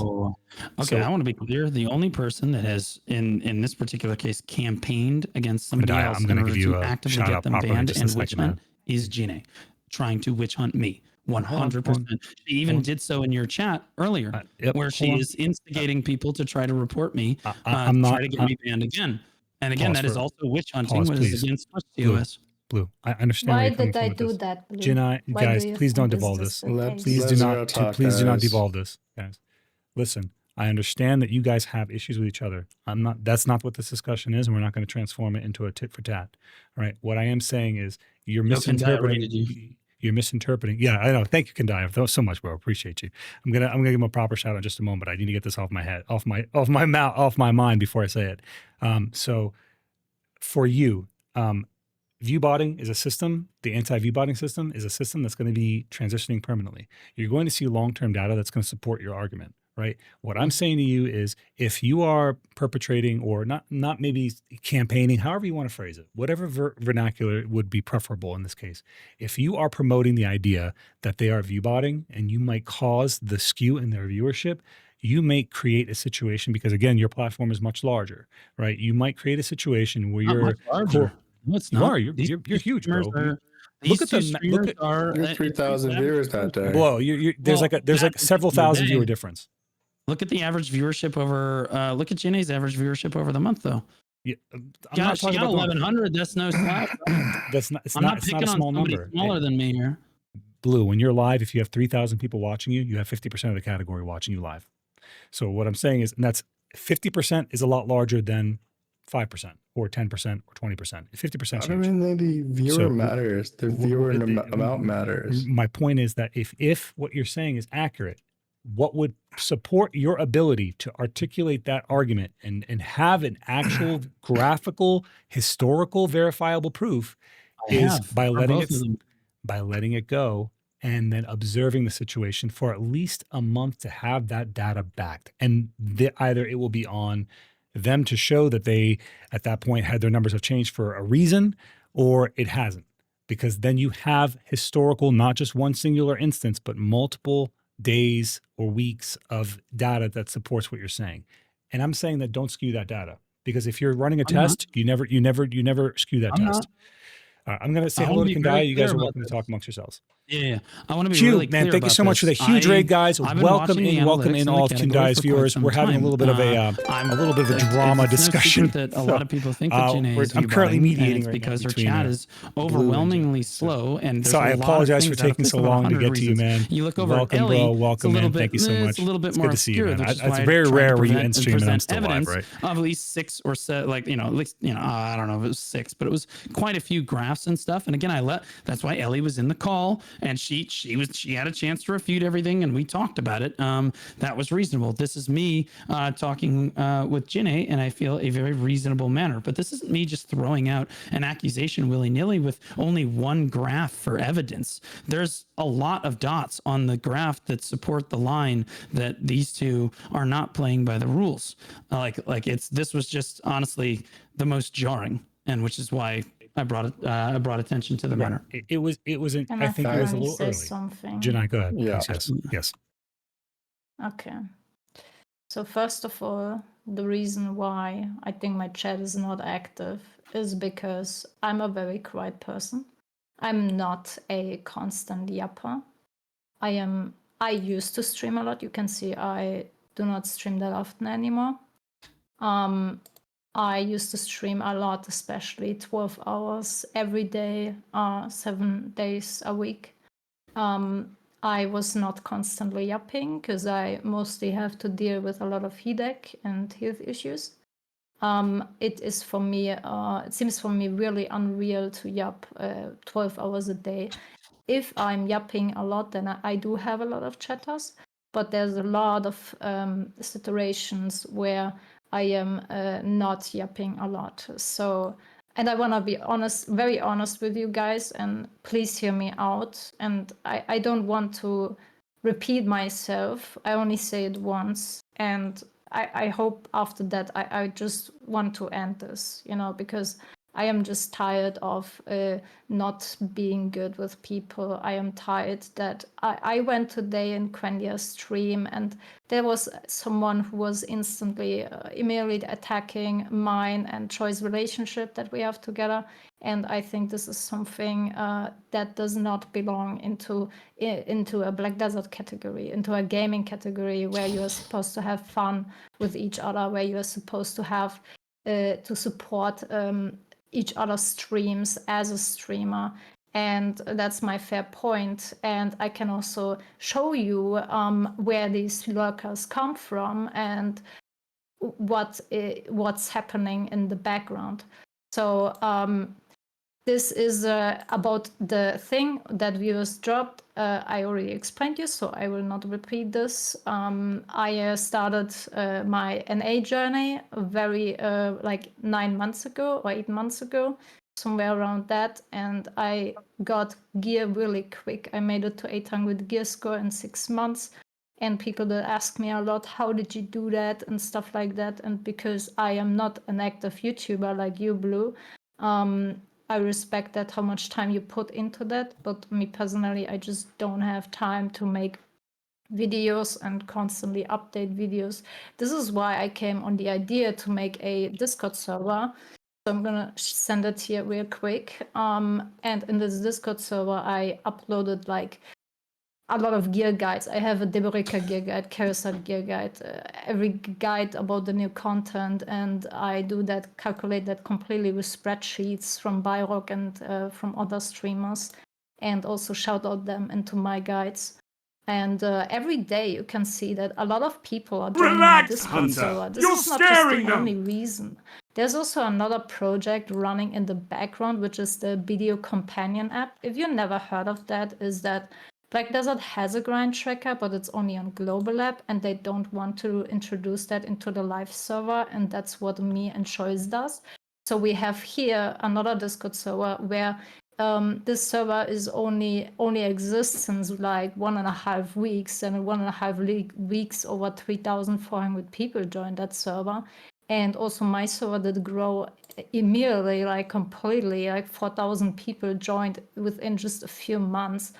Okay, I want to be clear. The only person that has, in this particular case, campaigned against somebody else I'm going to give you a actively shout get out them properly banned just and a witch second, hunt is Jinnaii, trying to witch hunt me. 100%. She even did so in your chat earlier, where she is instigating people to try to report me, try to get me banned again. And again, that is also witch hunting, which is against TOS. Blue, I understand. Why did I do that, Blue? Jinnaii, guys, please don't devolve this. Please do not devolve this, guys. Listen, I understand that you guys have issues with each other. That's not what this discussion is, and we're not going to transform it into a tit for tat. All right. What I am saying is you're misinterpreting. You're misinterpreting. Yeah, I know. Thank you, Kandai. That was so much, bro. Appreciate you. I'm gonna give him a proper shout out in just a moment. But I need to get this off my head, off my mind before I say it. So for you, viewbotting is a system. The anti-viewbotting system is a system that's going to be transitioning permanently. You're going to see long-term data that's going to support your argument, right? What I'm saying to you is, if you are perpetrating or not maybe campaigning, however you want to phrase it, whatever vernacular would be preferable in this case, if you are promoting the idea that they are viewbotting and you might cause the skew in their viewership, you may create a situation, because again, your platform is much larger, right? You might create a situation where Not you're much larger. No, it's You not. are. You're huge, bro. Look at You have 3,000 viewers that day. Whoa, there's like several thousand viewer difference. Look at the average viewership over. Look at Jinnaai's average viewership over the month, though. Yeah, She got 1,100. That's no slouch. That's not. It's I'm not. not It's picking not a on small somebody number. smaller than me here. Blue, when you're live, if you have 3,000 people watching you, you have 50% of the category watching you live. So what I'm saying is, and that's 50% is a lot larger than 5% or 10% or 20%. 50% I huge. don't mean the viewer matters. The viewer amount matters. My point is that if what you're saying is accurate, what would support your ability to articulate that argument and have an actual graphical, historical, verifiable proof is by letting it go and then observing the situation for at least a month to have that data backed. And either it will be on them to show that they, at that point, had their numbers have changed for a reason, or it hasn't. Because then you have historical, not just one singular instance, but multiple days or weeks of data that supports what you're saying. And I'm saying that don't skew that data, because if you're running a test, you never skew that test. I'm going to say hello to Kandai. You guys are welcome to talk amongst yourselves. Yeah. I want to be Hugh, really clear man, thank you about so much for the this. huge raid, guys. Welcome in all of Kandai's viewers. We're having a little bit of a drama discussion. That a lot of people think that Jinnaii is I'm currently mediating right because now her chat is overwhelmingly slow, and so I apologize for taking so long to get to you, man. You look over welcome, at Elly, bro. Welcome, man. Thank you so much. It's a little bit it's more good to see you, man. obscure. It's very rare where you end stream and I'm still live, right? Of at least 6 or 7, like at least I don't know if it was 6, but it was quite a few graphs and stuff. And again, that's why Elly was in the call, and she had a chance to refute everything, and we talked about it. That was reasonable. This is me talking with Jinnaii, and I feel a very reasonable manner. But this isn't me just throwing out an accusation willy-nilly with only one graph for evidence. There's a lot of dots on the graph that support the line that these two are not playing by the rules. This was just honestly the most jarring, and which is why I brought attention to the matter. It was I think it was a little early. Something. Jinnai, go ahead. Yeah. Yes. Okay. So first of all, the reason why I think my chat is not active is because I'm a very quiet person. I'm not a constant yapper. I used to stream a lot. You can see I do not stream that often anymore. I used to stream a lot, especially 12 hours every day, 7 days a week. I was not constantly yapping because I mostly have to deal with a lot of headache and health issues. It seems for me really unreal to yap 12 hours a day. If I'm yapping a lot, then I do have a lot of chatters, but there's a lot of situations where I am not yapping a lot. So, and I want to be honest, very honest with you guys, and please hear me out. And I don't want to repeat myself. I only say it once. And I hope after that, I just want to end this, because I am just tired of not being good with people. I am tired that I went today in Quendia's stream and there was someone who was immediately attacking mine and Troy's relationship that we have together. And I think this is something that does not belong into a Black Desert category, into a gaming category where you are supposed to have fun with each other, where you are supposed to have to support each other's streams as a streamer. And that's my fair point. And I can also show you where these lurkers come from and what's happening in the background. So this is about the thing that viewers dropped. I already explained you, so I will not repeat this. I started my NA journey very 9 months ago or 8 months ago, somewhere around that, and I got gear really quick. I made it to 800 gear score in 6 months, and people that ask me a lot, how did you do that and stuff like that. And because I am not an active YouTuber like you, Blue, I respect that, how much time you put into that. But me personally, I just don't have time to make videos and constantly update videos. This is why I came on the idea to make a Discord server. So I'm gonna send it here real quick. And in this Discord server, I uploaded like a lot of gear guides. I have a Deborika gear guide, Carousel gear guide, every guide about the new content, and I do that, calculate that completely with spreadsheets from Byrock and from other streamers, and also shout out them into my guides. And every day you can see that a lot of people are joining my Discord server. This is not just the only reason. There's also another project running in the background, which is the Video Companion app. If you never heard of that, is that Black Desert has a grind tracker, but it's only on global app, and they don't want to introduce that into the live server, and that's what me and Choice does. So we have here another Discord server where this server is only exists since like 1.5 weeks, and in 1.5 weeks over 3,400 people joined that server. And also my server did grow immediately, like completely, like 4,000 people joined within just a few months.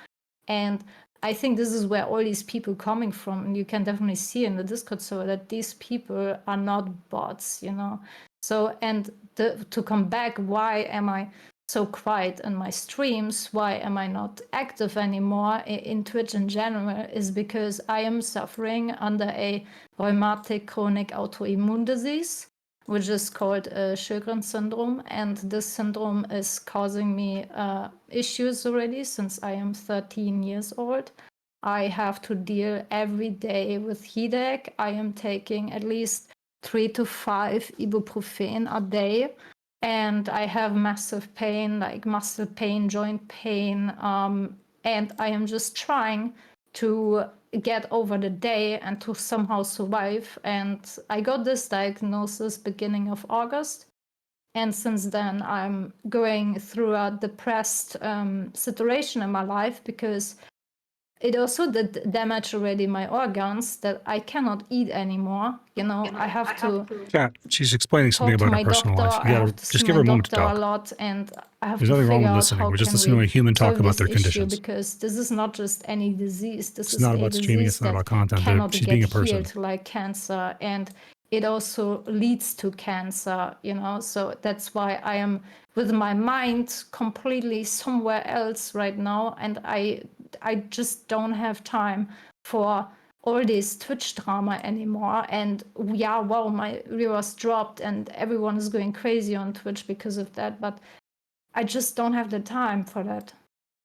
And I think this is where all these people coming from, and you can definitely see in the Discord server that these people are not bots, you know. So, and to come back, why am I so quiet in my streams? Why am I not active anymore in Twitch in general? Is because I am suffering under a rheumatic chronic autoimmune disease, which is called Sjögren's syndrome. And this syndrome is causing me issues already since I am 13 years old. I have to deal every day with headache. I am taking at least 3 to 5 ibuprofen a day. And I have massive pain, like muscle pain, joint pain. And I am just trying to get over the day and to somehow survive. And I got this diagnosis beginning of August. And since then, I'm going through a depressed situation in my life because it also did damage already my organs that I cannot eat anymore. You know, I have to. Yeah, she's explaining something about her personal life. You gotta just give her a moment to talk. A lot, and I have There's to nothing wrong figure with out listening. how We're just can listening to we a human talk solve about this their issue, conditions. because this is not just any disease. This It's is not a about streaming. disease It's not that about content. cannot She's get being a person. healed like cancer, and it also leads to cancer. You know, so that's why I am with my mind completely somewhere else right now, and I just don't have time for all this Twitch drama anymore. And yeah, wow, my viewers dropped and everyone is going crazy on Twitch because of that, but I just don't have the time for that.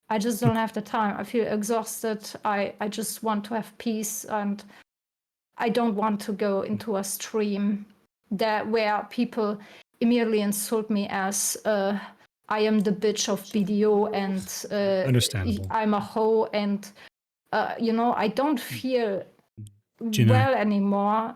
I just don't have the time. I feel exhausted. I just want to have peace, and I don't want to go into a stream where people immediately insult me as I am the bitch of BDO and Understandable. I'm a hoe, and you know, I don't feel Jinnaii, well anymore.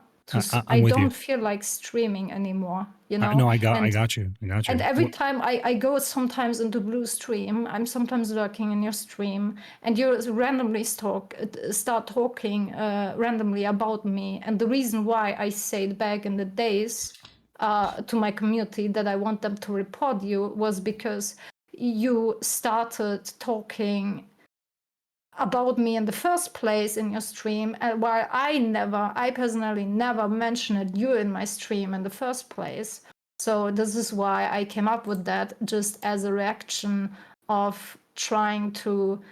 I with don't you. feel like streaming anymore. You know. No, I got you. And every time I go sometimes into Blue stream, I'm sometimes lurking in your stream, and you randomly start talking randomly about me. And the reason why I said back in the days to my community that I want them to report you was because you started talking about me in the first place in your stream, and while I personally never mentioned you in my stream in the first place. So this is why I came up with that, just as a reaction of trying to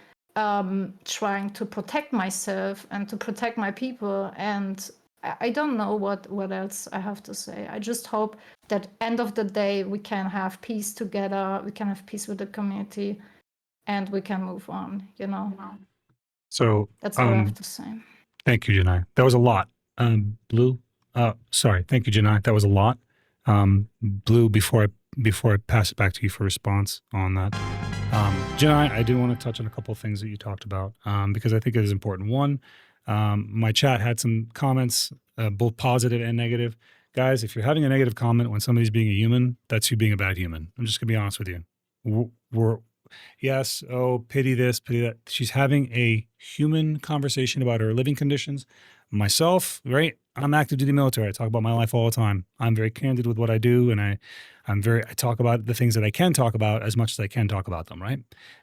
protect myself and to protect my people. And I don't know what else I have to say. I just hope that end of the day we can have peace together, we can have peace with the community, and we can move on, you know. So that's all I have to say. Thank you, Jinnai. That was a lot. Blue, sorry. Thank you, Jinnai. That was a lot. Blue, before I pass it back to you for response on that. Jinnai, I do want to touch on a couple of things that you talked about because I think it is important. One, my chat had some comments, both positive and negative. Guys, if you're having a negative comment when somebody's being a human, that's you being a bad human. I'm just gonna be honest with you. yes, oh, pity this, pity that. She's having a human conversation about her living conditions. Myself, right? I'm active duty military. I talk about my life all the time. I'm very candid with what I do, and I talk about the things that I can talk about as much as I can talk about them, right?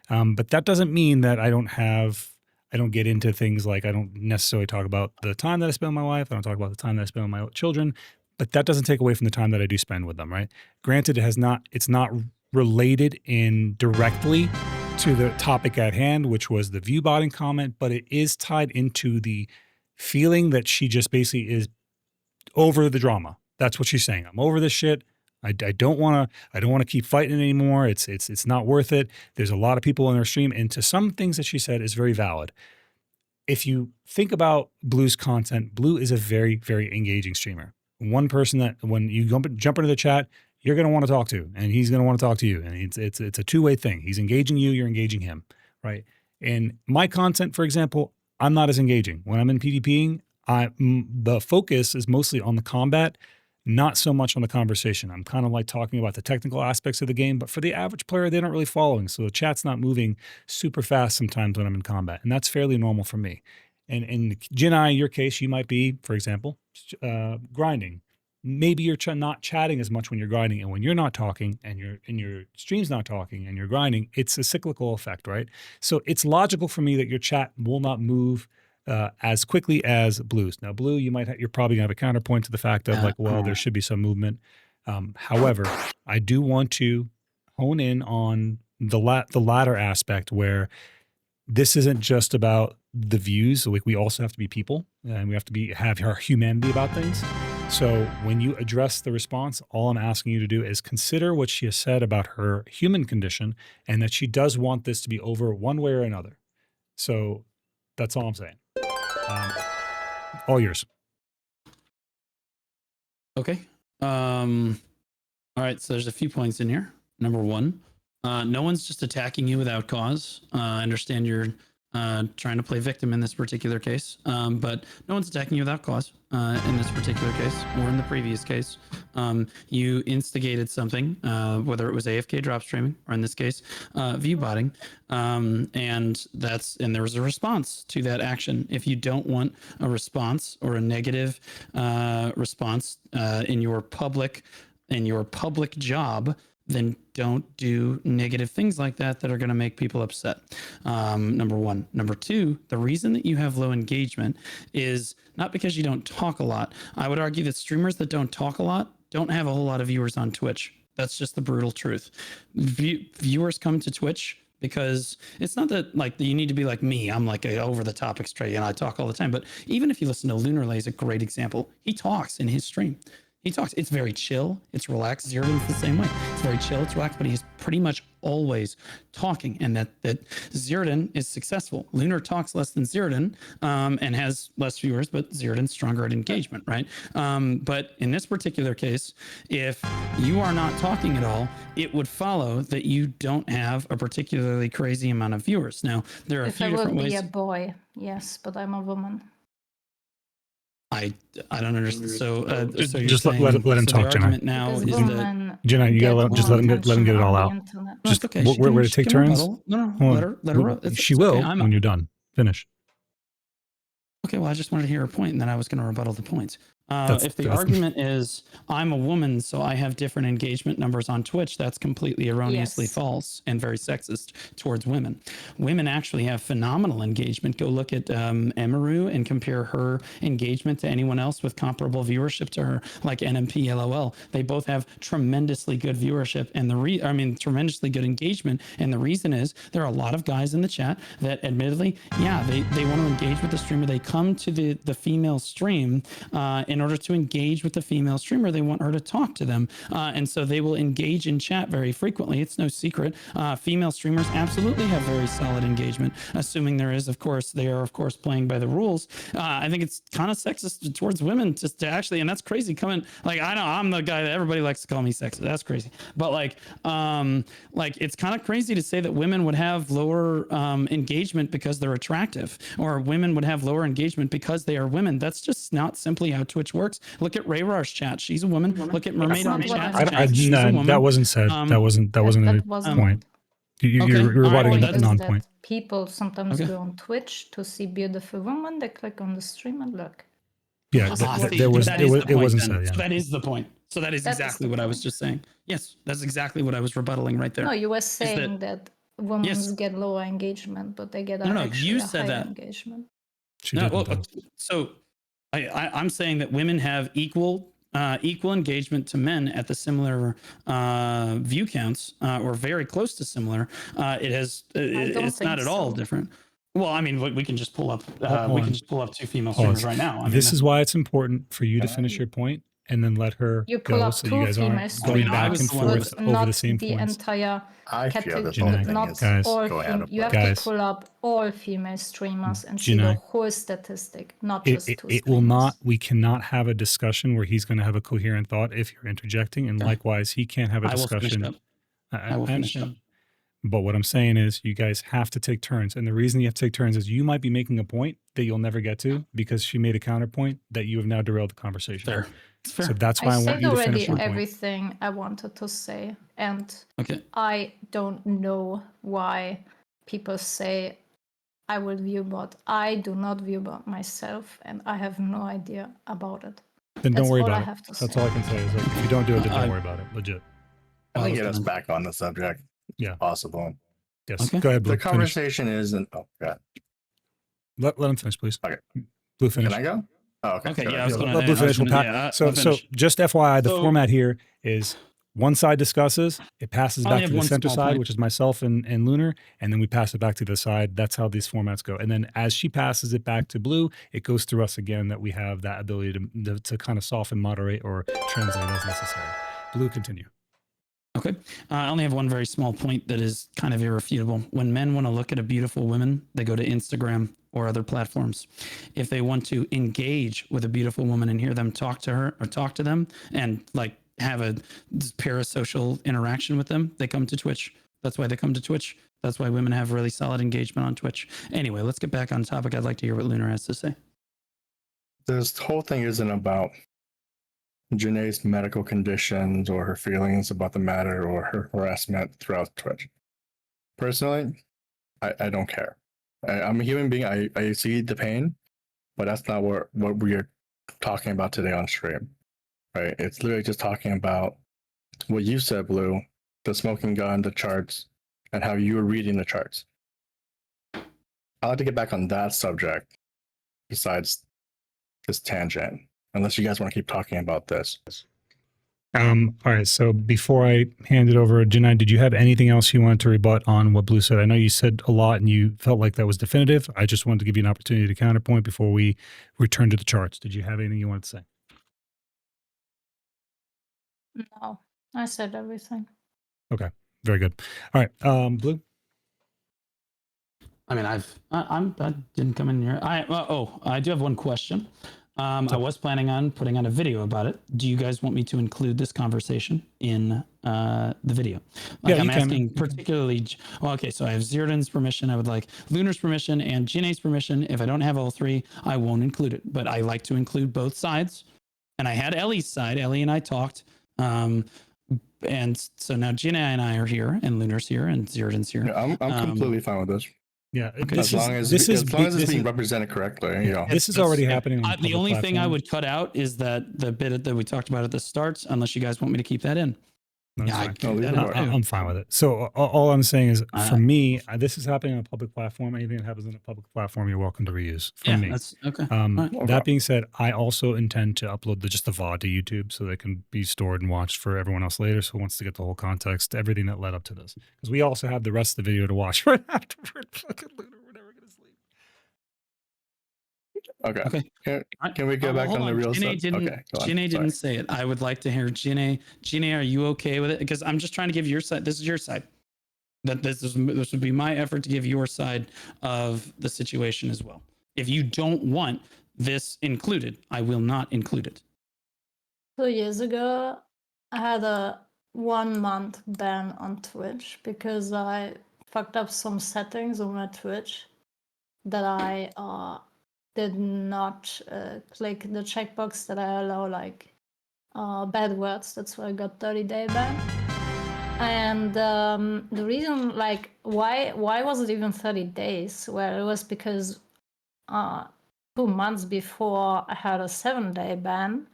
But that doesn't mean that I don't get into things like I don't necessarily talk about the time that I spend with my wife. I don't talk about the time that I spend with my children, but that doesn't take away from the time that I do spend with them, right? Granted, it's not related in directly to the topic at hand, which was the viewbotting comment, but it is tied into the feeling that she just basically is over the drama. That's what she's saying. I'm over this shit. I don't want to keep fighting anymore. It's not worth it. There's a lot of people in her stream, and to some things that she said is very valid. If you think about Blue's content, Blue is a very, very engaging streamer. One person that when you jump into the chat, you're going to want to talk to, and he's going to want to talk to you. And it's a two-way thing. He's engaging you, you're engaging him, right? And my content, for example, I'm not as engaging. When I'm in PvPing, the focus is mostly on the combat, not so much on the conversation. I'm kind of like talking about the technical aspects of the game, but for the average player, they're not really following. So the chat's not moving super fast sometimes when I'm in combat. And that's fairly normal for me. And in Jinnai, your case, you might be, for example, grinding. Maybe you're not chatting as much when you're grinding, and when you're not talking and your stream's not talking and you're grinding, it's a cyclical effect, right? So it's logical for me that your chat will not move as quickly as Blue's. Now, Blue, you're probably gonna have a counterpoint to the fact of like, well, there should be some movement. However, I do want to hone in on the latter aspect where this isn't just about the views. Like we also have to be people, and we have to have our humanity about things. So when you address the response, all I'm asking you to do is consider what she has said about her human condition and that she does want this to be over one way or another. So that's all I'm saying. All yours. Okay. All right. So there's a few points in here. Number one, no one's just attacking you without cause. I understand you're trying to play victim in this particular case, but no one's attacking you without cause in this particular case or in the previous case. You instigated something, whether it was AFK drop streaming or in this case, viewbotting, and there was a response to that action. If you don't want a response or a negative response in your public job, then don't do negative things like that are going to make people upset. Number one. Number two, the reason that you have low engagement is not because you don't talk a lot. I would argue that streamers that don't talk a lot don't have a whole lot of viewers on Twitch. That's just the brutal truth. Viewers come to Twitch because it's not that like you need to be like me. I'm like a over the top extreme and I talk all the time. But even if you listen to LunarLe is a great example. He talks in his stream. He talks. It's very chill. It's relaxed. Zeroden's the same way. It's very chill. It's relaxed, but he's pretty much always talking, and that Zeroden is successful. Lunar talks less than Zeroden and has less viewers, but Zeroden's stronger at engagement, right? But in this particular case, if you are not talking at all, it would follow that you don't have a particularly crazy amount of viewers. Now, there are a few different ways. If I would be a boy, yes, but I'm a woman. I don't understand. So just let him talk, Jinnai. Now is Jinnai, you gotta let him get it all out. Just okay. We're to take turns. No, let her. She will okay. when you're done. Finish. Okay, well, I just wanted to hear her point, and then I was going to rebuttal the points. If the argument is I'm a woman, so I have different engagement numbers on Twitch, that's completely erroneously false and very sexist towards women. Women actually have phenomenal engagement. Go look at Emaru and compare her engagement to anyone else with comparable viewership to her, like NMP LOL. They both have tremendously good viewership and tremendously good engagement. And the reason is there are a lot of guys in the chat that admittedly, they want to engage with the streamer. They come to the female stream in order to engage with the female streamer. They want her to talk to them. And so they will engage in chat very frequently. It's no secret. Female streamers absolutely have very solid engagement, assuming they are, of course, playing by the rules. I think it's kind of sexist towards women just to actually, and that's crazy coming, like, I know I'm the guy that everybody likes to call me sexist. That's crazy. But it's kind of crazy to say that women would have lower engagement because they're attractive, or women would have lower engagement because they are women. That's just not simply how Twitch works. Look at Rayrar's chat. She's a woman. Look at Mermaid on chat. That wasn't said. That wasn't a point. You're Okay. rebutting Alright, that Is non-point. that people sometimes Okay. go on Twitch to see beautiful women. They click on the stream and look. Yeah, Just what there was that it, is was, the it point wasn't then. said. Yeah. So that is the point. So that is That is exactly the what I was point. just saying. Yes, that's exactly what I was rebuttaling right there. No, you were saying that women Yes. get lower engagement, but they get No, actually you a said higher that. engagement. She No, didn't. well, so I'm saying that women have equal engagement to men at the similar view counts, or very close to similar. It's not at all different. Well, I mean, we can just pull up. We can just pull up 2 female streamers right now. I mean, This is why it's important for you to finish your point and then let her You pull go, up so 2 you guys female aren't going streamers, back and the one forth but over not the same the points. entire I feel category. this Jinnai, whole thing Not is guys, all going out of you have Guys. to pull up all female streamers and see the Jinnai. whole statistic, not just 2 It will streamers. not. We cannot have a discussion where he's going to have a coherent thought if you're interjecting, and Okay. likewise, he can't have a I will finish discussion. up. I will finish up. understand. But what I'm saying is, you guys have to take turns, and the reason you have to take turns is you might be making a point that you'll never get to because she made a counterpoint that you have now derailed the conversation. Fair. It's fair. So that's why I I want said you to already finish your point. everything I wanted to say, and Okay. I don't know why people say I will viewbot. I do not viewbot myself, and I have no idea about it. Then don't That's worry all I about have it. to That's say. all I can say is, like, if you don't do it, then I- don't worry about it. Legit. I think get us back on the subject. Yeah. If possible. Yes. Okay. Go ahead, Blue. The Finish. conversation isn't. Oh God. Let him finish, please. Okay. Blue, finish. Can I go? Oh, okay. Okay, Go yeah, I ahead. was gonna- Let Blue finish. We'll yeah, so I'll finish. just FYI, the So- format here is one side discusses, it passes I only back have to the one center small side, point. which is myself and Lunar, and then we pass it back to the side. That's how these formats go. And then as she passes it back to Blue, it goes through us again, that we have that ability to kind of soften, moderate, or translate as necessary. Blue, continue. Okay. I only have one very small point that is kind of irrefutable. When men want to look at a beautiful woman, they go to Instagram or other platforms. If they want to engage with a beautiful woman and hear them talk to her or talk to them and like have a parasocial interaction with them, they come to Twitch. That's why they come to Twitch. That's why women have really solid engagement on Twitch. Anyway, let's get back on topic. I'd like to hear what Lunar has to say. This whole thing isn't about Jinnaii's medical conditions or her feelings about the matter or her harassment throughout Twitch. Personally, I don't care. I'm a human being. I see the pain, but that's not what we are talking about today on stream, right? It's literally just talking about what you said, Blue, the smoking gun, the charts, and how you were reading the charts. I'd like to get back on that subject besides this tangent, unless you guys want to keep talking about this. All right. So before I hand it over, Jinnaii, did you have anything else you wanted to rebut on what Blue said? I know you said a lot and you felt like that was definitive. I just wanted to give you an opportunity to counterpoint before we return to the charts. Did you have anything you wanted to say? No, I said everything. Okay. Very good. All right. Blue. I mean, I didn't come in here. I do have one question. I was planning on putting on a video about it. Do you guys want me to include this conversation in the video? Like, Yeah, I'm you can. asking particularly. Well, okay, so I have Zeroden's permission. I would like Lunar's permission and Jinnaai's permission. If I don't have all three, I won't include it. But I like to include both sides. And I had Elly's side. Elly and I talked. And so now Jinnaii and I are here, and Lunar's here, and Zeroden's here. Yeah, I'm completely fine with this. Yeah. As long as it's being represented correctly, you know. This is already happening. On The only thing I platforms. would cut out is that the bit that we talked about at the start, unless you guys want me to keep that in. No, it's Yeah, I fine. can do that. I'm fine with it. So all I'm saying is, Uh, for me, this is happening on a public platform. Anything that happens on a public platform, you're welcome to reuse. From me. That's okay. That being said, I also intend to upload just the VOD to YouTube so they can be stored and watched for everyone else later. So who wants to get the whole context, everything that led up to this, because we also have the rest of the video to watch right afterward. Fucking Lunar, we're never gonna sleep. Okay. Can we go back on the real stuff? Jinnaii didn't say it. I would like to hear Jinnaii. Jinnaii, are you okay with it? Because I'm just trying to give your side. This is your side. That this would be my effort to give your side of the situation as well. If you don't want this included, I will not include it. 2 years ago, I had a 1 month ban on Twitch because I fucked up some settings on my Twitch that I did not click the checkbox that I allow like bad words. That's why I got 30-day ban. And the reason, like, why was it even 30 days? Well, it was because 2 months before I had a 7-day ban,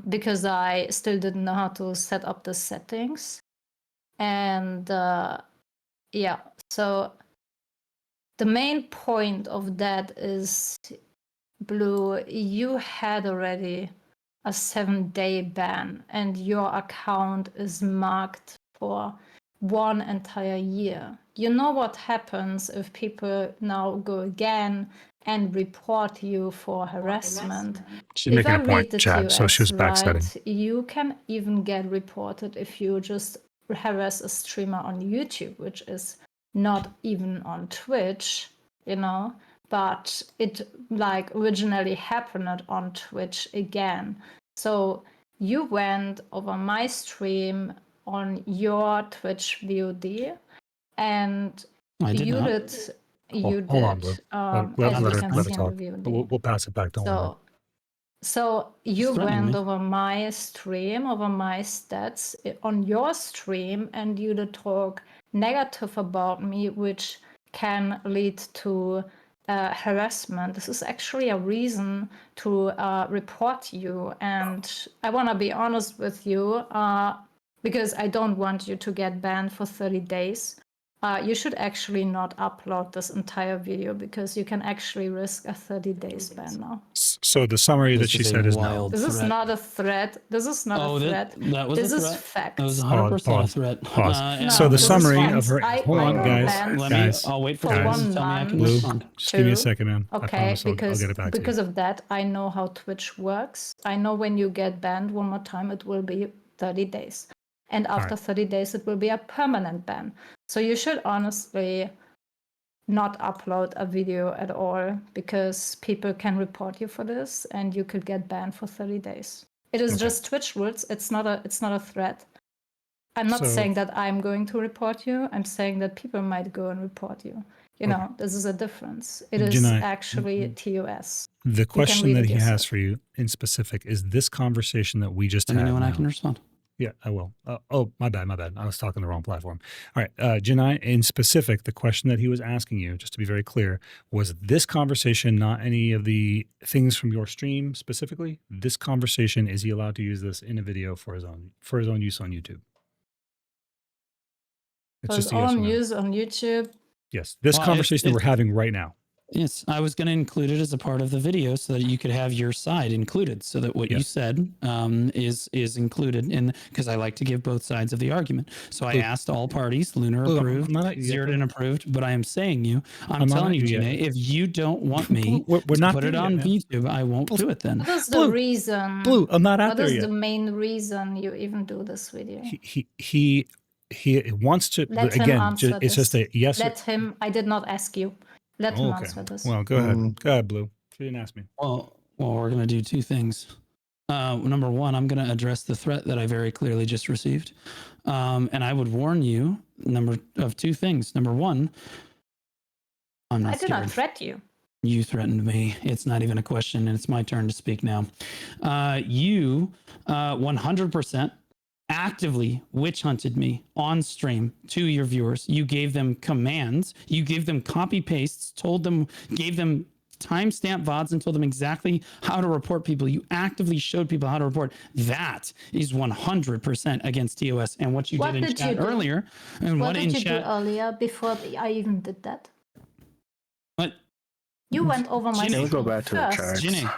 because I still didn't know how to set up the settings. And yeah, so the main point of that is, Blue, you had already a 7-day ban and your account is marked for 1 entire year. You know what happens if people now go again and report you for harassment. She's If making I a read point, the chat, so she was TOS backsetting. right, you can even get reported if you just harass a streamer on YouTube, which is not even on Twitch, you know, but it like originally happened on Twitch again. So you went over my stream on your Twitch VOD, and I did you not. did. You Hold on, did. Blue. As let you her can let see her in talk. the VOD. We'll pass it back. Don't worry. So you She's threatening went me. over my stream, over my stats on your stream, and you did talk negative about me, which can lead to harassment. This is actually a reason to report you. And I want to be honest with you, because I don't want you to get banned for 30 days. You should actually not upload this entire video because you can actually risk a 30 days ban now. So the summary that This she is a said is no. wild This is threat. not a threat. This is not a threat. That was This a is threat. fact. That was 100% a threat. Pause. And So the this is summary facts. of her. Hold on, I guys. banned Guys. I'll wait for for Thomas 1 to tell me I can month. respond. Just give me a Two. second, man. I Okay, promise I'll because get it back to you. because of that, I know how Twitch works. I know when you get banned one more time, it will be 30 days. And after 30 days, it will be a permanent ban. So you should honestly not upload a video at all, because people can report you for this and you could get banned for 30 days. It is just Twitch rules. It's not a threat. I'm not saying that I'm going to report you. I'm saying that people might go and report you. You know, this is a difference. It is Jinnaii, actually TOS. The question read that it he has yourself. for you in specific is this conversation that we just Let me had know when I now. can respond. Yeah, I will. Oh, my bad. I was talking the wrong platform. All right, Jinnaii, in specific, the question that he was asking you, just to be very clear, was this conversation not any of the things from your stream specifically? This conversation, is he allowed to use this in a video for his own use on YouTube? It's just a yes or no. Use on YouTube. Yes, this conversation that we're having right now. Yes, I was going to include it as a part of the video so that you could have your side included, so that what you said is included in, because I like to give both sides of the argument. So I asked all parties, Lunar approved, Zeroden approved, but I am saying I'm telling you, Jinnaii, if you don't want me to put it on VTube, I won't do it then. What is the reason? Blue, I'm not out there What is yet. the main reason you even do this video? He wants to, Let him again, answer it's just a yes. Let him, I did not ask you. Let him answer this. Well, go ahead. Go ahead, Blue. She didn't ask me. Well, we're going to do two things. Number one, I'm going to address the threat that I very clearly just received. And I would warn you of two things. Number one, I'm not I did not threat you. You threatened me. It's not even a question, and it's my turn to speak now. You 100% actively witch hunted me on stream to your viewers. You gave them commands. You gave them copy pastes, gave them timestamp VODs and told them exactly how to report people. You actively showed people how to report. That is 100% against TOS. And what you did in chat earlier, and what did you do earlier before I even did that? What? You went over my Jinnaii, go back to the charts. Jinnaii,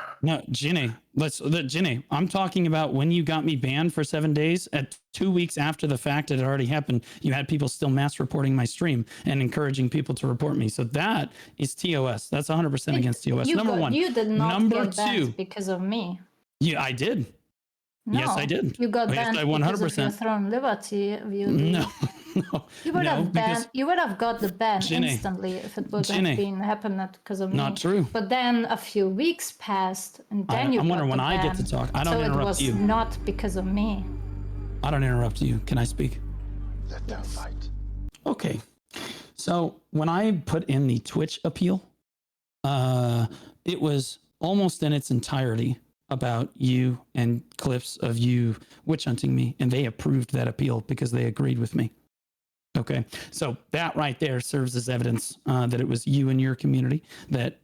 I'm talking about when you got me banned for 7 days. At 2 weeks after the fact it had already happened, you had people still mass reporting my stream and encouraging people to report me. So that is TOS. That's 100% against TOS. Number one. You did not Number get banned two. Because of me. Yeah, I did. No, yes, I did. You got banned yes, because of your Throne Liberty view. No. You would have banned. You would have got the ban Jinnaii, instantly if it would have been happened because of me. Not true. But then a few weeks passed, and then you. I'm got wondering when the I ban. get to talk. I don't interrupt you. So it was not because of me. I don't interrupt you. Can I speak? Let them fight. Okay. So when I put in the Twitch appeal, it was almost in its entirety about you and clips of you witch hunting me, and they approved that appeal because they agreed with me. Okay, so that right there serves as evidence that it was you and your community that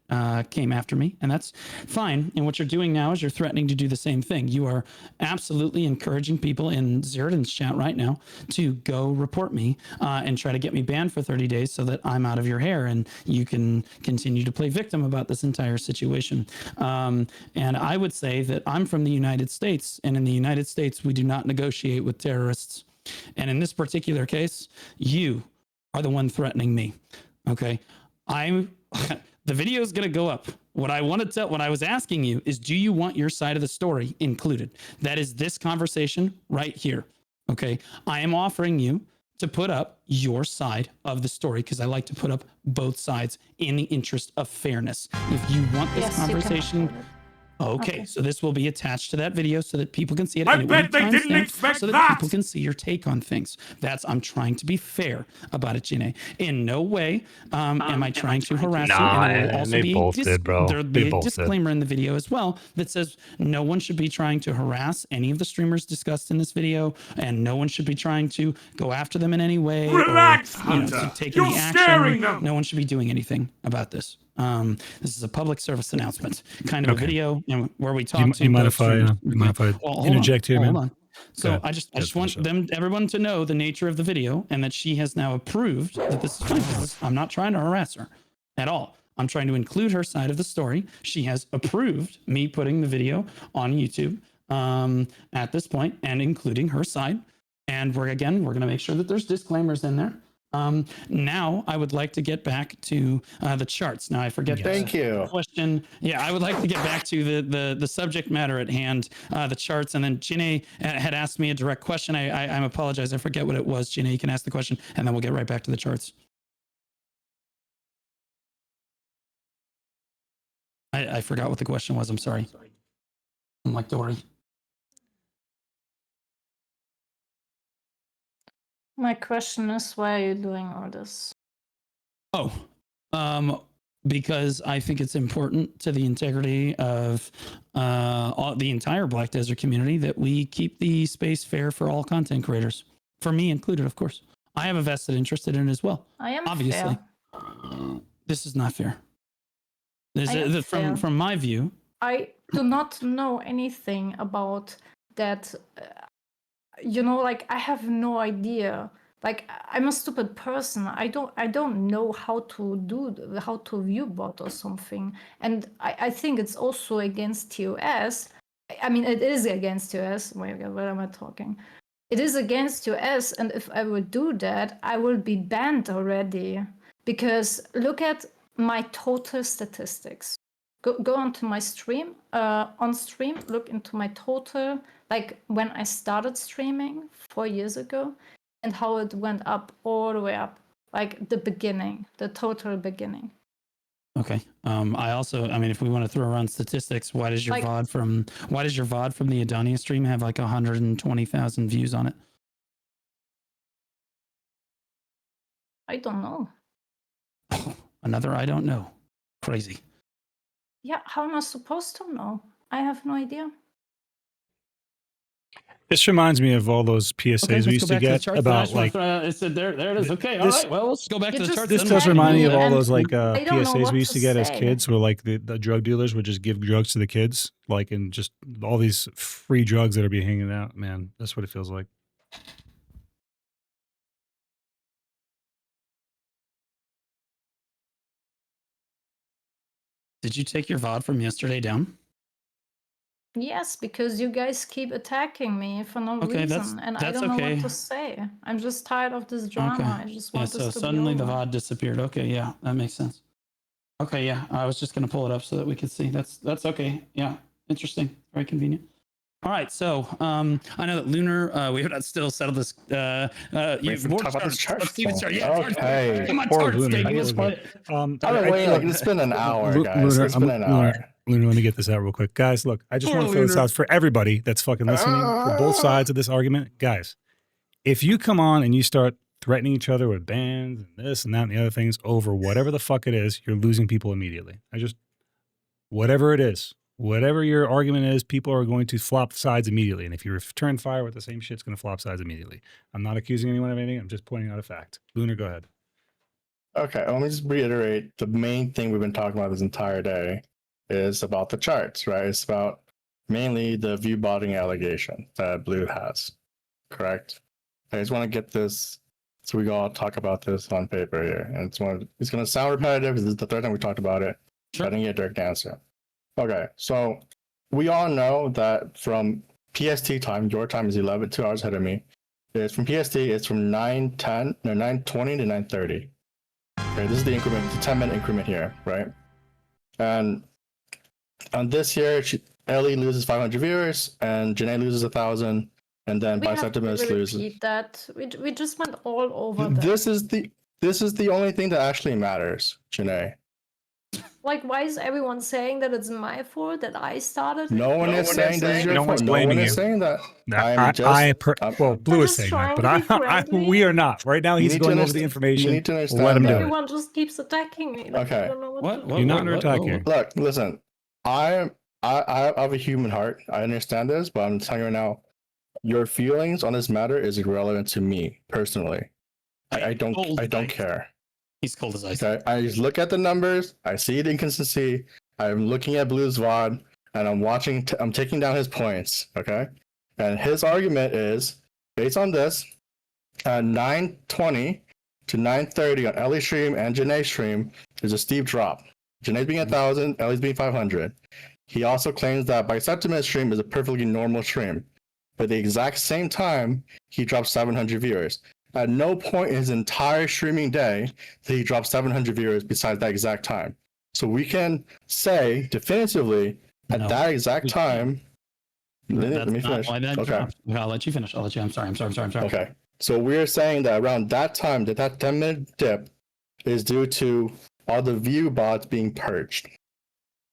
came after me, and that's fine. And what you're doing now is you're threatening to do the same thing. You are absolutely encouraging people in Zeroden's chat right now to go report me and try to get me banned for 30 days so that I'm out of your hair and you can continue to play victim about this entire situation. And I would say that I'm from the United States, and in the United States, we do not negotiate with terrorists. And in this particular case, you are the one threatening me. Okay. The video is going to go up. What I was asking you is, do you want your side of the story included? That is this conversation right here. Okay. I am offering you to put up your side of the story because I like to put up both sides in the interest of fairness. If you want this conversation. Okay, so this will be attached to that video so that people can see it. I bet they didn't expect so that people can see your take on things. I'm trying to be fair about it, Jinnaii. In no way am I trying to harass you. And also they both did, bro. There'll be a disclaimer in the video as well that says no one should be trying to harass any of the streamers discussed in this video, and no one should be trying to go after them in any way. Relax, or, Hunter. Take You're any scaring action. them. No one should be doing anything about this. This is a public service announcement, kind of a video where we talk to. You mind if I interject here, man? Hold on. So I just want everyone to know the nature of the video and that she has now approved that this is fine. I'm not trying to harass her at all. I'm trying to include her side of the story. She has approved me putting the video on YouTube at this point and including her side. And we're going to make sure that there's disclaimers in there. Now I would like to get back to the charts. Now I forget the question. Yeah, I would like to get back to the subject matter at hand, the charts. And then Jinnaii had asked me a direct question. I apologize. I forget what it was. Jinnaii, you can ask the question and then we'll get right back to the charts. I forgot what the question was. I'm sorry. I'm like Dory. My question is, why are you doing all this? Because I think it's important to the integrity of the entire Black Desert community that we keep the space fair for all content creators, for me included, of course. I have a vested interest in it as well. I am obviously. Fair. This is not fair. From my view, I do not know anything about that. Like I have no idea. Like I'm a stupid person. I don't know how to viewbot or something. And I think it's also against TOS. I mean, it is against TOS. Wait, what am I talking? It is against TOS, and if I would do that, I will be banned already. Because look at my total statistics. Go onto my stream. On stream, look into my total. Like when I started streaming 4 years ago, and how it went up all the way up, like the total beginning. Okay. If we want to throw around statistics, why does your VOD from the Adonia stream have like 120,000 views on it? I don't know. Another I don't know. Crazy. Yeah, how am I supposed to know? I have no idea. This reminds me of all those PSAs we used to get about like. There it is. Okay, all right. Well, let's go back to the charts. This does remind me of all those like PSAs we used to get as kids, where like the drug dealers would just give drugs to the kids, like, and just all these free drugs that are being hanging out. Man, that's what it feels like. Did you take your VOD from yesterday down? Yes, because you guys keep attacking me for no reason, and I don't know what to say. I'm just tired of this drama. I just want this to be over. So suddenly the VOD disappeared. Okay, yeah, that makes sense. Okay, yeah, I was just going to pull it up so that we could see. That's okay. Yeah, interesting. Very convenient. All right, so I know that Lunar, we have not still settled this. Let's talk about this chart. Okay. Come on, it's been an hour, guys. It's been an hour. Lunar, let me get this out real quick. Guys, look, I just want to throw this out for everybody that's fucking listening for both sides of this argument. Guys, if you come on and you start threatening each other with bans and this and that and the other things over whatever the fuck it is, you're losing people immediately. Whatever it is, whatever your argument is, people are going to flop sides immediately. And if you return fire with the same shit, it's going to flop sides immediately. I'm not accusing anyone of anything. I'm just pointing out a fact. Lunar, go ahead. Okay, let me just reiterate the main thing we've been talking about this entire day is about the charts, right? It's about mainly the viewbotting allegation that Blue has, correct? I just want to get this so we can all talk about this on paper here. And it's going to sound repetitive because this is the third time we talked about it. Sure. I didn't get a direct answer. Okay, so we all know that from PST time, your time is 2 hours ahead of me. It's from PST, it's from 9:20 to 9:30. Okay, this is the increment, the 10-minute increment here, right? And on this here, Elly loses 500 viewers, and Jinnaii loses 1,000, and then Biceptimus loses. Repeat that. We just went all over that. This is the only thing that actually matters, Jinnaii. Like, why is everyone saying that it's my fault that I started? No one is saying this is your fault. No one is saying that. Well, Blue is saying that, but we are not. Right now, he's going over the information. You need to understand Let him do it. Everyone just keeps attacking me. Like, okay. I don't know what You're not under attack here. Look, listen. I have a human heart. I understand this, but I'm telling you right now, your feelings on this matter is irrelevant to me personally. I don't care. He's cold as ice. Okay, I just look at the numbers. I see the inconsistency. I'm looking at Blue's VOD, and I'm watching. I'm taking down his points. Okay, and his argument is based on this. At 9:20 to 9:30 on Elly's stream and Jinnaii's stream, there's a steep drop. Jinnaii's being 1,000, Elly's being 500. He also claims that Biceptimus' stream is a perfectly normal stream. But at the exact same time, he dropped 700 viewers. At no point in his entire streaming day did he drop 700 viewers besides that exact time. So we can say definitively at that exact time. Let me finish. Okay. I'll let you finish. I'm sorry. Okay. So we're saying that around that time, that 10-minute dip is due to all the view bots being purged.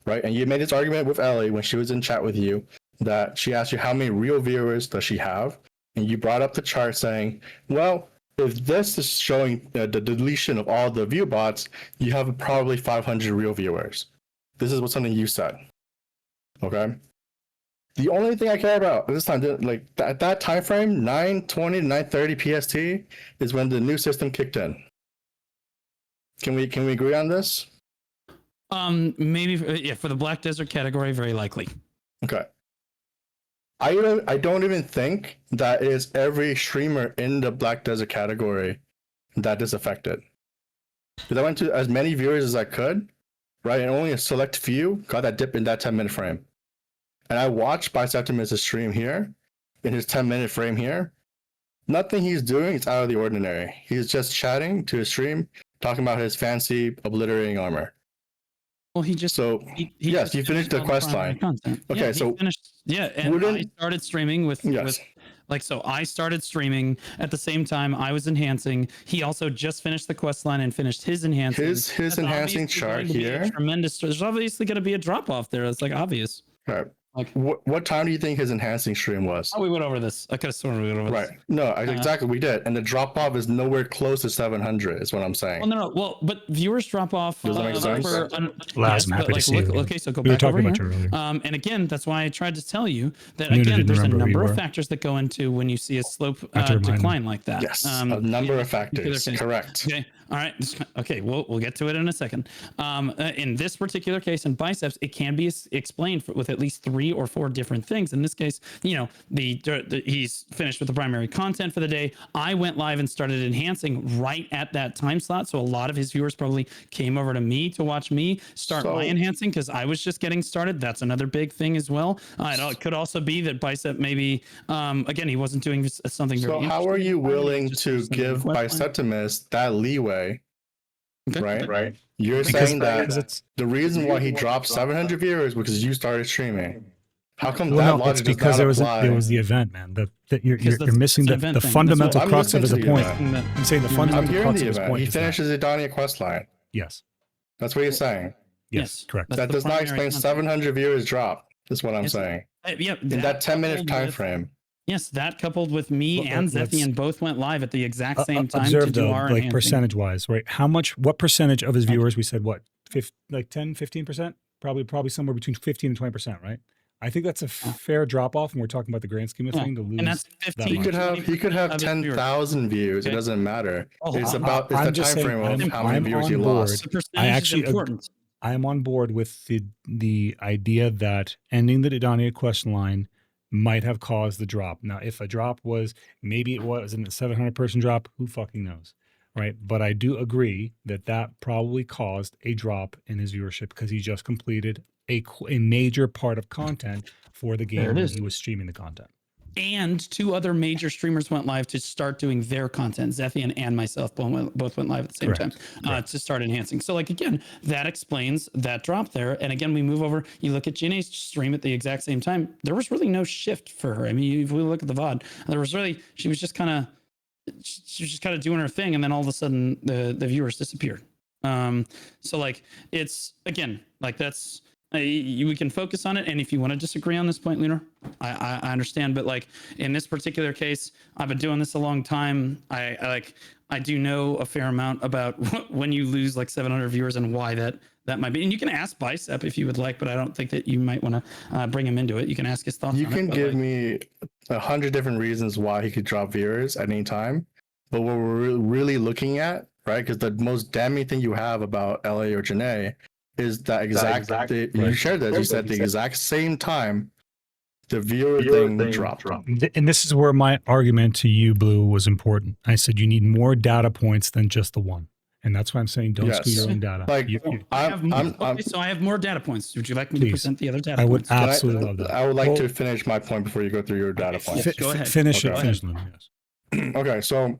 Right? And you made this argument with Elly when she was in chat with you that she asked you how many real viewers does she have? And you brought up the chart saying, well, if this is showing the deletion of all the view bots, you have probably 500 real viewers. This is something you said. Okay? The only thing I care about this time, like at that time frame, 9:20 to 9:30 PST, is when the new system kicked in. Can we agree on this? Maybe yeah, for the Black Desert category, very likely. Okay. I don't even think that it is every streamer in the Black Desert category that is affected. Because I went to as many viewers as I could, right? And only a select few got that dip in that 10-minute frame. And I watched Biceptimus' stream here, in his 10-minute frame here. Nothing he's doing is out of the ordinary. He's just chatting to his stream, talking about his fancy obliterating armor. Well, he just yes, he finished the quest line. Content. Okay, yeah, so finished, and I started streaming with so I started streaming at the same time I was enhancing. He also just finished the quest line and finished his enhancing. His enhancing chart here. Tremendous. There's obviously going to be a drop off there. It's like obvious. Right. Like what time do you think his enhancing stream was? Oh, we went over this. I could have sworn we went over this. Right. No, exactly. We did. And the drop off is nowhere close to 700 is what I'm saying. Well, no. Well, but viewers drop off. Does that make sense? I'm happy to see it. Okay, so go back over here. And again, that's why I tried to tell you that again, there's a number of factors that go into when you see a slope decline like that. Yes, a number of factors. Correct. Okay. All right. Okay. We'll get to it in a second. In this particular case, in biceps, it can be explained with at least 3 or 4 different things. In this case, he's finished with the primary content for the day. I went live and started enhancing right at that time slot. So a lot of his viewers probably came over to me to watch me start my enhancing because I was just getting started. That's another big thing as well. It could also be that bicep maybe again he wasn't doing something very. So how are you willing to give Biceptimus that leeway? Okay. Right. You're saying that the reason why he dropped 700 viewers was because you started streaming. How come that logic it's because there was the event, man. You're missing the fundamental crux of his point. I'm saying the fundamental crux of his point. He finishes the Donnie quest line. Yes. That's what he's saying. Yes, correct. That does not explain 700 viewers drop. That's what I'm saying. In that 10-minute time frame. Yes, that coupled with me and Zephian both went live at the exact same time to do though, our like percentage-wise, right? What percentage of his viewers, we said what, 10, 15%? Probably somewhere between 15 and 20%, right? I think that's a fair drop off when we're talking about the grand scheme of thing to lose. And that's 15. He could have 10,000 views. Okay. It doesn't matter. It's I'm the time frame of how many viewers you lost. I actually I am on board with the idea that ending the Jinnaii question line might have caused the drop. Now, if a drop was, maybe it was a 700 person drop, who fucking knows, right? But I do agree that probably caused a drop in his viewership because he just completed a major part of content for the game when he was streaming the content. And 2 other major streamers went live to start doing their content. Zethian and myself both went live at the same time to start enhancing. So like, again, that explains that drop there. And again, we move over, you look at Jinnaai's stream at the exact same time. There was really no shift for her. I mean, if we look at the VOD, she was just kind of doing her thing. And then all of a sudden the viewers disappeared. So like, it's, again, like that's, we can focus on it, and if you want to disagree on this point, Lunar, I understand. But like in this particular case, I've been doing this a long time. I do know a fair amount about when you lose like 700 viewers and why that might be. And you can ask Bicep if you would like, but I don't think that you might want to bring him into it. You can ask his thoughts. You can give me 100 different reasons why he could drop viewers at any time. But what we're really looking at, right? Because the most damning thing you have about Elly or Jinnaii is that you shared that. You said the exact same time the viewer thing dropped. And this is where my argument to you, Blue, was important. I said you need more data points than just the one. And that's why I'm saying don't skew your own data. Like, so I have more data points. Would you like me to present the other data points? I would absolutely love that. I would like to finish my point before you go through your data points. Go ahead. Finish it. Yes. Okay, so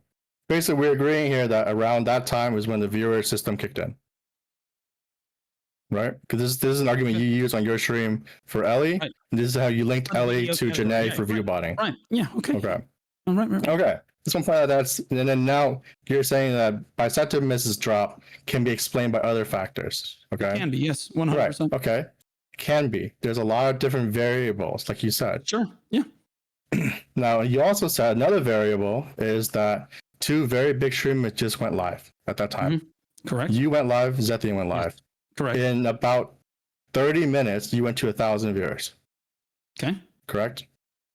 basically we're agreeing here that around that time was when the viewer system kicked in. Right? Because this is an argument you use on your stream for Elly. Right. This is how you linked Elly to Jinnaaii for viewbotting. Right. Yeah. Okay. Okay. Right. Okay. This one point that's, and then now you're saying that Biceptimus' drop can be explained by other factors. Okay. It can be, yes, 100%. Right. Okay. Can be. There's a lot of different variables, like you said. Sure. Yeah. Now you also said another variable is that 2 very big streamers just went live at that time. Mm-hmm. Correct. You went live. Zethian went live. Yes. Correct. In about 30 minutes, you went to 1,000 viewers. Okay. Correct?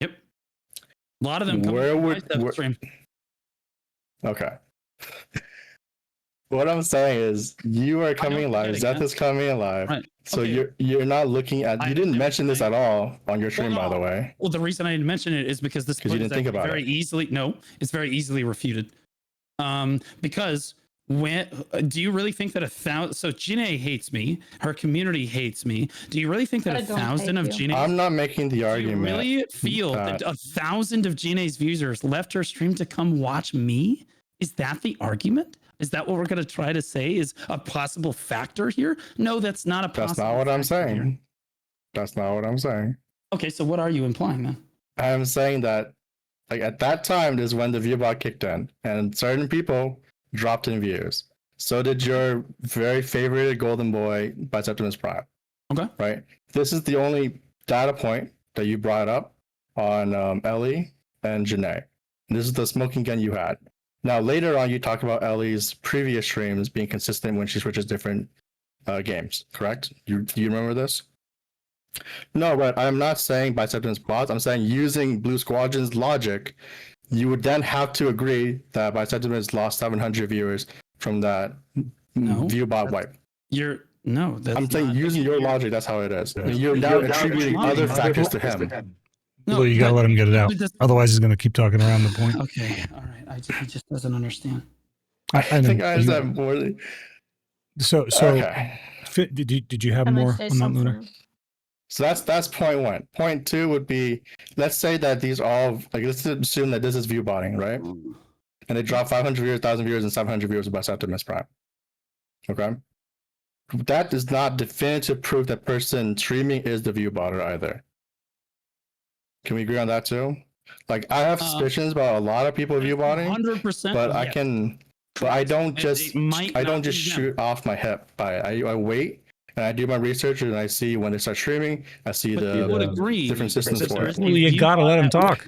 Yep. A lot of them come from my stream. Okay. What I'm saying is you are coming live. Zeth is coming live. Right. So you're not looking at, you didn't mention this at all on your stream, by the way. Well, the reason I didn't mention it is because this point you didn't think about very easily. No, it's very easily refuted. Because when do you really think that 1,000? So Jinnaii hates me. Her community hates me. Do you really think that 1,000 of Jinnaii? I'm not making the argument. Do you really feel that 1,000 of Jinnai's viewers left her stream to come watch me? Is that the argument? Is that what we're going to try to say is a possible factor here? No, that's not a possible. That's not what I'm saying. That's not what I'm saying. Okay, so what are you implying then? I'm saying that, like, at that time is when the Viewbot kicked in, and certain people dropped in views. So did your very favorite golden boy, Biceptimus Prime. Okay. Right? This is the only data point that you brought up on Elly and Jinnaii. This is the smoking gun you had. Now, later on, you talk about Ellie's previous streams being consistent when she switches different games, correct? Do you remember this? No, but I'm not saying Biceptimus bots. I'm saying using BlueSquadron's logic, you would then have to agree that Biceptimus lost 700 viewers from that Viewbot wipe. I'm saying using your logic, that's how it is. And you're now attributing other factors to him. No, you gotta let him get it out. Otherwise, he's gonna keep talking around the point. Okay, all right. He just doesn't understand. I think I understand more. So okay. Did you have more on that, Lunar? So that's point 1. Point 2 would be, let's say that these all, like, let's assume that this is viewbotting, right? And they drop 500 viewers, 1,000 viewers, and 700 viewers of Biceptimus Prime. Okay. That is not definitive proof that person streaming is the viewbotter either. Can we agree on that too? Like, I have suspicions about a lot of people viewbotting, 100%. but I don't just shoot off my hip. I wait and I do my research and I see when they start streaming. I see the different systems for it. You gotta let him talk.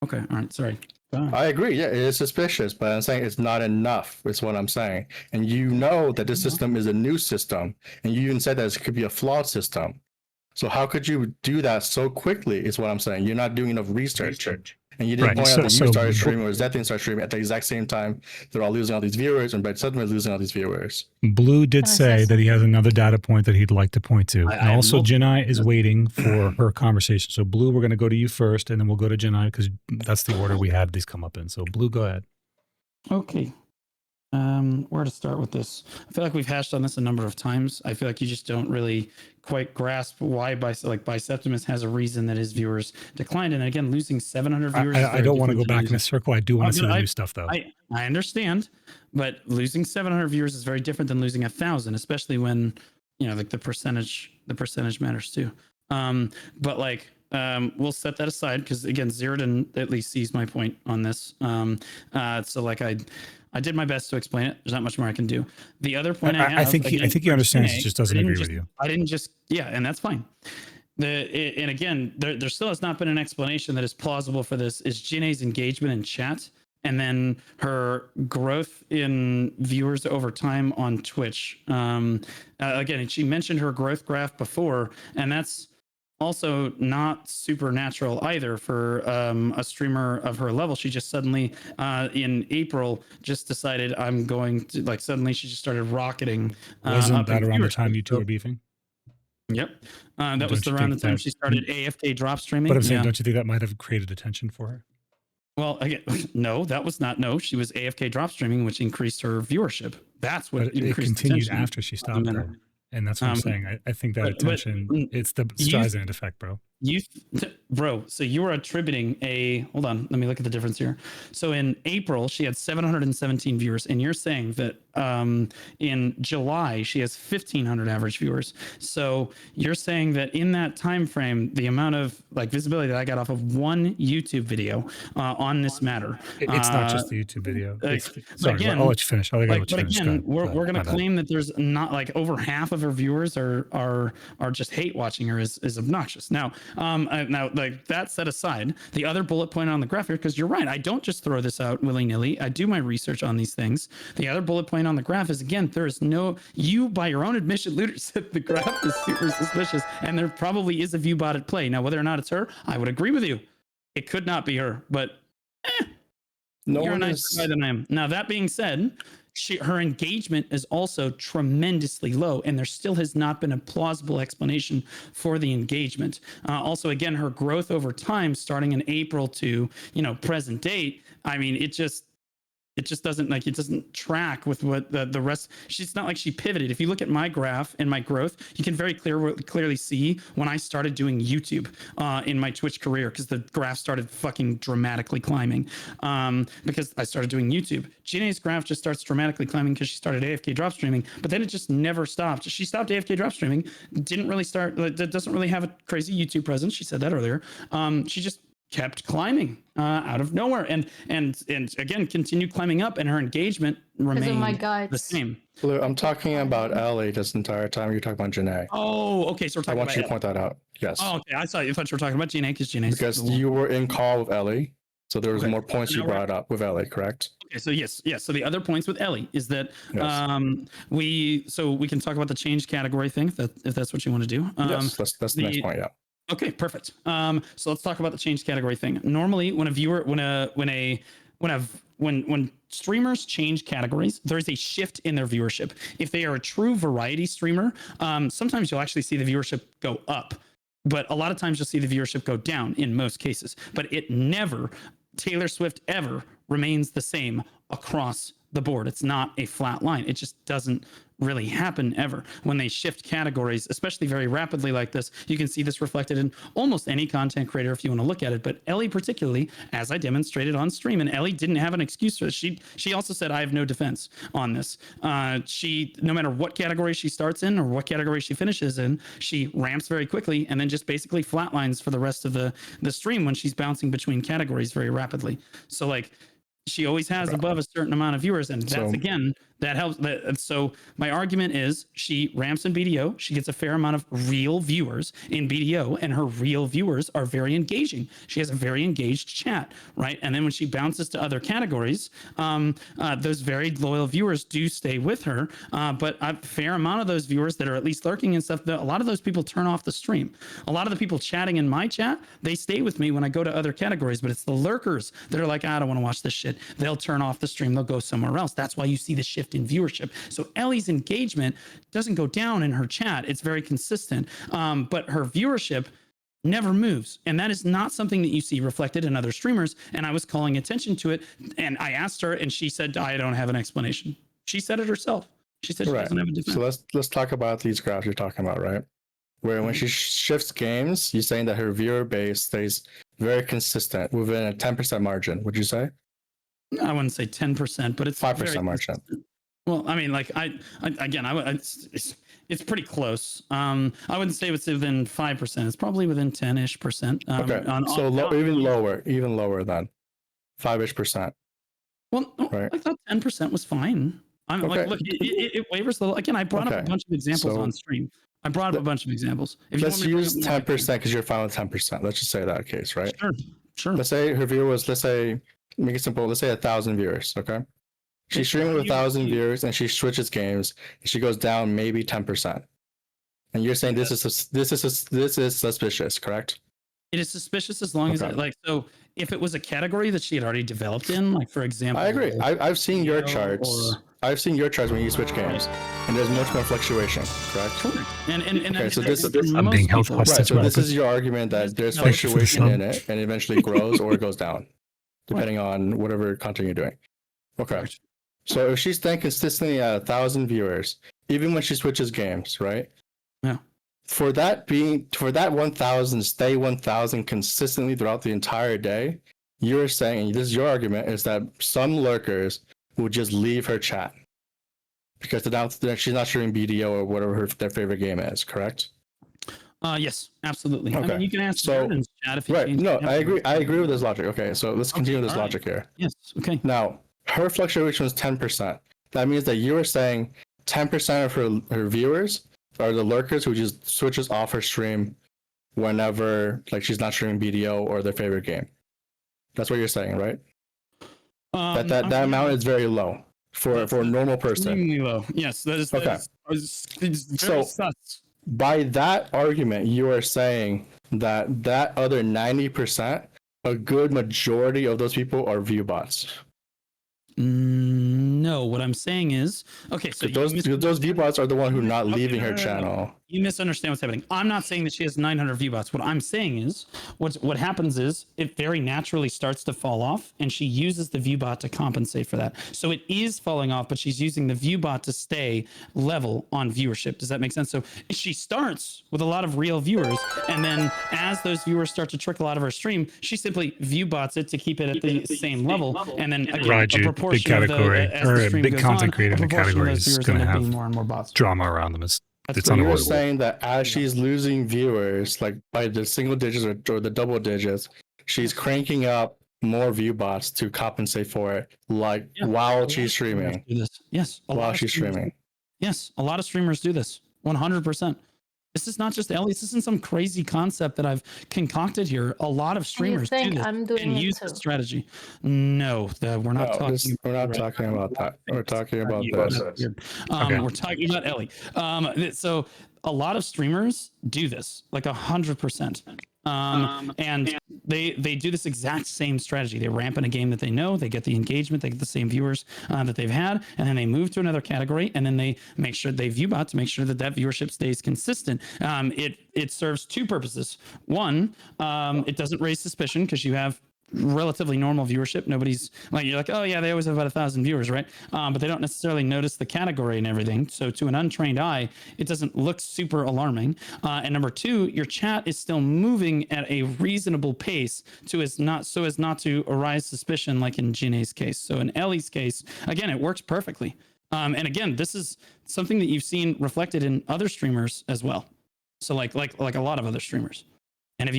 Okay, all right, sorry. I agree. Yeah, it is suspicious, but I'm saying it's not enough. Is what I'm saying. And you know that this system is a new system, and you even said that it could be a flawed system. So how could you do that so quickly? Is what I'm saying. You're not doing enough research. And you didn't point out that you started streaming or Zethine started streaming at the exact same time. They're all losing all these viewers, and Biceptimus is losing all these viewers. Blue did say that he has another data point that he'd like to point to. And also, Jinnai is waiting for her conversation. So, Blue, we're going to go to you first, and then we'll go to Jinnai because that's the order we had these come up in. So, Blue, go ahead. Okay. Where to start with this? I feel like we've hashed on this a number of times. I feel like you just don't really quite grasp why Biceptimus has a reason that his viewers declined. And again, losing 700 viewers. I don't want to go back in a circle. I do want to see the new stuff, though. I understand, but losing 700 viewers is very different than losing 1,000, especially when like the percentage matters too. But like. We'll set that aside because again, Zeroden at least sees my point on this. So like I did my best to explain it. There's not much more I can do. The other point I think he understands. He just doesn't agree with you. I didn't just and that's fine. And again, there still has not been an explanation that is plausible for this. Is Jinnai's engagement in chat and then her growth in viewers over time on Twitch. Again, she mentioned her growth graph before, and that's also not supernatural either for a streamer of her level. She just suddenly in April just decided I'm going to suddenly she just started rocketing. Wasn't that around the time you two were beefing? Yep. That was around the time she started AFK drop streaming. But I'm saying, don't you think that might have created attention for her? Well, again, no, that was not. No, she was AFK drop streaming, which increased her viewership. That's what it continued attention. After she stopped. And that's what I'm saying. I think that attention, it's the Streisand effect, bro. Bro, so you were attributing hold on, let me look at the difference here. So in April, she had 717 viewers, and you're saying that in July, she has 1,500 average viewers. So you're saying that in that time frame, the amount of visibility that I got off of one YouTube video on this matter. It's not just the YouTube video. Sorry, again, I'll let you finish. I'll let you finish. Again, we're going to claim that there's not over half of her viewers are just hate watching her is obnoxious. Now, that set aside, the other bullet point on the graph here, because you're right, I don't just throw this out willy-nilly. I do my research on these things. The other bullet point on the graph is, again, there is you by your own admission, Lunar, said the graph is super suspicious, and there probably is a Viewbot at play. Now, whether or not it's her, I would agree with you. It could not be her, but you're a nicer guy than I am. Now, that being said, her engagement is also tremendously low, and there still has not been a plausible explanation for the engagement. Also, again, her growth over time, starting in April to present date. I mean, it just doesn't it doesn't track with what the rest. She's not like she pivoted. If you look at my graph and my growth, you can very clearly see when I started doing YouTube in my Twitch career, because the graph started fucking dramatically climbing because I started doing YouTube. Jinnai's graph just starts dramatically climbing because she started AFK drop streaming, but then it just never stopped. She stopped AFK drop streaming, didn't really start, doesn't really have a crazy YouTube presence. She said that earlier. She just kept climbing out of nowhere and again continued climbing up, and her engagement remained the same. I'm talking about Elly this entire time. You're talking about Jinnaii. Oh, okay. So we're talking I want you to point that out. Yes. Oh, okay. I thought you were talking about Jinnaii because you were in call with Elly, so there was more points you brought up with Elly, correct? Okay, so yes. So the other points with Elly is that we can talk about the change category thing if that's what you want to do. Yes, that's the next point. Yeah. Okay, perfect. So let's talk about the change category thing. Normally, when streamers change categories, there is a shift in their viewership. If they are a true variety streamer, sometimes you'll actually see the viewership go up, but a lot of times you'll see the viewership go down in most cases. But it never, Taylor Swift ever remains the same across the board. It's not a flat line. It just doesn't really happen ever. When they shift categories, especially very rapidly like this, you can see this reflected in almost any content creator if you want to look at it. But Elly particularly, as I demonstrated on stream, and Elly didn't have an excuse for this. She also said, I have no defense on this. She, no matter what category she starts in or what category she finishes in, she ramps very quickly and then just basically flatlines for the rest of the stream when she's bouncing between categories very rapidly. So she always has above a certain amount of viewers, and that's again That helps. So my argument is she ramps in BDO. She gets a fair amount of real viewers in BDO, and her real viewers are very engaging. She has a very engaged chat, right? And then when she bounces to other categories, those very loyal viewers do stay with her. But a fair amount of those viewers that are at least lurking and stuff, a lot of those people turn off the stream. A lot of the people chatting in my chat, they stay with me when I go to other categories, but it's the lurkers that are like, I don't want to watch this shit. They'll turn off the stream. They'll go somewhere else. That's why you see the shift in viewership. So Elly's engagement doesn't go down in her chat. It's very consistent. But her viewership never moves. And that is not something that you see reflected in other streamers. And I was calling attention to it. And I asked her, and she said, I don't have an explanation. She said it herself. She said she doesn't have a defense. So let's talk about these graphs you're talking about, right? Where when she shifts games, you're saying that her viewer base stays very consistent within a 10% margin. Would you say? I wouldn't say 10%, but it's 5% margin. Well, I mean, like it's pretty close. I wouldn't say it's within 5%. It's probably within 10-ish%. Okay, even lower than 5-ish%. Well, right. I thought 10% was fine. I'm like, look, it wavers a little. Again, I brought up a bunch of examples on stream. I brought up a bunch of examples. Let's use 10% because you're fine with 10%. Let's just say that case, right? Sure. Let's say her viewer was, make it simple. Let's say 1,000 viewers. Okay. She's streaming with 1,000 viewers and she switches games and she goes down maybe 10%. And you're saying this is suspicious, correct? It is suspicious as long as so if it was a category that she had already developed in, like for example. I agree. I've seen your charts. I've seen your charts when you switch games, and there's much more fluctuation, correct? Sure. And okay, so this I'm being held hostage. So this is your argument that there's fluctuation in it, and eventually grows or it goes down, depending on whatever content you're doing. Okay. So if she's staying consistently at 1,000 viewers, even when she switches games, right? Yeah. For that 1,000, stay 1,000 consistently throughout the entire day, you're saying, this is your argument, is that some lurkers will just leave her chat because she's not streaming BDO or whatever their favorite game is, correct? Yes, absolutely. Okay. I mean, you can ask Zeroden's chat if you I agree with this logic. Okay, so let's continue this logic here. Yes, okay. Now, her fluctuation was 10%. That means that you were saying 10% of her viewers are the lurkers who just switches off her stream whenever she's not streaming BDO or their favorite game. That's what you're saying, right? That amount is very low for a normal person. Extremely low. Yes, that is okay. So by that argument, you are saying that other 90%, a good majority of those people are Viewbots. No, what I'm saying is, okay, so those Viewbots are the one who are not leaving her channel. You misunderstand what's happening. I'm not saying that she has 900 Viewbots. What I'm saying is, what happens is it very naturally starts to fall off, and she uses the Viewbot to compensate for that. So it is falling off, but she's using the Viewbot to stay level on viewership. Does that make sense? So she starts with a lot of real viewers, and then as those viewers start to trickle out of her stream, she simply Viewbots it to keep it at the same level, and then again, a proportion big category of or a big content creator in the category is going to have more and more bots. Drama around them. It's so unavoidable. You're saying that as she's losing viewers, by the single digits or the double digits, she's cranking up more Viewbots to compensate for it, while she's streaming. Yes, while she's streaming. Yes, a lot of streamers do this. 100%. This is not just Elly. This isn't some crazy concept that I've concocted here. A lot of streamers do this and use this strategy. No, we're not talking. We're not talking about that. We're talking about this. We're talking about Elly. So a lot of streamers do this, 100%. And they do this exact same strategy. They ramp in a game that they know, they get the engagement, they get the same viewers that they've had, and then they move to another category, and then they make sure they Viewbot to make sure that viewership stays consistent. It serves two purposes. One, it doesn't raise suspicion because you have relatively normal viewership. Nobody's you're like, oh yeah, they always have about 1,000 viewers, right? But they don't necessarily notice the category and everything. So to an untrained eye, it doesn't look super alarming. And number two, your chat is still moving at a reasonable pace so as not to arise suspicion, like in Jinnaai's case. So in Elly's case, again, it works perfectly. And again, this is something that you've seen reflected in other streamers as well. So like a lot of other streamers. And if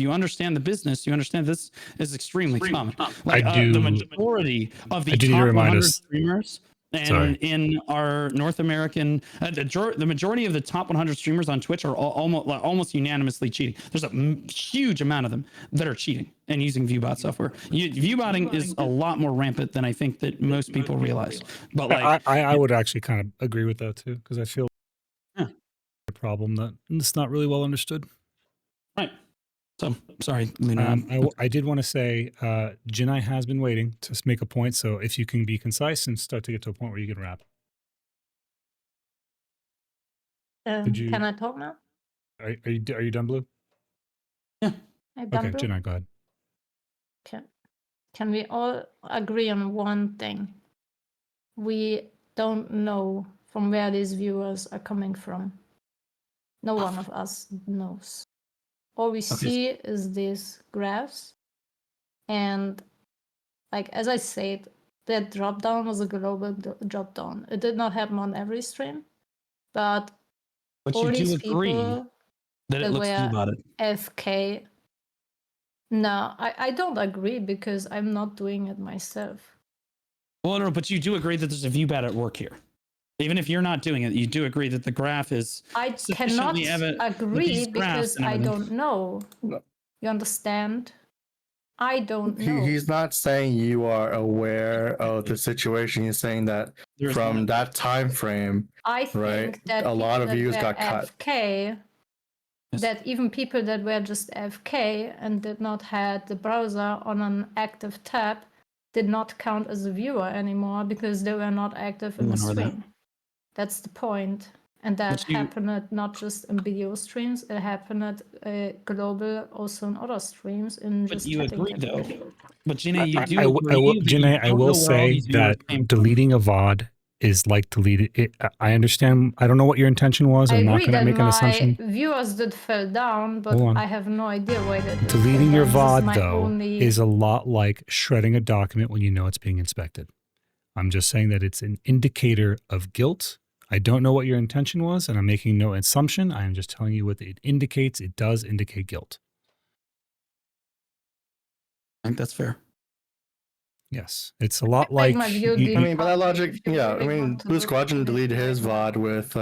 you understand the business, you understand this is extremely common. The majority of the top 100 streamers And in our North American, the majority of the top 100 streamers on Twitch are almost unanimously cheating. There's a huge amount of them that are cheating and using Viewbot software. Viewbotting is a lot more rampant than I think that most people realize. But like, I would actually kind of agree with that too, because I feel a problem that it's not really well understood. Right. So sorry, Lunar. I did want to say, Jinnaii has been waiting to make a point. So if you can be concise and start to get to a point where you can wrap. Can I talk now? Are you done, Blue? Yeah. Okay, Jinnaii, go ahead. Can we all agree on one thing? We don't know from where these viewers are coming from. No one of us knows. All we see is these graphs, and like as I said, that drop down was a global drop down. It did not happen on every stream, but all you these do agree people that it looks were Viewbotted. FK. No, I don't agree because I'm not doing it myself. Well, no, but you do agree that there's a Viewbot at work here. Even if you're not doing it, you do agree that the graph is. I cannot agree because I don't know. No. You understand? I don't know. He's not saying you are aware of the situation. He's saying that from that time frame, I think that a lot of views got AFK, that even people that were just AFK and did not have the browser on an active tab did not count as a viewer anymore because they were not active in the stream. That's the point. And that happened not just in video streams, it happened global also in other streams. But you agree though. But Jinnaii, you do Jinnaii, I will say that deleting a VOD is like deleting it. I understand. I don't know what your intention was. I'm not going to make an assumption. Viewers did fall down, but I have no idea why they did. Deleting your VOD though is a lot like shredding a document when you know it's being inspected. I'm just saying that it's an indicator of guilt. I don't know what your intention was, and I'm making no assumption. I am just telling you what it indicates. It does indicate guilt. I think that's fair. Yes, it's a lot like. I mean, by that logic, yeah. I mean, BlueSquadron deleted his VOD with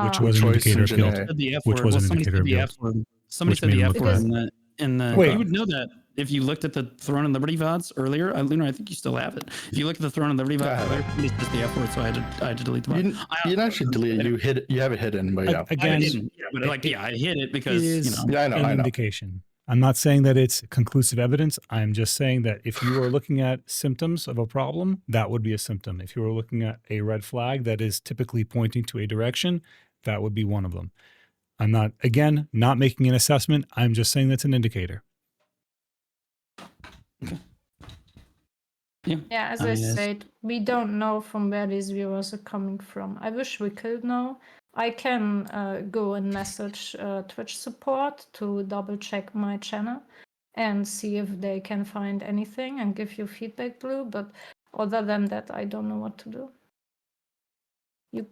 which was an indicator of guilt. Which was an indicator of guilt. Somebody said the F word in the. Wait, you would know that if you looked at the Throne and Liberty VODs earlier. Lunar, I think you still have it. If you look at the Throne and Liberty VODs earlier, somebody says the F word, so I had to delete the VOD. You didn't actually delete it. You have it hidden, but yeah. Again, I hid it because I know. Indication. I'm not saying that it's conclusive evidence. I'm just saying that if you are looking at symptoms of a problem, that would be a symptom. If you were looking at a red flag that is typically pointing to a direction, that would be one of them. I'm not, again, not making an assessment. I'm just saying that's an indicator. Yeah, as I said, we don't know from where these viewers are coming from. I wish we could know. I can go and message Twitch support to double check my channel and see if they can find anything and give you feedback, Blue. But other than that, I don't know what to do. You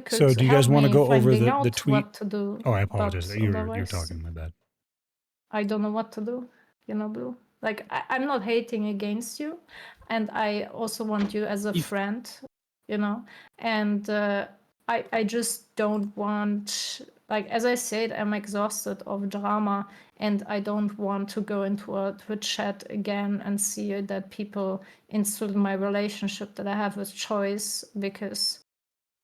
could. So do you guys want to go over the tweet? What to do, oh, I apologize. You're talking. My bad. I don't know what to do. Blue. Like I'm not hating against you, and I also want you as a friend. And. I just don't want, like, as I said, I'm exhausted of drama and I don't want to go into a Twitch chat again and see that people insult my relationship that I have with Choice because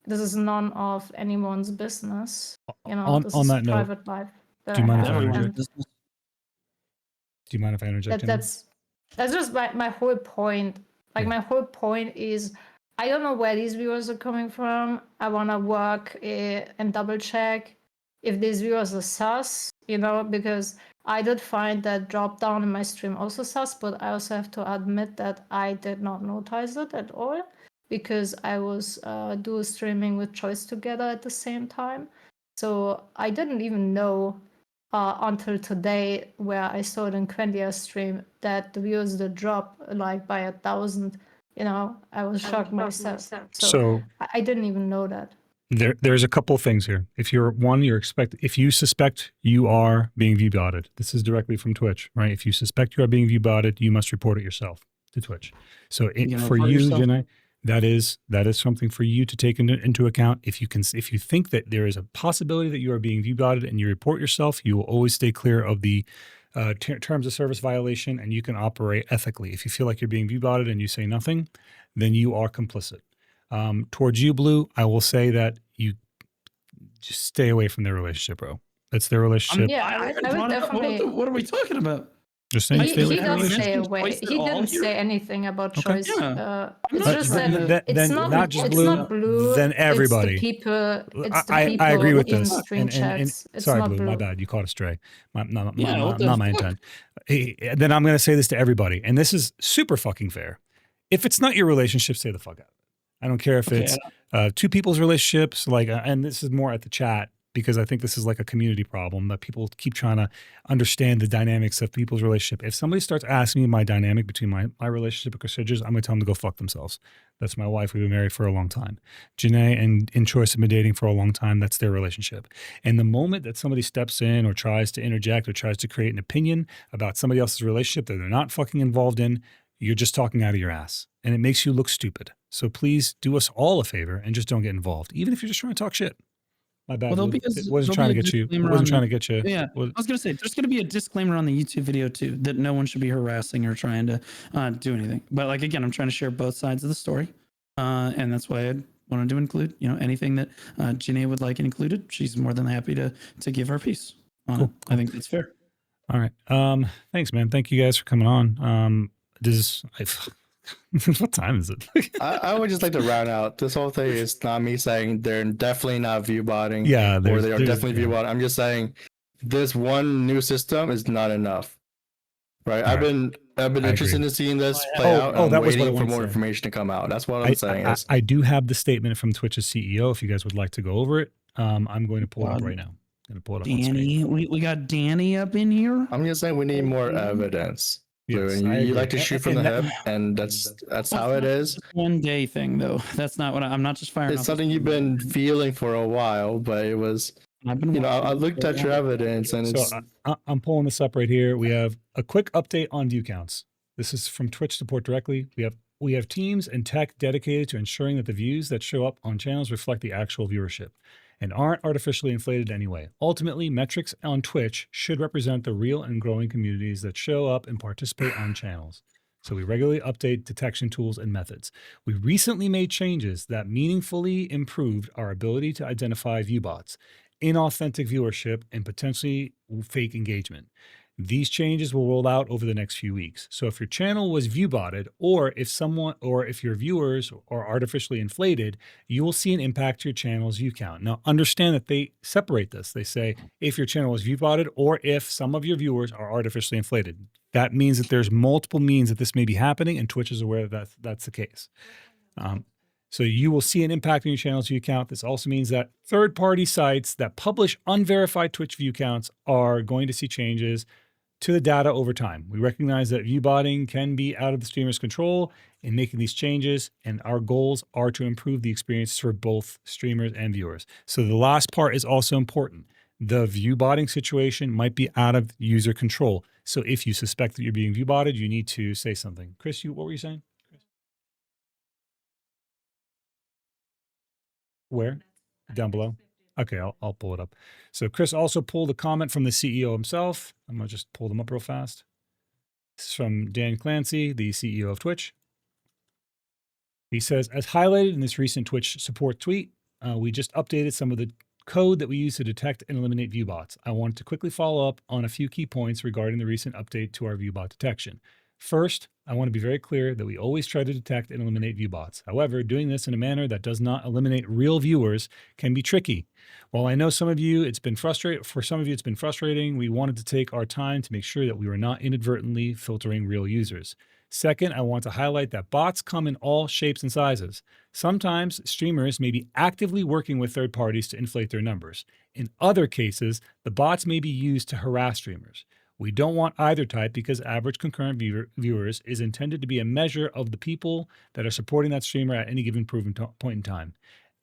this is none of anyone's business. This is that private life. Do you mind if I interject? Do you mind if I interject? That's just my whole point. Like, my whole point is I don't know where these viewers are coming from. I want to work and double check if these viewers are sus, because I did find that drop down in my stream also sus, but I also have to admit that I did not notice it at all because I was dual streaming with Choice together at the same time. So I didn't even know until today where I saw it in Quendia's stream that the viewers did drop like by 1,000. I was shocked myself. So I didn't even know that. There's a couple of things here. If you suspect you are being viewbotted, this is directly from Twitch, right? If you suspect you are being viewbotted, you must report it yourself to Twitch. So for you, Jinnaii, that is something for you to take into account. If you think that there is a possibility that you are being viewbotted and you report yourself, you will always stay clear of the terms of service violation, and you can operate ethically. If you feel like you're being viewbotted and you say nothing, then you are complicit. Towards you, Blue, I will say that you just stay away from their relationship, bro. That's their relationship. I would definitely. What are we talking about? Just saying, He does stay away. He didn't say anything about choice. It's just that it's not just it's Blue, not Blue. then everybody. It's the people. It's the people I agree with in this. stream chats. It's sorry, not Blue, Blue. my bad. You caught a stray. Not my fuck? intent. Then I'm going to say this to everybody, and this is super fucking fair. If it's not your relationship, stay the fuck out. I don't care if it's two people's relationships, and this is more at the chat, because I think this is like a community problem that people keep trying to understand the dynamics of people's relationship. If somebody starts asking me my dynamic between my relationship with Cassandra, I'm going to tell them to go fuck themselves. That's my wife. We've been married for a long time. Jinnaii and Choice have been dating for a long time. That's their relationship. And the moment that somebody steps in or tries to interject or tries to create an opinion about somebody else's relationship that they're not fucking involved in, you're just talking out of your ass. And it makes you look stupid. So please do us all a favor and just don't get involved, even if you're just trying to talk shit. My bad. Well, wasn't trying to get you. Wasn't trying to get you. Yeah, I was gonna say there's gonna be a disclaimer on the YouTube video too that no one should be harassing or trying to do anything. But like again, I'm trying to share both sides of the story, and that's why I wanted to include anything that Jinnaii would like included. She's more than happy to give her piece on it. I think that's fair. All right. Thanks, man. Thank you guys for coming on. What time is it? I would just like to round out. This whole thing is not me saying they're definitely not viewbotting. Yeah, or they are definitely viewbotting. I'm just saying this one new system is not enough. Right? I've been interested in seeing this play out. I'm waiting for more information to come out. That's what I'm saying. I do have the statement from Twitch's CEO. If you guys would like to go over it, I'm going to pull it up right now. I'm going to pull it up. Danny, we got Danny up in here. I'm just saying we need more evidence. Yes, you like to shoot from the hip, and that's how it is. One day thing though. That's not what I'm not just firing. It's something you've been feeling for a while, but it was. I looked at your evidence, and it's. So I'm pulling this up right here. We have a quick update on view counts. This is from Twitch support directly. We have teams and tech dedicated to ensuring that the views that show up on channels reflect the actual viewership and aren't artificially inflated anyway. Ultimately, metrics on Twitch should represent the real and growing communities that show up and participate on channels. So we regularly update detection tools and methods. We recently made changes that meaningfully improved our ability to identify viewbots, inauthentic viewership, and potentially fake engagement. These changes will roll out over the next few weeks. So if your channel was viewbotted, or if your viewers are artificially inflated, you will see an impact to your channel's view count. Now, understand that they separate this. They say if your channel is viewbotted, or if some of your viewers are artificially inflated. That means that there's multiple means that this may be happening, and Twitch is aware that that's the case. So you will see an impact on your channel's view count. This also means that third-party sites that publish unverified Twitch view counts are going to see changes to the data over time. We recognize that viewbotting can be out of the streamer's control in making these changes, and our goals are to improve the experience for both streamers and viewers. So the last part is also important. The viewbotting situation might be out of user control. So if you suspect that you're being viewbotted, you need to say something. Chris, what were you saying? Where? Down below? Okay, I'll pull it up. So Chris also pulled a comment from the CEO himself. I'm going to just pull them up real fast. This is from Dan Clancy, the CEO of Twitch. He says, as highlighted in this recent Twitch support tweet, we just updated some of the code that we use to detect and eliminate viewbots. I wanted to quickly follow up on a few key points regarding the recent update to our viewbot detection. First, I want to be very clear that we always try to detect and eliminate viewbots. However, doing this in a manner that does not eliminate real viewers can be tricky. While I know some of you, it's been frustrating, we wanted to take our time to make sure that we were not inadvertently filtering real users. Second, I want to highlight that bots come in all shapes and sizes. Sometimes streamers may be actively working with third parties to inflate their numbers. In other cases, the bots may be used to harass streamers. We don't want either type because average concurrent viewers is intended to be a measure of the people that are supporting that streamer at any given point in time.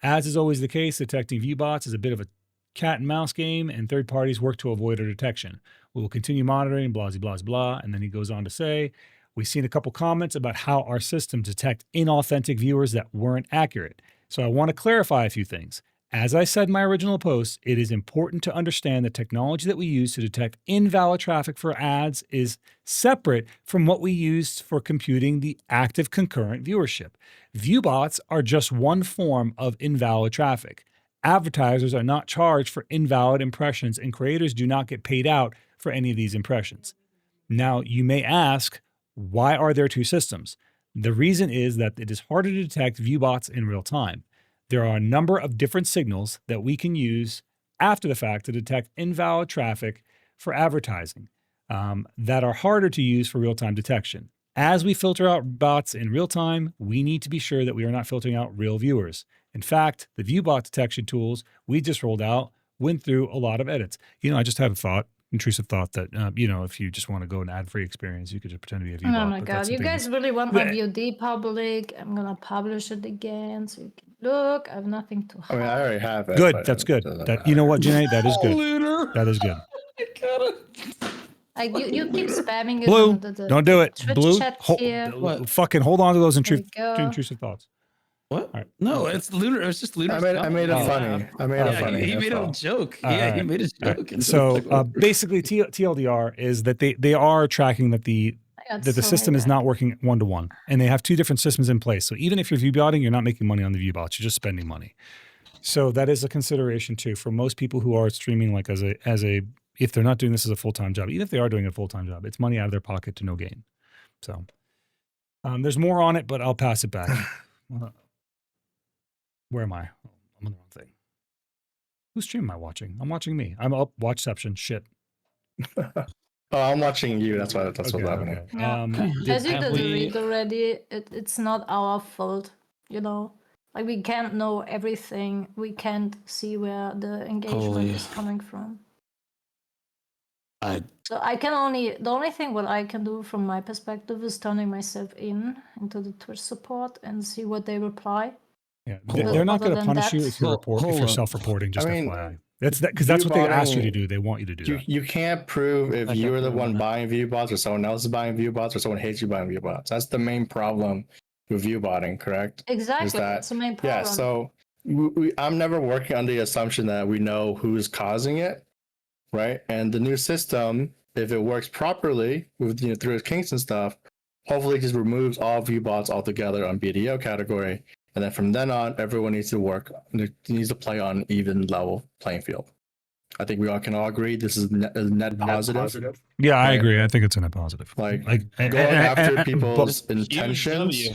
As is always the case, detecting viewbots is a bit of a cat and mouse game, and third parties work to avoid our detection. We will continue monitoring, blah, blah, blah, blah. And then he goes on to say, We've seen a couple comments about how our system detect inauthentic viewers that weren't accurate. So I want to clarify a few things. As I said in my original post, it is important to understand the technology that we use to detect invalid traffic for ads is separate from what we use for computing the active concurrent viewership. Viewbots are just one form of invalid traffic. Advertisers are not charged for invalid impressions, and creators do not get paid out for any of these impressions. Now, you may ask, why are there two systems? The reason is that it is harder to detect viewbots in real time. There are a number of different signals that we can use after the fact to detect invalid traffic for advertising that are harder to use for real-time detection. As we filter out bots in real time, we need to be sure that we are not filtering out real viewers. In fact, the Viewbot detection tools we just rolled out went through a lot of edits. I just had a thought, intrusive thought that, if you just want to go an ad-free experience, you could just pretend to be a Viewbot. Oh my god, you guys really want my VOD public? I'm gonna publish it again so you can look. I have nothing to hide. I mean, I already have it. Good, that's good. You know what, Jinnaii? That is good. Lunar. That is good. Like you keep spamming it. Blue, on the don't do it. Twitch Blue, chat here. fucking hold on to those There we go. intrusive thoughts. What? Right. No, it's Lunar. It's just Lunar. I made it funny. I made it funny. He made a joke. All Yeah, right. he made a joke. Right. So basically, TLDR is that they are tracking that the system is not working one-to-one, and they have two different systems in place. So even if you're viewbotting, you're not making money on the viewbots. You're just spending money. So that is a consideration too for most people who are streaming, like as a if they're not doing this as a full-time job, even if they are doing a full-time job, it's money out of their pocket to no gain. So there's more on it, but I'll pass it back. Where am I? I'm on the wrong thing. Whose stream am I watching? I'm watching me. I'm up. Watchception. Shit. I'm watching you. That's what's happening. Okay. Yeah. As you did read already, it's not our fault, Like we can't know everything. We can't see where the engagement is coming from. So the only thing what I can do from my perspective is turning myself into the Twitch support and see what they reply. Yeah, they're not going to punish you if you if you're self-reporting. Just FYI, because that's what they ask you to do. They want you to do that. You can't prove if you're the one buying viewbots or someone else is buying viewbots or someone hates you buying viewbots. That's the main problem with viewbotting, correct? Exactly, that's the main problem. Yeah, so I'm never working under the assumption that we know who's causing it, right? And the new system, if it works properly with through its kinks and stuff, hopefully it just removes all viewbots altogether on BDO category. And then from then on, everyone needs to play on an even level playing field. I think we all can agree this is a net positive. Yeah, I agree. I think it's a net positive. Like going after people's intentions.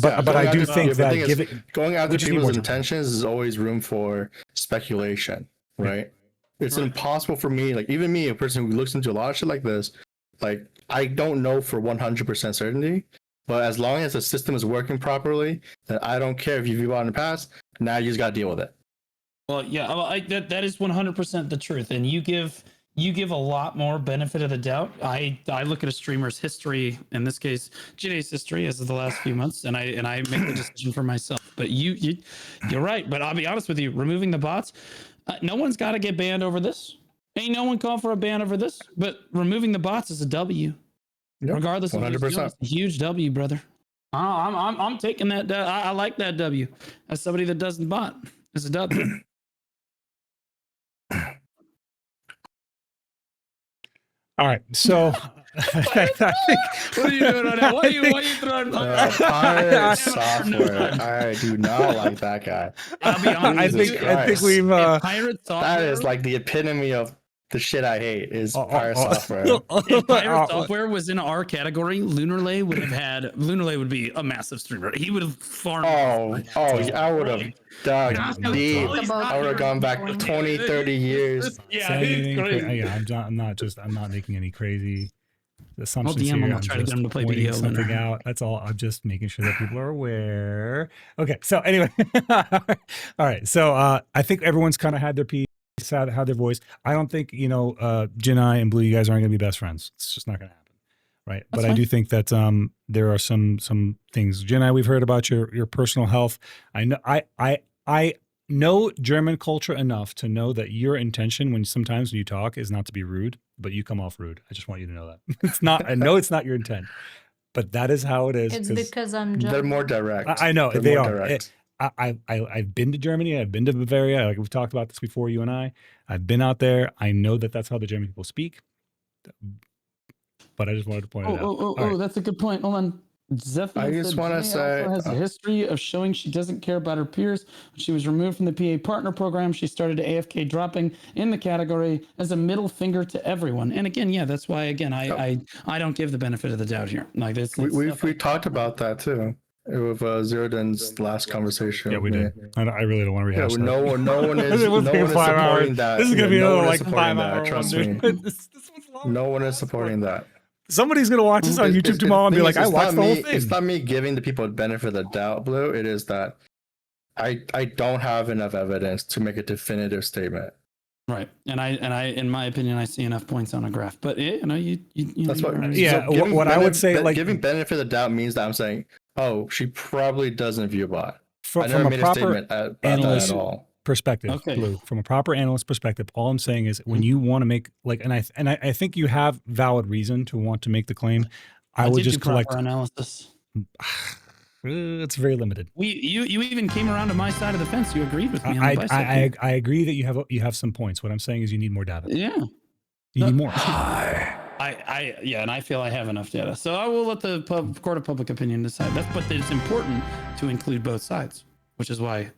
But I do think that going after people's intentions is always room for speculation, right? It's impossible for me, like even me, a person who looks into a lot of shit like this, like I don't know for 100% certainty. But as long as the system is working properly, then I don't care if you've bought in the past. Now you just got to deal with it. Well, yeah, that is 100% the truth, and you give a lot more benefit of the doubt. I look at a streamer's history, in this case, Jinnai's history as of the last few months, and I make the decision for myself. But you're right. But I'll be honest with you, removing the bots, no one's got to get banned over this. Ain't no one called for a ban over this. But removing the bots is a W. Yep, regardless 100%. Of it's a huge W, brother. I'm taking that. I like that W. As somebody that doesn't bot, it's a W. All right, so what are you doing on that? Why are you throwing? Pirate software. I do not like that guy. I'll be honest. I think we've pirate software. That is like the epitome of the shit I hate is pirate software. If pirate software was in our category, LunarLe would be a massive streamer. He would have farmed. I would have dug deep. I would have gone back 20, 30 years. Yeah, I'm not making any crazy assumptions here. I'm trying to get him to play video something out. That's all. I'm just making sure that people are aware. Okay, so anyway, all right. So I think everyone's kind of had their piece. How their voice. I don't think Jinnaii and Blue, you guys aren't going to be best friends. It's just not going to happen, right? That's fine. I do think that there are some things. Jinnaii, we've heard about your personal health. I know German culture enough to know that your intention when you talk is not to be rude, but you come off rude. I just want you to know that it's not. I know it's not your intent. but that is how it is. It's because I'm They're German. more direct. I know They're they more are. direct. I've been to Germany. I've been to Bavaria. Like we've talked about this before, you and I. I've been out there. I know that that's how the German people speak. But I just wanted to point it out. Oh, that's a good point. Hold on. I just want to say, also has a history of showing she doesn't care about her peers. When she was removed from the PA partner program, she started AFK dropping in the category as a middle finger to everyone. And again, yeah, that's why again I don't give the benefit of the doubt here. Like this, we talked about that too with Zeroden's last conversation. Yeah, we did. I really don't want to rehash that. No one is supporting that. This is gonna be another like 5 hour. Trust me. No one is supporting that. Somebody's gonna watch this on YouTube tomorrow and be like, "I watched the whole thing." It's not me giving the people the benefit of the doubt, Blue. It is that I don't have enough evidence to make a definitive statement. Right, and I, in my opinion, I see enough points on a graph. But you know, that's what. Yeah, so what I would say, like giving benefit of the doubt means that I'm saying, oh, she probably doesn't Viewbot. From a proper analyst at all. Perspective, okay. Blue. From a proper analyst perspective, all I'm saying is when you want to make like, and I think you have valid reason to want to make the claim. I would just collect analysis. It's very limited. You even came around to my side of the fence. You agreed with me. On the I agree that you have some points. What I'm saying is you need more data. Yeah, you need more. And I feel I have enough data. So I will let the court of public opinion decide. But it's important to include both sides, which is why.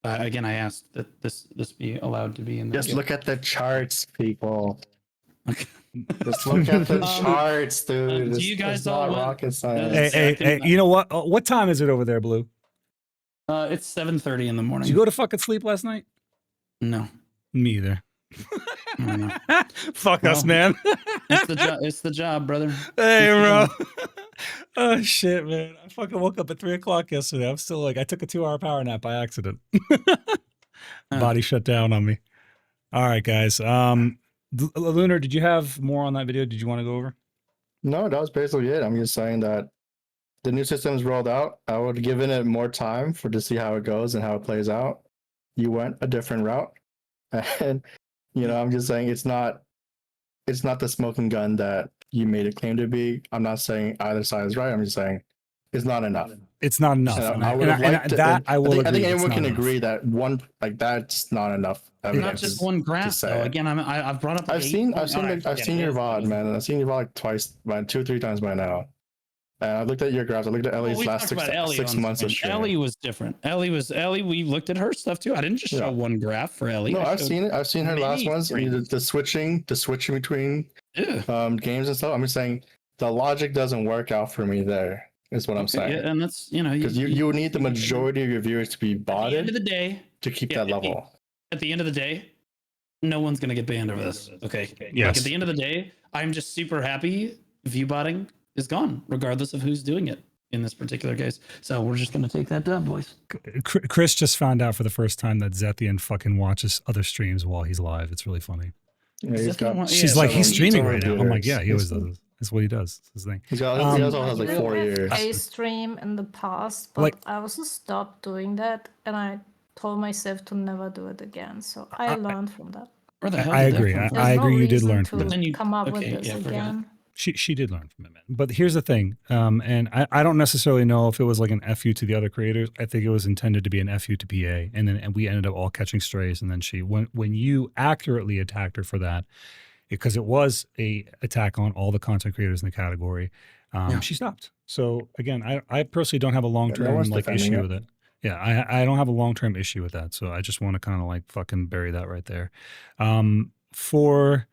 Again, I asked that this be allowed to be in the Just look at the charts, people. Just look at the charts, dude. Do you guys all want rocket science? Hey, you know what? What time is it over there, Blue? It's 7:30 in the morning. Did you go to fucking sleep last night? No. Me either. Fuck well, us, man. It's the job, brother. Hey, bro. Oh shit, man! I fucking woke up at 3 o'clock yesterday. I'm still like, I took a 2-hour power nap by accident. Body shut down on me. All right, guys. Lunar, did you have more on that video? Did you want to go over? No, that was basically it. I'm just saying that the new system's rolled out. I would have given it more time to see how it goes and how it plays out. You went a different route, and I'm just saying it's not the smoking gun that you made it claim to be. I'm not saying either side is right. I'm just saying it's not enough. It's not enough. I think anyone can agree that that's not enough. Not just one graph, though. Again, I've brought up. I've seen your VOD, man. I've seen your VOD like twice, 2 or 3 times by now. And I looked at your graphs. I looked at Elly's last 6 months of stream. Elly was different. Elly. We looked at her stuff too. I didn't just show one graph for Elly. No, I've seen it. I've seen her last ones. The switching between games and stuff. I'm just saying the logic doesn't work out for me there. Is what I'm saying. Yeah, and that's because you need the majority of your viewers to be botted. At the end of the day, to keep that level. At the end of the day, no one's gonna get banned over this. Okay. Yes. Like at the end of the day, I'm just super happy Viewbotting is gone, regardless of who's doing it in this particular case. So we're just gonna take that dub, boys. Chris just found out for the first time that Zethian fucking watches other streams while he's live. It's really funny. Yeah, she's like, he's streaming right now. I'm like, yeah, he always does. That's what he does. That's his thing. He also has like 4 years. I stream in the past, but I also stopped doing that, and I told myself to never do it again. So I learned from that. I agree. I agree. You did learn from it. it. Come up with this again. She did learn from it, man. But here's the thing, and I don't necessarily know if it was like an FU to the other creators. I think it was intended to be an FU to PA, and we ended up all catching strays. And then when you accurately attacked her for that, because it was a attack on all the content creators in the category, she stopped. So again, I personally don't have a long-term issue with it. Yeah, I don't have a long-term issue with that. So I just want to kind of like fucking bury that right there. For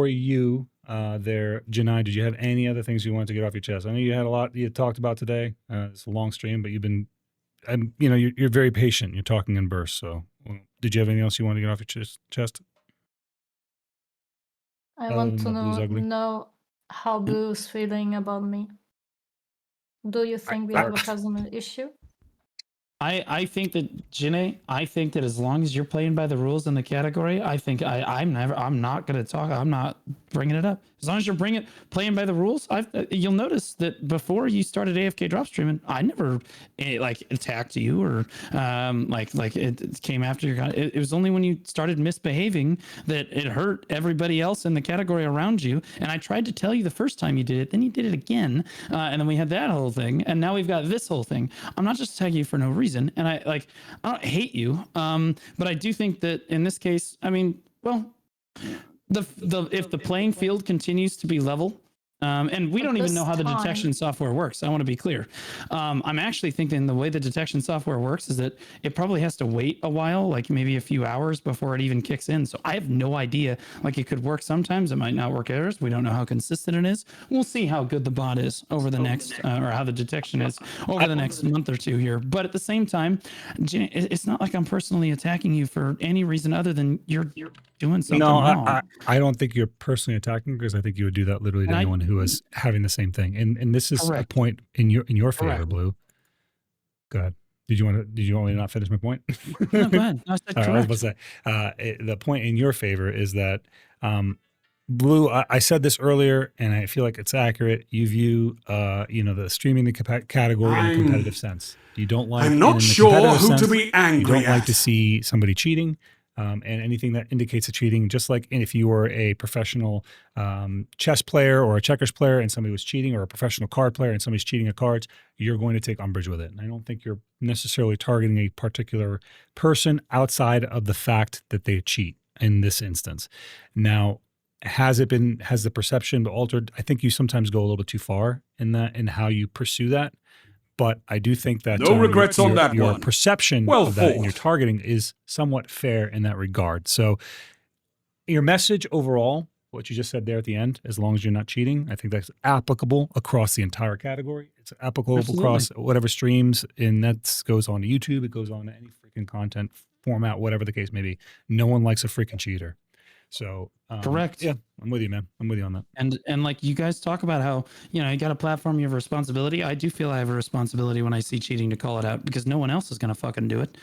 you there, Jinnaii, did you have any other things you wanted to get off your chest? I know you had a lot you talked about today. It's a long stream, but you've been, you're very patient. You're talking in bursts. So did you have anything else you wanted to get off your chest? I want to know how Blue's feeling about me. Do you think we have a personal issue? I think that Jinnaii, I think that as long as you're playing by the rules in the category, I think I'm not going to talk. I'm not bringing it up. As long as you're playing by the rules, you'll notice that before you started AFK drop streaming, I never like attacked you or like it came after your. It was only when you started misbehaving that it hurt everybody else in the category around you. And I tried to tell you the first time you did it, then you did it again, and then we had that whole thing, and now we've got this whole thing. I'm not just attacking you for no reason, and I don't hate you, but I do think that in this case, I mean, well, if the playing field continues to be level, and we don't even know how the detection software works. I want to be clear. I'm actually thinking the way the detection software works is that it probably has to wait a while, like maybe a few hours before it even kicks in. So I have no idea. Like it could work sometimes, it might not work others. We don't know how consistent it is. We'll see how good the bot is over the next, or how the detection is over the next month or two here. But at the same time, it's not like I'm personally attacking you for any reason other than you're doing something wrong. I don't think you're personally attacking, because I think you would do that literally to anyone who is having the same thing. And this is a point in your favor, Blue. Go ahead. Did you want me to not finish my point? No, go ahead. I was about to say, the point in your favor is that, Blue, I said this earlier, and I feel like it's accurate. You view, the streaming the category in a competitive sense. You don't like. I'm not sure who to be angry You don't like to see somebody cheating. And anything that indicates a cheating, just like if you were a professional chess player or a checkers player and somebody was cheating, or a professional card player and somebody's cheating at cards, you're going to take umbrage with it. And I don't think you're necessarily targeting a particular person outside of the fact that they cheat in this instance. Now, has the perception been altered? I think you sometimes go a little bit too far in how you pursue that. But I do think that no regrets on that your one. perception of that and your targeting is somewhat fair in that regard. So your message overall, what you just said there at the end, as long as you're not cheating, I think that's applicable across the entire category. It's applicable across whatever streams, and that goes on to YouTube. It goes on to any freaking content format, whatever the case may be. No one likes a freaking cheater. So correct. Yeah, I'm with you, man. I'm with you on that. And like you guys talk about how, you got a platform, you have a responsibility. I do feel I have a responsibility when I see cheating to call it out, because no one else is going to fucking do it.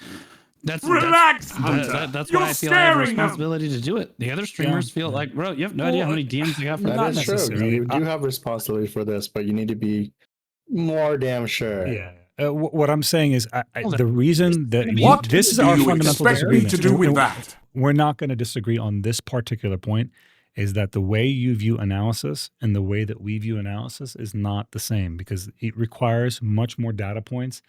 That's Hunter. That's why I feel I have a responsibility to do it. The other streamers feel like, bro, you have no idea how many DMs you got for that. That is true. You do have responsibility for this, but you need to be more damn sure. Yeah. What I'm saying is, the reason that this is our fundamental disagreement. To do with that? We're not going to disagree on this particular point. Is that the way you view analysis and the way that we view analysis is not the same, because it requires much more data points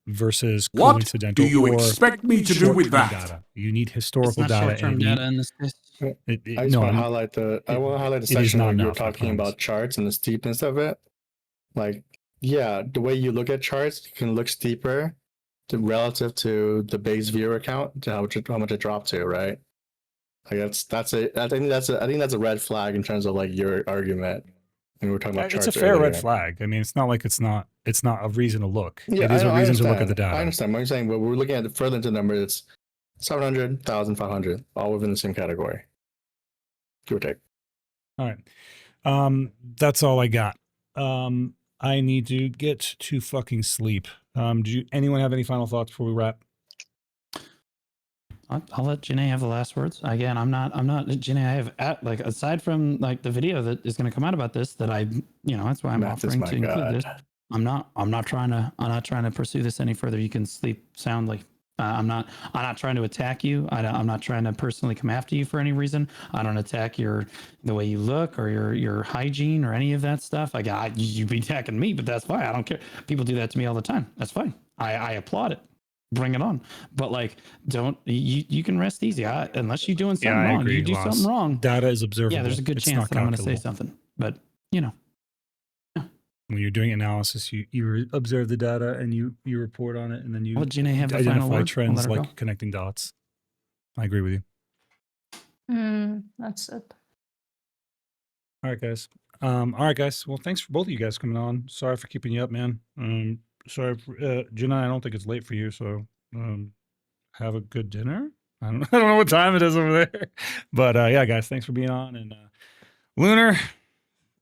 versus coincidental. What do you expect me to do with that? Data. You need historical data. Short-term data in this case. I want to highlight the section where you're talking about charts and the steepness of it. Like, yeah, the way you look at charts, you can look steeper relative to the base viewer count, to how much it dropped to, right? Like that's a I think that's a red flag in terms of like your argument. And we're talking about charts. It's a fair red flag. I mean, it's not like it's not a reason to look. Yeah, it is a reason to look at the data. I understand what you're saying, but we're looking at further into the numbers. It's 700, 1,500, all within the same category. Give or take. All right. That's all I got. I need to get to fucking sleep. Do anyone have any final thoughts before we wrap? I'll let Jinnaii have the last words. Again, I'm not Jinnaii. I have aside from like the video that is going to come out about this, that that's why I'm offering to include this. I'm not trying to pursue this any further. You can sleep soundly. I'm not trying to attack you. I'm not trying to personally come after you for any reason. I don't attack the way you look or your hygiene or any of that stuff. You'd be attacking me, but that's fine. I don't care. People do that to me all the time. That's fine. I applaud it. Bring it on. But like, you can rest easy. Unless you're doing something wrong. Agree, you do something wrong. Data is observable. Yeah, there's a good chance that I'm going to say something. But when you're doing analysis, you observe the data and you report on it, and then you identify trends like connecting dots. I agree with you. That's it. All right, guys. Well, thanks for both of you guys coming on. Sorry for keeping you up, man. Sorry, Jinnai, I don't think it's late for you, so have a good dinner. I don't know what time it is over there. But yeah, guys, thanks for being on. And Lunar,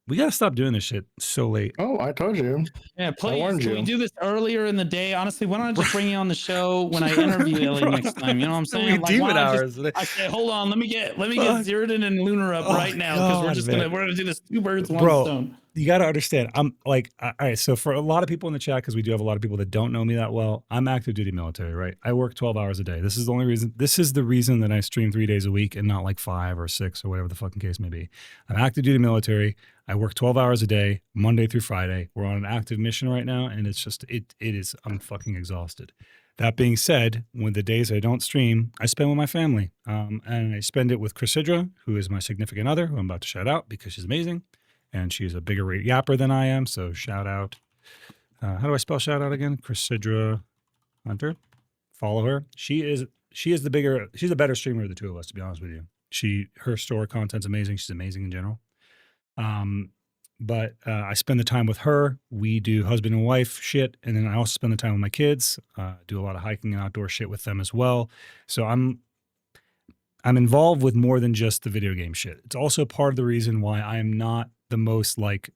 We gotta stop doing this shit so late. Oh, I told you. Yeah, please. warned Can you. we do this earlier in the day? Honestly, why don't I just bring you on the show when I interview Elly next time? You know what I'm saying? Like, why don't I say, hold on, let me get Zeroden and Lunar up right now because we're gonna do this 2 birds, 1 stone. You got to understand. I'm like, all right. So for a lot of people in the chat, because we do have a lot of people that don't know me that well, I'm active duty military, right? I work 12 hours a day. This is the only reason. This is the reason that I stream 3 days a week and not like 5 or 6 or whatever the fucking case may be. I'm active duty military. I work 12 hours a day, Monday through Friday. We're on an active mission right now, and it's just I'm fucking exhausted. That being said, when the days I don't stream, I spend with my family, and I spend it with Crux, who is my significant other, who I'm about to shout out because she's amazing. And she's a bigger rate yapper than I am, so shout out. How do I spell shout out again? Crux Hunter. Follow her. She's the better streamer of the two of us, to be honest with you. Her store content's amazing. She's amazing in general. But I spend the time with her. We do husband and wife shit, and then I also spend the time with my kids. Do a lot of hiking and outdoor shit with them as well. So I'm involved with more than just the video game shit. It's also part of the reason why I am not the most like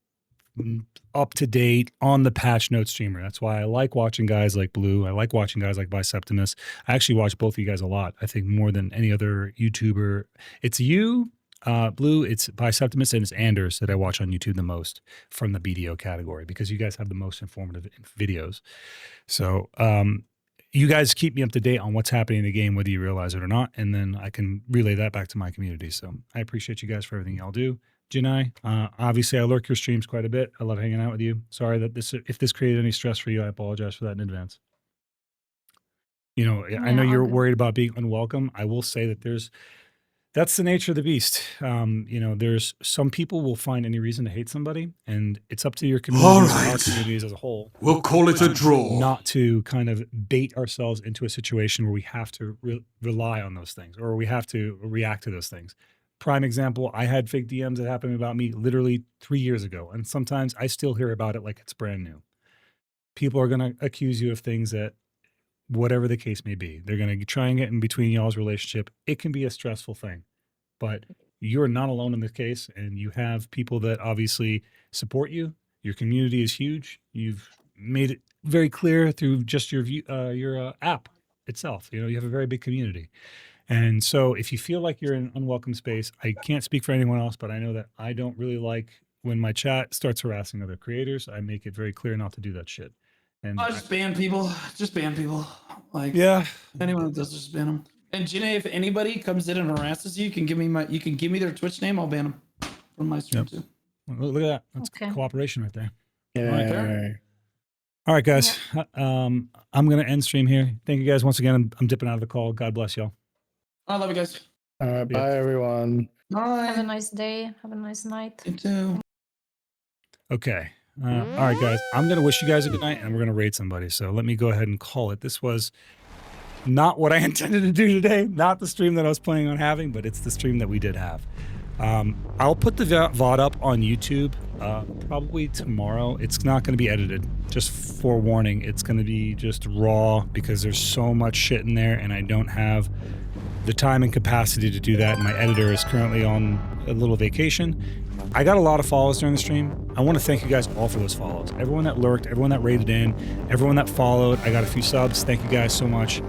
up-to-date on the patch note streamer. That's why I like watching guys like Blue. I like watching guys like Biceptimus. I actually watch both of you guys a lot. I think more than any other YouTuber. It's you, Blue, it's Biceptimus, and it's Anders that I watch on YouTube the most from the BDO category because you guys have the most informative videos. So you guys keep me up to date on what's happening in the game, whether you realize it or not, and then I can relay that back to my community. So I appreciate you guys for everything y'all do. Jinnai, obviously I lurk your streams quite a bit. I love hanging out with you. Sorry that if this created any stress for you, I apologize for that in advance. You know, I know you're worried about being unwelcome. I will say that that's the nature of the beast. You know, there's some people will find any reason to hate somebody, and it's up to your communities and our communities as a whole. We'll call it a draw. Not to kind of bait ourselves into a situation where we have to rely on those things or we have to react to those things. Prime example, I had fake DMs that happened about me literally 3 years ago, and sometimes I still hear about it like it's brand new. People are going to accuse you of things that, whatever the case may be, they're going to try and get in between y'all's relationship. It can be a stressful thing, but you're not alone in this case, and you have people that obviously support you. Your community is huge. You've made it very clear through just your app itself. You know, you have a very big community. And so if you feel like you're in an unwelcome space, I can't speak for anyone else, but I know that I don't really like when my chat starts harassing other creators. I make it very clear not to do that shit. And Just ban people. Just ban people. Like, yeah, anyone that does, just ban them. And Jinnaii, if anybody comes in and harasses you, you can give me their Twitch name. I'll ban them from my stream too. Look at that. That's cooperation right there. Yeah. All right, guys. I'm going to end stream here. Thank you guys once again. I'm dipping out of the call. God bless y'all. I love you guys. Bye, everyone. Bye. Have a nice day. Have a nice night. You too. Okay. All right, guys. I'm going to wish you guys a good night, and we're going to raid somebody. So let me go ahead and call it. This was not what I intended to do today. Not the stream that I was planning on having, but it's the stream that we did have. I'll put the VOD up on YouTube probably tomorrow. It's not going to be edited. Just forewarning, it's going to be just raw because there's so much shit in there, and I don't have the time and capacity to do that. My editor is currently on a little vacation. I got a lot of follows during the stream. I want to thank you guys all for those follows. Everyone that lurked, everyone that rated in, everyone that followed. I got a few subs. Thank you guys so much.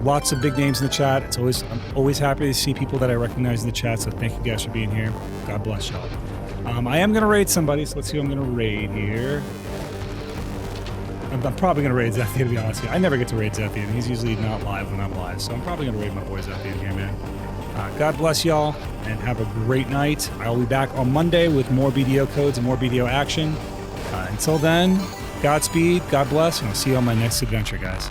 Lots of big names in the chat. I'm always happy to see people that I recognize in the chat, so thank you guys for being here. God bless y'all. I am going to raid somebody, so let's see who I'm going to raid here. I'm probably going to raid Zethian, to be honest with you. I never get to raid Zethian. He's usually not live when I'm live, so I'm probably going to raid my boy Zethian here, man. God bless y'all, and have a great night. I'll be back on Monday with more BDO codes and more BDO action. Until then, Godspeed, God bless, and I'll see you on my next adventure, guys.